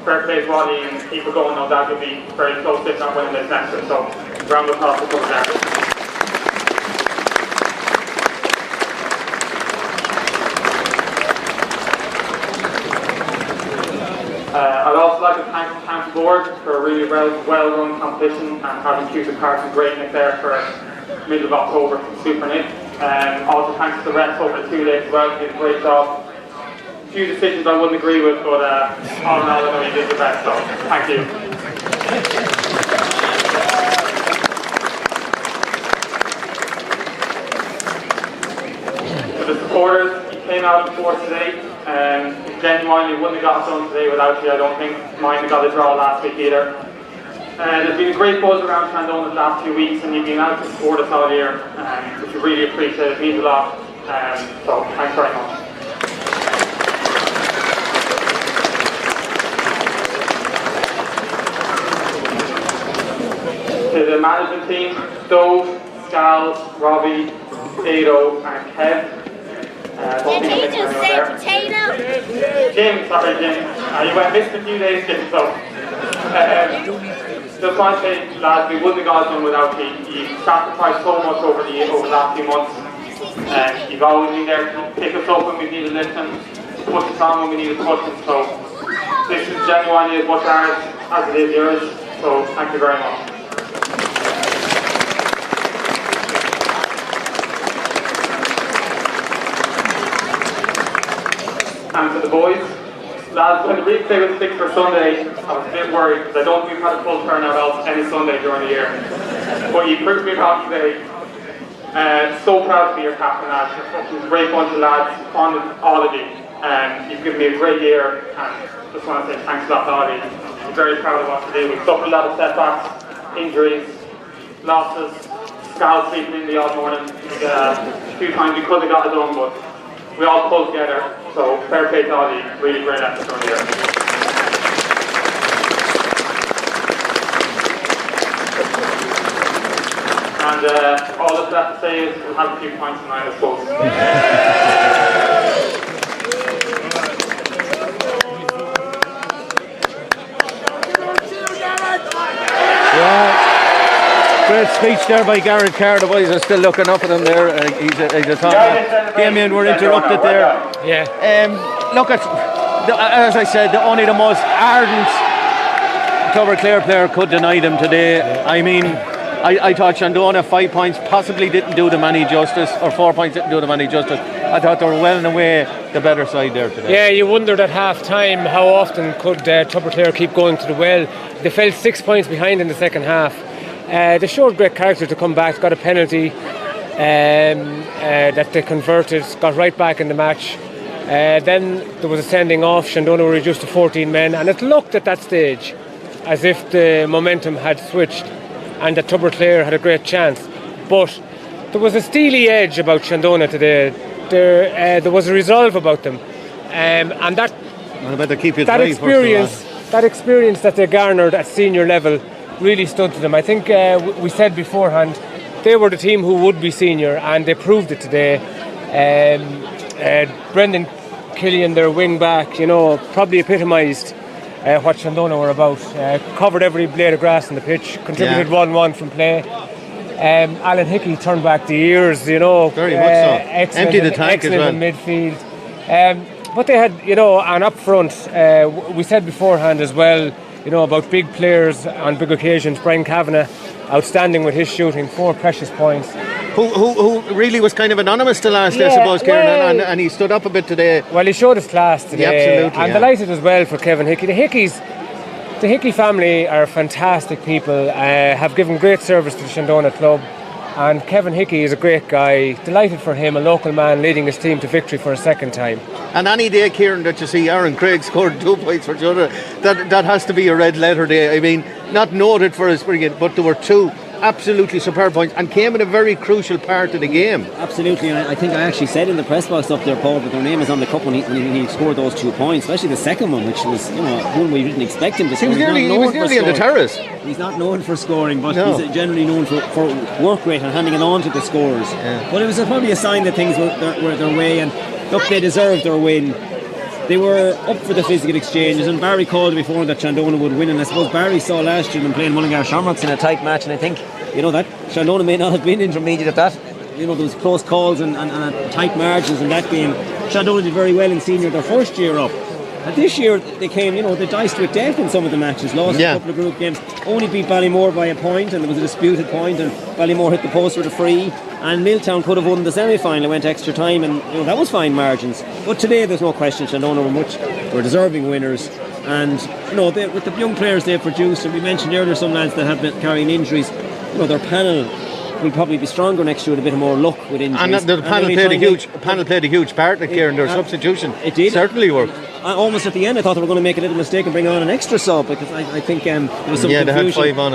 fair play to Wally and keep it going, no doubt you'll be very close if not winning this next year, so round of applause to Tubberclair. I'd also like to thank the county board for a really well-run competition and having Cusick Park and Great Nick there for middle of October, super Nick. Also thanks to the refs over the 2 days as well, you did a great job. A few decisions I wouldn't agree with, but all in all I know you did the best, so thank you. To the supporters, you came out in force today. Genuinely wouldn't have got it done today without you, I don't think. Mine got a draw last week either. There's been a great buzz around Shandonagh the last few weeks and you've been out to support us all year, which we really appreciate. It means a lot. So thanks very much. To the management team, Dove, Scal, Robbie, Ado and Kev. Did he just say potato? Jim, sorry Jim. You went missed a few days, Jim, so. Just want to say, lads, we wouldn't have got it done without you. You've sacrificed so much over the last few months. You've always been there to pick us up when we needed lifting, push us on when we needed pushing, so this is genuinely as much ours as it is yours, so thank you very much. And to the boys, lads, when the replay was fixed for Sunday, I was a bit worried because I don't think we've had a full turnout else any Sunday during the year. But you proved me wrong today. So proud to be your captain, lads. You're such a great bunch of lads, fond of all of you. You've given me a great year, and just want to say thanks a lot to all of you. I'm very proud of what you do. We've suffered a lot of setbacks, injuries, losses, scowls sleeping in the odd morning. A few times we could have got it done, but we all pulled together. So fair play to all of you. Really great effort during the year. And all that's left to say is we'll have a few points tonight, I suppose. Yeah. Great speech there by Gareth Carr. The boys are still looking up at him there. He's a top. Damien, we're interrupted there. Yeah. Look at, as I said, only the most ardent Tubberclair player could deny them today. I mean, I thought Shandonagh 5 points possibly didn't do them any justice, or 4 points didn't do them any justice. I thought they were well and away the better side there today. Yeah, you wondered at half time how often could Tubberclair keep going to the well. They fell 6 points behind in the second half. They showed great character to come back, got a penalty that they converted, got right back in the match. Then there was a sending off. Shandonagh were reduced to 14 men, and it looked at that stage as if the momentum had switched and that Tubberclair had a great chance. But there was a steely edge about Shandonagh today. There was a resolve about them, and that experience that they garnered at senior level really stood to them. I think we said beforehand they were the team who would be senior, and they proved it today. Brendan Killian, their wing back, probably epitomised what Shandonagh were about. Covered every blade of grass on the pitch, contributed 1-1 from play. Alan Hickey turned back the ears, Very much so. Emptied the tank as well. In midfield. But they had, and up front, we said beforehand as well, about big players on big occasions. Brian Kavanagh, outstanding with his shooting, 4 precious points. Who really was kind of anonymous to last, I suppose, Kieran, and he stood up a bit today. Well, he showed his class today. Yeah, absolutely. I'm delighted as well for Kevin Hickey. The Hickey family are fantastic people, have given great service to the Shandonagh club, and Kevin Hickey is a great guy. Delighted for him, a local man leading his team to victory for a second time. And any day, Kieran, that you see Aaron Craig scored 2 points for Shandonagh, that has to be a red letter day. I mean, not noted for his brilliant, but there were 2 absolutely superb points and came in a very crucial part of the game. Absolutely, and I think I actually said in the press box up there, Paul, that their name is on the cup when he scored those 2 points, especially the second one, which was one we didn't expect him to score. He was nearly on the terrace. He's not known for scoring, but he's generally known for work rate and handing it on to the scorers. Yeah. But it was probably a sign that things were their way, and look, they deserved their win. They were up for the physical exchanges, and Barry called before that Shandonagh would win, and I suppose Barry saw last year them playing Mullingar Shamrocks in a tight match, and I think that Shandonagh may not have been intermediate at that. There was close calls and tight margins in that game. Shandonagh did very well in senior their first year up. And this year they came, they diced with death in some of the matches, lost a couple of group games, only beat Ballymore by a point, and there was a disputed point, and Ballymore hit the post with a free, and Milltown could have won the semi-final, went extra time, and that was fine margins. But today there's no question Shandonagh were deserving winners, and with the young players they've produced, and we mentioned earlier some lads that have been carrying injuries, their panel will probably be stronger next year with a bit more luck with injuries. And the panel played a huge part in Kieran. Their substitution it did certainly worked. Almost at the end I thought they were going to make a little mistake and bring on an extra sub, because I think there was some confusion. They had 5 on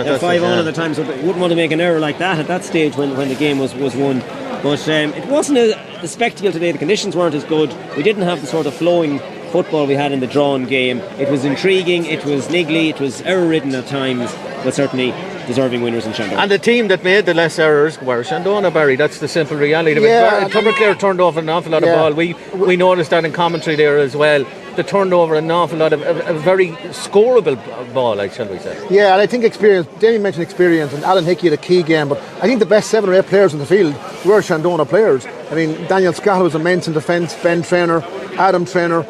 at the time, so they wouldn't want to make an error like that at that stage when the game was won. But it wasn't a spectacle today. The conditions weren't as good. We didn't have the sort of flowing football we had in the drawn game. It was intriguing, it was niggly, it was error-ridden at times, but certainly deserving winners in Shandonagh. And the team that made the less errors were Shandonagh, Barry. That's the simple reality. Tubberclair turned over an awful lot of ball. We noticed that in commentary there as well. They turned over an awful lot of a very scoreable ball, shall we say. Yeah, and I think experience, Damien mentioned experience, and Alan Hickey had a key game, but I think the best 7 or 8 players in the field were Shandonagh players. I mean, Daniel Scott was immense in defence, Ben Traynor, Adam Traynor,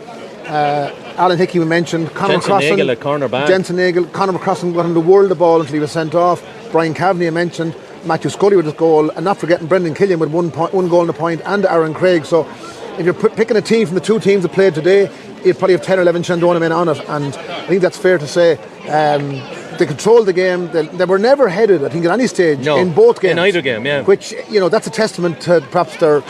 Alan Hickey we mentioned, Conor McCrossan, Nagel at cornerback. Jensen Nagel, Conor McCrossan got him the world of ball until he was sent off. Brian Kavanagh mentioned, Matthew Scully with his goal, and not forgetting Brendan Killian with one goal and a point, and Aaron Craig. So if you're picking a team from the 2 teams that played today, you'd probably have 10 or 11 Shandonagh men on it, and I think that's fair to say. They controlled the game. They were never headed, I think, at any stage in both games. In either game, yeah. Which, that's a testament to perhaps their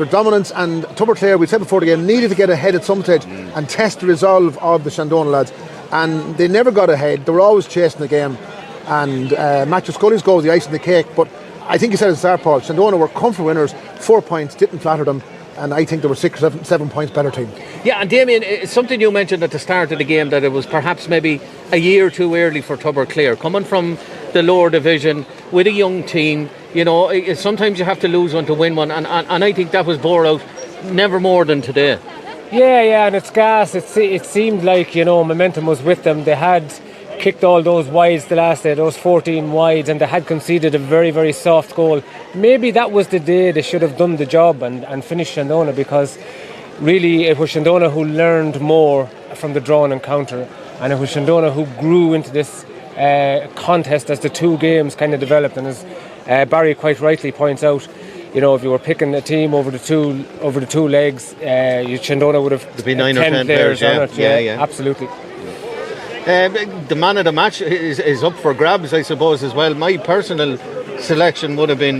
dominance. And Tubberclair, we said before the game, needed to get ahead at some stage and test the resolve of the Shandonagh lads. And they never got ahead. They were always chasing the game. And Matthew Scully's goal was the icing on the cake. But I think you said at the start, Paul, Shandonagh were comfortable winners. 4 points didn't flatter them. And I think there were 6 or 7 points better team. Yeah, and Damien, it's something you mentioned at the start of the game, that it was perhaps maybe a year too early for Tubberclair. Coming from the lower division with a young team, sometimes you have to lose one to win one, and I think that was bore out never more than today. Yeah, and it's gas. It seemed like, momentum was with them. They had kicked all those wides the last day, those 14 wides, and they had conceded a very, very soft goal. Maybe that was the day they should have done the job and finished Shandonagh, because really it was Shandonagh who learned more from the drawn encounter, and it was Shandonagh who grew into this contest as the two games kind of developed. And as Barry quite rightly points out, you know, if you were picking a team over the two legs, Shandonagh would have be 9 or 10 players on it. Yeah, absolutely. The man of the match is up for grabs, I suppose, as well. My personal selection would have been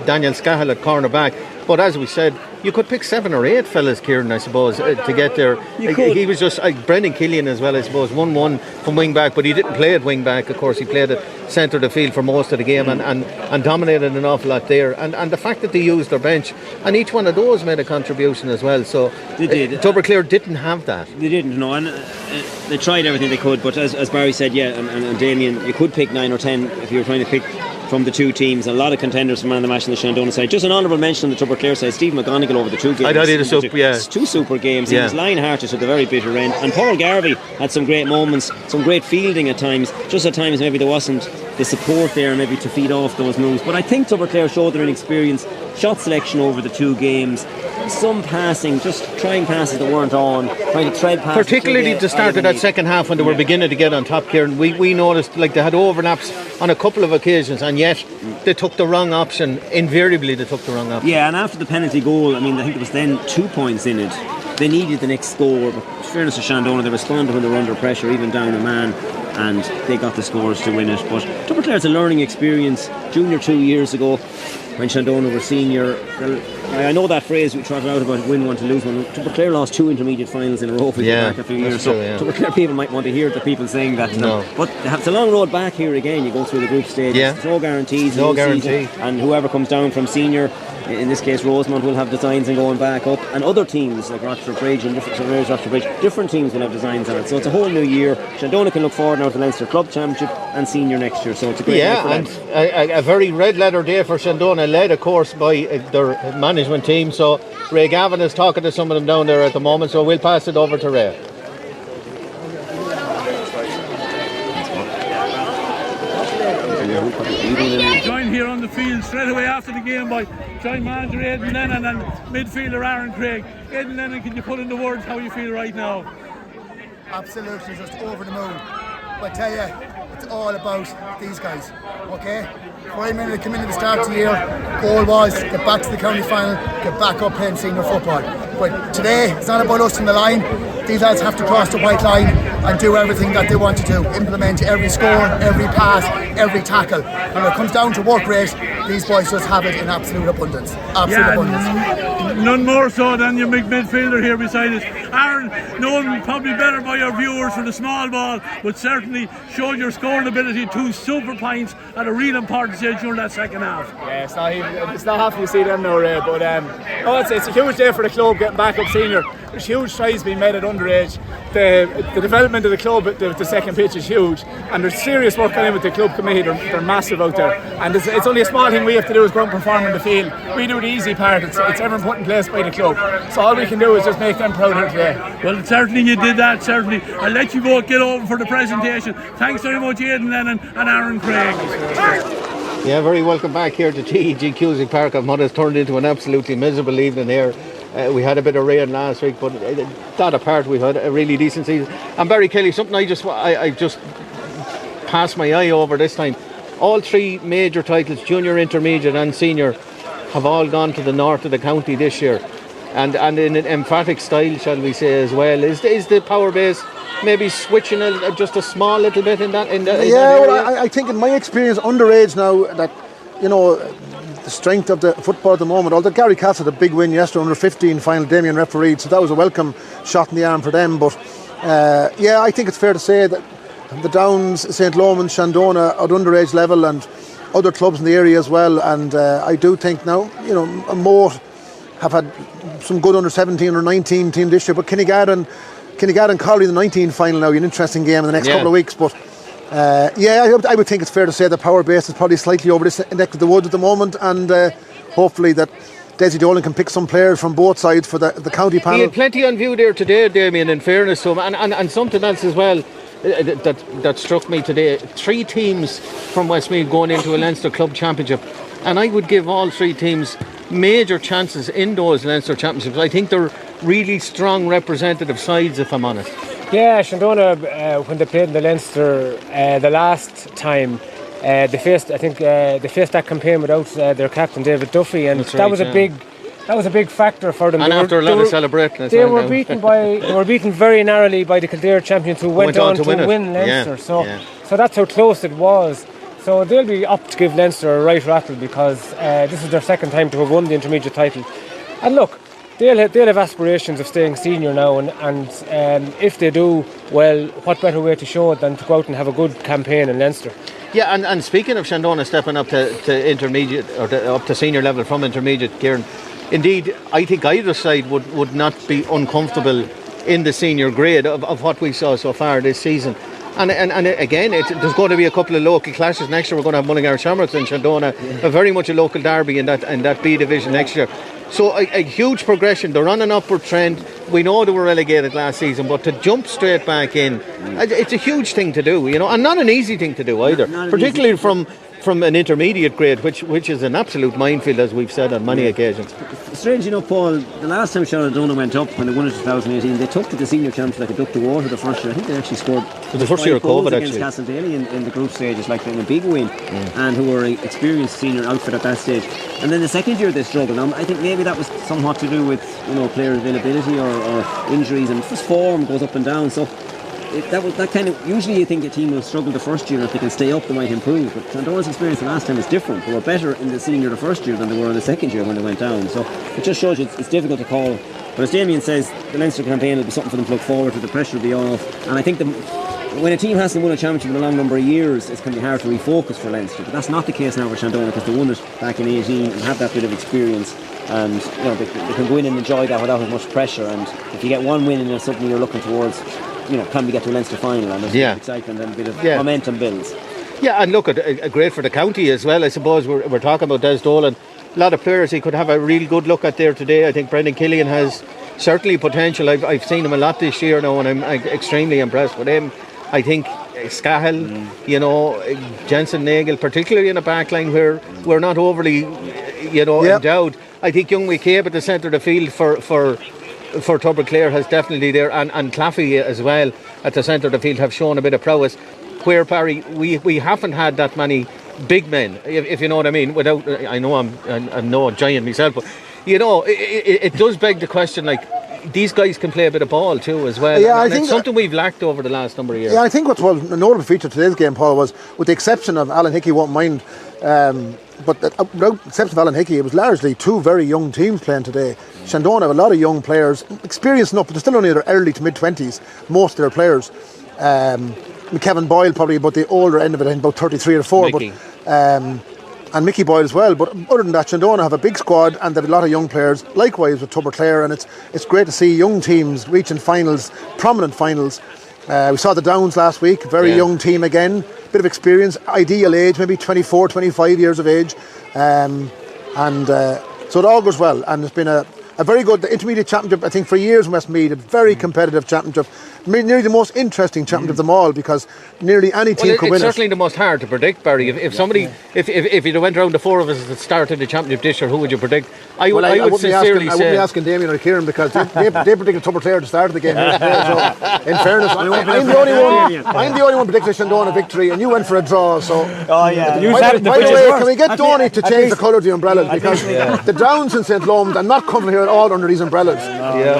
Daniel Scahill at cornerback, but as we said, you could pick 7 or 8 fellas, Kieran, I suppose, to get there. He was just Brendan Killian as well, I suppose, 1-1 from wing back, but he didn't play at wing back. Of course, he played at centre of the field for most of the game and dominated an awful lot there. And the fact that they used their bench, and each one of those made a contribution as well. So they did. Tubberclair didn't have that. They didn't, no, and they tried everything they could. But as Barry said, and Damien, you could pick 9 or 10 if you were trying to pick from the two teams. A lot of contenders for man of the match on the Shandonagh side. Just an honourable mention on the Tubberclair side, Stephen McGonigal over the two games. I thought he had two super games. He was lion-hearted at the very bitter end. And Paul Garvey had some great moments, some great fielding at times. Just at times maybe there wasn't the support there maybe to feed off those moves. But I think Tubberclair showed their inexperience, shot selection over the two games, some passing, just trying passes that weren't on, trying to tread passes. Particularly to start of that second half when they were beginning to get on top, Kieran. We noticed like they had overlaps on a couple of occasions, and yet they took the wrong option. Invariably they took the wrong option. Yeah, and after the penalty goal, I mean, I think there was then 2 points in it. They needed the next score, but in fairness to Shandonagh, they responded when they were under pressure, even down a man, and they got the scores to win it. But Tubberclair's a learning experience. Junior 2 years ago, when Shandonagh were senior, I know that phrase we trotted out about win one to lose one. Tubberclair lost 2 intermediate finals in a row for back a few years. True, so Tubberclair people might want to hear the people saying that to them. But it's a long road back here again. You go through the group stage. There's no guarantees. No guarantee. And whoever comes down from senior, in this case Rosemont, will have designs on going back up, and other teams like Rochford Bridge and different teams will have designs on it. So it's a whole new year. Shandonagh can look forward now to the Leinster Club Championship and senior next year. So it's a great year for them. And a very red letter day for Shandonagh, led of course by their management team. So Ray Gavin is talking to some of them down there at the moment, so we'll pass it over to Ray. Joined here on the field straight away after the game by joint manager Aidan Lennon and midfielder Aaron Craig. Aidan Lennon, can you put into words how you feel right now? Absolutely, just over the moon. I tell you, it's all about these guys, okay? 5 minutes to come into the start of the year, goal was get back to the county final, get back up playing senior football. But today, it's not about us in the line. These lads have to cross the white line and do everything that they want to do. Implement every score, every pass, every tackle. And when it comes down to work rate, these boys just have it in absolute abundance. None more so than your midfielder here beside us. Aaron, known probably better by your viewers for the small ball, but certainly showed your scoring ability. 2 super points at a real important stage during that second half. Yeah, it's not happy to see them now, Ray, but it's a huge day for the club getting back up senior. There's huge strides being made at underage. The development of the club, the second pitch is huge, and there's serious work going in with the club committee. They're massive out there, and it's only a small thing we have to do is go and perform in the field. We do the easy part. It's everything put in place by the club, so all we can do is just make them proud here today. Well, certainly you did that, certainly. I'll let you both get over for the presentation. Thanks very much, Aidan Lennon and Aaron Craig. Yeah, very welcome back here to TEG Cusick Park. What has turned into an absolutely miserable evening here. We had a bit of rain last week, but that apart, we had a really decent season. And Barry Kelly, something I just passed my eye over this time. All 3 major titles, junior, intermediate and senior, have all gone to the north of the county this year. And in an emphatic style, shall we say, as well. Is the power base maybe switching just a small little bit in that area? Well, I think in my experience, underage now, that, you know, the strength of the football at the moment, although Gary Castle had a big win yesterday, under 15 final, Damien refereed, so that was a welcome shot in the arm for them. But I think it's fair to say that the Downs, St. Lomans, Shandonagh at underage level, and other clubs in the area as well. And I do think now, you know, Moate have had some good under 17 or 19 team this year, but Kinnegad and Colley, the 19 final now, an interesting game in the next couple of weeks. But I would think it's fair to say the power base is probably slightly over this neck of the wood at the moment, and hopefully that Desi Dolan can pick some players from both sides for the county panel. He had plenty on view there today, Damien, in fairness to him, and something else as well that struck me today. 3 teams from Westmeath going into a Leinster Club Championship, and I would give all 3 teams major chances in those Leinster Championships. I think they're really strong representative sides, if I'm honest. Yeah, Shandonagh, when they played in the Leinster the last time, they faced that campaign without their captain David Duffy, and that was a big factor for them. And after a lot of celebrating, they were beaten very narrowly by the Kildare champions, who went on to win Leinster. So that's how close it was. So they'll be up to give Leinster a right rattle, because this is their second time to have won the intermediate title. And look, they'll have aspirations of staying senior now, and if they do, well, what better way to show it than to go out and have a good campaign in Leinster. Yeah, and speaking of Shandonagh stepping up to intermediate, or up to senior level from intermediate, Kieran, indeed, I think either side would not be uncomfortable in the senior grade of what we saw so far this season. And again, there's going to be a couple of local clashes next year. We're going to have Mullingar Shamrocks and Shandonagh, very much a local derby in that B division next year. So a huge progression. They're on an upward trend. We know they were relegated last season, but to jump straight back in, it's a huge thing to do, and not an easy thing to do either, particularly from an intermediate grade, which is an absolute minefield, as we've said on many occasions. Strange enough, Paul, the last time Shandonagh went up, when they won it in 2018, they took to the senior champs like a duck to water the first year. I think they actually scored the first year of COVID against Castlederry in the group stages, like in a big win, and who were an experienced senior outfit at that stage. And then the second year they struggled. I think maybe that was somewhat to do with player availability or injuries, and just form goes up and down. So that kind of, usually you think a team will struggle the first year. If they can stay up, they might improve. But Shandonagh's experience the last time is different. They were better in the senior the first year than they were in the second year when they went down. So it just shows you it's difficult to call. But as Damien says, the Leinster campaign will be something for them to look forward to. The pressure will be off. And I think when a team hasn't won a championship in a long number of years, it's going to be hard to refocus for Leinster. But that's not the case now for Shandonagh, because they won it back in 2018 and have that bit of experience. And they can go in and enjoy that without as much pressure. And if you get one win and it's something you're looking towards, can we get to a Leinster final, and there's a bit of excitement and a bit of momentum builds. Yeah, and look, great for the county as well. I suppose we're talking about Des Dolan. A lot of players he could have a real good look at there today. I think Brendan Killian has certainly potential. I've seen him a lot this year now, and I'm extremely impressed with him. I think Scahill, Jensen Nagel, particularly in a back line where we're not overly, endowed. I think young McCabe at the centre of the field for Tubberclair has definitely there, and Claffey as well at the centre of the field have shown a bit of prowess, where, Barry, we haven't had that many big men, if you know what I mean. Without, I know I'm no giant myself, but it does beg the question, like, these guys can play a bit of ball too as well. Yeah, I think it's something we've lacked over the last number of years. Yeah, I think what was a notable feature of today's game, Paul, was, with the exception of Alan Hickey, won't mind, but without the exception of Alan Hickey, it was largely two very young teams playing today. Shandonagh have a lot of young players, experienced enough, but they're still only in their early to mid-20s, most of their players. Kevin Boyle probably about the older end of it, I think about 33 or 4. Mickey. And Mickey Boyle as well. But other than that, Shandonagh have a big squad and they have a lot of young players, likewise with Tubberclair, and it's great to see young teams reaching finals, prominent finals. We saw the Downs last week, very young team again, bit of experience, ideal age, maybe 24, 25 years of age. So it all goes well, and it's been a very good intermediate championship, I think, for years in Westmeath, a very competitive championship, nearly the most interesting championship of them all, because nearly any team could win it. It's certainly the most hard to predict, Barry. If somebody, if you went round the four of us at the start of the championship this year, who would you predict? I would sincerely say, I wouldn't be asking Damien or Kieran, because they predicted Tubberclair at the start of the game. So, in fairness, I'm the only one predicting Shandonagh victory, and you went for a draw. So, by the way, can we get Donny to change the colour of the umbrellas, because the Downs in St. Lomond, I'm not comfortable here at all under these umbrellas.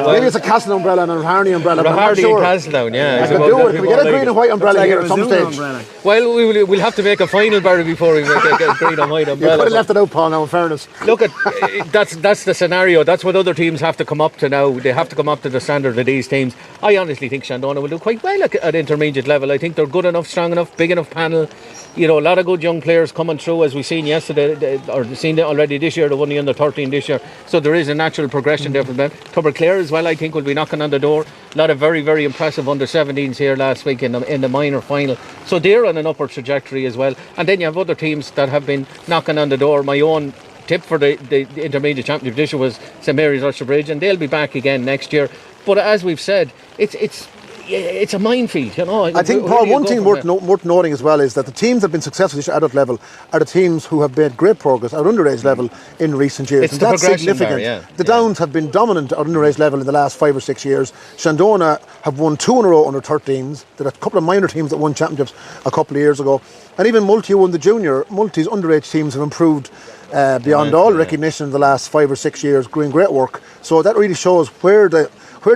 Maybe it's a Castle umbrella and a Harney umbrella. A Hardy and Castletown, I could do it. Can we get a green and white umbrella here at some stage? Well, we'll have to make a final, Barry, before we make a green and white umbrella. You could have left it out, Paul, now, in fairness. Look, that's the scenario. That's what other teams have to come up to now. They have to come up to the standard of these teams. I honestly think Shandonagh will do quite well at intermediate level. I think they're good enough, strong enough, big enough panel. A lot of good young players coming through, as we've seen yesterday, or seen already this year. They won the under 13 this year, so there is a natural progression there for them. Tubberclair as well, I think, will be knocking on the door. A lot of very, very impressive under 17s here last week in the minor final, so they're on an upward trajectory as well. And then you have other teams that have been knocking on the door. My own tip for the intermediate championship this year was St Mary's Ulsterbridge, and they'll be back again next year. But as we've said, it's it's a minefield, you know. I think, Paul, one thing worth noting as well is that the teams that have been successful at this adult level are the teams who have made great progress at underage level in recent years. It's and the that's progression significant. there, The Downs have been dominant at underage level in the last 5 or 6 years. Shandonagh have won 2 in a row under 13s. There are a couple of minor teams that won championships a couple of years ago. And even Moate won the junior. Moate's underage teams have improved beyond all recognition in the last 5 or 6 years, doing great work. So that really shows where the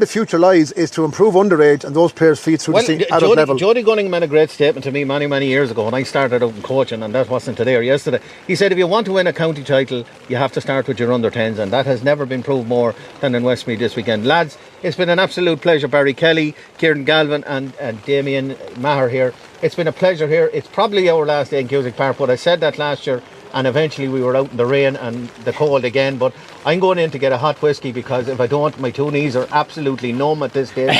future lies is to improve underage and those players feed through the adult level. Jody Gunning made a great statement to me many years ago when I started out in coaching, and that wasn't today or yesterday. He said if you want to win a county title, you have to start with your under 10s, and that has never been proved more than in Westmeath this weekend. Lads, it's been an absolute pleasure. Barry Kelly, Kieran Galvin and Damien Maher here. It's been a pleasure here. It's probably our last day in Cusack Park, but I said that last year, and eventually we were out in the rain and the cold again. But I'm going in to get a hot whiskey, because if I don't, my 2 knees are absolutely numb at this stage.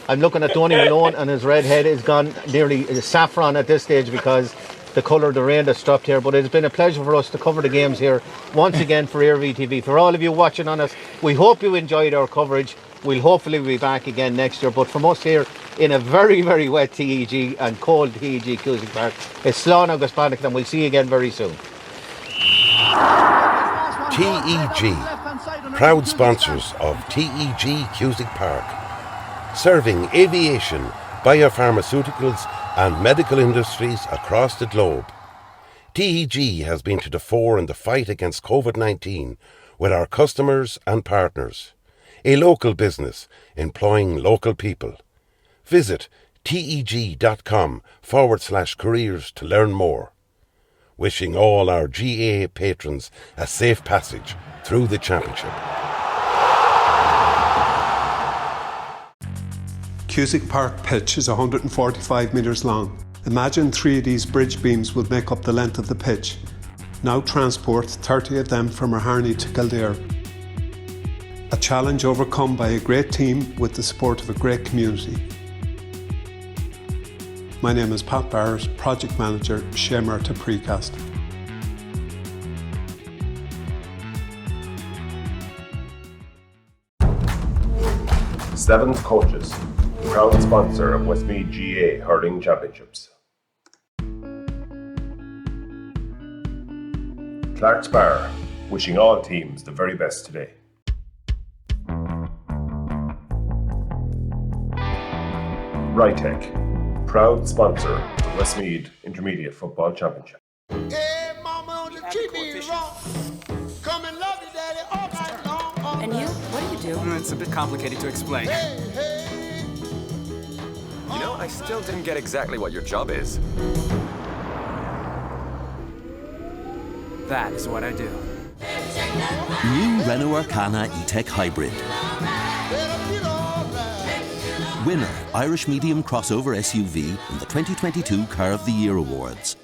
I'm looking at Tony Malone, and his red head is gone nearly saffron at this stage because the colour of the rain that stopped here. But it's been a pleasure for us to cover the games here once again for AirV TV. For all of you watching on us, we hope you enjoyed our coverage. We'll hopefully be back again next year. But from us here in a very wet TEG and cold TEG Cusack Park, it's Slán agus Bannock, and we'll see you again very soon. TEG, proud sponsors of TEG Cusack Park, serving aviation, biopharmaceuticals and medical industries across the globe. TEG has been to the fore in the fight against COVID-19 with our customers and partners. A local business employing local people. Visit teg.com/careers to learn more. Wishing all our GAA patrons a safe passage through the championship. Cusack Park pitch is 145 metres long. Imagine 3 of these bridge beams would make up the length of the pitch. Now transport 30 of them from Harney to Kildare. A challenge overcome by a great team with the support of a great community. My name is Pat Barrett, Project Manager, Shamer to Precast. Seventh Coaches, proud sponsor of Westmeath GAA Hurling Championships. Clark's Bar, wishing all teams the very best today. Rytech, proud sponsor of the Westmeath Intermediate Football Championship. Hey, mama, don't treat me wrong. Come and love you, daddy, all night long. And you? What do you do? It's a bit complicated to explain. You know, I still didn't get exactly what your job is. That is what I do. New Renault Arcana E-Tech Hybrid. Winner, Irish Medium Crossover SUV in the 2022 Car of the Year Awards.